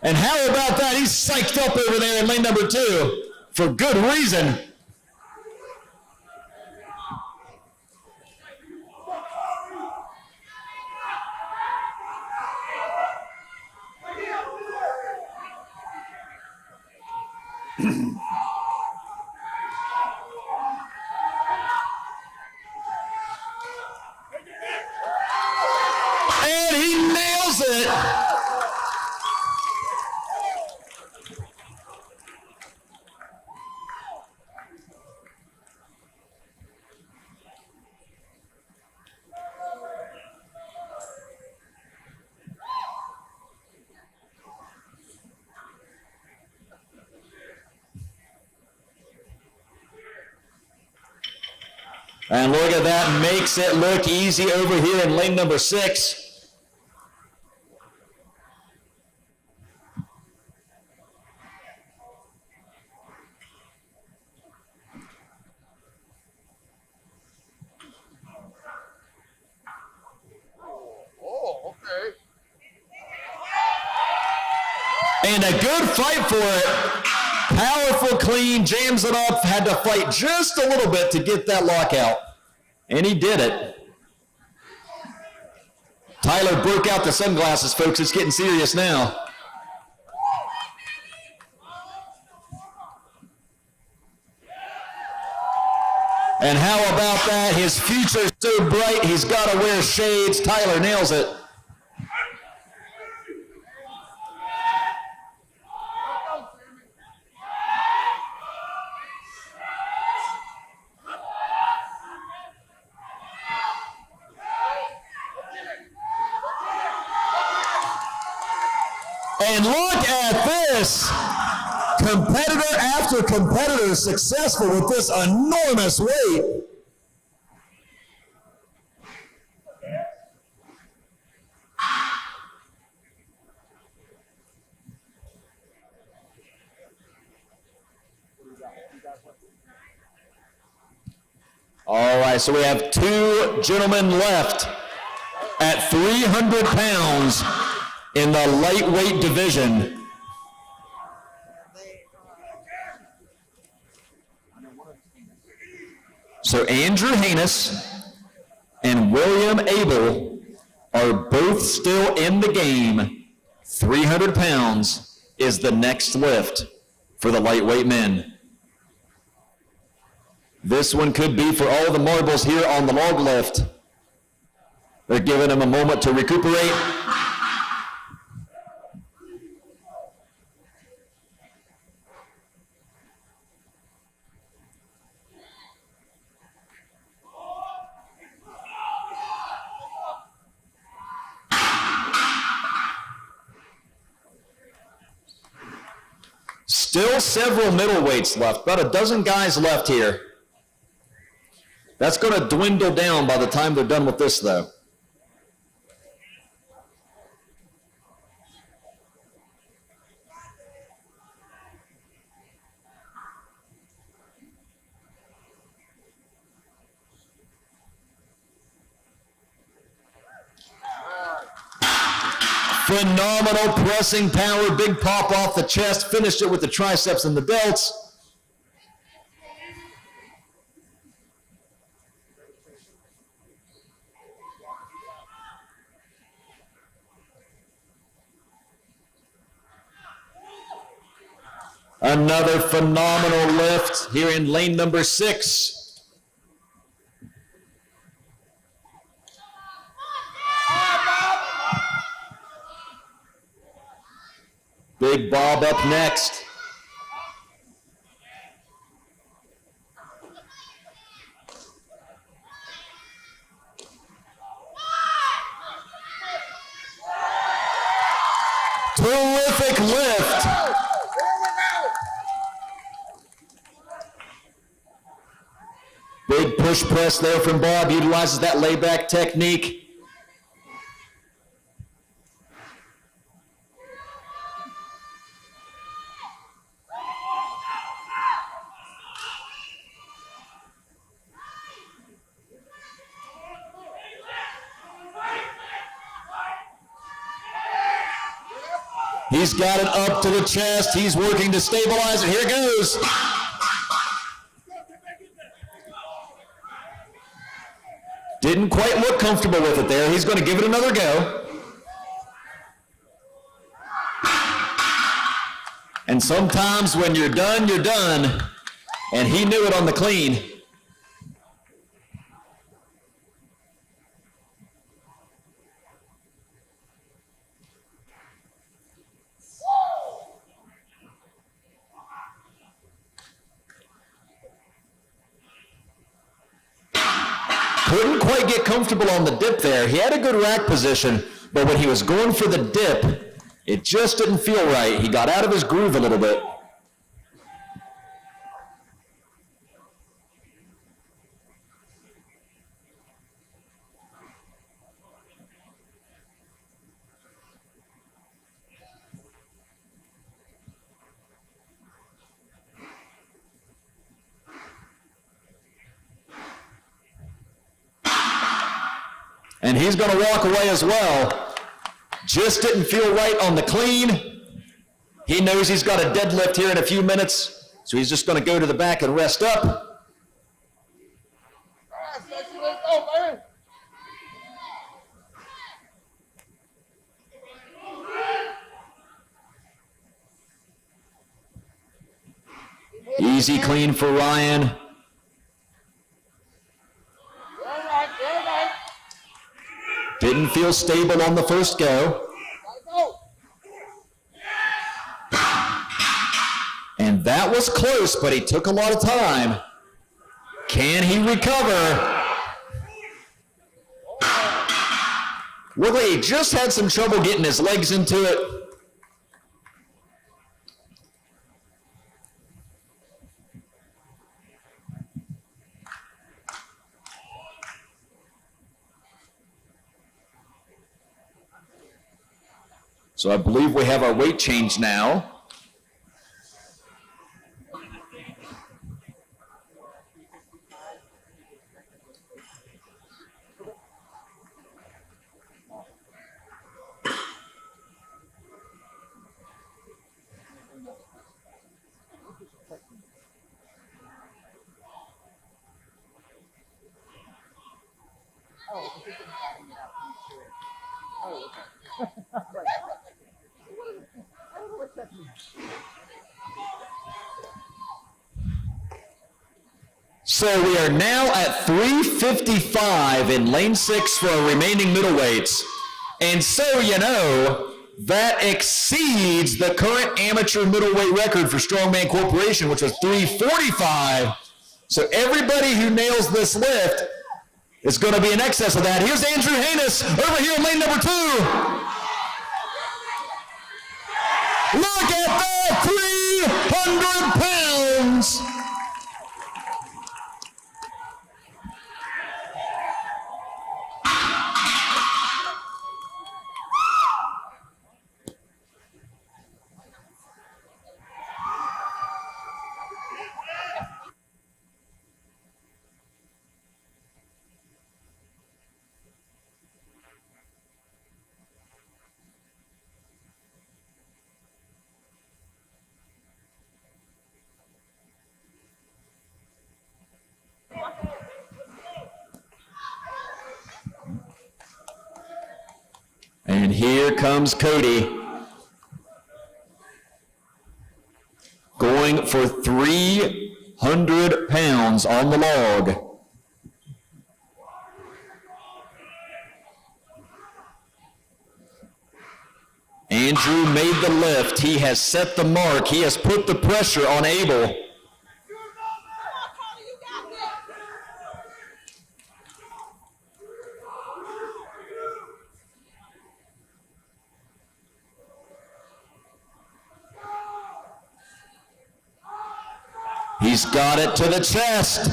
And how about that? He's psyched up over there in lane number 2 for good reason. And look at that, makes it look easy over here in lane number 6. Oh, okay. And a good fight for it. Powerful clean, jams it up, had to fight just a little bit to get that lockout. And he did it. Tyler broke out the sunglasses, folks. It's getting serious now. And how about that? His future's so bright, he's got to wear shades. Tyler nails it. And look at this. Competitor after competitor successful with this enormous weight. All right, so we have 2 gentlemen left at 300 pounds in the lightweight division. So Andrew Hanus and William Abel are both still in the game. 300 pounds is the next lift for the lightweight men. This one could be for all the marbles here on the log lift. They're giving them a moment to recuperate. Still several middleweights left, about a dozen guys left here. That's going to dwindle down by the time they're done with this, though. Phenomenal pressing power, big pop off the chest, finished it with the triceps and the delts. Another phenomenal lift here in lane number 6. Big Bob up next. Terrific lift. Big push press there from Bob, utilizes that layback technique. He's got it up to the chest. He's working to stabilize it. Here it goes. Didn't quite look comfortable with it there. He's going to give it another go. And sometimes when you're done, you're done. And he knew it on the clean. Couldn't quite get comfortable on the dip there. He had a good rack position, but when he was going for the dip, it just didn't feel right. He got out of his groove a little bit. And he's going to walk away as well. Just didn't feel right on the clean. He knows he's got a deadlift here in a few minutes, so he's just going to go to the back and rest up. Let's go, man. Easy clean for Ryan. Didn't feel stable on the first go. And that was close, but he took a lot of time. Can he recover? Well, he just had some trouble getting his legs into it. So I believe we have our weight change now. So we are now at 355 in lane 6 for our remaining middleweights. And so you know, that exceeds the current amateur middleweight record for Strongman Corporation, which was 345. So everybody who nails this lift is going to be in excess of that. Here's Andrew Haynes over here in lane number 2. Look at that, 300 pounds. And here comes Cody, going for 300 pounds on the log. Andrew made the lift. He has set the mark. He has put the pressure on Abel. He's got it to the chest.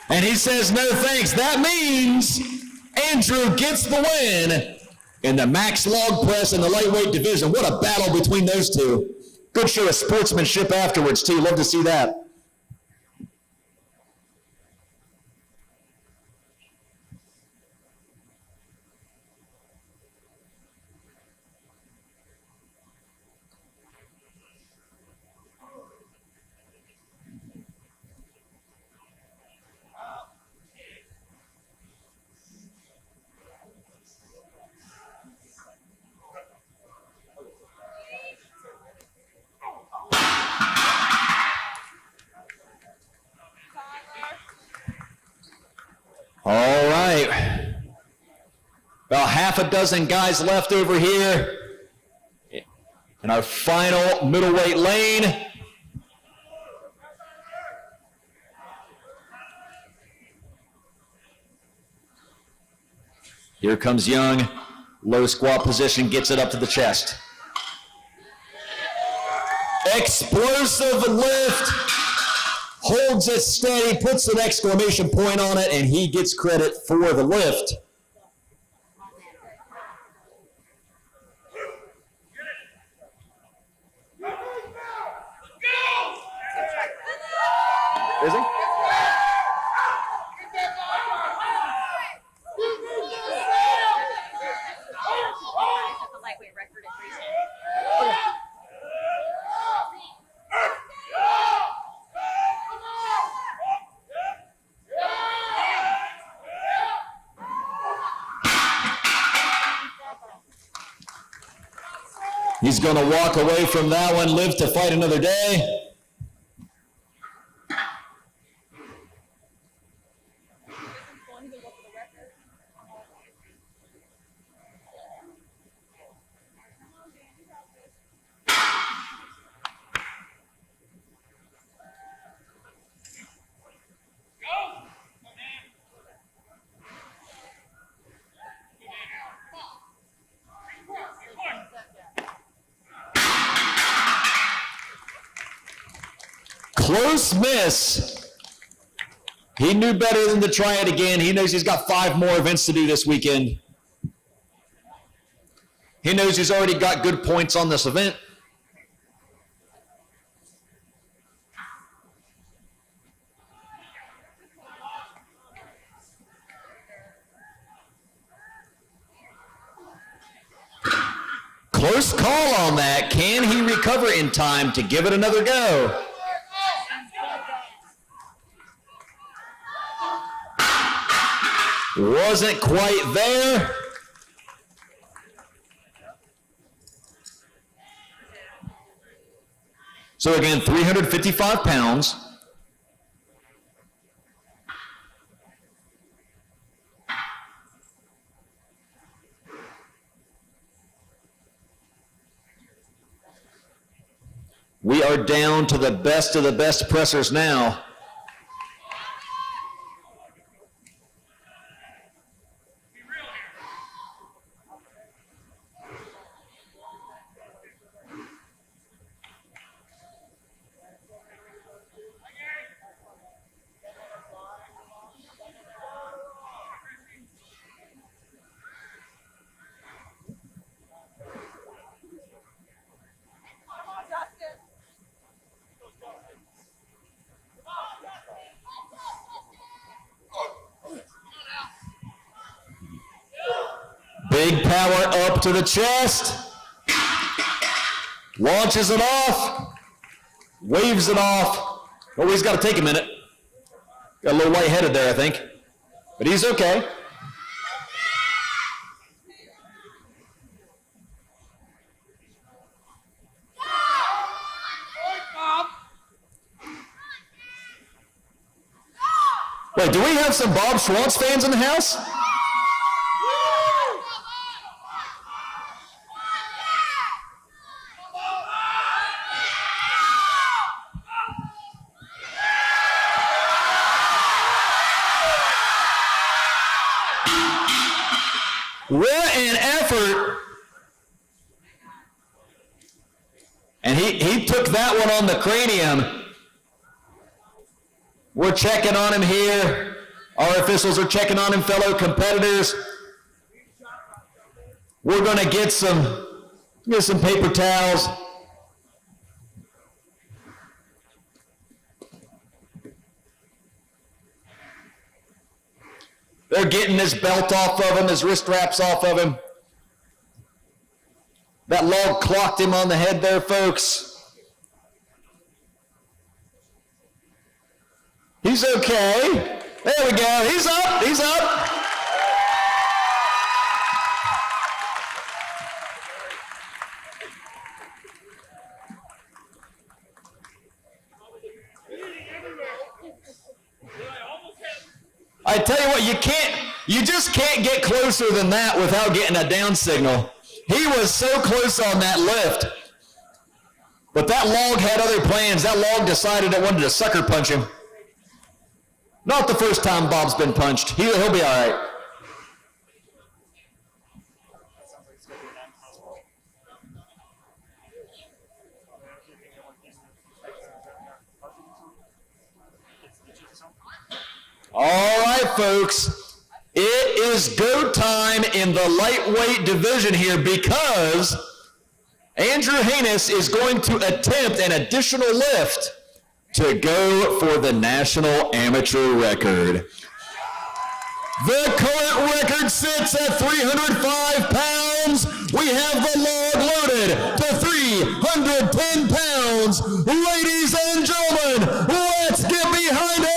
And he says, no thanks. That means Andrew gets the win in the max log press in the lightweight division. What a battle between those two. Good show of sportsmanship afterwards, too. Love to see that. All right. About half a dozen guys left over here in our final middleweight lane. Here comes Young. Low squat position, gets it up to the chest. Explosive lift. Holds it steady, puts an exclamation point on it, and he gets credit for the lift. Is he? He's going to walk away from that one, live to fight another day. Close miss. He knew better than to try it again. He knows he's got 5 more events to do this weekend. He knows he's already got good points on this event. Close call on that. Can he recover in time to give it another go? Wasn't quite there. So again, 355 pounds. We are down to the best of the best pressers now. Big power up to the chest. Launches it off. Waves it off. Oh, he's got to take a minute. Got a little lightheaded there, I think. But he's okay. Wait, do we have some Bob Schwantz fans in the house? What an effort. And he took that one on the cranium. We're checking on him here. Our officials are checking on him, fellow competitors. We're going to get some paper towels. They're getting his belt off of him, his wrist straps off of him. That log clocked him on the head there, folks. He's okay. There we go. He's up. He's up. I tell you what, you just can't get closer than that without getting a down signal. He was so close on that lift. But that log had other plans. That log decided it wanted to sucker punch him. Not the first time Bob's been punched. He'll be all right. All right, folks, it is go time in the lightweight division here because Andrew Haynes is going to attempt an additional lift to go for the national amateur record. The current record sits at 305 pounds. We have the log loaded to 310 pounds. Ladies and gentlemen, let's get behind it.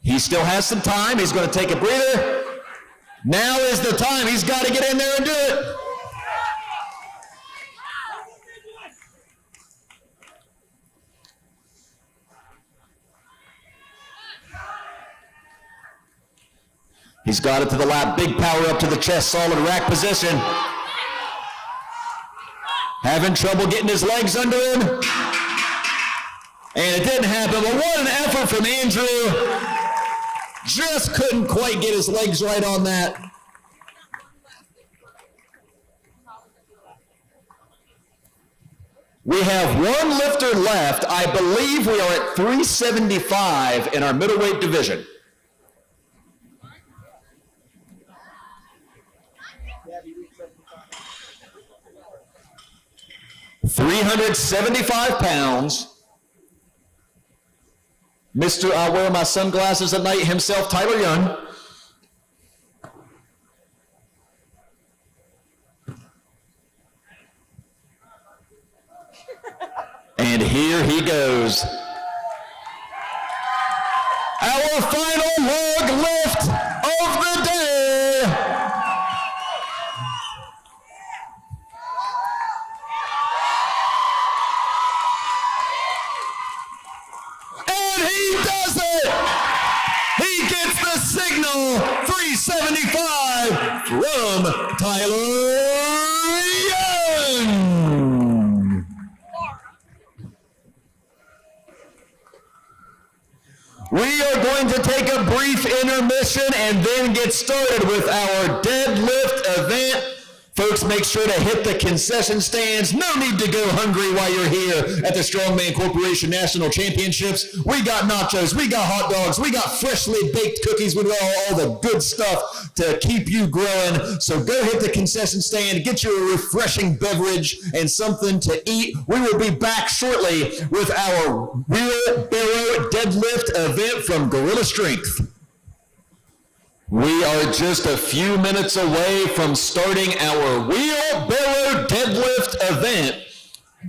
He still has some time. He's going to take a breather. Now is the time. He's got to get in there and do it. He's got it to the lap. Big power up to the chest. Solid rack position. Having trouble getting his legs under him. And it didn't happen, but what an effort from Andrew. Just couldn't quite get his legs right on that. We have one lifter left. I believe we are at 375 in our middleweight division. £375. Mr. I wear my sunglasses at night himself, Tyler Young. And here he goes. Our final log lift of the day. And he does it. He gets the signal. 375 from Tyler Young. We are going to take a brief intermission and then get started with our deadlift event. Folks, make sure to hit the concession stands. No need to go hungry while you're here at the Strongman Corporation National Championships. We got nachos, we got hot dogs, we got freshly baked cookies, we got all the good stuff to keep you growing. So go hit the concession stand, get you a refreshing beverage and something to eat. We will be back shortly with our Wheelbarrow Deadlift event from Gorilla Strength. We are just a few minutes away from starting our Wheelbarrow Deadlift event.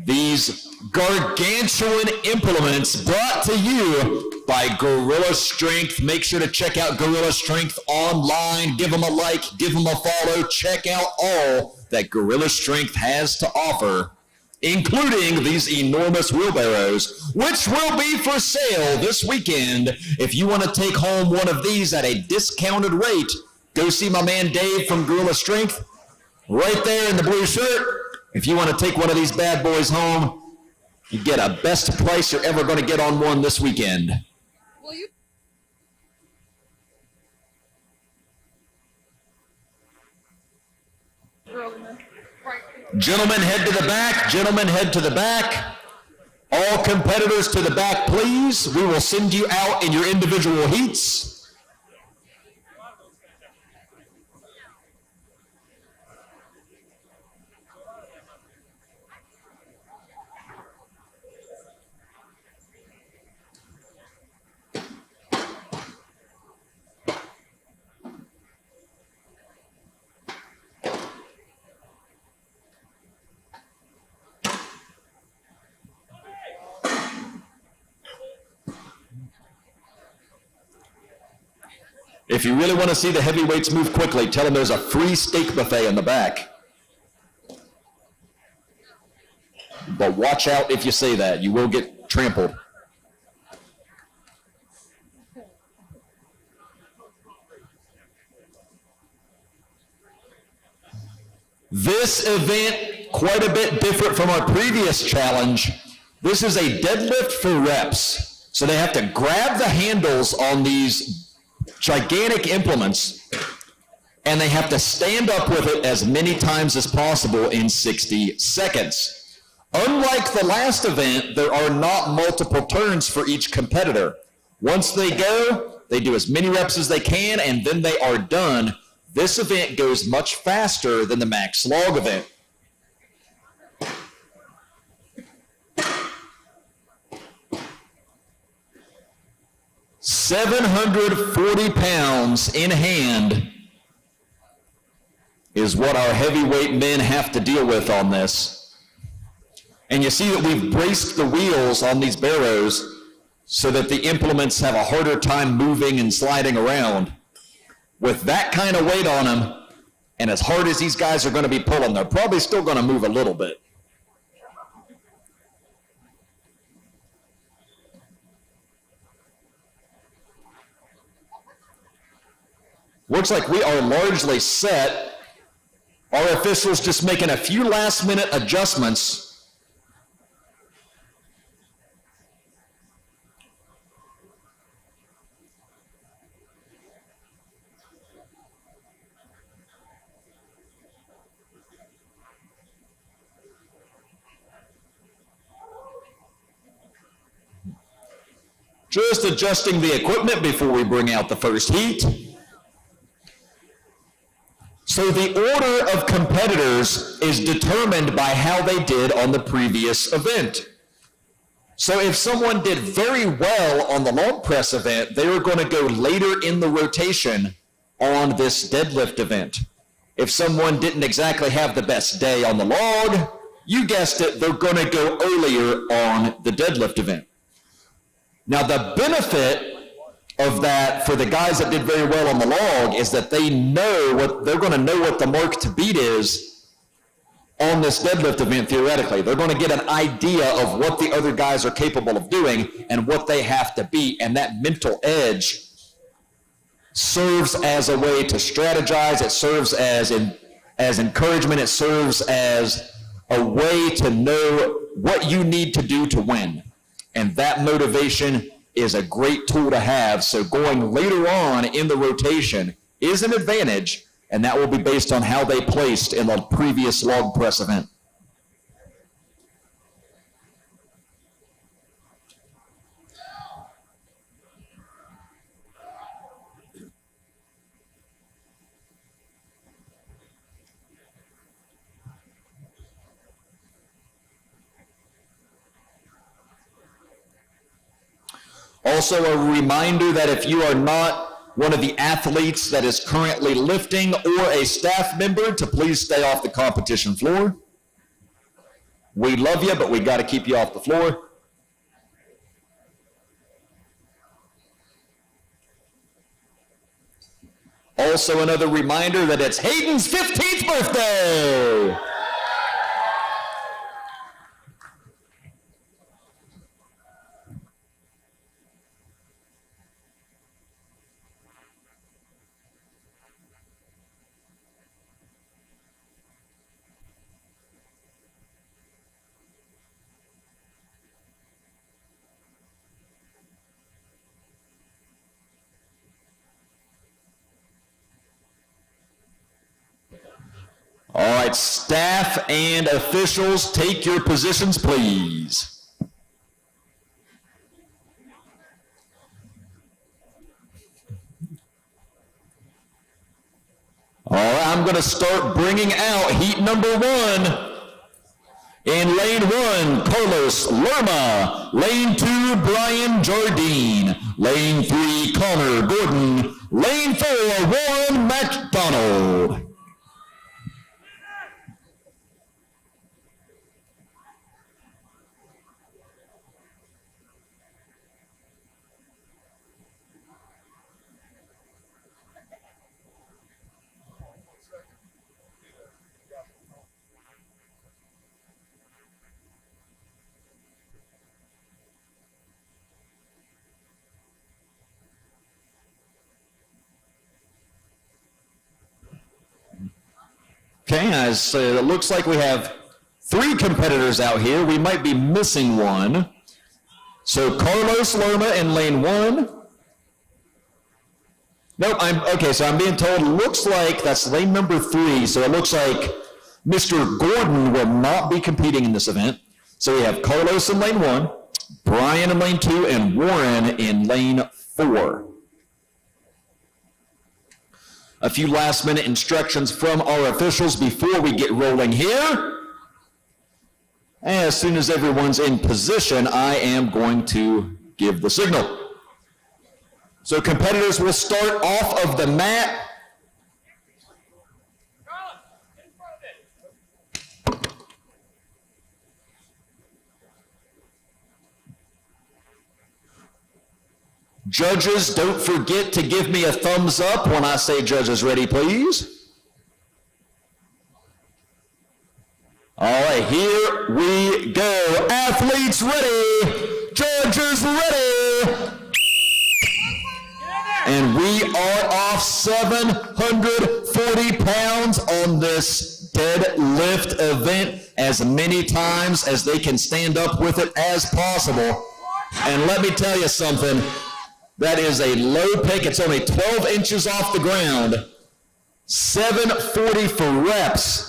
These gargantuan implements brought to you by Gorilla Strength. Make sure to check out Gorilla Strength online. Give them a like, give them a follow. Check out all that Gorilla Strength has to offer, including these enormous wheelbarrows, which will be for sale this weekend. If you want to take home one of these at a discounted rate, go see my man Dave from Gorilla Strength, right there in the blue shirt. If you want to take one of these bad boys home, you get a best price you're ever going to get on one this weekend. Gentlemen, head to the back. Gentlemen, head to the back. All competitors to the back, please. We will send you out in your individual heats. If you really want to see the heavyweights move quickly, tell them there's a free steak buffet in the back. But watch out if you say that. You will get trampled. This event, quite a bit different from our previous challenge. This is a deadlift for reps. So they have to grab the handles on these gigantic implements, and they have to stand up with it as many times as possible in 60 seconds. Unlike the last event, there are not multiple turns for each competitor. Once they go, they do as many reps as they can, and then they are done. This event goes much faster than the max log event. £740 in hand is what our heavyweight men have to deal with on this. And you see that we've braced the wheels on these barrows so that the implements have a harder time moving and sliding around. With that kind of weight on them, and as hard as these guys are going to be pulling, they're probably still going to move a little bit. Looks like we are largely set. Our officials just making a few last-minute adjustments. Just adjusting the equipment before we bring out the first heat. So the order of competitors is determined by how they did on the previous event. So if someone did very well on the log press event, they are going to go later in the rotation on this deadlift event. If someone didn't exactly have the best day on the log, you guessed it, they're going to go earlier on the deadlift event. Now the benefit of that for the guys that did very well on the log is that they're going to know what the mark to beat is on this deadlift event theoretically. They're going to get an idea of what the other guys are capable of doing and what they have to beat, and that mental edge serves as a way to strategize. It serves as encouragement. It serves as a way to know what you need to do to win. And that motivation is a great tool to have. So going later on in the rotation is an advantage, and that will be based on how they placed in the previous log press event. Also, a reminder that if you are not one of the athletes that is currently lifting or a staff member, to please stay off the competition floor. We love you, but we got to keep you off the floor. Also, another reminder that it's Hayden's 15th birthday. All right, staff and officials, take your positions, please. All right, I'm going to start bringing out heat number 1. In lane 1, Carlos Lerma. Lane 2, Brian Jardine. Lane 3, Connor Gordon. Lane 4, Warren McDonald. Okay, as it looks like we have 3 competitors out here. We might be missing one. So Carlos Lerma in lane 1. Nope, so I'm being told, looks like that's lane number 3. So it looks like Mr. Gordon will not be competing in this event. So we have Carlos in lane 1, Brian in lane 2, and Warren in lane 4. A few last-minute instructions from our officials before we get rolling here. As soon as everyone's in position, I am going to give the signal. So competitors will start off of the mat. Judges, don't forget to give me a thumbs up when I say judges ready, please. All right, here we go. Athletes ready. Judges ready. And we are off 740 pounds on this deadlift event, as many times as they can stand up with it as possible. And let me tell you something, that is a low pick. It's only 12 inches off the ground. 740 for reps.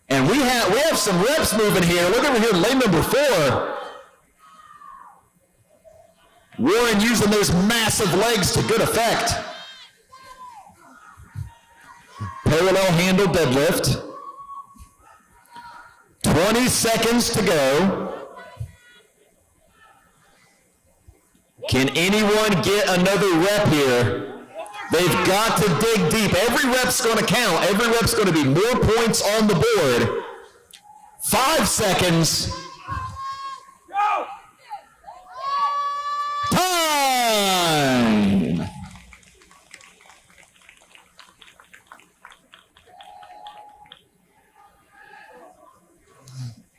And we have some reps moving here. Look over here, lane number 4. Warren using those massive legs to good effect. Parallel handle deadlift. 20 seconds to go. Can anyone get another rep here? They've got to dig deep. Every rep's going to count. Every rep's going to be more points on the board. 5 seconds. Go! Time!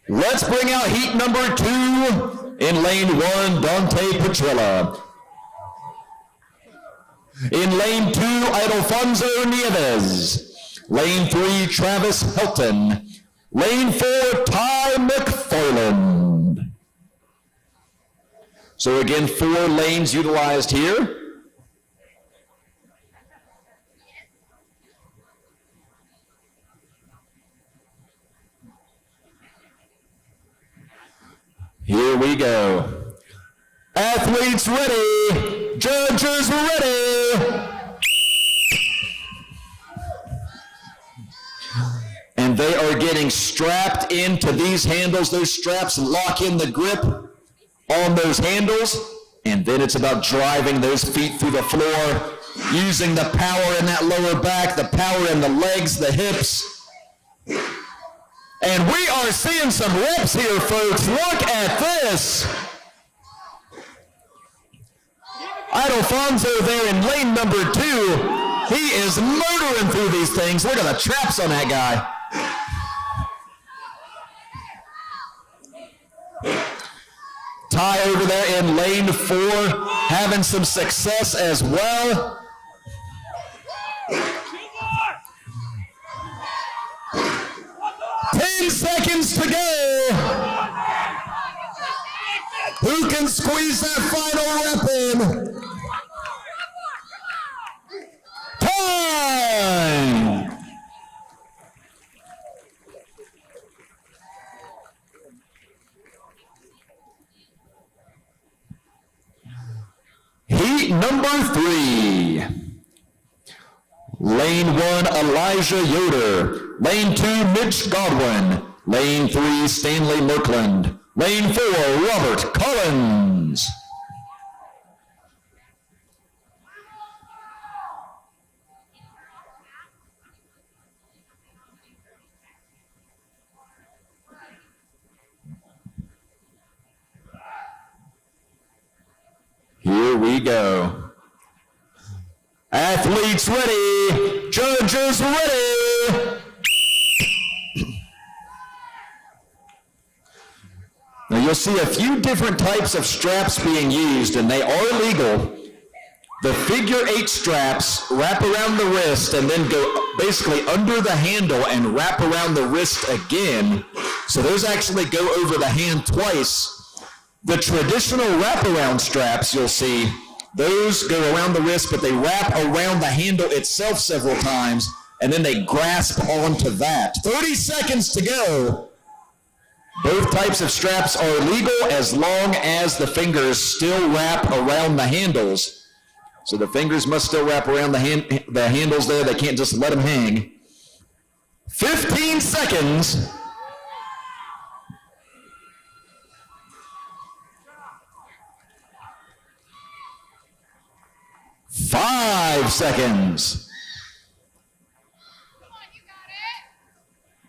Let's bring out heat number 2. In lane 1, Dante Petrella. In lane 2, Alfonso Nieves. Lane 3, Travis Helton. Lane 4, Ty McFarland. So again, 4 lanes utilized here. Here we go. Athletes ready. Judges ready. And they are getting strapped into these handles. Those straps lock in the grip on those handles. And then it's about driving those feet through the floor, using the power in that lower back, the power in the legs, the hips. And we are seeing some reps here, folks. Look at this. Alfonso there in lane number 2. He is motoring through these things. Look at the traps on that guy. Ty over there in lane 4, having some success as well. 10 seconds to go. Who can squeeze that final rep in? Time! Heat number 3. Lane 1, Elijah Yoder. Lane 2, Mitch Godwin. Lane 3, Stanley Merkland. Lane 4, Robert Collins. Here we go. Athletes ready. Judges ready. Now you'll see a few different types of straps being used, and they are legal. The figure 8 straps wrap around the wrist and then go basically under the handle and wrap around the wrist again. So those actually go over the hand twice. The traditional wraparound straps, you'll see, those go around the wrist, but they wrap around the handle itself several times, and then they grasp onto that. 30 seconds to go. Both types of straps are legal as long as the fingers still wrap around the handles. So the fingers must still wrap around the handles there. They can't just let them hang. 15 seconds. 5 seconds.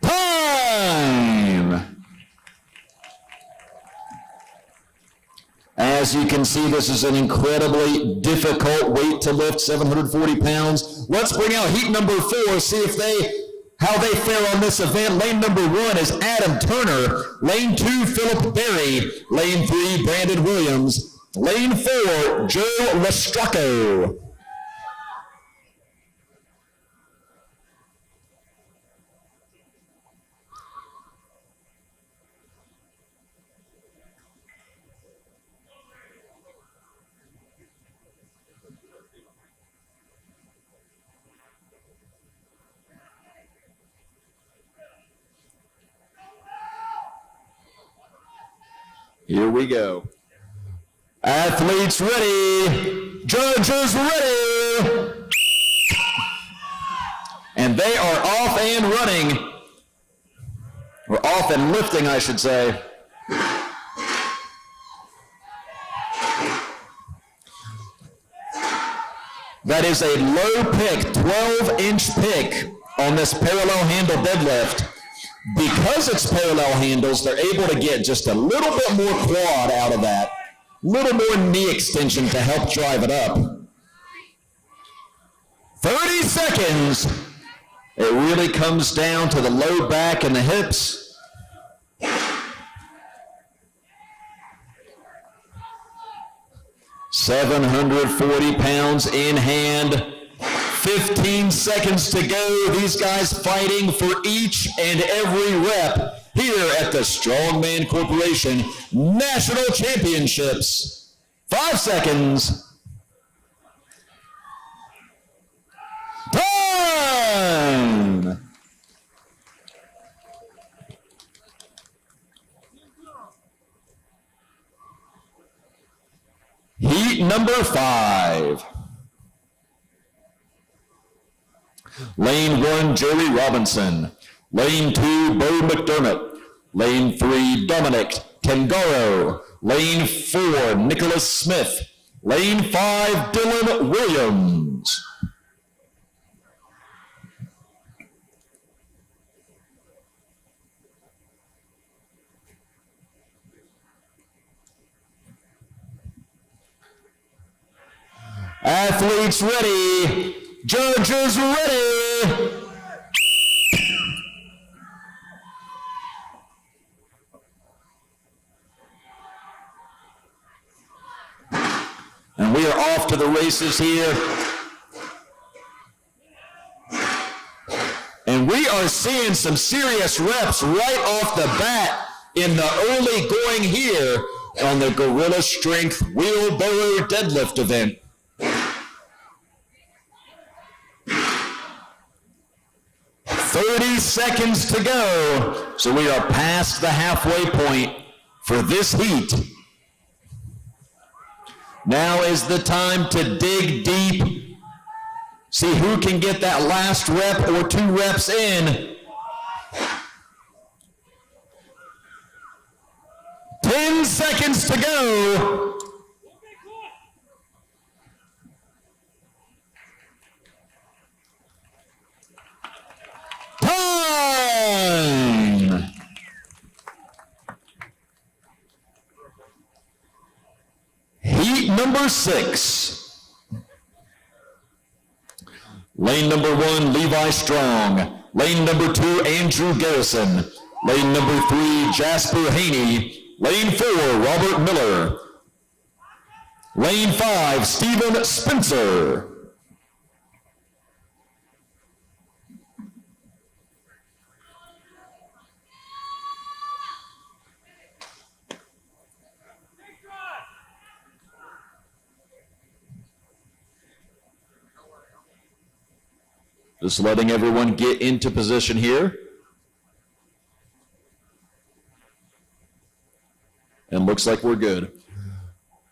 Time. As As you can see, this is an incredibly difficult weight to lift, 740 pounds. Let's bring out heat number 4, see how they fare on this event. Lane number 1 is Adam Turner. Lane 2, Philip Berry. Lane 3, Brandon Williams. Lane 4, Joe Lestracco. Here we go. Athletes ready. Judges ready. And they are off and running. Or off and lifting, I should say. That is a low pick, 12-inch pick on this parallel handle deadlift. Because it's parallel handles, they're able to get just a little bit more quad out of that, a little more knee extension to help drive it up. 30 seconds. It really comes down to the low back and the hips. £740 in hand. 15 seconds to go. These guys fighting for each and every rep here at the Strongman Corporation National Championships. 5 seconds. Time! Heat number 5. Lane 1, Joey Robinson. Lane 2, Bo McDermott. Lane 3, Dominic Tangaro. Lane 4, Nicholas Smith. Lane 5, Dylan Williams. Athletes ready. Judges ready. And we are off to the races here. And we are seeing some serious reps right off the bat in the early going here on the Gorilla Strength Wheelbarrow Deadlift event. 30 seconds to go. So we are past the halfway point for this heat. Now is the time to dig deep. See who can get that last rep or 2 reps in. 10 seconds to go. Time! Heat number 6. Lane number 1, Levi Strong. Lane number 2, Andrew Garrison. Lane number 3, Jasper Haney. Lane 4, Robert Miller. Lane 5, Stephen Spencer. Just letting everyone get into position here. And looks like we're good.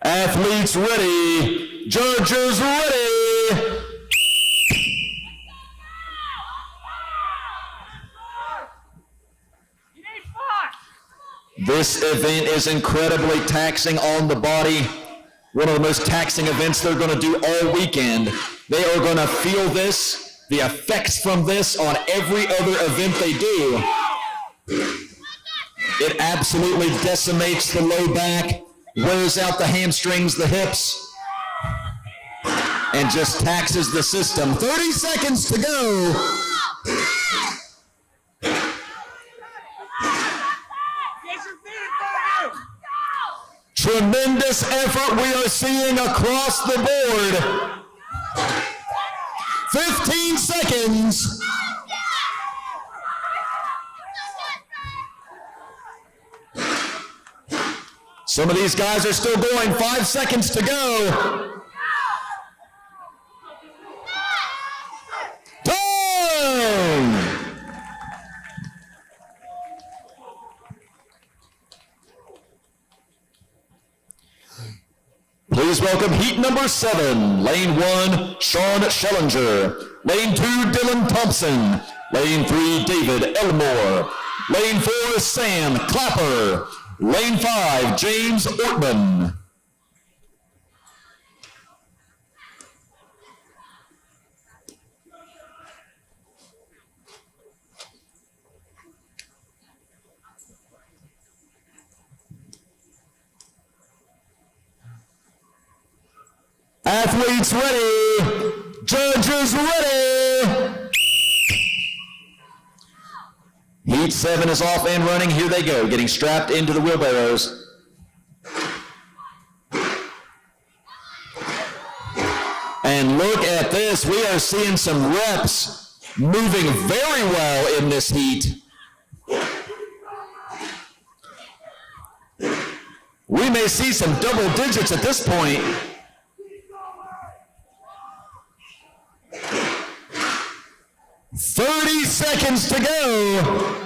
Athletes ready. Judges ready. This event is incredibly taxing on the body. One of the most taxing events they're going to do all weekend. They are going to feel this. The effects from this on every other event they do. It absolutely decimates the low back. wears out the hamstrings, the hips, and just taxes the system. 30 seconds to go. Tremendous effort we are seeing across the board. 15 seconds. Some of these guys are still going. 5 seconds to go. Time! Please welcome heat number 7. Lane 1, Sean Schellinger. Lane 2, Dylan Thompson. Lane 3, David Elmore. Lane 4, Sam Clapper. Lane 5, James Ortman. Athletes ready. Judges ready. Heat 7 is off and running. Here they go, getting strapped into the wheelbarrows. And look at this. We are seeing some reps moving very well in this heat. We may see some double digits at this point. 30 seconds to go.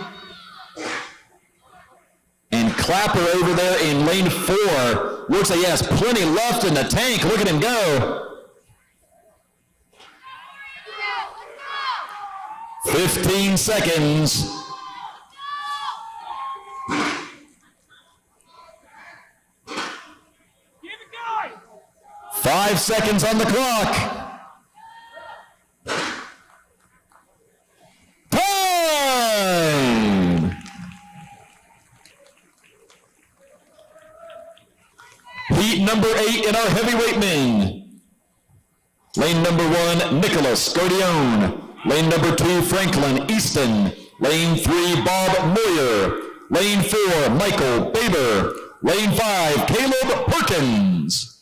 And Clapper over there in lane 4 looks like he has plenty left in the tank. Look at him go. 15 seconds. Keep it going. 5 seconds on the clock. Heat number 8 in our heavyweight men. Lane number 1, Nicholas Godione. Lane number 2, Franklin Easton. Lane 3, Bob Moyer. Lane 4, Michael Baber. Lane 5, Caleb Perkins.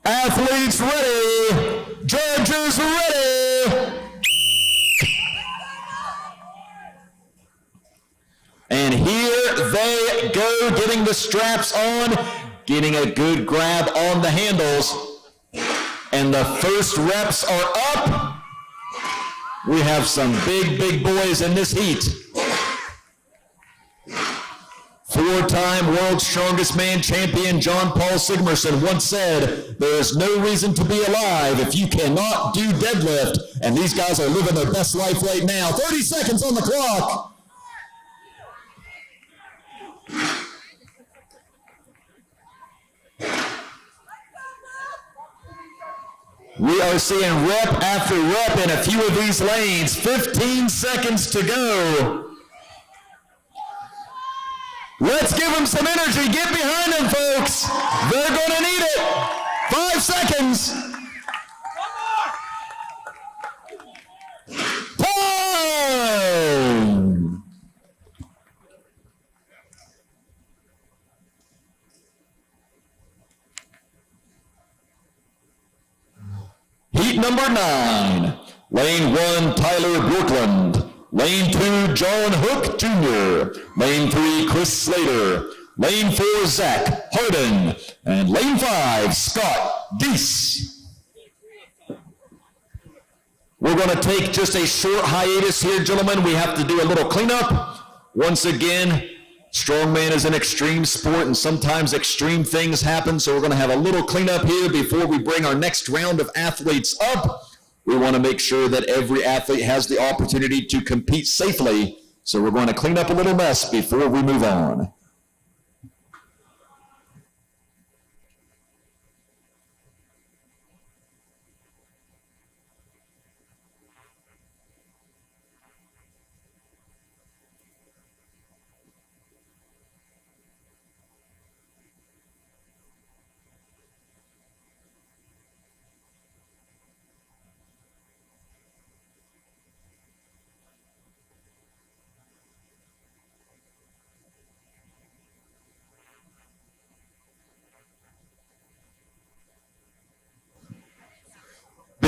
Athletes ready. Judges ready. And here they go, getting the straps on, getting a good grab on the handles. And the first reps are up. We have some big boys in this heat. 4-time World's Strongest Man champion John Paul Sigmarsson once said, there is no reason to be alive if you cannot do deadlift. And these guys are living their best life right now. 30 seconds on the clock. We are seeing rep after rep in a few of these lanes. 15 seconds to go. Let's give them some energy. Get behind them, folks. They're going to need it. 5 seconds. Time. Heat number 9. Lane 1, Tyler Brooklyn. Lane 2, John Hook Jr. Lane 3, Chris Slater. Lane 4, Zach Harden. And lane 5, Scott Deese. We're going to take just a short hiatus here, gentlemen. We have to do a little cleanup. Once again, strongman is an extreme sport, and sometimes extreme things happen, so we're going to have a little cleanup here before we bring our next round of athletes up. We want to make sure that every athlete has the opportunity to compete safely. So we're going to clean up a little mess before we move on.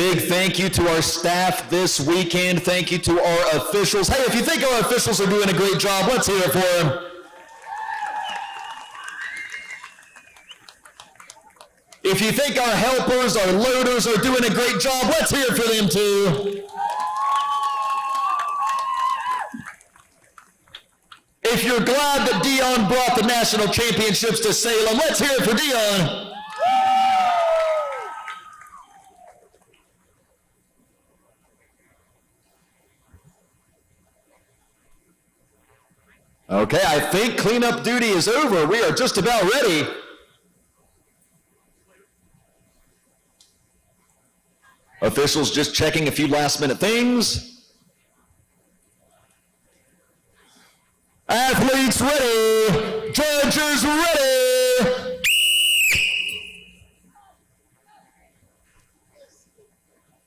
Big thank you to our staff this weekend. Thank you to our officials. Hey, if you think our officials are doing a great job, let's hear it for them. If you think our helpers, our loaders are doing a great job, let's hear it for them too. If you're glad that Dion brought the national championships to Salem, let's hear it for Dion. Okay, I think cleanup duty is over. We are just about ready. Officials just checking a few last-minute things. Athletes ready. Judges ready.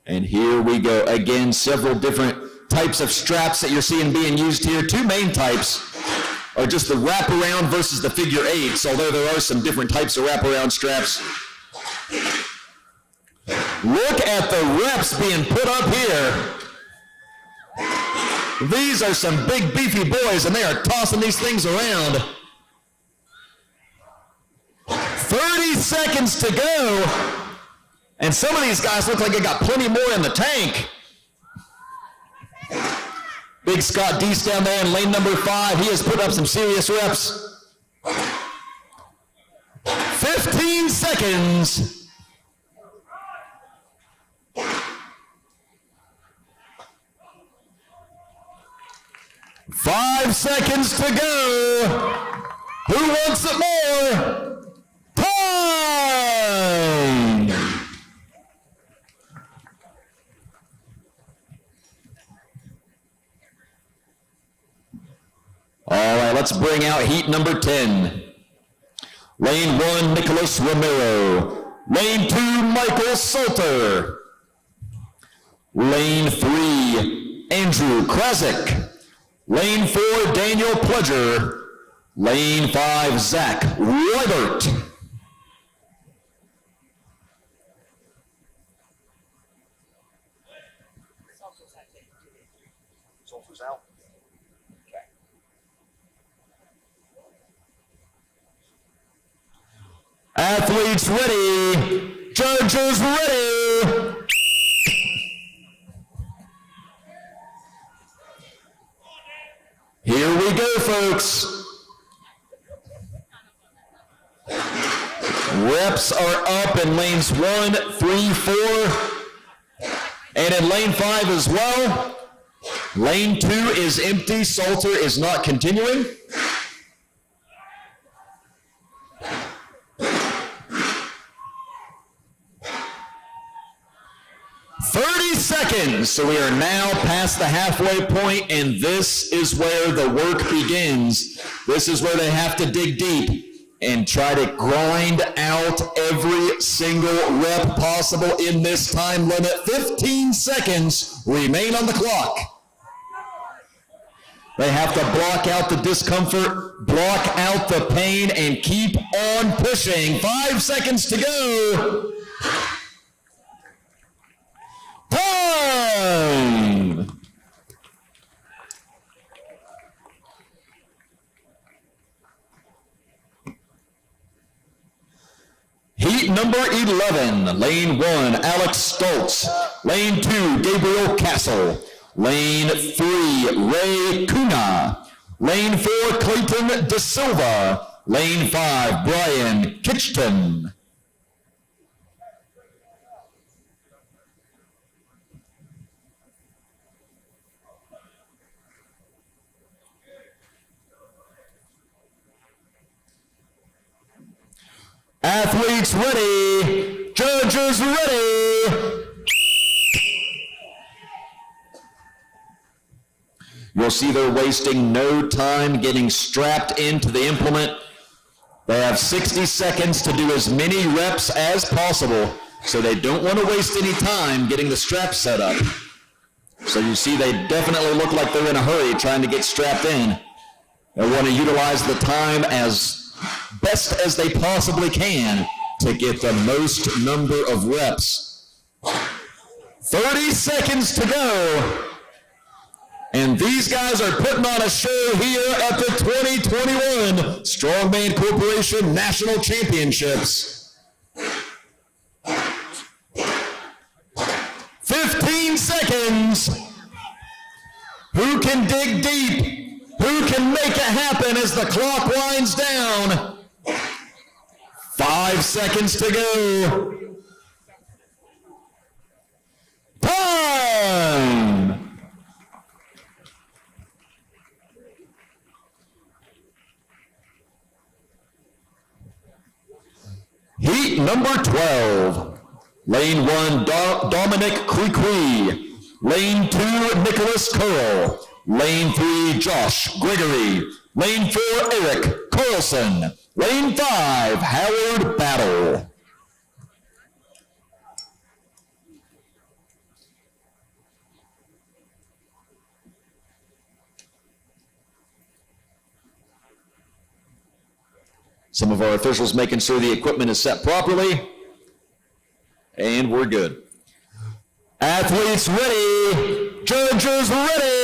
And here we go. Again, several different types of straps that you're seeing being used here. Two main types are just the wraparound versus the figure eights, although there are some different types of wraparound straps. Look at the reps being put up here. These are some big beefy boys, and they are tossing these things around. 30 seconds to go, and some of these guys look like they got plenty more in the tank. Big Scott Deese down there in lane number 5. He has put up some serious reps. 15 seconds. Five seconds to go. Who wants it more? Time! All right, let's bring out heat number 10. Lane 1, Nicholas Romero. Lane 2, Michael Salter. Lane 3, Andrew Krasik. Lane 4, Daniel Pledger. Lane 5, Zach Robert. Salter's out. Okay. Athletes ready. Judges ready. Here we go, folks. Reps are up in lanes 1, 3, 4, and in lane 5 as well. Lane 2 is empty. Salter is not continuing. 30 seconds, so we are now past the halfway point, and this is where the work begins. This is where they have to dig deep and try to grind out every single rep possible in this time limit. 15 seconds remain on the clock. They have to block out the discomfort, block out the pain, and keep on pushing. 5 seconds to go. Time! Heat number 11, lane 1, Alex Stoltz. Lane 2, Gabriel Castle. Lane 3, Ray Kuna. Lane 4, Clayton De Silva. Lane 5, Brian Kitchton. Athletes ready, judges ready. You'll see they're wasting no time getting strapped into the implement. They have 60 seconds to do as many reps as possible, so they don't want to waste any time getting the strap set up. So you see they definitely look like they're in a hurry trying to get strapped in. They want to utilize the time as best as they possibly can to get the most number of reps. 30 seconds to go. And these guys are putting on a show here at the 2021 Strongman Corporation National Championships. 15 seconds. Who can dig deep? Who can make it happen as the clock winds down? 5 seconds to go. Time! Heat number 12. Lane 1, Dominic Crequy. Lane 2, Nicholas Curl. Lane 3, Josh Gregory. Lane 4, Eric Carlson. Lane 5, Howard Battle. Some of our officials making sure the equipment is set properly. And we're good. Athletes ready. Judges ready.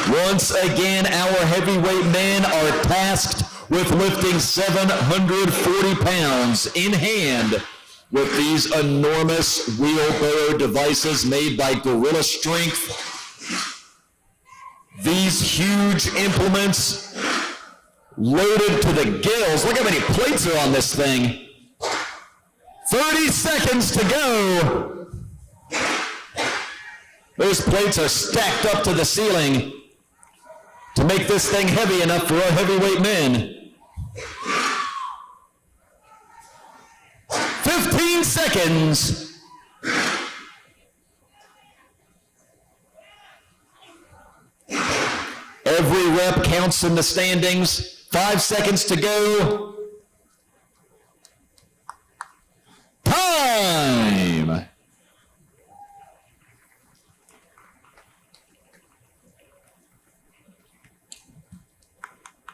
Once again, our heavyweight men are tasked with lifting 740 pounds in hand with these enormous wheelbarrow devices made by Gorilla Strength. These huge implements loaded to the gills. Look how many plates are on this thing. 30 seconds to go. Those plates are stacked up to the ceiling to make this thing heavy enough for our heavyweight men. 15 seconds. Every rep counts in the standings. 5 seconds to go. Time.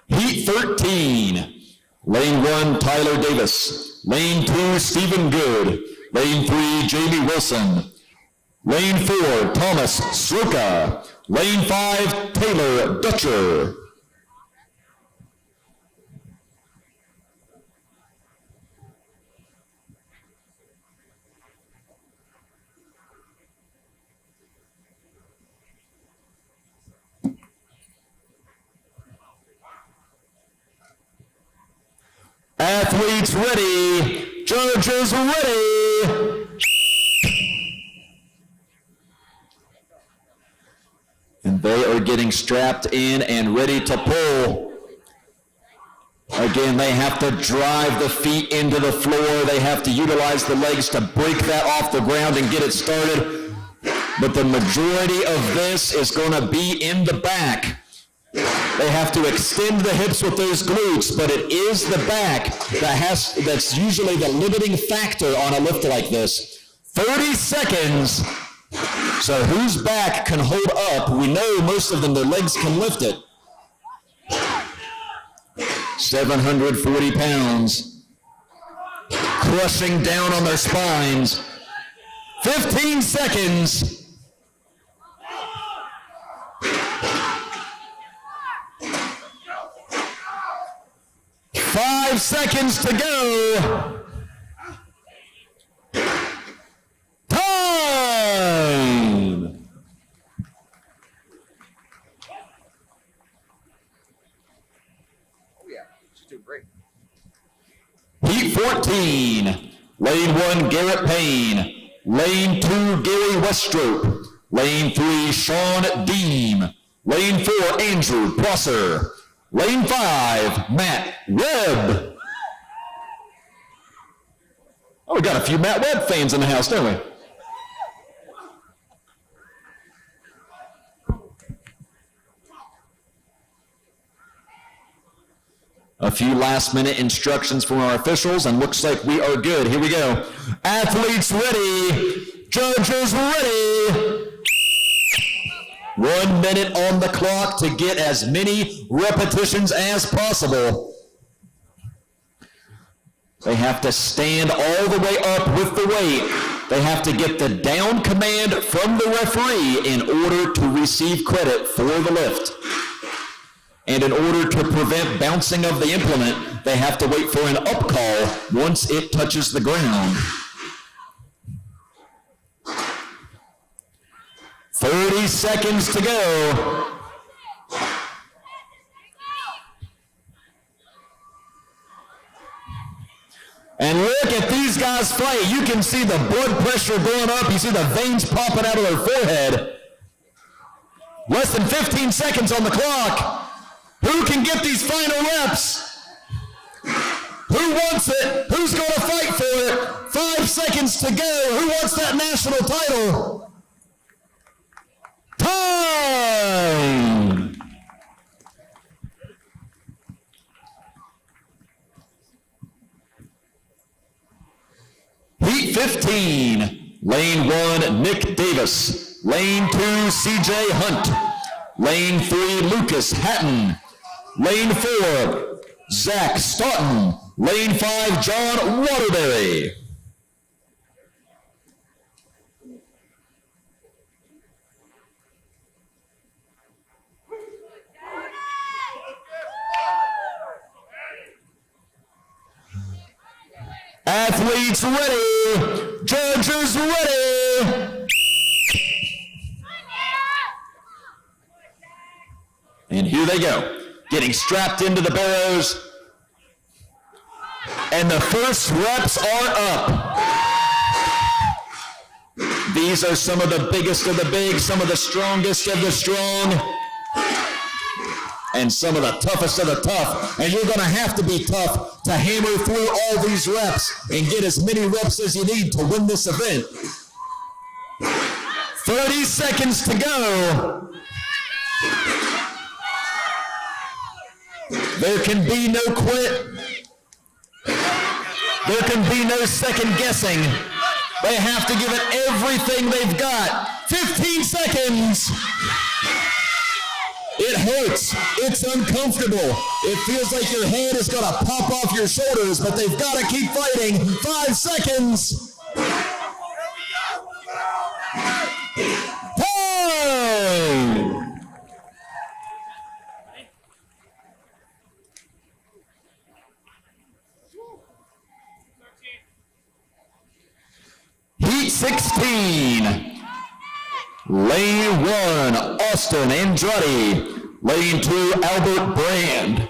Heat 13. Lane 1, Tyler Davis. Lane 2, Stephen Good. Lane 3, Jamie Wilson. Lane 4, Thomas Sroka. Lane 5, Taylor Dutcher. Athletes ready. Judges ready. And they are getting strapped in and ready to pull. Again, they have to drive the feet into the floor. They have to utilize the legs to break that off the ground and get it started. But the majority of this is going to be in the back. They have to extend the hips with those glutes, but it is the back that's usually the limiting factor on a lift like this. 30 seconds. So whose back can hold up? We know most of them, their legs can lift it. 740 pounds. Crushing down on their spines. 15 seconds. 5 seconds to go. Time. Oh yeah, she's doing great. Heat 14. Lane 1, Garrett Payne. Lane 2, Gary Westrope. Lane 3, Sean Deem. Lane 4, Andrew Prosser. Lane 5, Matt Webb. Oh, we got a few Matt Webb fans in the house, don't we? A few last-minute instructions from our officials, and looks like we are good. Here we go. Athletes ready. Judges ready. 1 minute on the clock to get as many repetitions as possible. They have to stand all the way up with the weight. They have to get the down command from the referee in order to receive credit for the lift. And in order to prevent bouncing of the implement, they have to wait for an up call once it touches the ground. 30 seconds to go. And look at these guys fight. You can see the blood pressure going up. You see the veins popping out of their forehead. Less than 15 seconds on the clock. Who can get these final reps? Who wants it? Who's going to fight for it? 5 seconds to go. Who wants that national title? Time! Heat 15, Lane 1, Nick Davis. Lane 2, CJ Hunt. Lane 3, Lucas Hatton. Lane 4, Zach Stoughton. Lane 5, John Waterbury. Athletes ready, judges ready. And here they go, getting strapped into the barrows. And the first reps are up. These are some of the biggest of the big, some of the strongest of the strong, and some of the toughest of the tough. And you're gonna have to be tough to hammer through all these reps and get as many reps as you need to win this event. 30 seconds to go. There can be no quit. There can be no second guessing. They have to give it everything they've got. 15 seconds. It hurts. It's uncomfortable. It feels like your head is going to pop off your shoulders, but they've got to keep fighting. 5 seconds. Time! Heat 16. Lane 1, Austin Andrade. Lane 2, Albert Brand.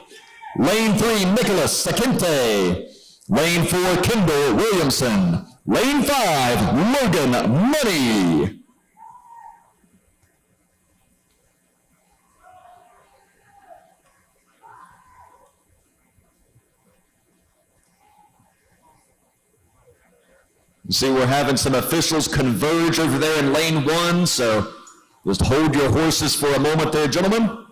Lane 3, Nicholas Sakente. Lane 4, Kendall Williamson. Lane 5, Logan Money. You see, we're having some officials converge over there in lane 1, so just hold your horses for a moment there, gentlemen.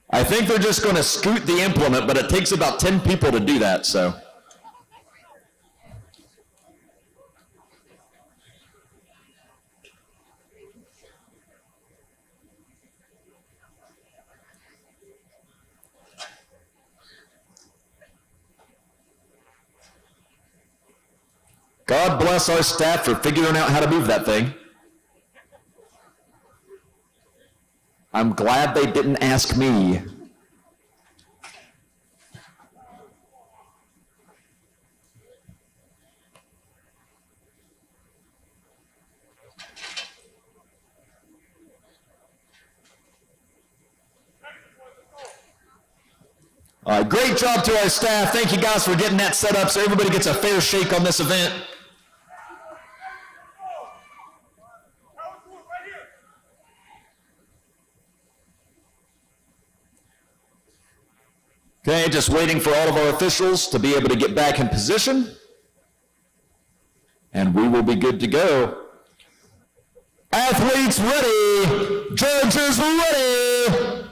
I think they're just going to scoot the implement, but it takes about 10 people to do that, so. God bless our staff for figuring out how to move that thing. I'm glad they didn't ask me. Great job to our staff. Thank you guys for getting that set up so everybody gets a fair shake on this event. Okay, just waiting for all of our officials to be able to get back in position. And we will be good to go. Athletes ready, judges ready.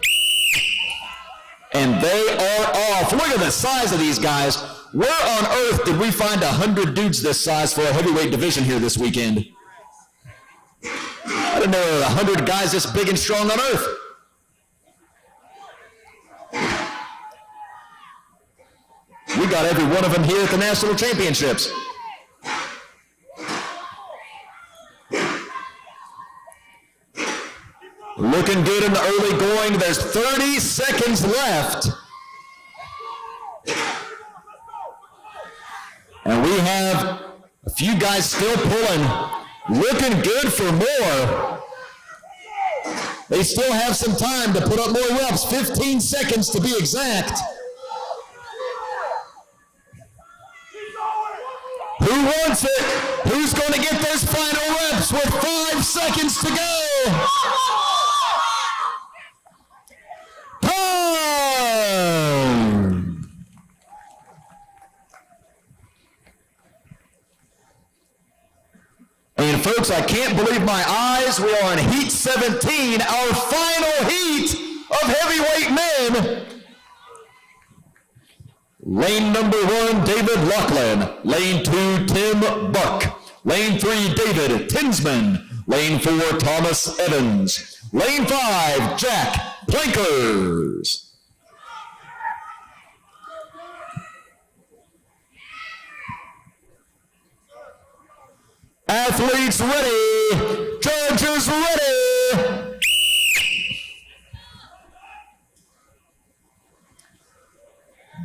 And they are off. Look at the size of these guys. Where on earth did we find 100 dudes this size for a heavyweight division here this weekend? I when there are 100 guys this big and strong on earth. We got every one of them here at the National Championships. Looking good in the early going. There's 30 seconds left. And we have a few guys still pulling. Looking good for more. They still have some time to put up more reps. 15 seconds to be exact. Who wants it? Who's going to get those final reps with 5 seconds to go? Time! And folks, I can't believe my eyes. We are on Heat 17, our final heat of heavyweight men. Lane number 1, David Laughlin. Lane 2, Tim Buck. Lane 3, David Tinsman. Lane 4, Thomas Evans. Lane 5, Jack Plankers. Athletes ready. Judges ready.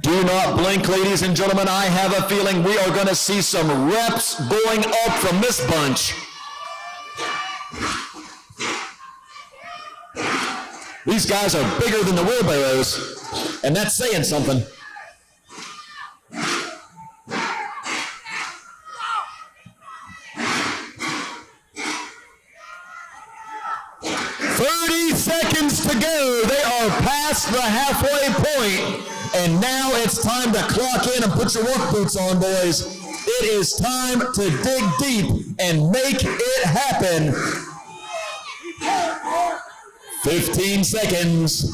Do not blink, ladies and gentlemen. I have a feeling we are going to see some reps going up from this bunch. These guys are bigger than the wheelbarrows, and that's saying something. Seconds to go. They are past the halfway point, and now it's time to clock in and put your work boots on, boys. It is time to dig deep and make it happen. 15 seconds.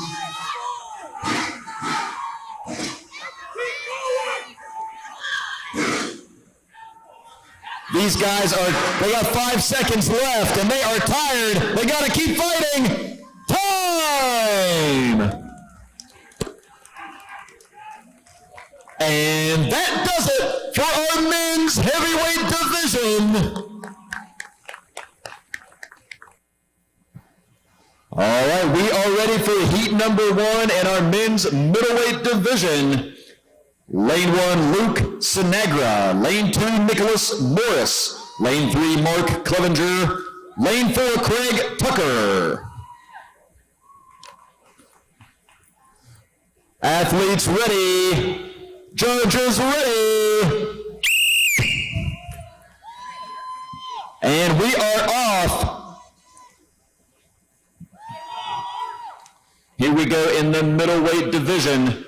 These guys they got 5 seconds left, and they are tired. They got to keep fighting. Time! And that does it for our men's heavyweight division. All right, we are ready for heat number 1 in our men's middleweight division. Lane 1, Luke Sinagra. Lane 2, Nicholas Morris. Lane 3, Mark Clevenger. Lane 4, Craig Tucker. Athletes ready. Judges ready. And we are off. Here we go in the middleweight division.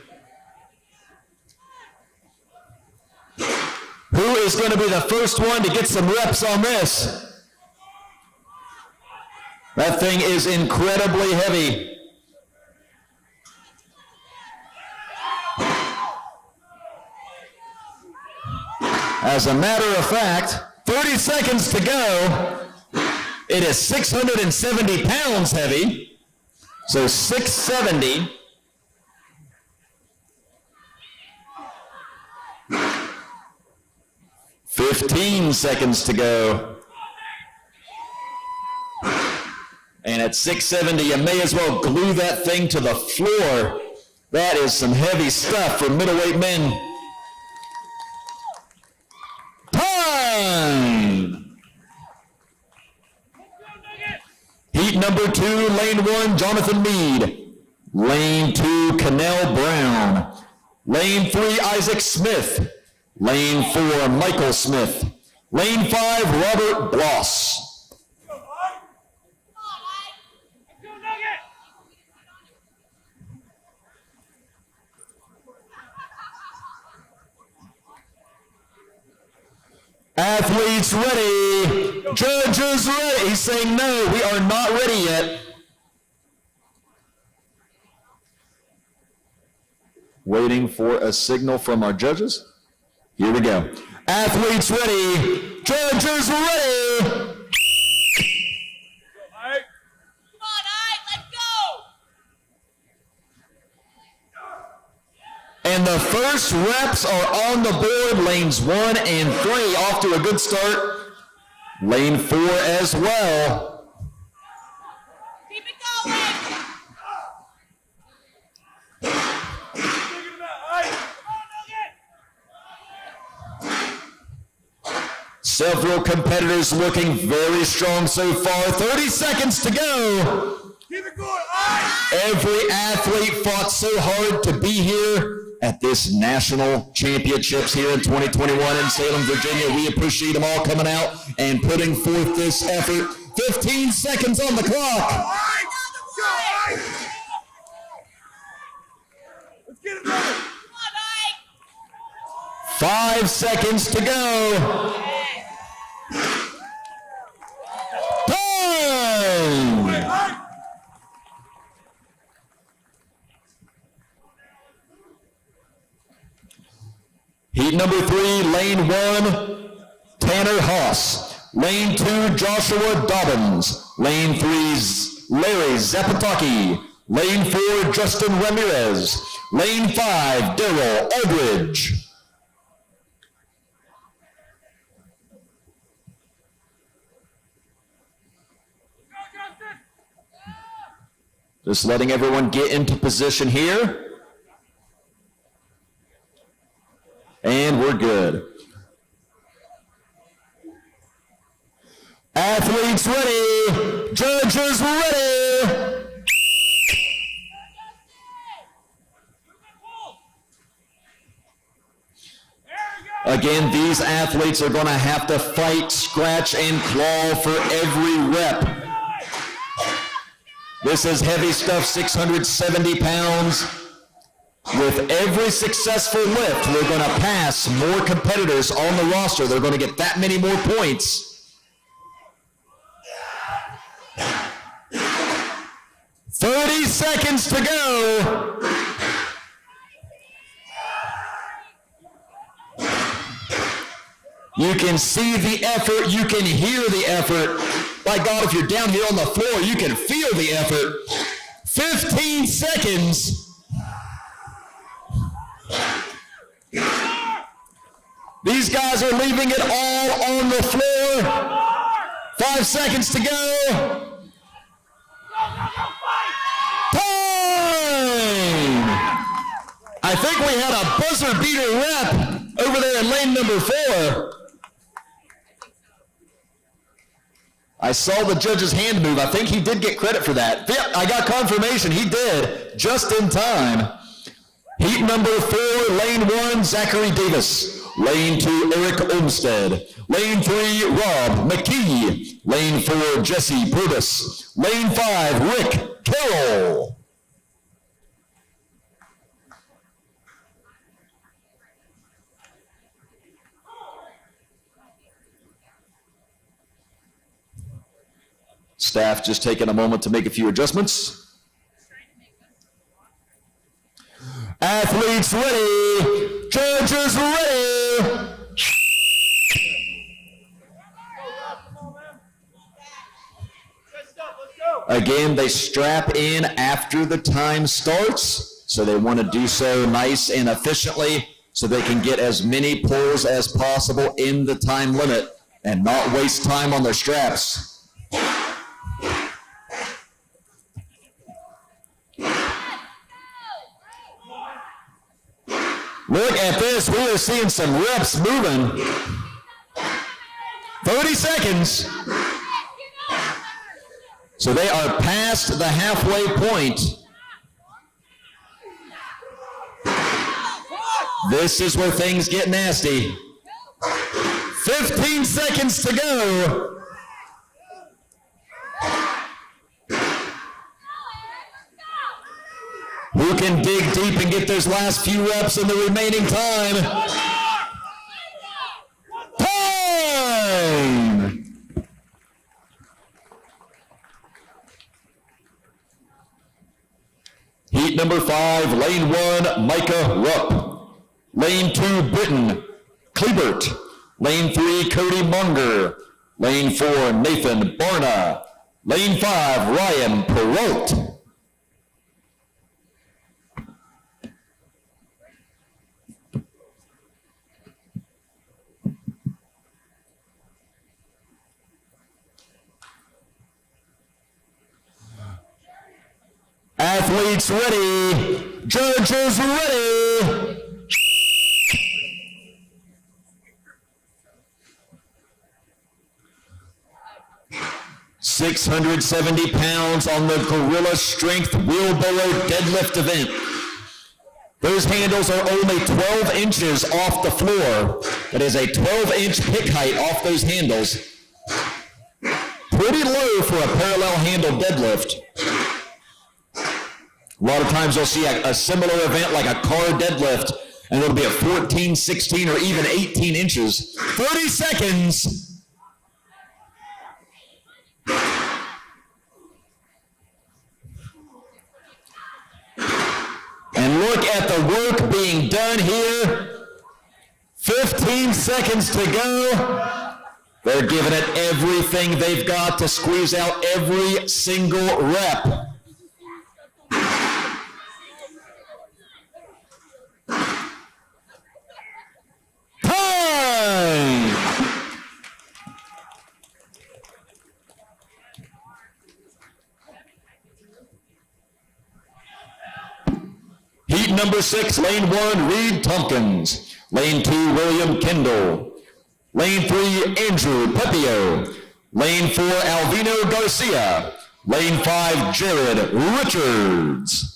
Who is going to be the first one to get some reps on this? That thing is incredibly heavy. As a matter of fact, 30 seconds to go. It is 670 pounds heavy. So 670. $15 seconds to go. And at 670, you may as well glue that thing to the floor. That is some heavy stuff for middleweight men. Time! Heat number 2, lane 1, Jonathan Meade. Lane 2, Cannell Brown. Lane 3, Isaac Smith. Lane 4, Michael Smith. Lane 5, Robert Bloss. Athletes ready. Judges ready. He's saying no, we are not ready yet. Waiting for a signal from our judges. Here we go. Athletes ready. Judges ready. first reps are on the board. Lanes 1 and 3 off to a good start. Lane 4 as well. Keep it going. Several competitors looking very strong so far. 30 seconds to go. Keep it going. Every athlete fought so hard to be here at this national championships here in 2021 in Salem, Virginia. We appreciate them all coming out and putting forth this effort. 15 seconds on the clock. Let's get it done. 5 seconds to go. Time! Heat number 3, lane 1, Tanner Haas. Lane 2, Joshua Dobbins. Lane 3, Larry Zapataki. Lane 4, Justin Ramirez. Lane 5, Daryl Aldridge. Just letting everyone get into position here. And we're good. Athletes ready. Judges ready. Again, these athletes are going to have to fight, scratch, and claw for every rep. This is heavy stuff, 670 pounds. With every successful lift, they're going to pass more competitors on the roster. They're going to get that many more points. 30 seconds to go. You can see the effort. You can hear the effort. By God, if you're down here on the floor, you can feel the effort. 15 seconds. These guys are leaving it all on the floor. 5 seconds to go. Time! I think we had a buzzer beater rep over there in lane number 4. I saw the judge's hand move. I think he did get credit for that. Yep, I got confirmation. He did, just in time. Heat number 4, lane 1, Zachary Davis. Lane 2, Eric Olmstead. Lane 3, Rob McKee. Lane 4, Jesse Purvis. Lane 5, Rick Carroll. Staff just taking a moment to make a few adjustments. Athletes ready. Judges ready. Again, they strap in after the time starts, so they want to do so nice and efficiently so they can get as many pulls as possible in the time limit and not waste time on their straps. Look at this, we are seeing some reps moving. 30 seconds. So they are past the halfway point. This is where things get nasty. 15 seconds to go. Who can dig deep and get those last few reps in the remaining time? Time! Heat number 5, lane 1, Micah Rupp. Lane 2, Britton Klebert. Lane 3, Cody Munger. Lane 4, Nathan Barna. Lane 5, Ryan Perrault. Athletes ready. Judges ready. 670 pounds on the Gorilla Strength Wheelbarrow Deadlift event. Those handles are only 12 inches off the floor. That is a 12-inch pick height off those handles. Pretty low for a parallel handle deadlift. A lot of times you'll see a similar event like a car deadlift, and it'll be at 14, 16, or even 18 inches. 30 seconds. And look at the work being done here. 15 seconds to go. They're giving it everything they've got to squeeze out every single rep. Time! Heat number 6, lane 1, Reed Tompkins. Lane 2, William Kendall. Lane 3, Andrew Pepio. Lane 4, Alvino Garcia. Lane 5, Jared Richards.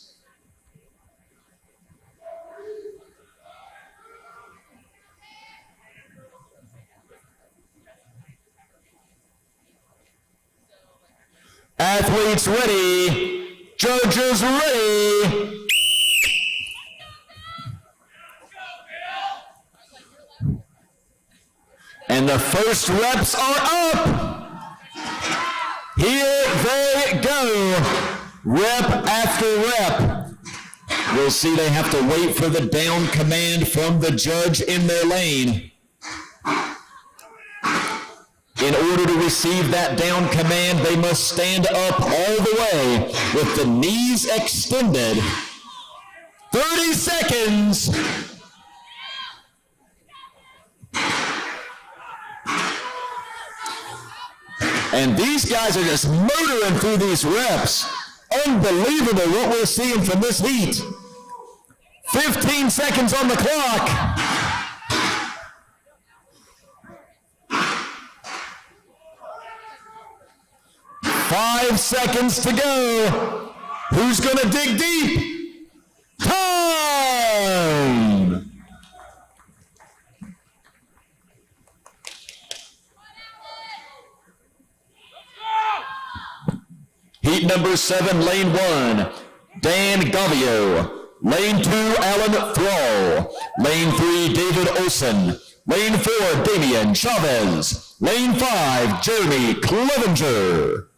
Athletes ready. Judges ready. And the first reps are up. Here they go. Rep after rep. We'll see they have to wait for the down command from the judge in their lane. In order to receive that down command, they must stand up all the way with the knees extended. 30 seconds. And these guys are just motoring through these reps. Unbelievable what we're seeing from this heat. 15 seconds on the clock. Five seconds to go. Who's going to dig deep? Time! Heat number 7, lane 1, Dan Gavio. Lane 2, Alan Thrall. Lane 3, David Olson. Lane 4, Damian Chavez. Lane 5, Jeremy Clevenger.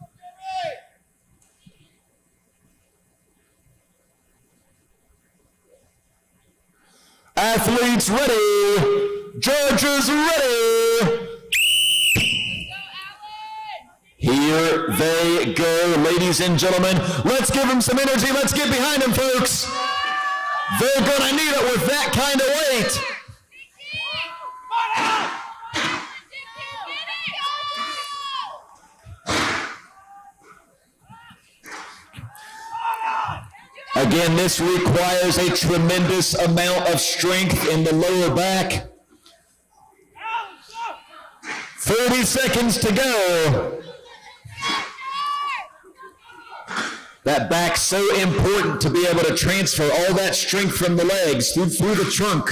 Athletes ready. Judges ready. Here they go, ladies and gentlemen. Let's give them some energy. Let's get behind them, folks. They're going to need it with that kind of weight. Again, this requires a tremendous amount of strength in the lower back. 30 seconds to go. That back's so important to be able to transfer all that strength from the legs through the trunk.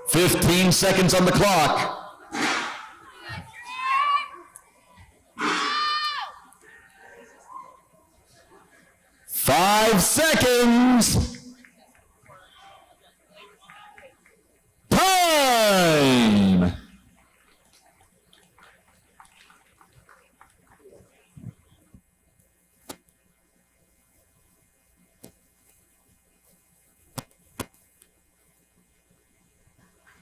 15 seconds on the clock. Five seconds. Time.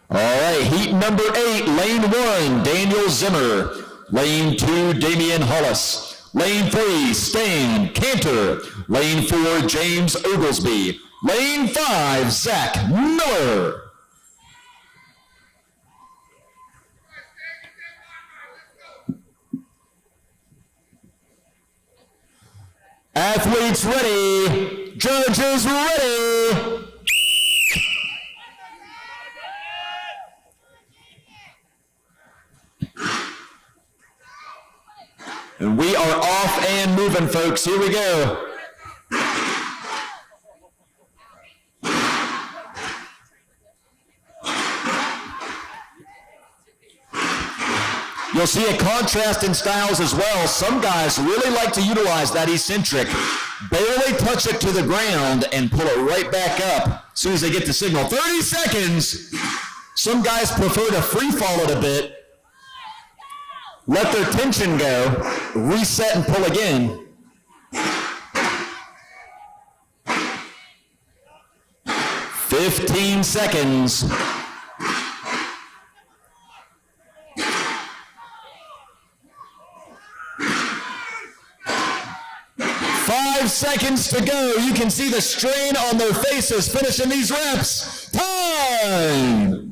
All right, heat number 8, lane 1, Daniel Zimmer. Lane 2, Damian Hollis. Lane 3, Stain Cantor. Lane 4, James Oglesby. Lane 5, Zach Miller. Athletes ready. Judges ready. And we are off and moving, folks. Here we go. You'll see a contrast in styles as well. Some guys really like to utilize that eccentric, barely touch it to the ground and pull it right back up as soon as they get the signal. 30 seconds. Some guys prefer to free fall it a bit, let their tension go, reset and pull again. "15 seconds. 5 seconds to go. You can see the strain on their faces finishing these reps. Time!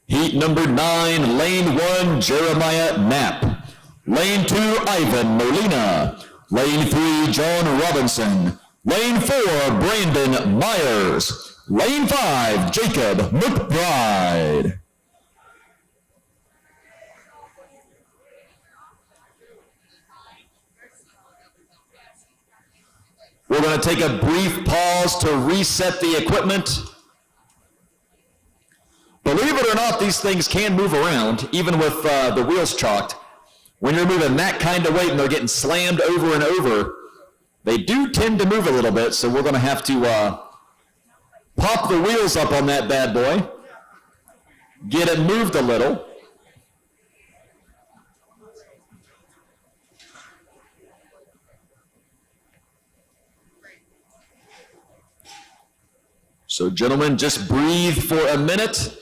Heat number 9, lane 1, Jeremiah Knapp. Lane 2, Ivan Molina. Lane 3, John Robinson. Lane 4, Brandon Myers. Lane 5, Jacob McBride. We're going to take a brief pause to reset the equipment. Believe it or not, these things can move around, even with the wheels chalked. When you're moving that kind of weight and they're getting slammed over and over, they do tend to move a little bit, so we're going to have to pop the wheels up on that bad boy, get it moved a little. So gentlemen, just breathe for a minute.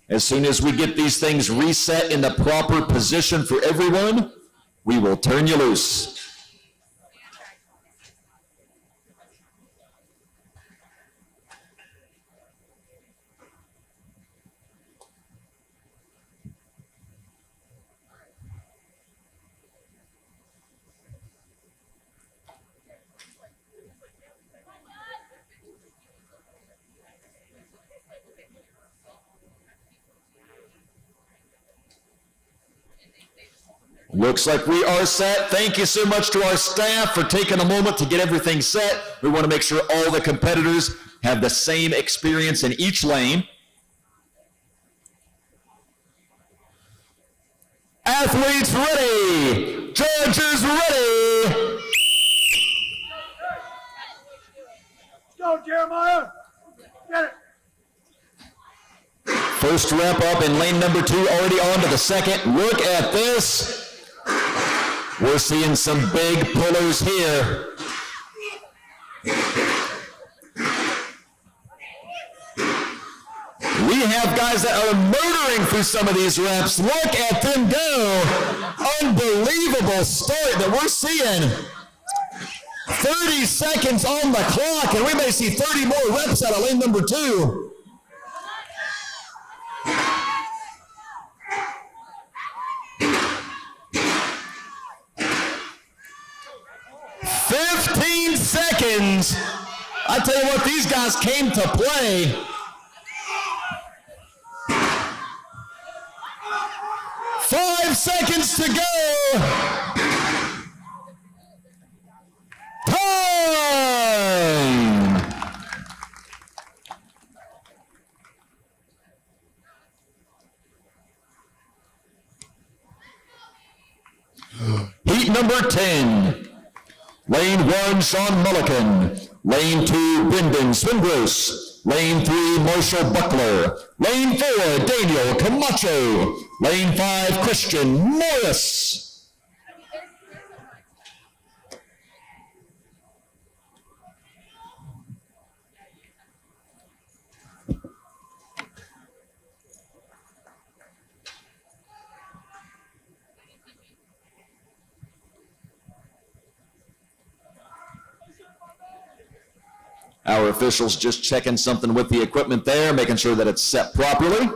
As soon as we get these things reset in the proper position for everyone, we will turn you loose. Looks like we are set. Thank you so much to our staff for taking a moment to get everything set. We want to make sure all the competitors have the same experience in each lane. Athletes ready. Judges ready. Let's go, Jeremiah. Get it. First rep up in lane number 2, already on to the second. Look at this. We're seeing some big pullers here. We have guys that are murdering through some of these reps. Look at them go. Unbelievable start that we're seeing. 30 seconds on the clock, and we may see 30 more reps out of lane number 2. Seconds. I tell you what, these guys came to play. Five seconds to go. Time. Heat number 10. Lane 1, Sean Mullican. Lane 2, Brendan Swingross. Lane 3, Marshall Buckler. Lane 4, Daniel Camacho. Lane 5, Christian Morris. Our officials just checking something with the equipment there, making sure that it's set properly.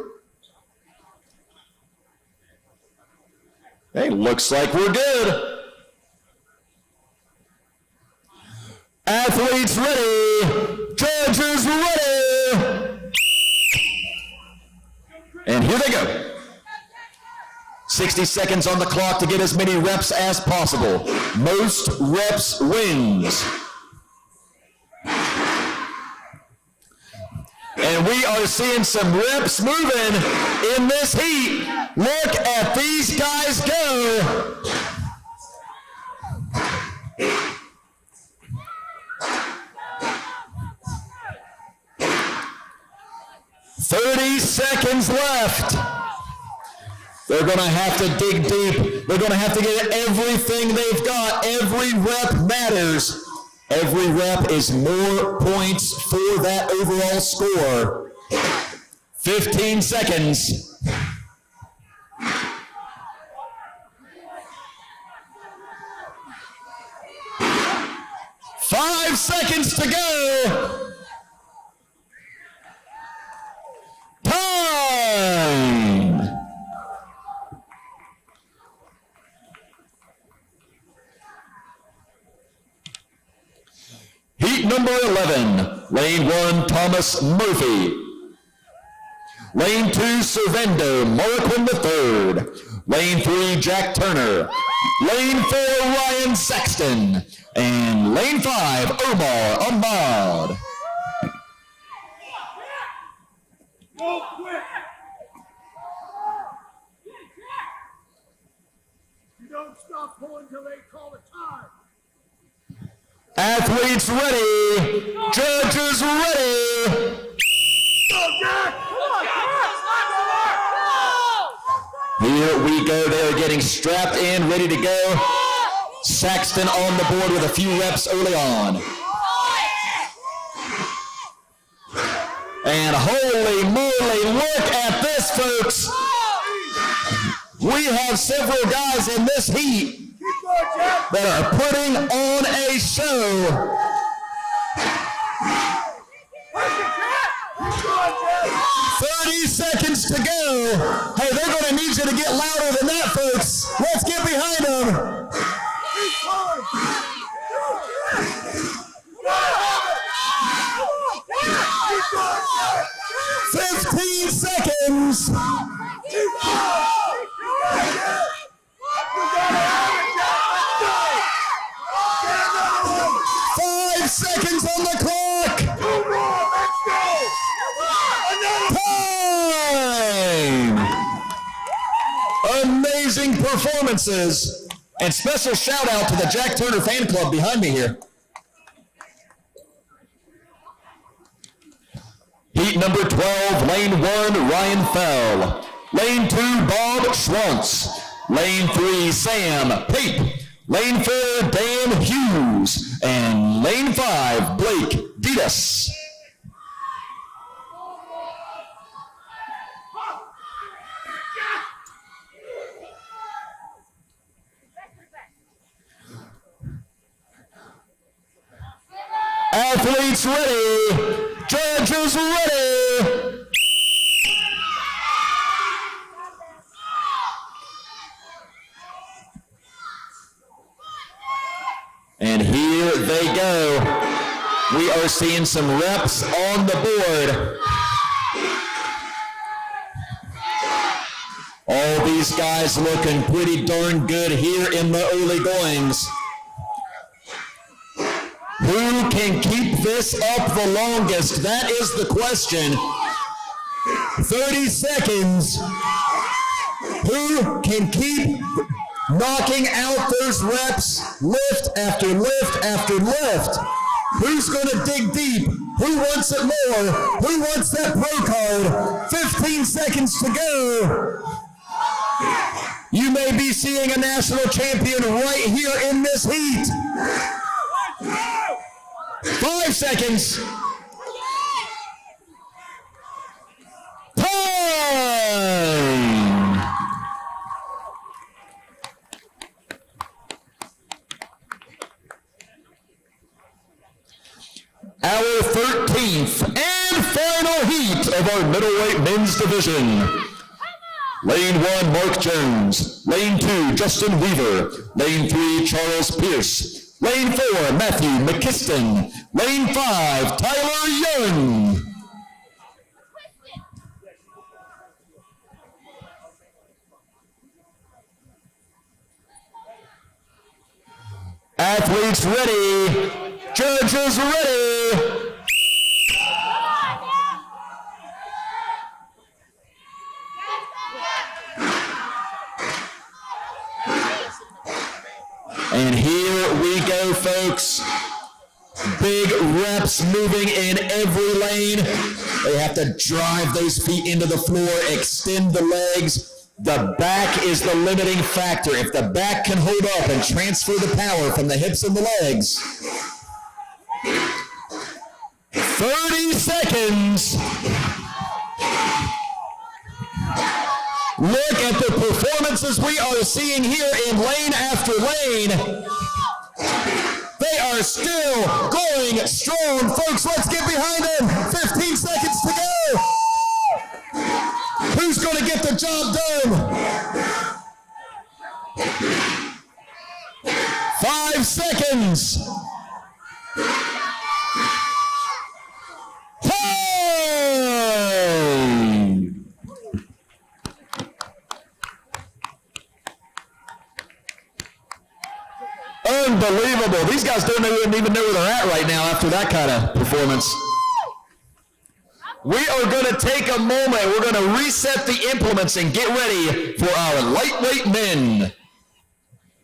Looks like we're good. Athletes ready. Judges ready. And here they go. 60 seconds on the clock to get as many reps as possible. Most reps wins. And we are seeing some reps moving in this heat. Look at these guys go. "30 seconds left. They're going to have to dig deep. They're going to have to get everything they've got. Every rep matters. Every rep is more points for that overall score. 15 seconds. Five seconds to go. Time. Heat number 11, lane 1, Thomas Murphy. Lane 2, Servando Marquand III. Lane 3, Jack Turner. Lane 4, Ryan Saxton. And lane 5, Omar Ahmad. Go quick. You don't stop pulling till they call it time. Athletes ready. Judges ready. Go, Jack! Come on, Here we go. They're getting strapped in, ready to go. Saxton on the board with a few reps early on. And holy moly, look at this, folks. We have several guys in this heat that are putting on a show. 30 seconds to go. Hey, they're going to need you to get louder than that, folks. Let's get behind them. 15 seconds. 5 seconds on the clock. Time. Amazing performances. And special shout out to the Jack Turner fan club behind me here. Heat number 12, lane 1, Ryan Fell. Lane 2, Bob Schwantz. Lane 3, Sam Pape. Lane 4, Dan Hughes. And lane 5, Blake Ditas. Athletes ready. Judges ready. And here they go. We are seeing some reps on the board. All these guys looking pretty darn good here in the early goings. Who can keep this up the longest? That is the question. 30 seconds. Who can keep knocking out those reps, lift after lift after lift? Who's going to dig deep? Who wants it more? Who wants that pro card? 15 seconds to go. You may be seeing a national champion right here in this heat. 5 seconds. Time. Our 13th and final heat of our middleweight men's division. Lane 1, Mark Jones. Lane 2, Justin Weaver. Lane 3, Charles Pierce. Lane 4, Matthew McKiston. Lane 5, Tyler Young. Athletes ready. Judges ready. And here we go, folks. Big reps moving in every lane. They have to drive those feet into the floor, extend the legs. The back is the limiting factor. If the back can hold up and transfer the power from the hips and the legs. 30 seconds. Look at the performances we are seeing here in lane after lane. They are still going strong. Folks, let's get behind them. 15 seconds to go. Who's going to get the job done? 5 seconds. Unbelievable. These guys don't even know where they're at right now after that kind of performance. We are going to take a moment. We're going to reset the implements and get ready for our lightweight men.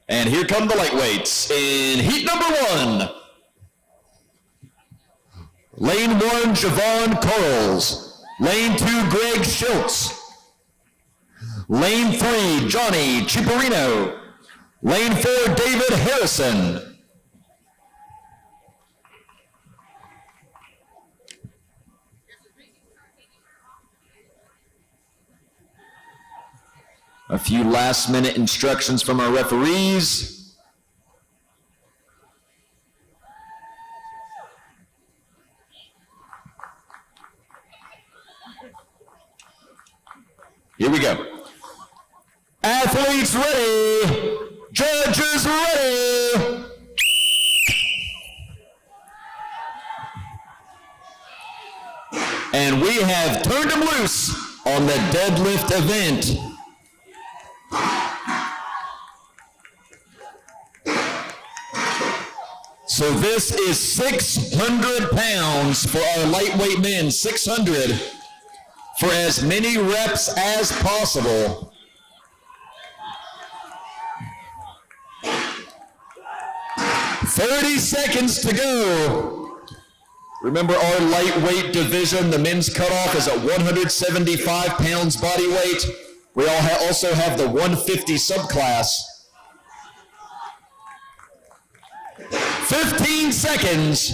And here come the lightweights in heat number 1. Lane 1, Javon Corals. Lane 2, Greg Schultz. Lane 3, Johnny Ciparino. Lane 4, David Harrison. A few last-minute instructions from our referees. Here we go. Athletes ready. Judges ready. And we have turned them loose on the deadlift event. So this is 600 pounds for our lightweight men, 600 for as many reps as possible. "30 seconds to go." Remember our lightweight division, the men's cutoff is at 175 pounds body weight. We also have the 150 subclass. 15 seconds,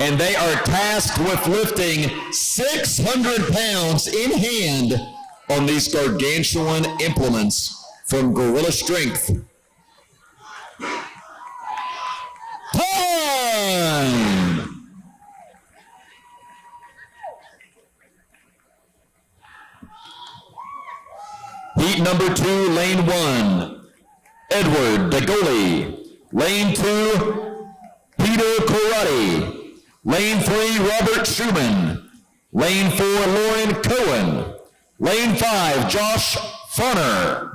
and they are tasked with lifting 600 pounds in hand on these gargantuan implements from Gorilla Strength. Time! Heat number 2, lane 1, Edward DeGoli. Lane 2, Peter Corradi. Lane 3, Robert Schumann. Lane 4, Lauren Cohen. Lane 5, Josh Funner.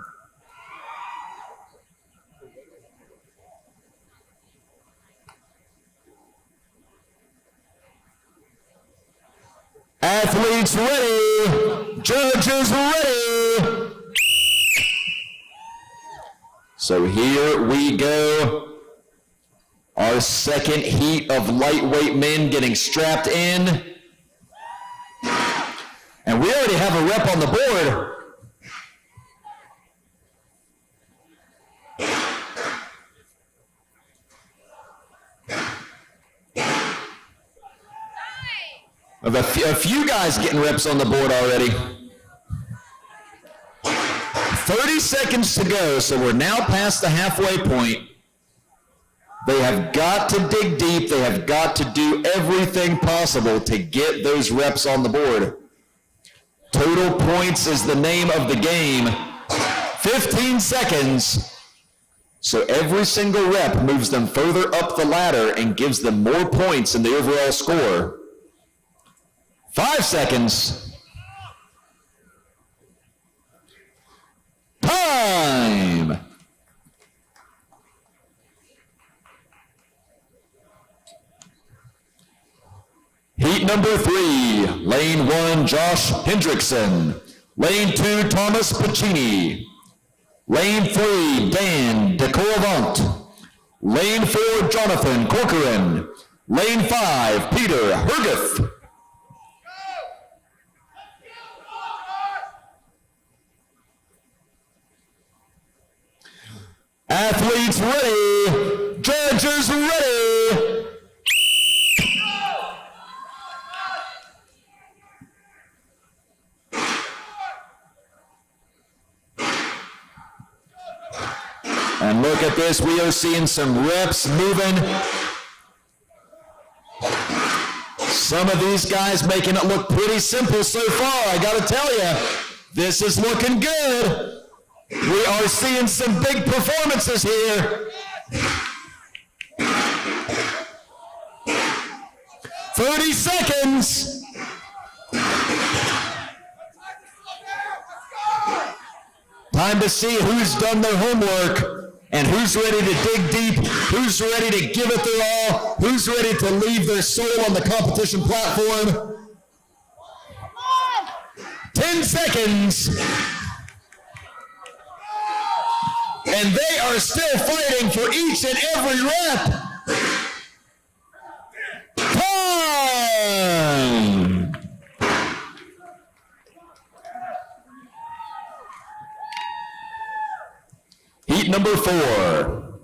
Athletes ready. Judges ready. So here we go. Our second heat of lightweight men getting strapped in. And we already have a rep on the board. A few guys getting reps on the board already. 30 seconds to go, so we're now past the halfway point. They have got to dig deep. They have got to do everything possible to get those reps on the board. Total points is the name of the game. 15 seconds. So every single rep moves them further up the ladder and gives them more points in the overall score. 5 seconds. Time. Heat number 3, lane 1, Josh Hendrickson. Lane 2, Thomas Piccini. Lane 3, Dan DeCoravant. Lane 4, Jonathan Corcoran. Lane 5, Peter Hergeth. Athletes ready, judges ready. And look at this, we are seeing some reps moving. Some of these guys making it look pretty simple so far, I gotta tell you. This is looking good. We are seeing some big performances here. 30 seconds. Time to see who's done their homework and who's ready to dig deep, who's ready to give it their all, who's ready to leave their soul on the competition platform. 10 seconds. And they are still fighting for each and every rep. Time! Heat number 4.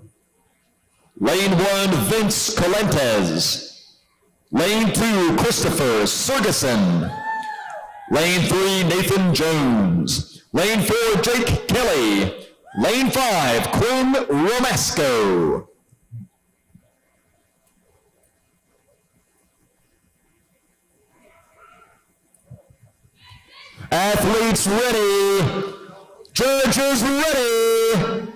Lane 1, Vince Colentes. Lane 2, Christopher Sergeson. Lane 3, Nathan Jones. Lane 4, Jake Kelly. Lane 5, Quinn Romasco. Athletes ready. Judges ready.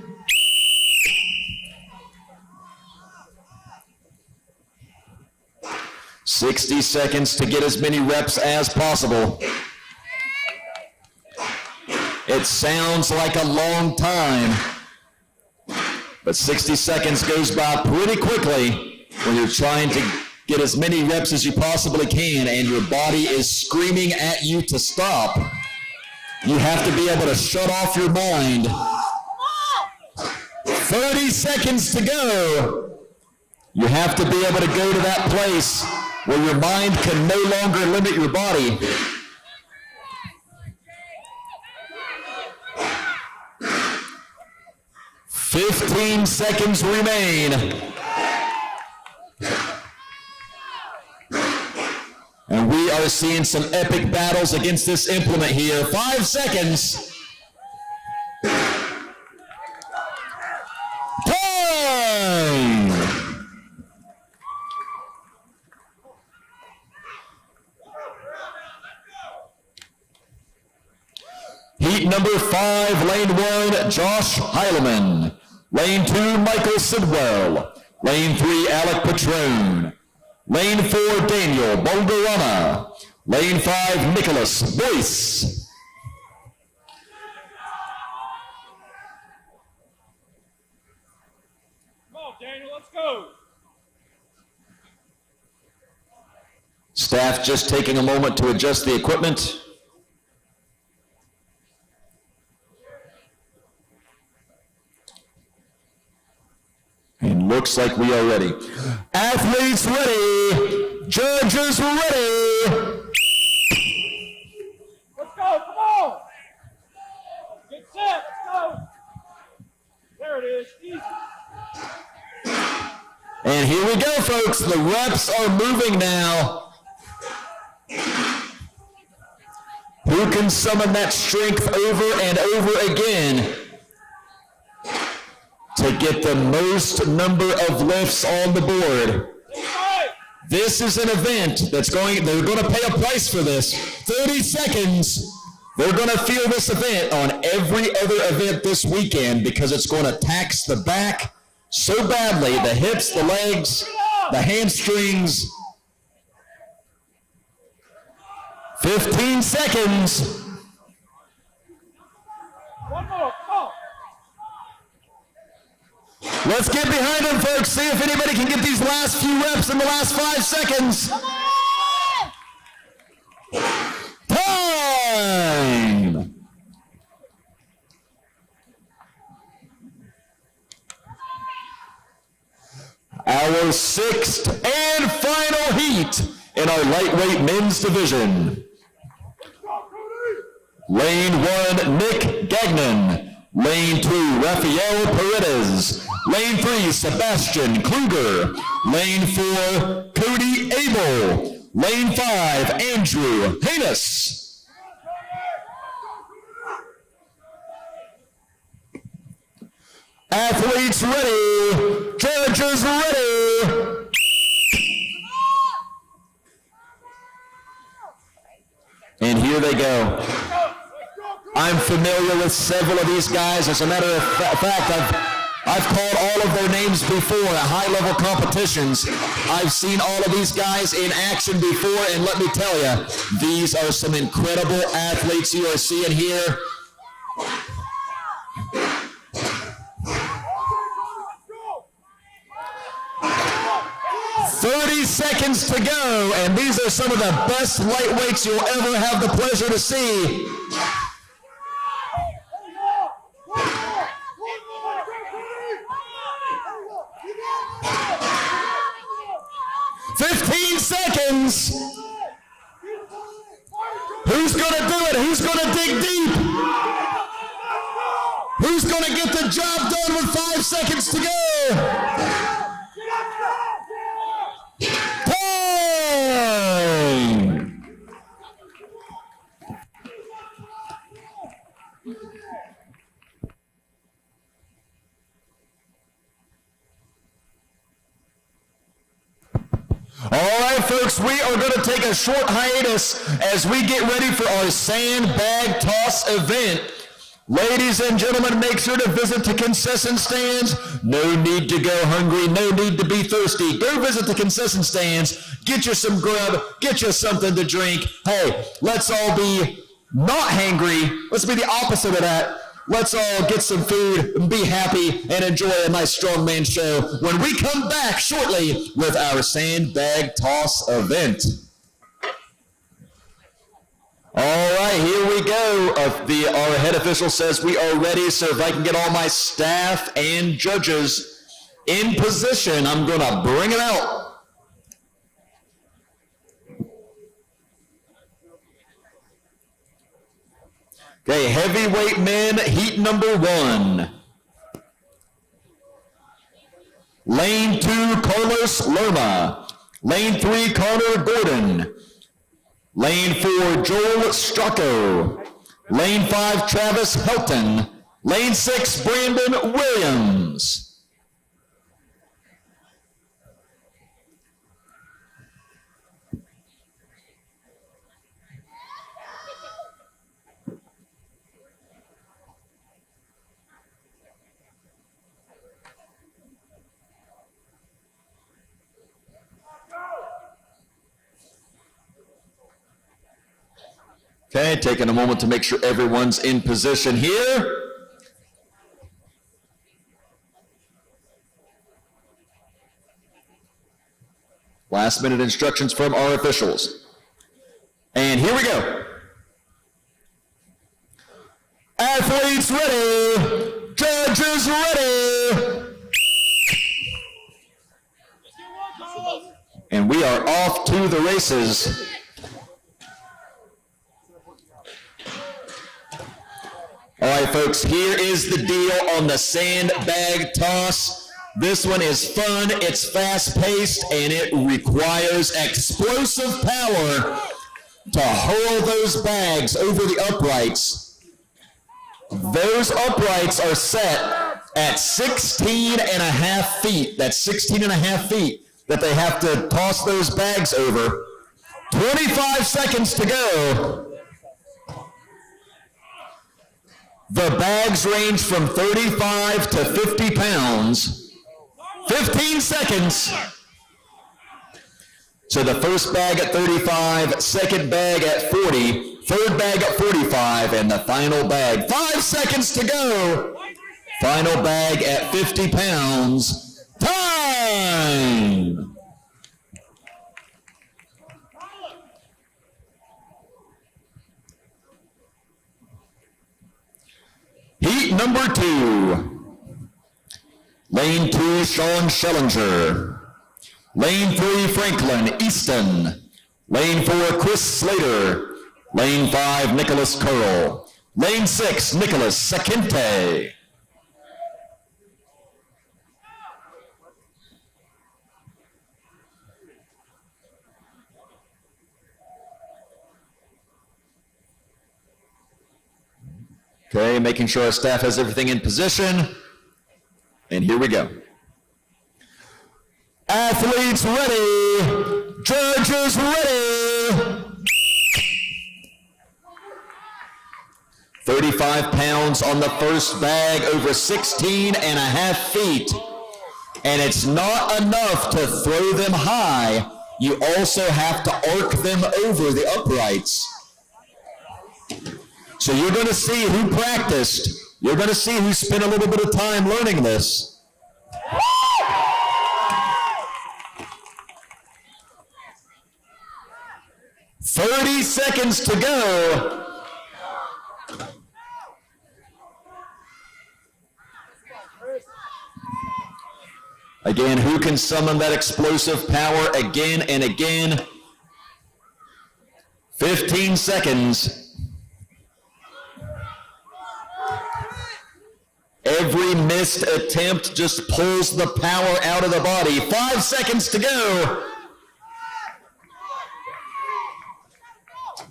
"60 seconds to get as many reps as possible." It sounds like a long time, but 60 seconds goes by pretty quickly when you're trying to get as many reps as you possibly can and your body is screaming at you to stop. You have to be able to shut off your mind. 30 seconds to go. You have to be able to go to that place where your mind can no longer limit your body. 15 seconds remain. And we are seeing some epic battles against this implement here. 5 seconds. Time! Heat number 5, lane 1, Josh Heileman. Lane 2, Michael Sidwell. Lane 3, Alec Patrone. Lane 4, Daniel Bolderana. Lane 5, Nicholas Boyce. Come on, Daniel, let's go. Staff just taking a moment to adjust the equipment. And looks like we are ready. Athletes ready. Judges ready. Let's go, come on. Get set, let's go. There it is, easy. And here we go, folks. The reps are moving now. Who can summon that strength over and over again to get the most number of lifts on the board? This is an event they're going to pay a price for this. 30 seconds. They're going to feel this event on every other event this weekend because it's going to tax the back so badly, the hips, the legs, the hamstrings. 15 seconds. One more, come on. Let's get behind them, folks. See if anybody can get these last few reps in the last 5 seconds. Time! Our 6th and final heat in our lightweight men's division. Lane 1, Nick Gagnon. Lane 2, Rafael Paredes. Lane 3, Sebastian Kluger. Lane 4, Cody Abel. Lane 5, Andrew Haynes. Athletes ready. Judges ready. And here they go. I'm familiar with several of these guys. As a matter of fact, I've called all of their names before at high-level competitions. I've seen all of these guys in action before, and let me tell you, these are some incredible athletes you are seeing here. 30 seconds to go, and these are some of the best lightweights you'll ever have the pleasure to see. Seconds. Who's going to do it? Who's going to dig deep? Who's going to get the job done with 5 seconds to go? Time! All right, folks, we are going to take a short hiatus as we get ready for our sandbag toss event. Ladies and gentlemen, make sure to visit the concession stands. No need to go hungry, no need to be thirsty. Go visit the concession stands, get you some grub, get you something to drink. Hey, let's all be not hangry. Let's be the opposite of that. Let's all get some food and be happy and enjoy a nice strongman show when we come back shortly with our sandbag toss event. All right, here we go. Our head official says we are ready, so if I can get all my staff and judges in position, I'm going to bring it out. Okay, heavyweight men, heat number 1. Lane 2, Carlos Lerma. Lane 3, Connor Gordon. Lane 4, Joel Stracco. Lane 5, Travis Helton. Lane 6, Brandon Williams. Okay, taking a moment to make sure everyone's in position here. Last minute instructions from our officials. And here we go. Athletes ready. Judges ready. And we are off to the races. All right, folks, here is the deal on the sandbag toss. This one is fun, it's fast-paced, and it requires explosive power to hurl those bags over the uprights. Those uprights are set at 16 and a half feet. That's 16 and a half feet that they have to toss those bags over. 25 seconds to go. The bags range from 35 to 50 pounds. 15 seconds. So the first bag at 35, second bag at 40, third bag at 45, and the final bag. 5 seconds to go. Final bag at 50 pounds. Time! Heat number 2. Lane 2, Sean Schellinger. Lane 3, Franklin Easton. Lane 4, Chris Slater. Lane 5, Nicholas Curl. Lane 6, Nicholas Sakinte. Okay, making sure our staff has everything in position. And here we go. Athletes ready. Judges ready. 35 pounds on the first bag, over 16.5 feet. And it's not enough to throw them high. You also have to arc them over the uprights. So you're going to see who practiced. You're going to see who spent a little bit of time learning this. "30 seconds to go." Again, who can summon that explosive power again and again? 15 seconds. Every missed attempt just pulls the power out of the body. 5 seconds to go.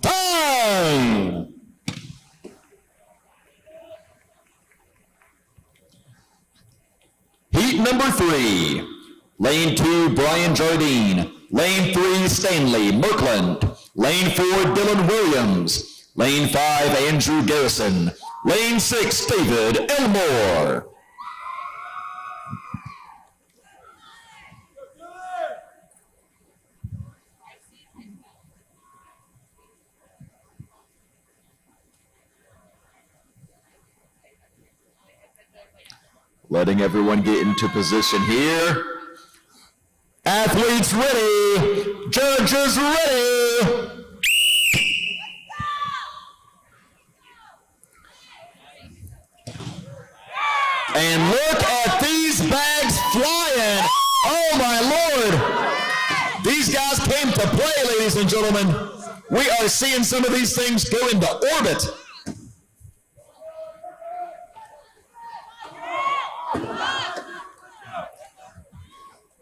Time! Heat number 3. Lane 2, Brian Jardine. Lane 3, Stanley Merkland. Lane 4, Dylan Williams. Lane 5, Andrew Garrison. Lane 6, David Elmore. Letting everyone get into position here. Athletes ready. Judges ready. And look at these bags flying. Oh my Lord. These guys came to play, ladies and gentlemen. We are seeing some of these things go into orbit.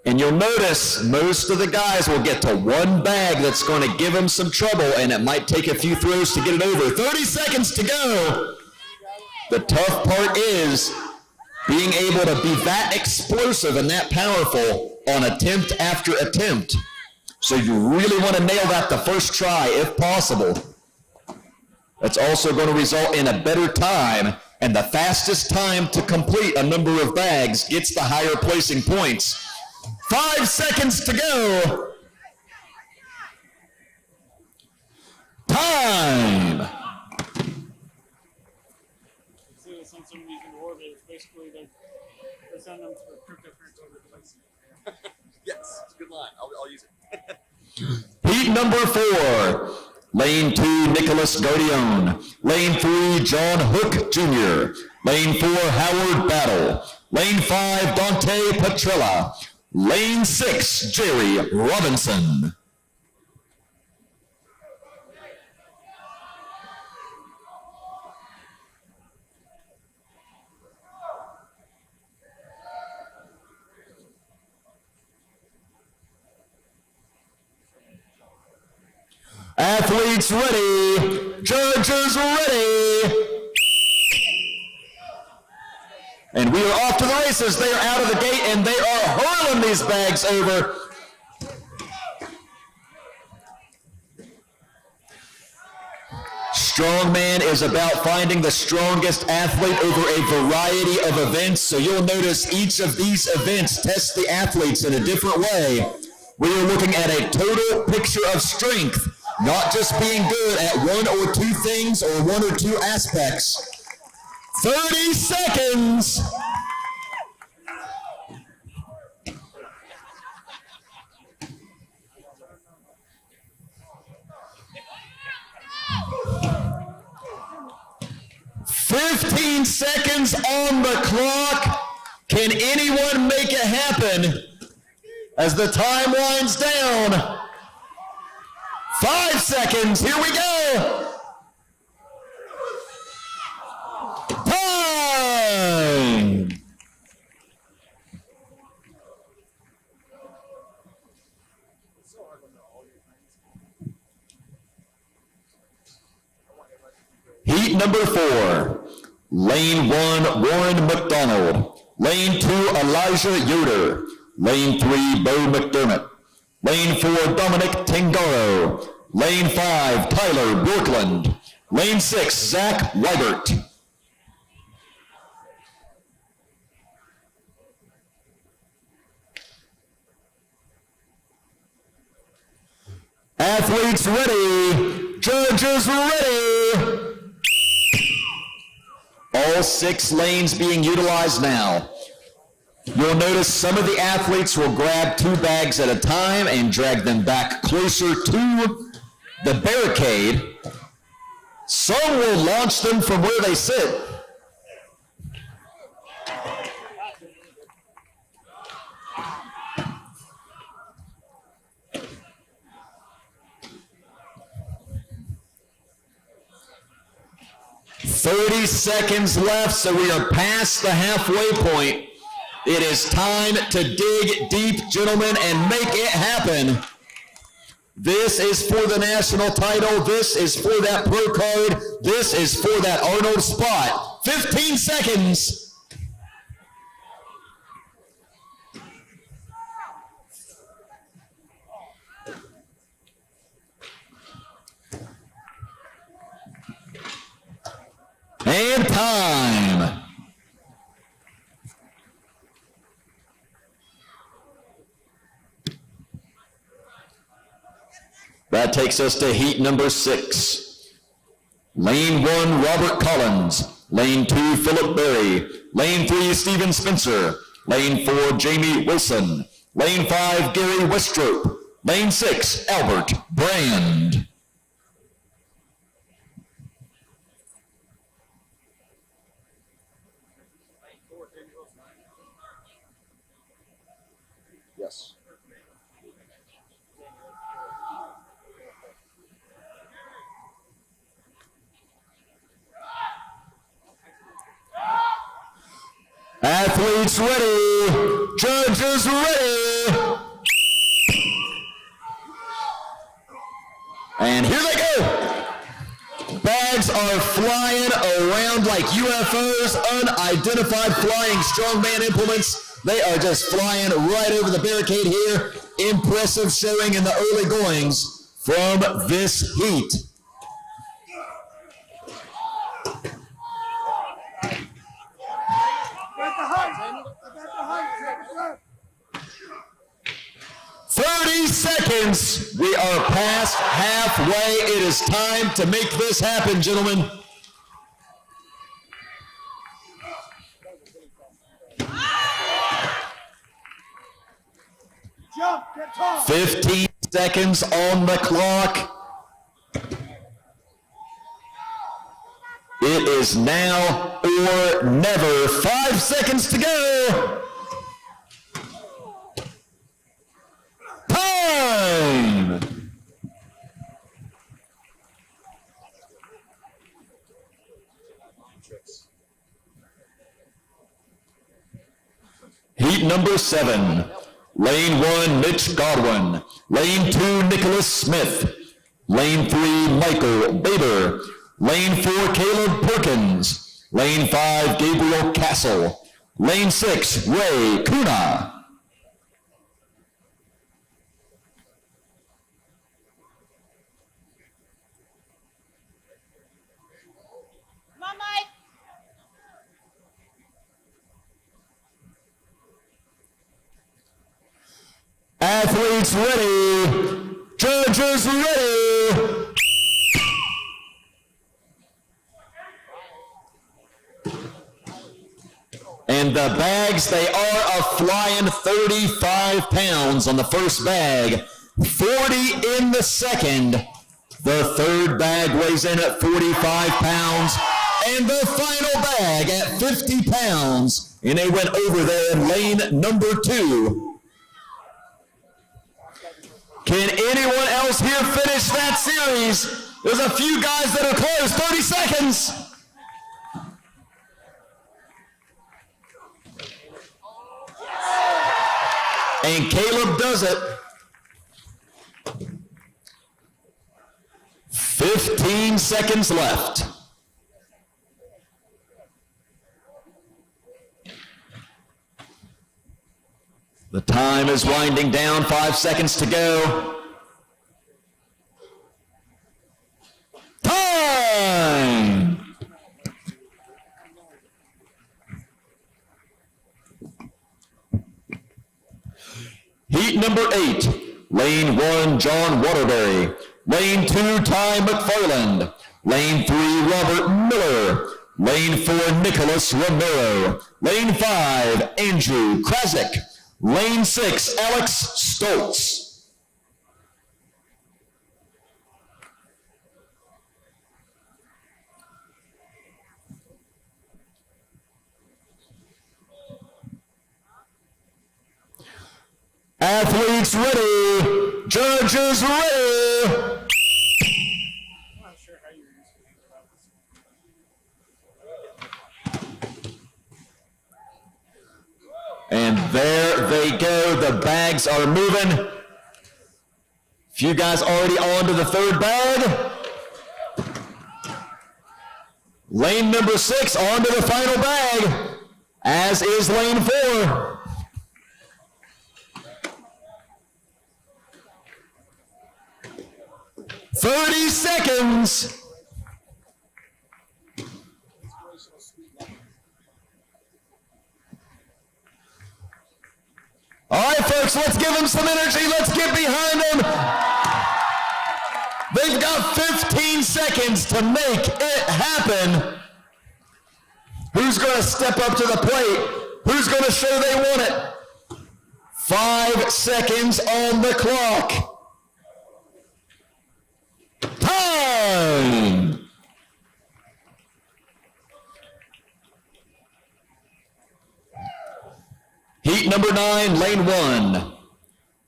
And you'll notice most of the guys will get to one bag that's going to give them some trouble, and it might take a few throws to get it over. 30 seconds to go. The tough part is being able to be that explosive and that powerful on attempt after attempt. So you really want to nail that the first try if possible. That's also going to result in a better time, and the fastest time to complete a number of bags gets the higher placing points. 5 seconds to go. Time. See, some of these in orbit, it's basically they send them to cryptocurrency replacement. Yes, it's a good line. I'll use it. Heat number 4. Lane 2, Nicholas Gardione. Lane 3, John Hook Jr. Lane 4, Howard Battle. Lane 5, Dante Petrella. Lane 6, Jerry Robinson. Athletes ready. Judges ready. And we are off to the races. They are out of the gate, and they are hurling these bags over. Strongman is about finding the strongest athlete over a variety of events, so you'll notice each of these events test the athletes in a different way. We are looking at a total picture of strength, not just being good at one or two things or one or two aspects. 30 seconds. "15 seconds on the clock. Can anyone make it happen as the time winds down? 5 seconds. Here we go. Time. Heat number 4. Lane 1, Warren McDonald. Lane 2, Elijah Yoder. Lane 3, Bo McDermott. Lane 4, Dominic Tangaro. Lane 5, Tyler Bjorkland. Lane 6, Zach Weibert. Athletes ready. Judges ready. All 6 lanes being utilized now. You'll notice some of the athletes will grab 2 bags at a time and drag them back closer to the barricade. Some will launch them from where they sit. "30 seconds left, so we are past the halfway point. It is time to dig deep, gentlemen, and make it happen. This is for the national title. This is for that pro card. This is for that Arnold spot. 15 seconds. And time. That takes us to heat number 6. Lane 1, Robert Collins. Lane 2, Philip Berry. Lane 3, Stephen Spencer. Lane 4, Jamie Wilson. Lane 5, Gary Westrop. Lane 6, Albert Brand. Yes. Athletes ready. Judges ready. And here they go. Bags are flying around like UFOs, unidentified flying strongman implements. They are just flying right over the barricade here. Impressive showing in the early goings from this heat. Seconds. We are past halfway. It is time to make this happen, gentlemen. Jump, get tall. 15 seconds on the clock. It is now or never. 5 seconds to go. Time! Heat number 7. Lane 1, Mitch Godwin. Lane 2, Nicholas Smith. Lane 3, Michael Bader. Lane 4, Caleb Perkins. Lane 5, Gabriel Castle. Lane 6, Ray Kuna. Athletes ready. Judges ready. And the bags, they are a flying 35 pounds on the first bag, 40 in the second. The third bag weighs in at 45 pounds, and the final bag at 50 pounds. And they went over there in lane number 2. Can anyone else here finish that series? There's a few guys that are close, 30 seconds. And Caleb does it. 15 seconds left. The time is winding down, 5 seconds to go. Time! Heat number 8, lane 1, John Waterbury. Lane 2, Ty McFarland. Lane 3, Robert Miller. Lane 4, Nicholas Romero. Lane 5, Andrew Krasick. Lane 6, Alex Stoltz. Athletes ready. Judges ready. And there they go. The bags are moving. Few guys already on to the third bag. Lane number 6 on to the final bag, as is lane 4. "30 seconds. All right, folks, let's give them some energy. Let's get behind them. They've got 15 seconds to make it happen. Who's going to step up to the plate? Who's going to show they want it? 5 seconds on the clock. Time! Heat number 9, lane 1,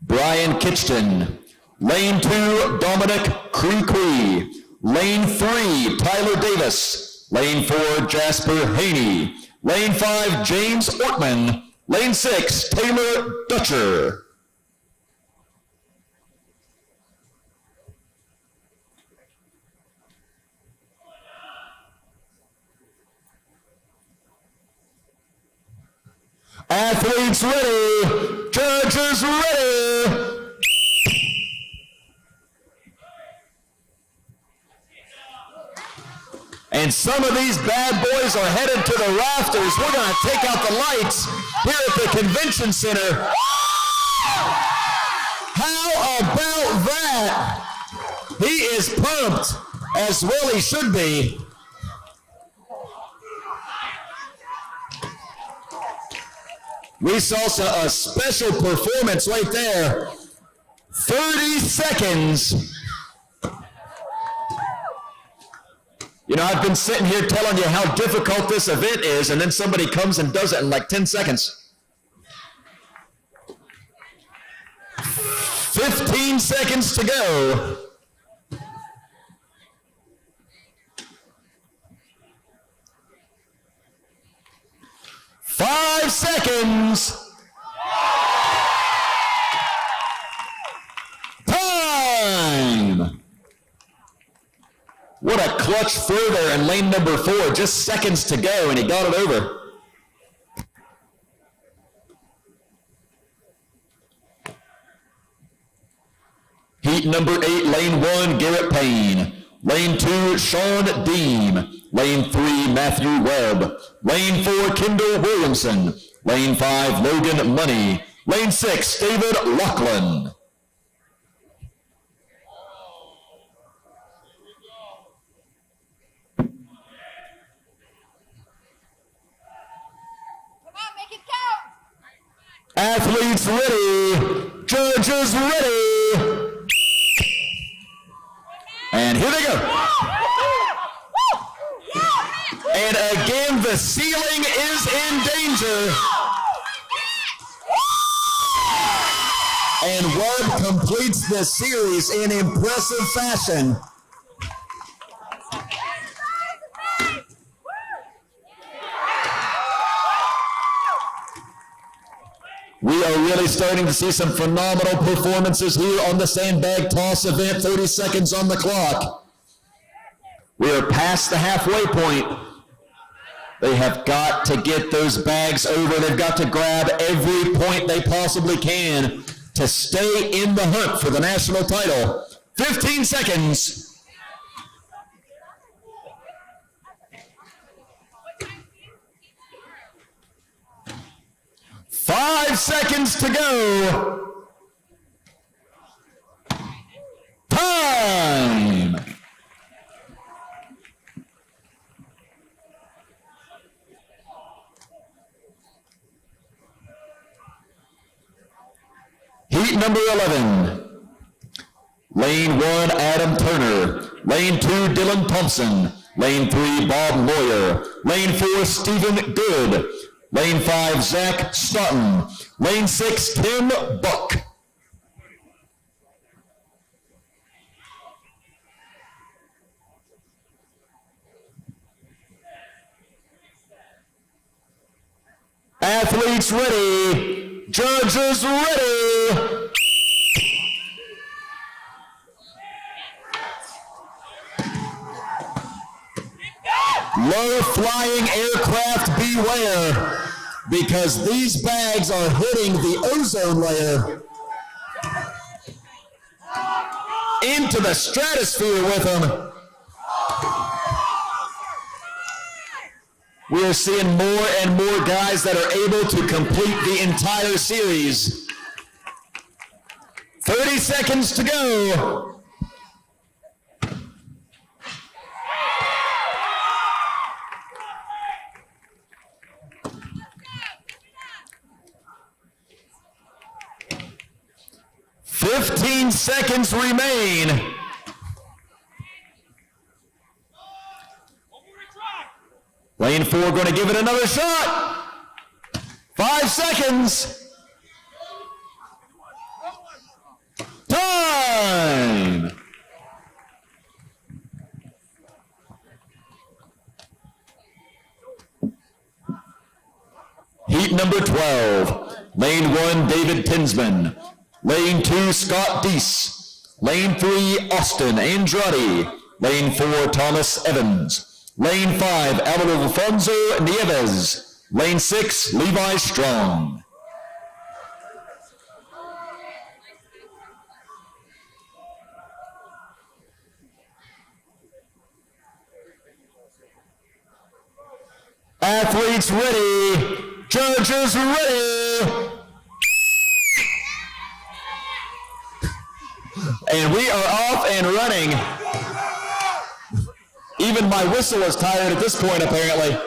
Brian Kitchton. Lane 2, Dominic Creequy. Lane 3, Tyler Davis. Lane 4, Jasper Haney. Lane 5, James Ortman. Lane 6, Taylor Dutcher. Athletes ready, judges ready. And some of these bad boys are headed to the rafters. We're going to take out the lights here at the convention center. How about that? He is pumped, as well he should be. We saw a special performance right there. 30 seconds. You know, I've been sitting here telling you how difficult this event is, and then somebody comes and does it in like 10 seconds. 15 seconds to go. Five seconds. Time. What a clutch throw there in lane number 4. Just seconds to go, and he got it over. Heat number 8, lane 1, Garrett Payne. Lane 2, Sean Deem. Lane 3, Matthew Webb. Lane 4, Kendall Williamson. Lane 5, Logan Money. Lane 6, David Lachlan. And here they go. And again, the ceiling is in danger. And Webb completes the series in impressive fashion. We are really starting to see some phenomenal performances here on the sandbag toss event. 30 seconds on the clock. We are past the halfway point. They have got to get those bags over. They've got to grab every point they possibly can to stay in the hunt for the national title. 15 seconds. 5 seconds to go. Time. Heat number 11. Lane 1, Adam Turner. Lane 2, Dylan Thompson. Lane 3, Bob Moyer. Lane 4, Stephen Good. Lane 5, Zach Stoughton. Lane 6, Tim Buck. Athletes ready. Judges ready. Low-flying aircraft beware, because these bags are hitting the ozone layer into the stratosphere with them. We are seeing more and more guys that are able to complete the entire series. 30 seconds to go. Fifteen seconds remain. Lane 4 going to give it another shot. 5 seconds. Time. Heat number 12. Lane 1, David Tinsman. Lane 2, Scott Deese. Lane 3, Austin Andrade. Lane 4, Thomas Evans. Lane 5, Alfonso Nieves. Lane 6, Levi Strong. Athletes ready. Judges ready. And we are off and running. Even my whistle is tired at this point, apparently.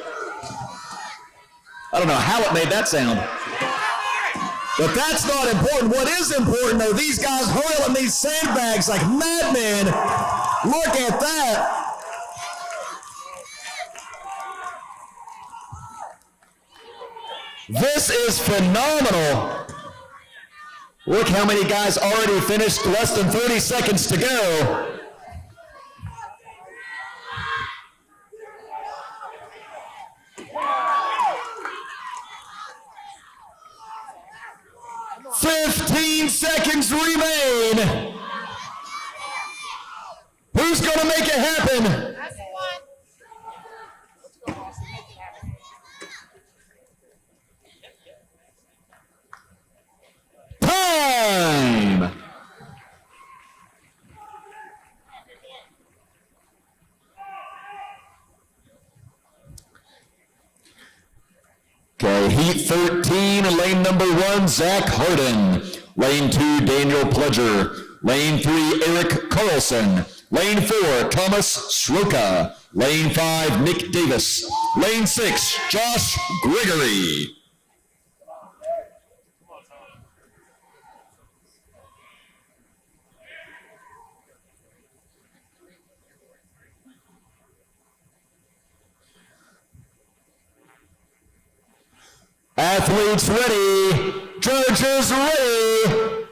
I don't know how it made that sound. But that's not important. What is important, though, these guys hurling these sandbags like madmen. Look at that. This is phenomenal. Look how many guys already finished, less than 30 seconds to go. Seconds remain. Who's going to make it happen? Time. Okay, heat 13, lane number 1, Zach Harden. Lane 2, Daniel Pledger. Lane 3, Eric Carlson. Lane 4, Thomas Sroka. Lane 5, Nick Davis. Lane 6, Josh Gregory. Athletes ready. Judges ready.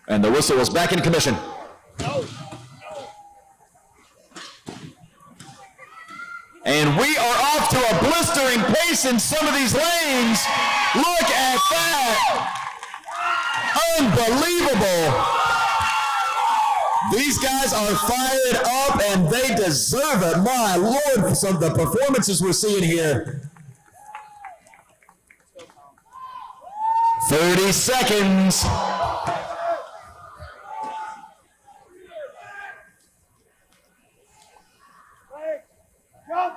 And the whistle is back in commission. And we are off to a blistering pace in some of these lanes. Look at that. Unbelievable. These guys are fired up and they deserve it. My Lord, for some of the performances we're seeing here. 30 seconds. Jump.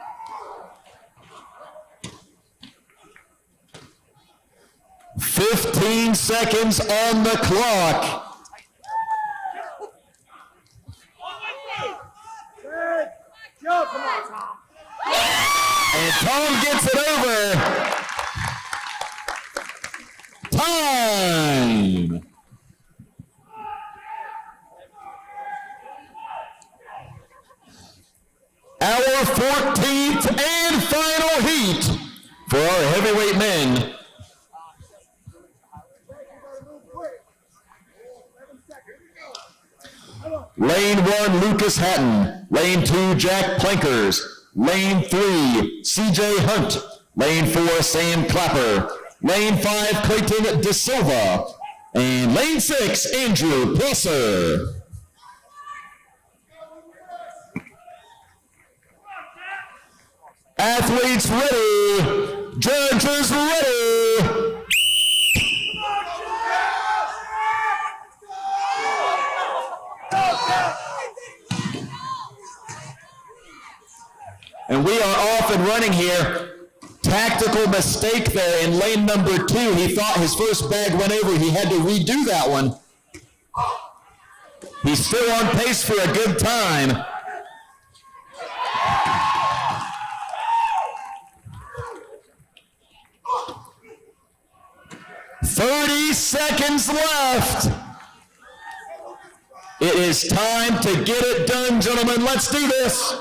15 seconds on the clock. Jump. Come on, Tom. And Tom gets it over. Time. Our 14th and final heat for our heavyweight men. Lane 1, Lucas Hatton. Lane 2, Jack Plankers. Lane 3, CJ Hunt. Lane 4, Sam Clapper. Lane 5, Clayton De Silva. And lane 6, Andrew Prosser. Athletes ready. Judges ready. And we are off and running here. Tactical mistake there in lane number 2. He thought his first bag went over. He had to redo that one. He's still on pace for a good time. "30 seconds left. It is time to get it done, gentlemen. Let's do this.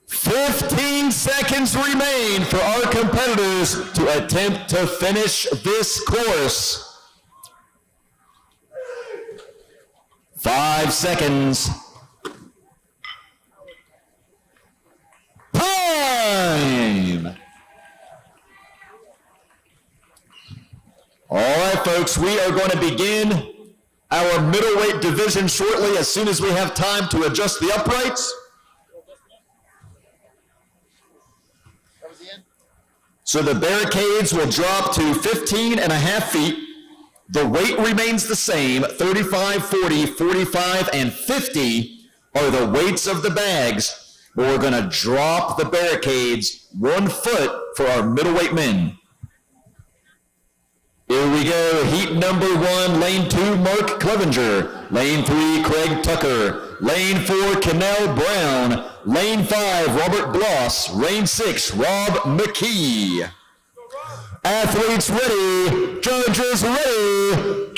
"15 seconds remain for our competitors to attempt to finish this course. 5 seconds. Time! All right, folks, we are going to begin our middleweight division shortly as soon as we have time to adjust the uprights. So the barricades will drop to 15.5 feet. The weight remains the same. 35, 40, 45, and 50 are the weights of the bags. But we're going to drop the barricades 1 foot for our middleweight men. Here we go. Heat number 1, lane 2, Mark Clevenger. Lane 3, Craig Tucker. Lane 4, Kennell Brown. Lane 5, Robert Bloss. Lane 6, Rob McKee. Athletes ready. Judges ready.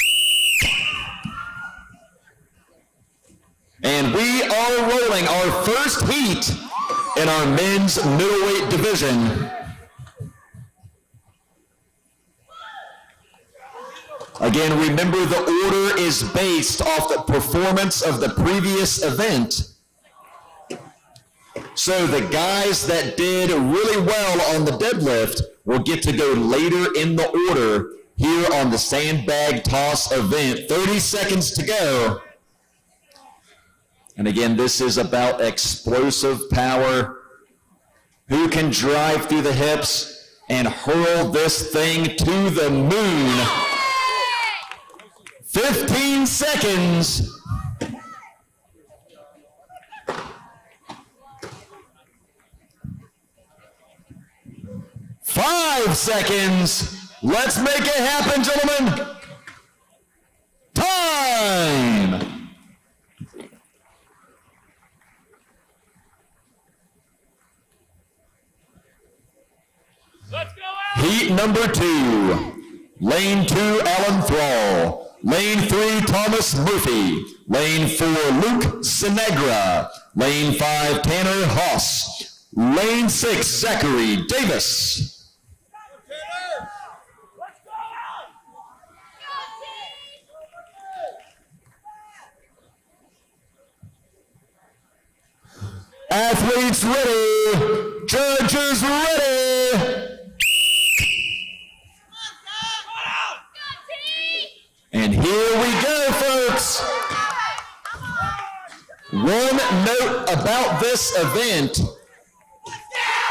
And we are rolling our first heat in our men's middleweight division. Again, remember the order is based off the performance of the previous event. So the guys that did really well on the deadlift will get to go later in the order here on the sandbag toss event. 30 seconds to go. And again, this is about explosive power. Who can drive through the hips and hurl this thing to the moon? 15 seconds. 5 seconds. Let's make it happen, gentlemen. Time. Let's go out. Heat number 2. Lane 2, Alan Thrall. Lane 3, Thomas Murphy. Lane 4, Luke Sinegra. Lane 5, Tanner Haas. Lane 6, Zachary Davis. Athletes ready, judges ready. And here we go, folks. One note about this event,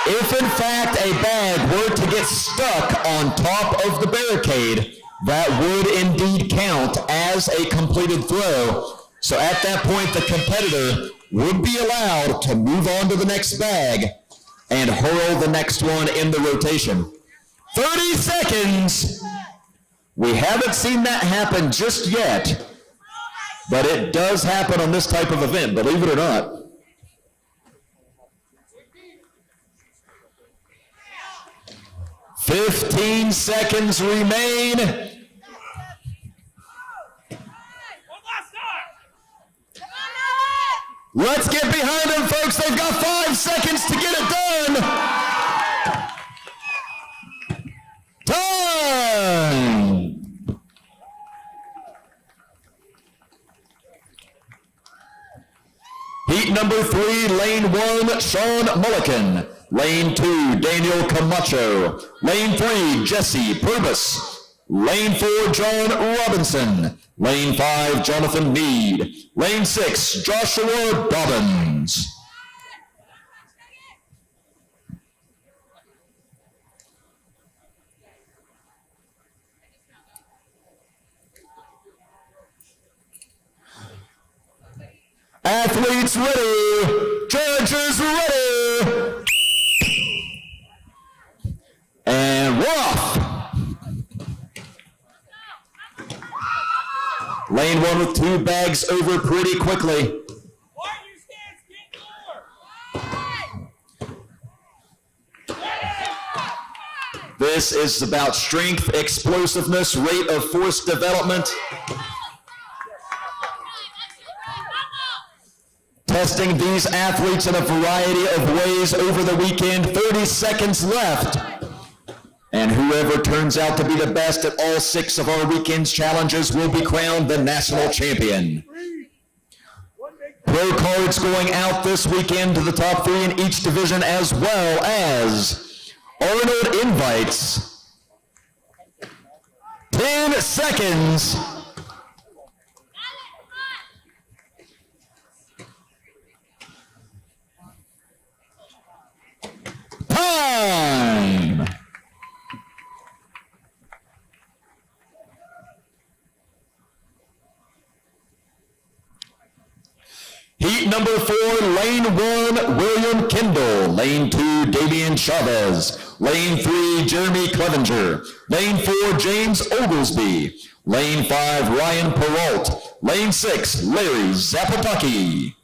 if in fact a bag were to get stuck on top of the barricade, that would indeed count as a completed throw. So at that point, the competitor would be allowed to move on to the next bag and hurl the next one in the rotation. 30 seconds. We haven't seen that happen just yet, but it does happen on this type of event, believe it or not. "15 seconds remain. Let's get behind them, folks. They've got 5 seconds to get it done. Time. Heat number 3, lane 1, Sean Mulliken. Lane 2, Daniel Camacho. Lane 3, Jesse Purvis. Lane 4, John Robinson. Lane 5, Jonathan Mead. Lane 6, Joshua Dobbins. Athletes ready, judges ready. And we're off. Lane 1 with 2 bags over pretty quickly. This is about strength, explosiveness, rate of force development. Testing these athletes in a variety of ways over the weekend. 30 seconds left. And whoever turns out to be the best at all 6 of our weekend's challenges will be crowned the national champion. Pro cards going out this weekend to the top 3 in each division, as well as Arnold invites. 10 seconds. Time. Heat number 4, lane 1, William Kendall. Lane 2, Damian Chavez. Lane 3, Jeremy Clevenger. Lane 4, James Oglesby. Lane 5, Ryan Peralt. Lane 6, Larry Zapataki.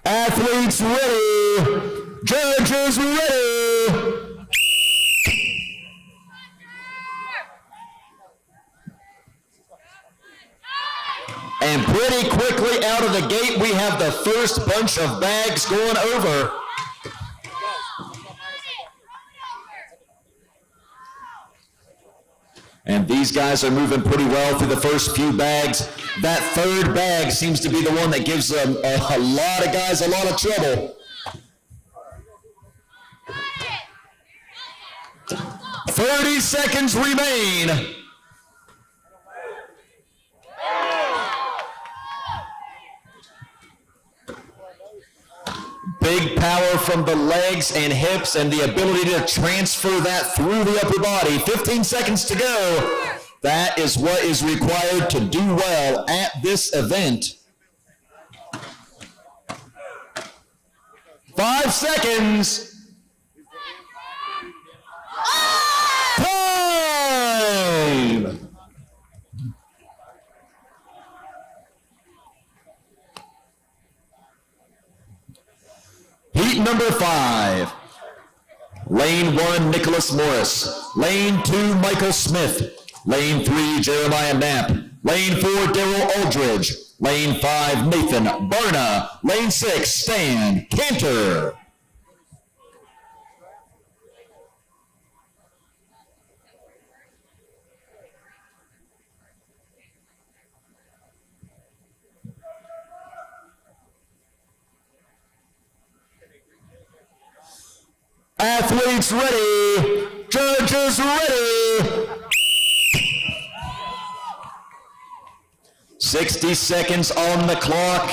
Athletes ready, judges ready. And pretty quickly out of the gate, we have the first bunch of bags going over. And these guys are moving pretty well through the first few bags. That third bag seems to be the one that gives a lot of guys a lot of trouble. 30 seconds remain. Big power from the legs and hips and the ability to transfer that through the upper body. 15 seconds to go. That is what is required to do well at this event. 5 seconds. Time. Heat number 5. Lane 1, Nicholas Morris. Lane 2, Michael Smith. Lane 3, Jeremiah Knapp. Lane 4, Daryl Aldridge. Lane 5, Nathan Barna. Lane 6, Stan Cantor. Athletes ready. Judges ready. 60 seconds on the clock.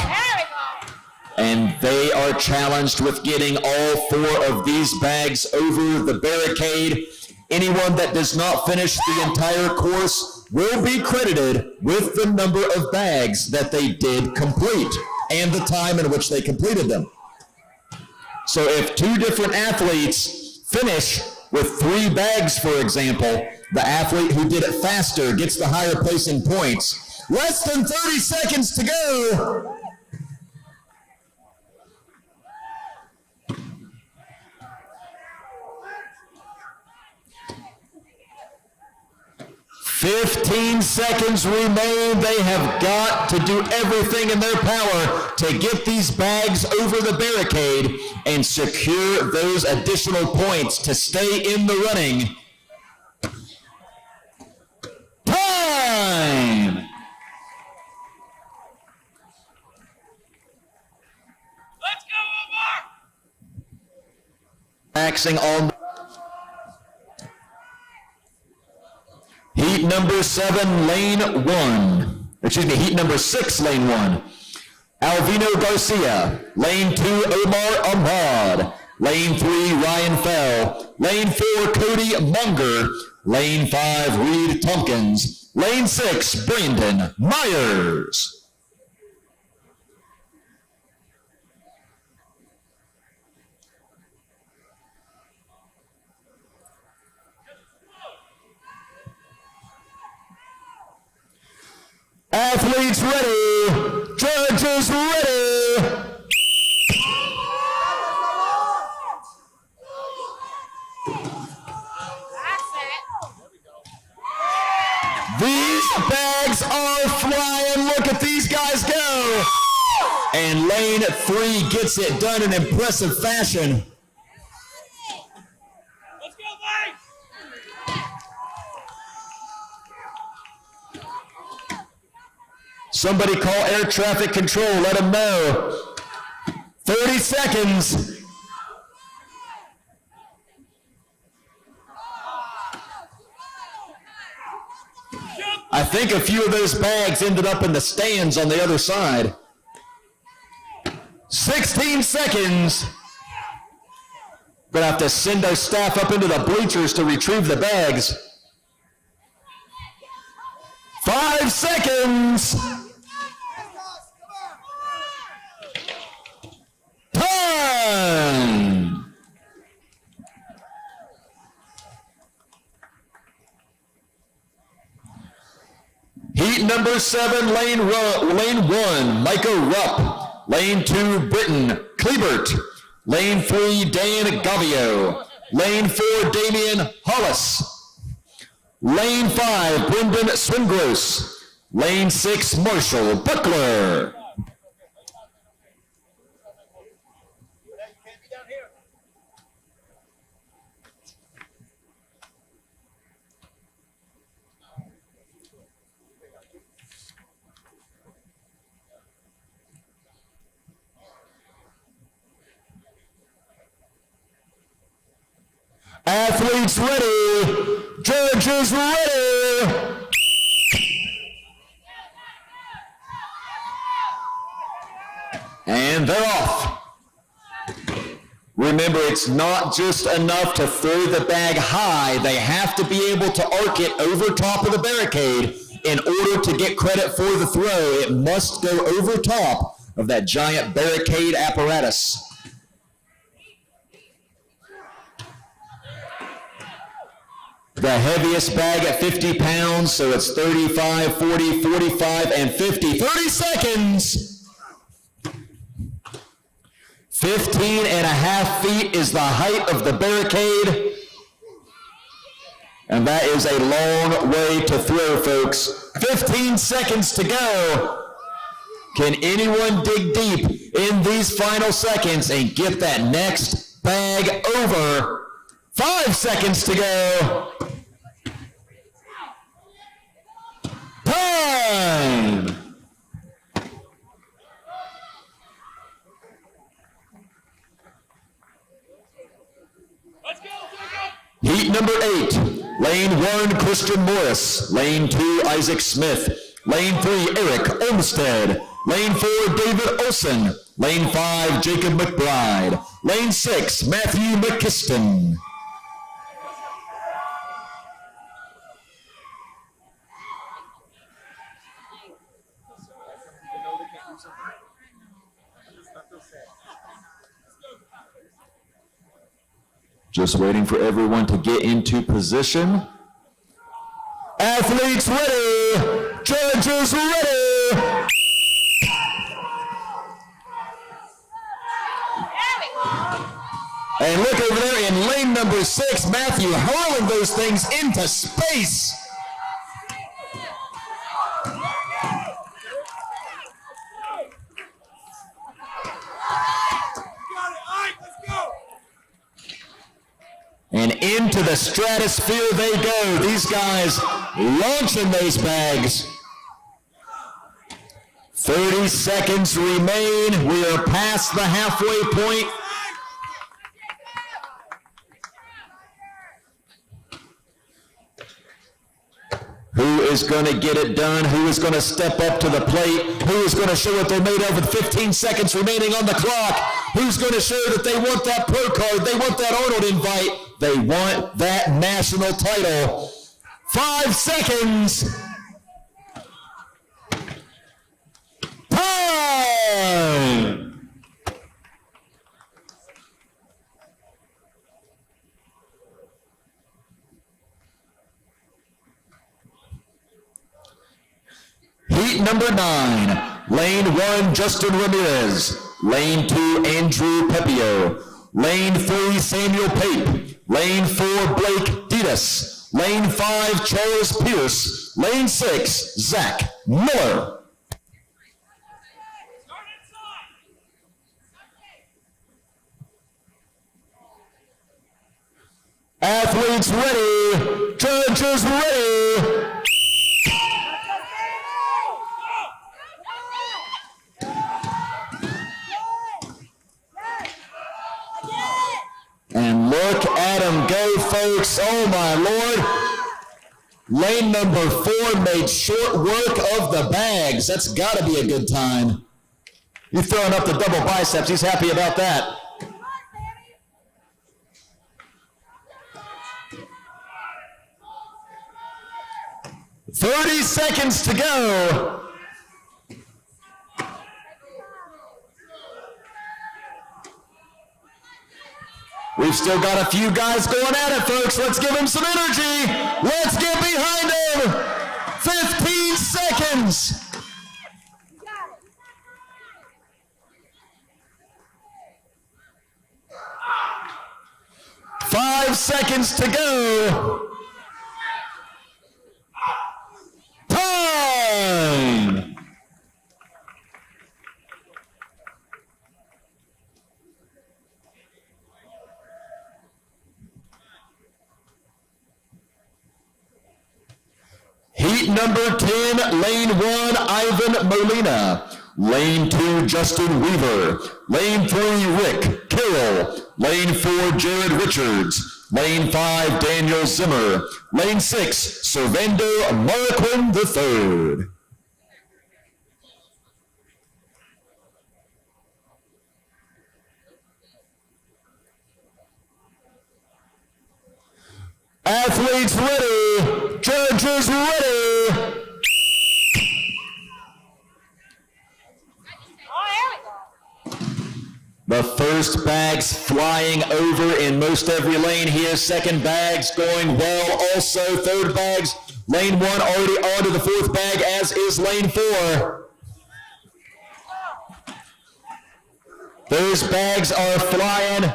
And they are challenged with getting all 4 of these bags over the barricade. Anyone that does not finish the entire course will be credited with the number of bags that they did complete and the time in which they completed them. So if 2 different athletes finish with 3 bags, for example, the athlete who did it faster gets the higher placing points. Less than 30 seconds to go. "15 seconds remain. They have got to do everything in their power to get these bags over the barricade and secure those additional points to stay in the running. Time! Let's go, Omar! Axing on heat number 7, lane 1. Excuse me, heat number 6, lane 1. Alvino Garcia. Lane 2, Omar Ahmad. Lane 3, Ryan Fell. Lane 4, Cody Munger. Lane 5, Reed Tompkins. Lane 6, Brandon Myers. Athletes ready. Judges ready. These bags are flying. Look at these guys go. And lane 3 gets it done in impressive fashion. Let's go, Mike! Somebody call air traffic control. Let them know. 30 seconds. I think a few of those bags ended up in the stands on the other side. 16 seconds. Gonna have to send our staff up into the bleachers to retrieve the bags. 5 seconds. Time. Heat number 7, lane 1, Micah Rupp. Lane 2, Britton Klebert. Lane 3, Dan Gavio. Lane 4, Damian Hollis. Lane 5, Brendan Swingross. Lane 6, Marshall Buckler. Athletes ready. Judges ready. And they're off. Remember, it's not just enough to throw the bag high. They have to be able to arc it over top of the barricade in order to get credit for the throw. It must go over top of that giant barricade apparatus. The heaviest bag at 50 pounds, so it's 35, 40, 45, and 50. 30 seconds. 15.5 feet is the height of the barricade. And that is a long way to throw, folks. 15 seconds to go. Can anyone dig deep in these final seconds and get that next bag over? 5 seconds to go. Time! Heat number 8, lane 1, Christian Morris. Lane 2, Isaac Smith. Lane 3, Eric Olmstead. Lane 4, David Olson. Lane 5, Jacob McBride. Lane 6, Matthew McKiston. Just waiting for everyone to get into position. Athletes ready. Judges ready. And look over there in lane number 6, Matthew hurling those things into space. And into the stratosphere they go. These guys launching those bags. 30 seconds remain. We are past the halfway point. Who is going to get it done? Who is going to step up to the plate? Who is going to show what they're made of with 15 seconds remaining on the clock? Who's going to show that they want that pro card? They want that Arnold invite. They want that national title. 5 seconds. Time! Heat number 9, lane 1, Justin Ramirez. Lane 2, Andrew Pepio. Lane 3, Samuel Pape. Lane 4, Blake Ditas. Lane 5, Charles Pierce. Lane 6, Zach Miller. Athletes ready. Judges ready. And look at him go, folks. Oh, my Lord. Lane number 4 made short work of the bags. That's got to be a good time. He's throwing up the double biceps. He's happy about that. "30 seconds to go." We've still got a few guys going at it, folks. Let's give them some energy. Let's get behind them. 15 seconds. Five seconds to go. Time. Heat number 10, lane 1, Ivan Molina. Lane 2, Justin Weaver. Lane 3, Rick Carroll. Lane 4, Jared Richards. Lane 5, Daniel Zimmer. Lane 6, Servando Marquin III. Athletes ready. Judges ready. The first bag's flying over in most every lane here. Second bag's going well also. Third bag's lane 1 already on to the fourth bag, as is lane 4. Those bags are flying.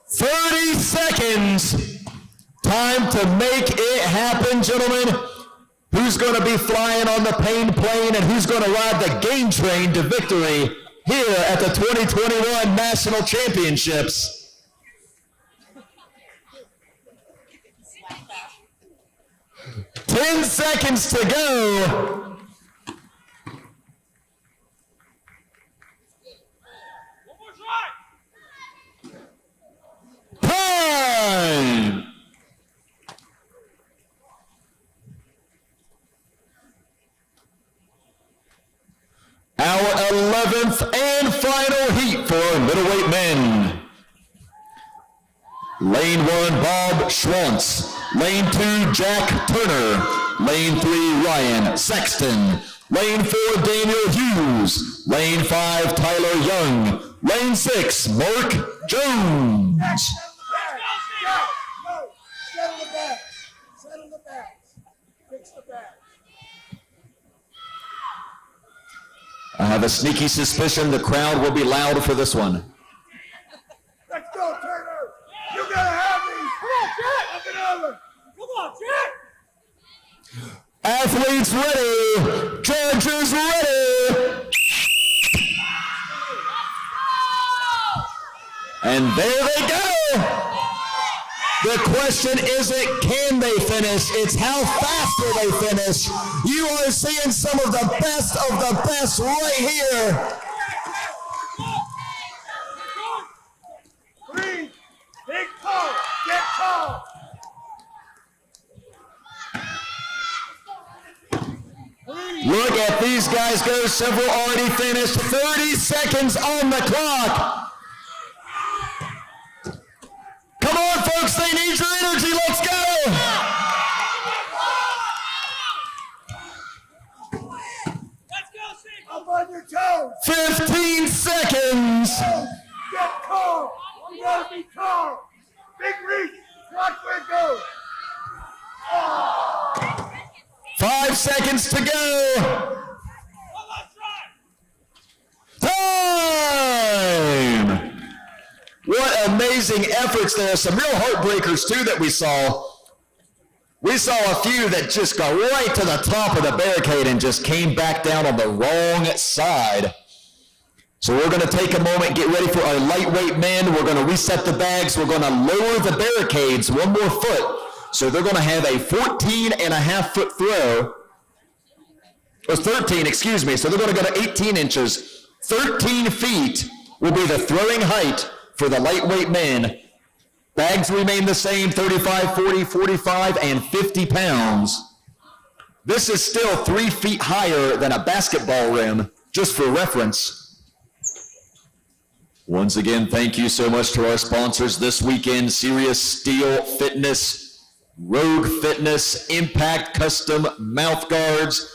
30 seconds. Time to make it happen, gentlemen. Who's going to be flying on the pain plane and who's going to ride the game train to victory here at the 2021 National Championships? Ten seconds to go. Time! Our 11th and final heat for middleweight men. Lane 1, Bob Schwantz. Lane 2, Jack Turner. Lane 3, Ryan Sexton. Lane 4, Daniel Hughes. Lane 5, Tyler Young. Lane 6, Mark Jones. Settle the bags. Settle the bags. Fix the bags. I have a sneaky suspicion the crowd will be loud for this one. Let's go, Turner. You gotta have these. Come on, Jack. Up and over. Come on, Jack. Athletes ready. Judges ready. And there they go. The question isn't can they finish, it's how fast will they finish. You are seeing some of the best right here. Breathe. Big tall. Get tall. Look at these guys go, several already finished, 30 seconds on the clock. Come on, folks, they need your energy. Let's go. Let's go, Steve. Up on your toes. 15 seconds. Get tall. You gotta be tall. Big reach. Watch where it goes. 5 seconds to go. One last try. Time. What amazing efforts. There are some real heartbreakers, too, that we saw. We saw a few that just got right to the top of the barricade and just came back down on the wrong side. So we're going to take a moment, get ready for our lightweight men. We're going to reset the bags. We're going to lower the barricades one more foot. So they're going to have a 14.5-foot throw. Or 13, excuse me. So they're going to go to 18 inches. 13 feet will be the throwing height for the lightweight men. Bags remain the same, 35, 40, 45, and 50 pounds. This is still 3 feet higher than a basketball rim, just for reference. Once again, thank you so much to our sponsors this weekend, Serious Steel Fitness, Rogue Fitness, Impact Custom Mouth Guards.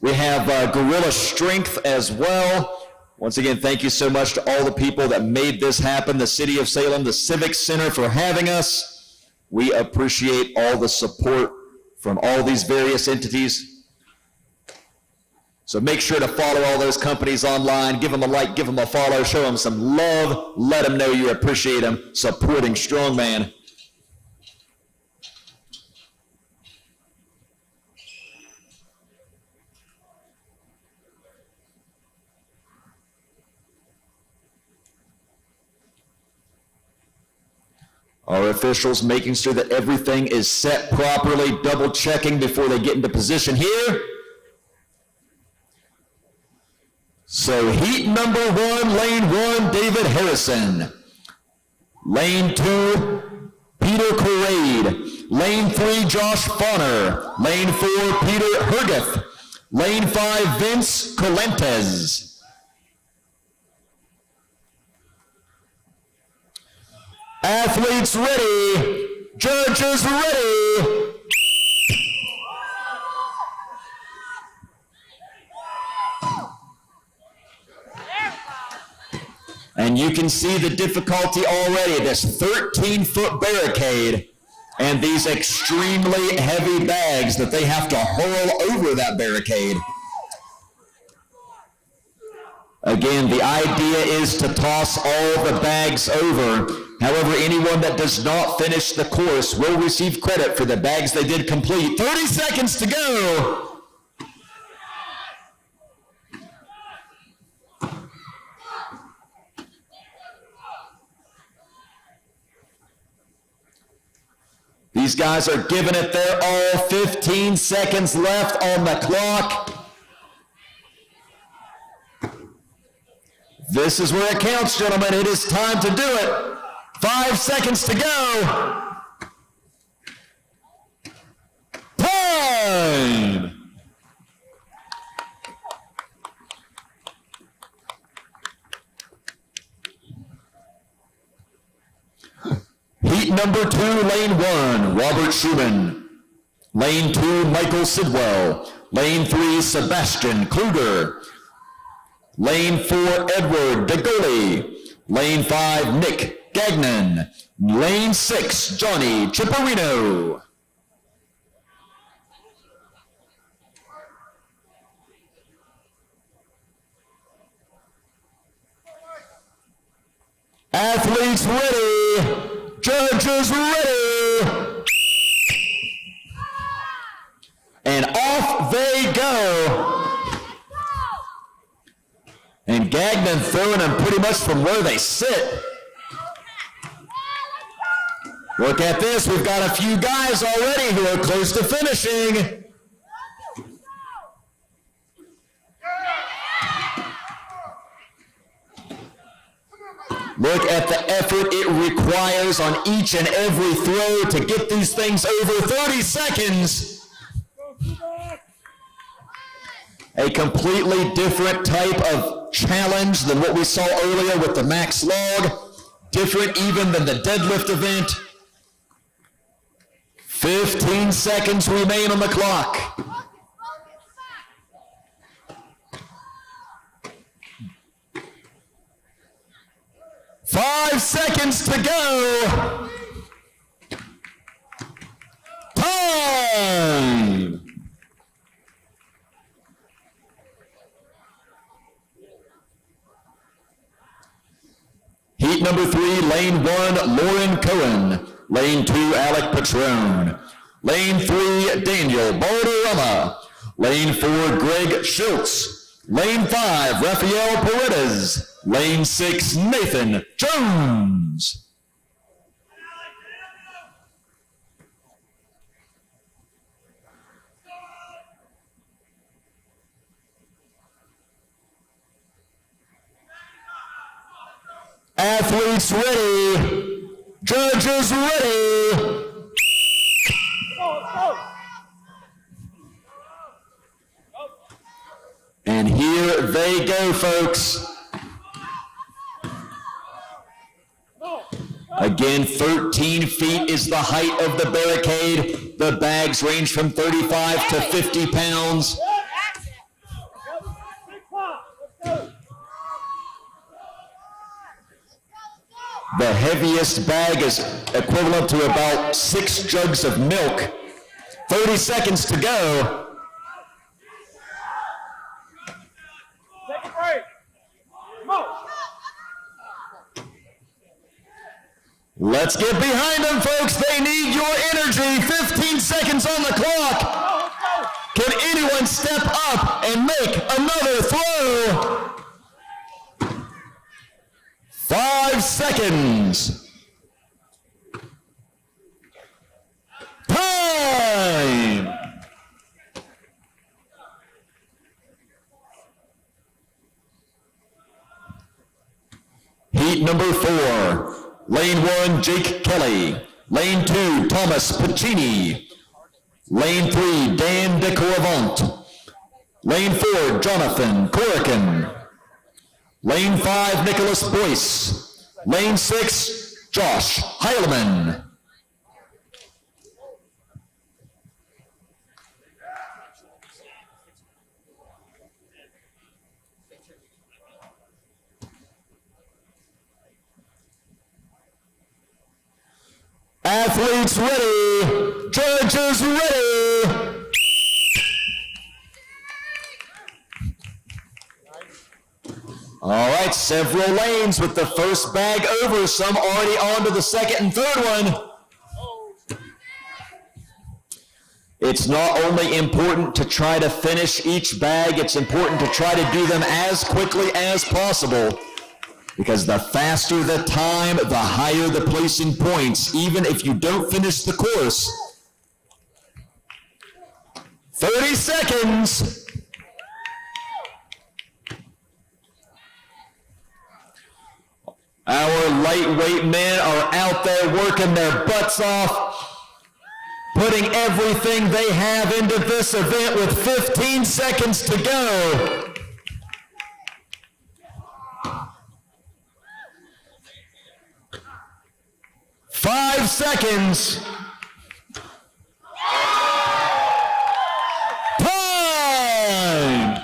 We have Gorilla Strength as well. Once again, thank you so much to all the people that made this happen, the City of Salem, the Civic Center for having us. We appreciate all the support from all these various entities. So make sure to follow all those companies online, give them a like, give them a follow, show them some love, let them know you appreciate them supporting Strongman. Our officials making sure that everything is set properly, double checking before they get into position here. So heat number 1, lane 1, David Harrison. Lane 2, Peter Corrade. Lane 3, Josh Bonner. Lane 4, Peter Hergeth. Lane 5, Vince Colentes. Athletes ready, judges ready. And you can see the difficulty already, this 13-foot barricade. and these extremely heavy bags that they have to hurl over that barricade. Again, the idea is to toss all the bags over. However, anyone that does not finish the course will receive credit for the bags they did complete. 30 seconds to go. These guys are giving it their all. 15 seconds left on the clock. This is where it counts, gentlemen. It is time to do it. 5 seconds to go. Time! Heat number 2, lane 1, Robert Schumann. Lane 2, Michael Sidwell. Lane 3, Sebastian Kluger. Lane 4, Edward DeGoli. Lane 5, Nick Gagnon. Lane 6, Johnny Chipperino. Athletes ready. Judges ready. And off they go. And Gagnon throwing them pretty much from where they sit. Look at this. We've got a few guys already who are close to finishing. Look at the effort it requires on each and every throw to get these things over. 30 seconds. A completely different type of challenge than what we saw earlier with the max log. Different even than the deadlift event. 15 seconds remain on the clock. Five seconds to go. Time. Heat number 3, lane 1, Lauren Cohen. Lane 2, Alec Patron. Lane 3, Daniel Balderrama. Lane 4, Greg Schultz. Lane 5, Rafael Paredes. Lane 6, Nathan Jones. Athletes ready. Judges ready. And here they go, folks. Again, 13 feet is the height of the barricade. The bags range from 35 to 50 pounds. The heaviest bag is equivalent to about 6 jugs of milk. 30 seconds to go. Take a break. Come on. Let's get behind them, folks. They need your energy. 15 seconds on the clock. Can anyone step up and make another throw? 5 seconds. Time. Heat number 4. Lane 1, Jake Kelly. Lane 2, Thomas Piccini. Lane 3, Dan DeCoravant. Lane 4, Jonathan Corican. Lane 5, Nicholas Boyce. Lane 6, Josh Heilman. Athletes ready. Judges ready. All right, several lanes with the first bag over. Some already on to the second and third one. It's not only important to try to finish each bag, it's important to try to do them as quickly as possible. Because the faster the time, the higher the placing points, even if you don't finish the course. 30 seconds. Our lightweight men are out there working their butts off, putting everything they have into this event with 15 seconds to go. Five seconds. Time.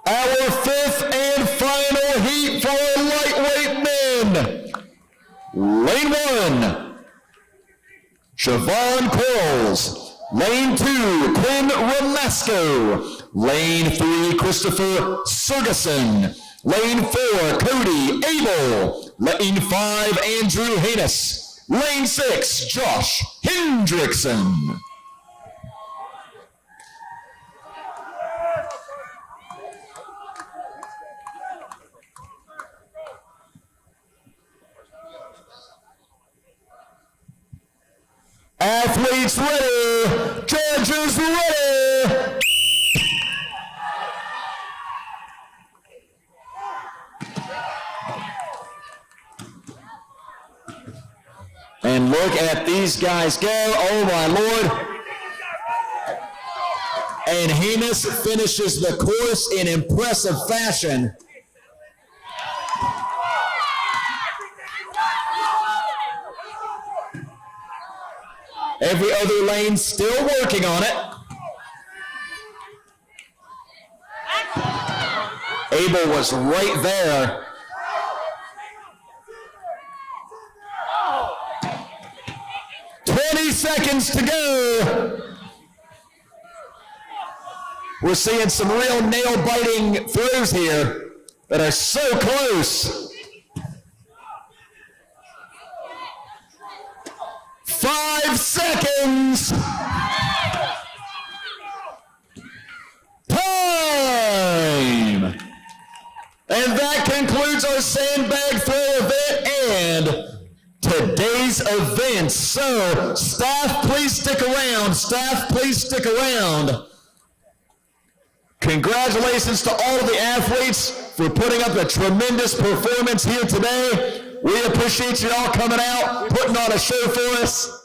Our fifth and final heat for lightweight men. Lane 1, Siobhan Quarles. Lane 2, Quinn Ramasco. Lane 3, Christopher Sergeson. Lane 4, Cody Abel. Lane 5, Andrew Haynes. Lane 6, Josh Hendrickson. Athletes ready, judges ready. And look at these guys go, oh my Lord. And Hemus finishes the course in impressive fashion. Every other lane still working on it. Abel was right there. Seconds to go. We're seeing some real nail-biting throws here that are so close. 5 seconds. Time. And that concludes our sandbag throw event and today's event. So, staff, please stick around. Staff, please stick around. Congratulations to all of the athletes for putting up a tremendous performance here today. We appreciate you all coming out, putting on a show for us.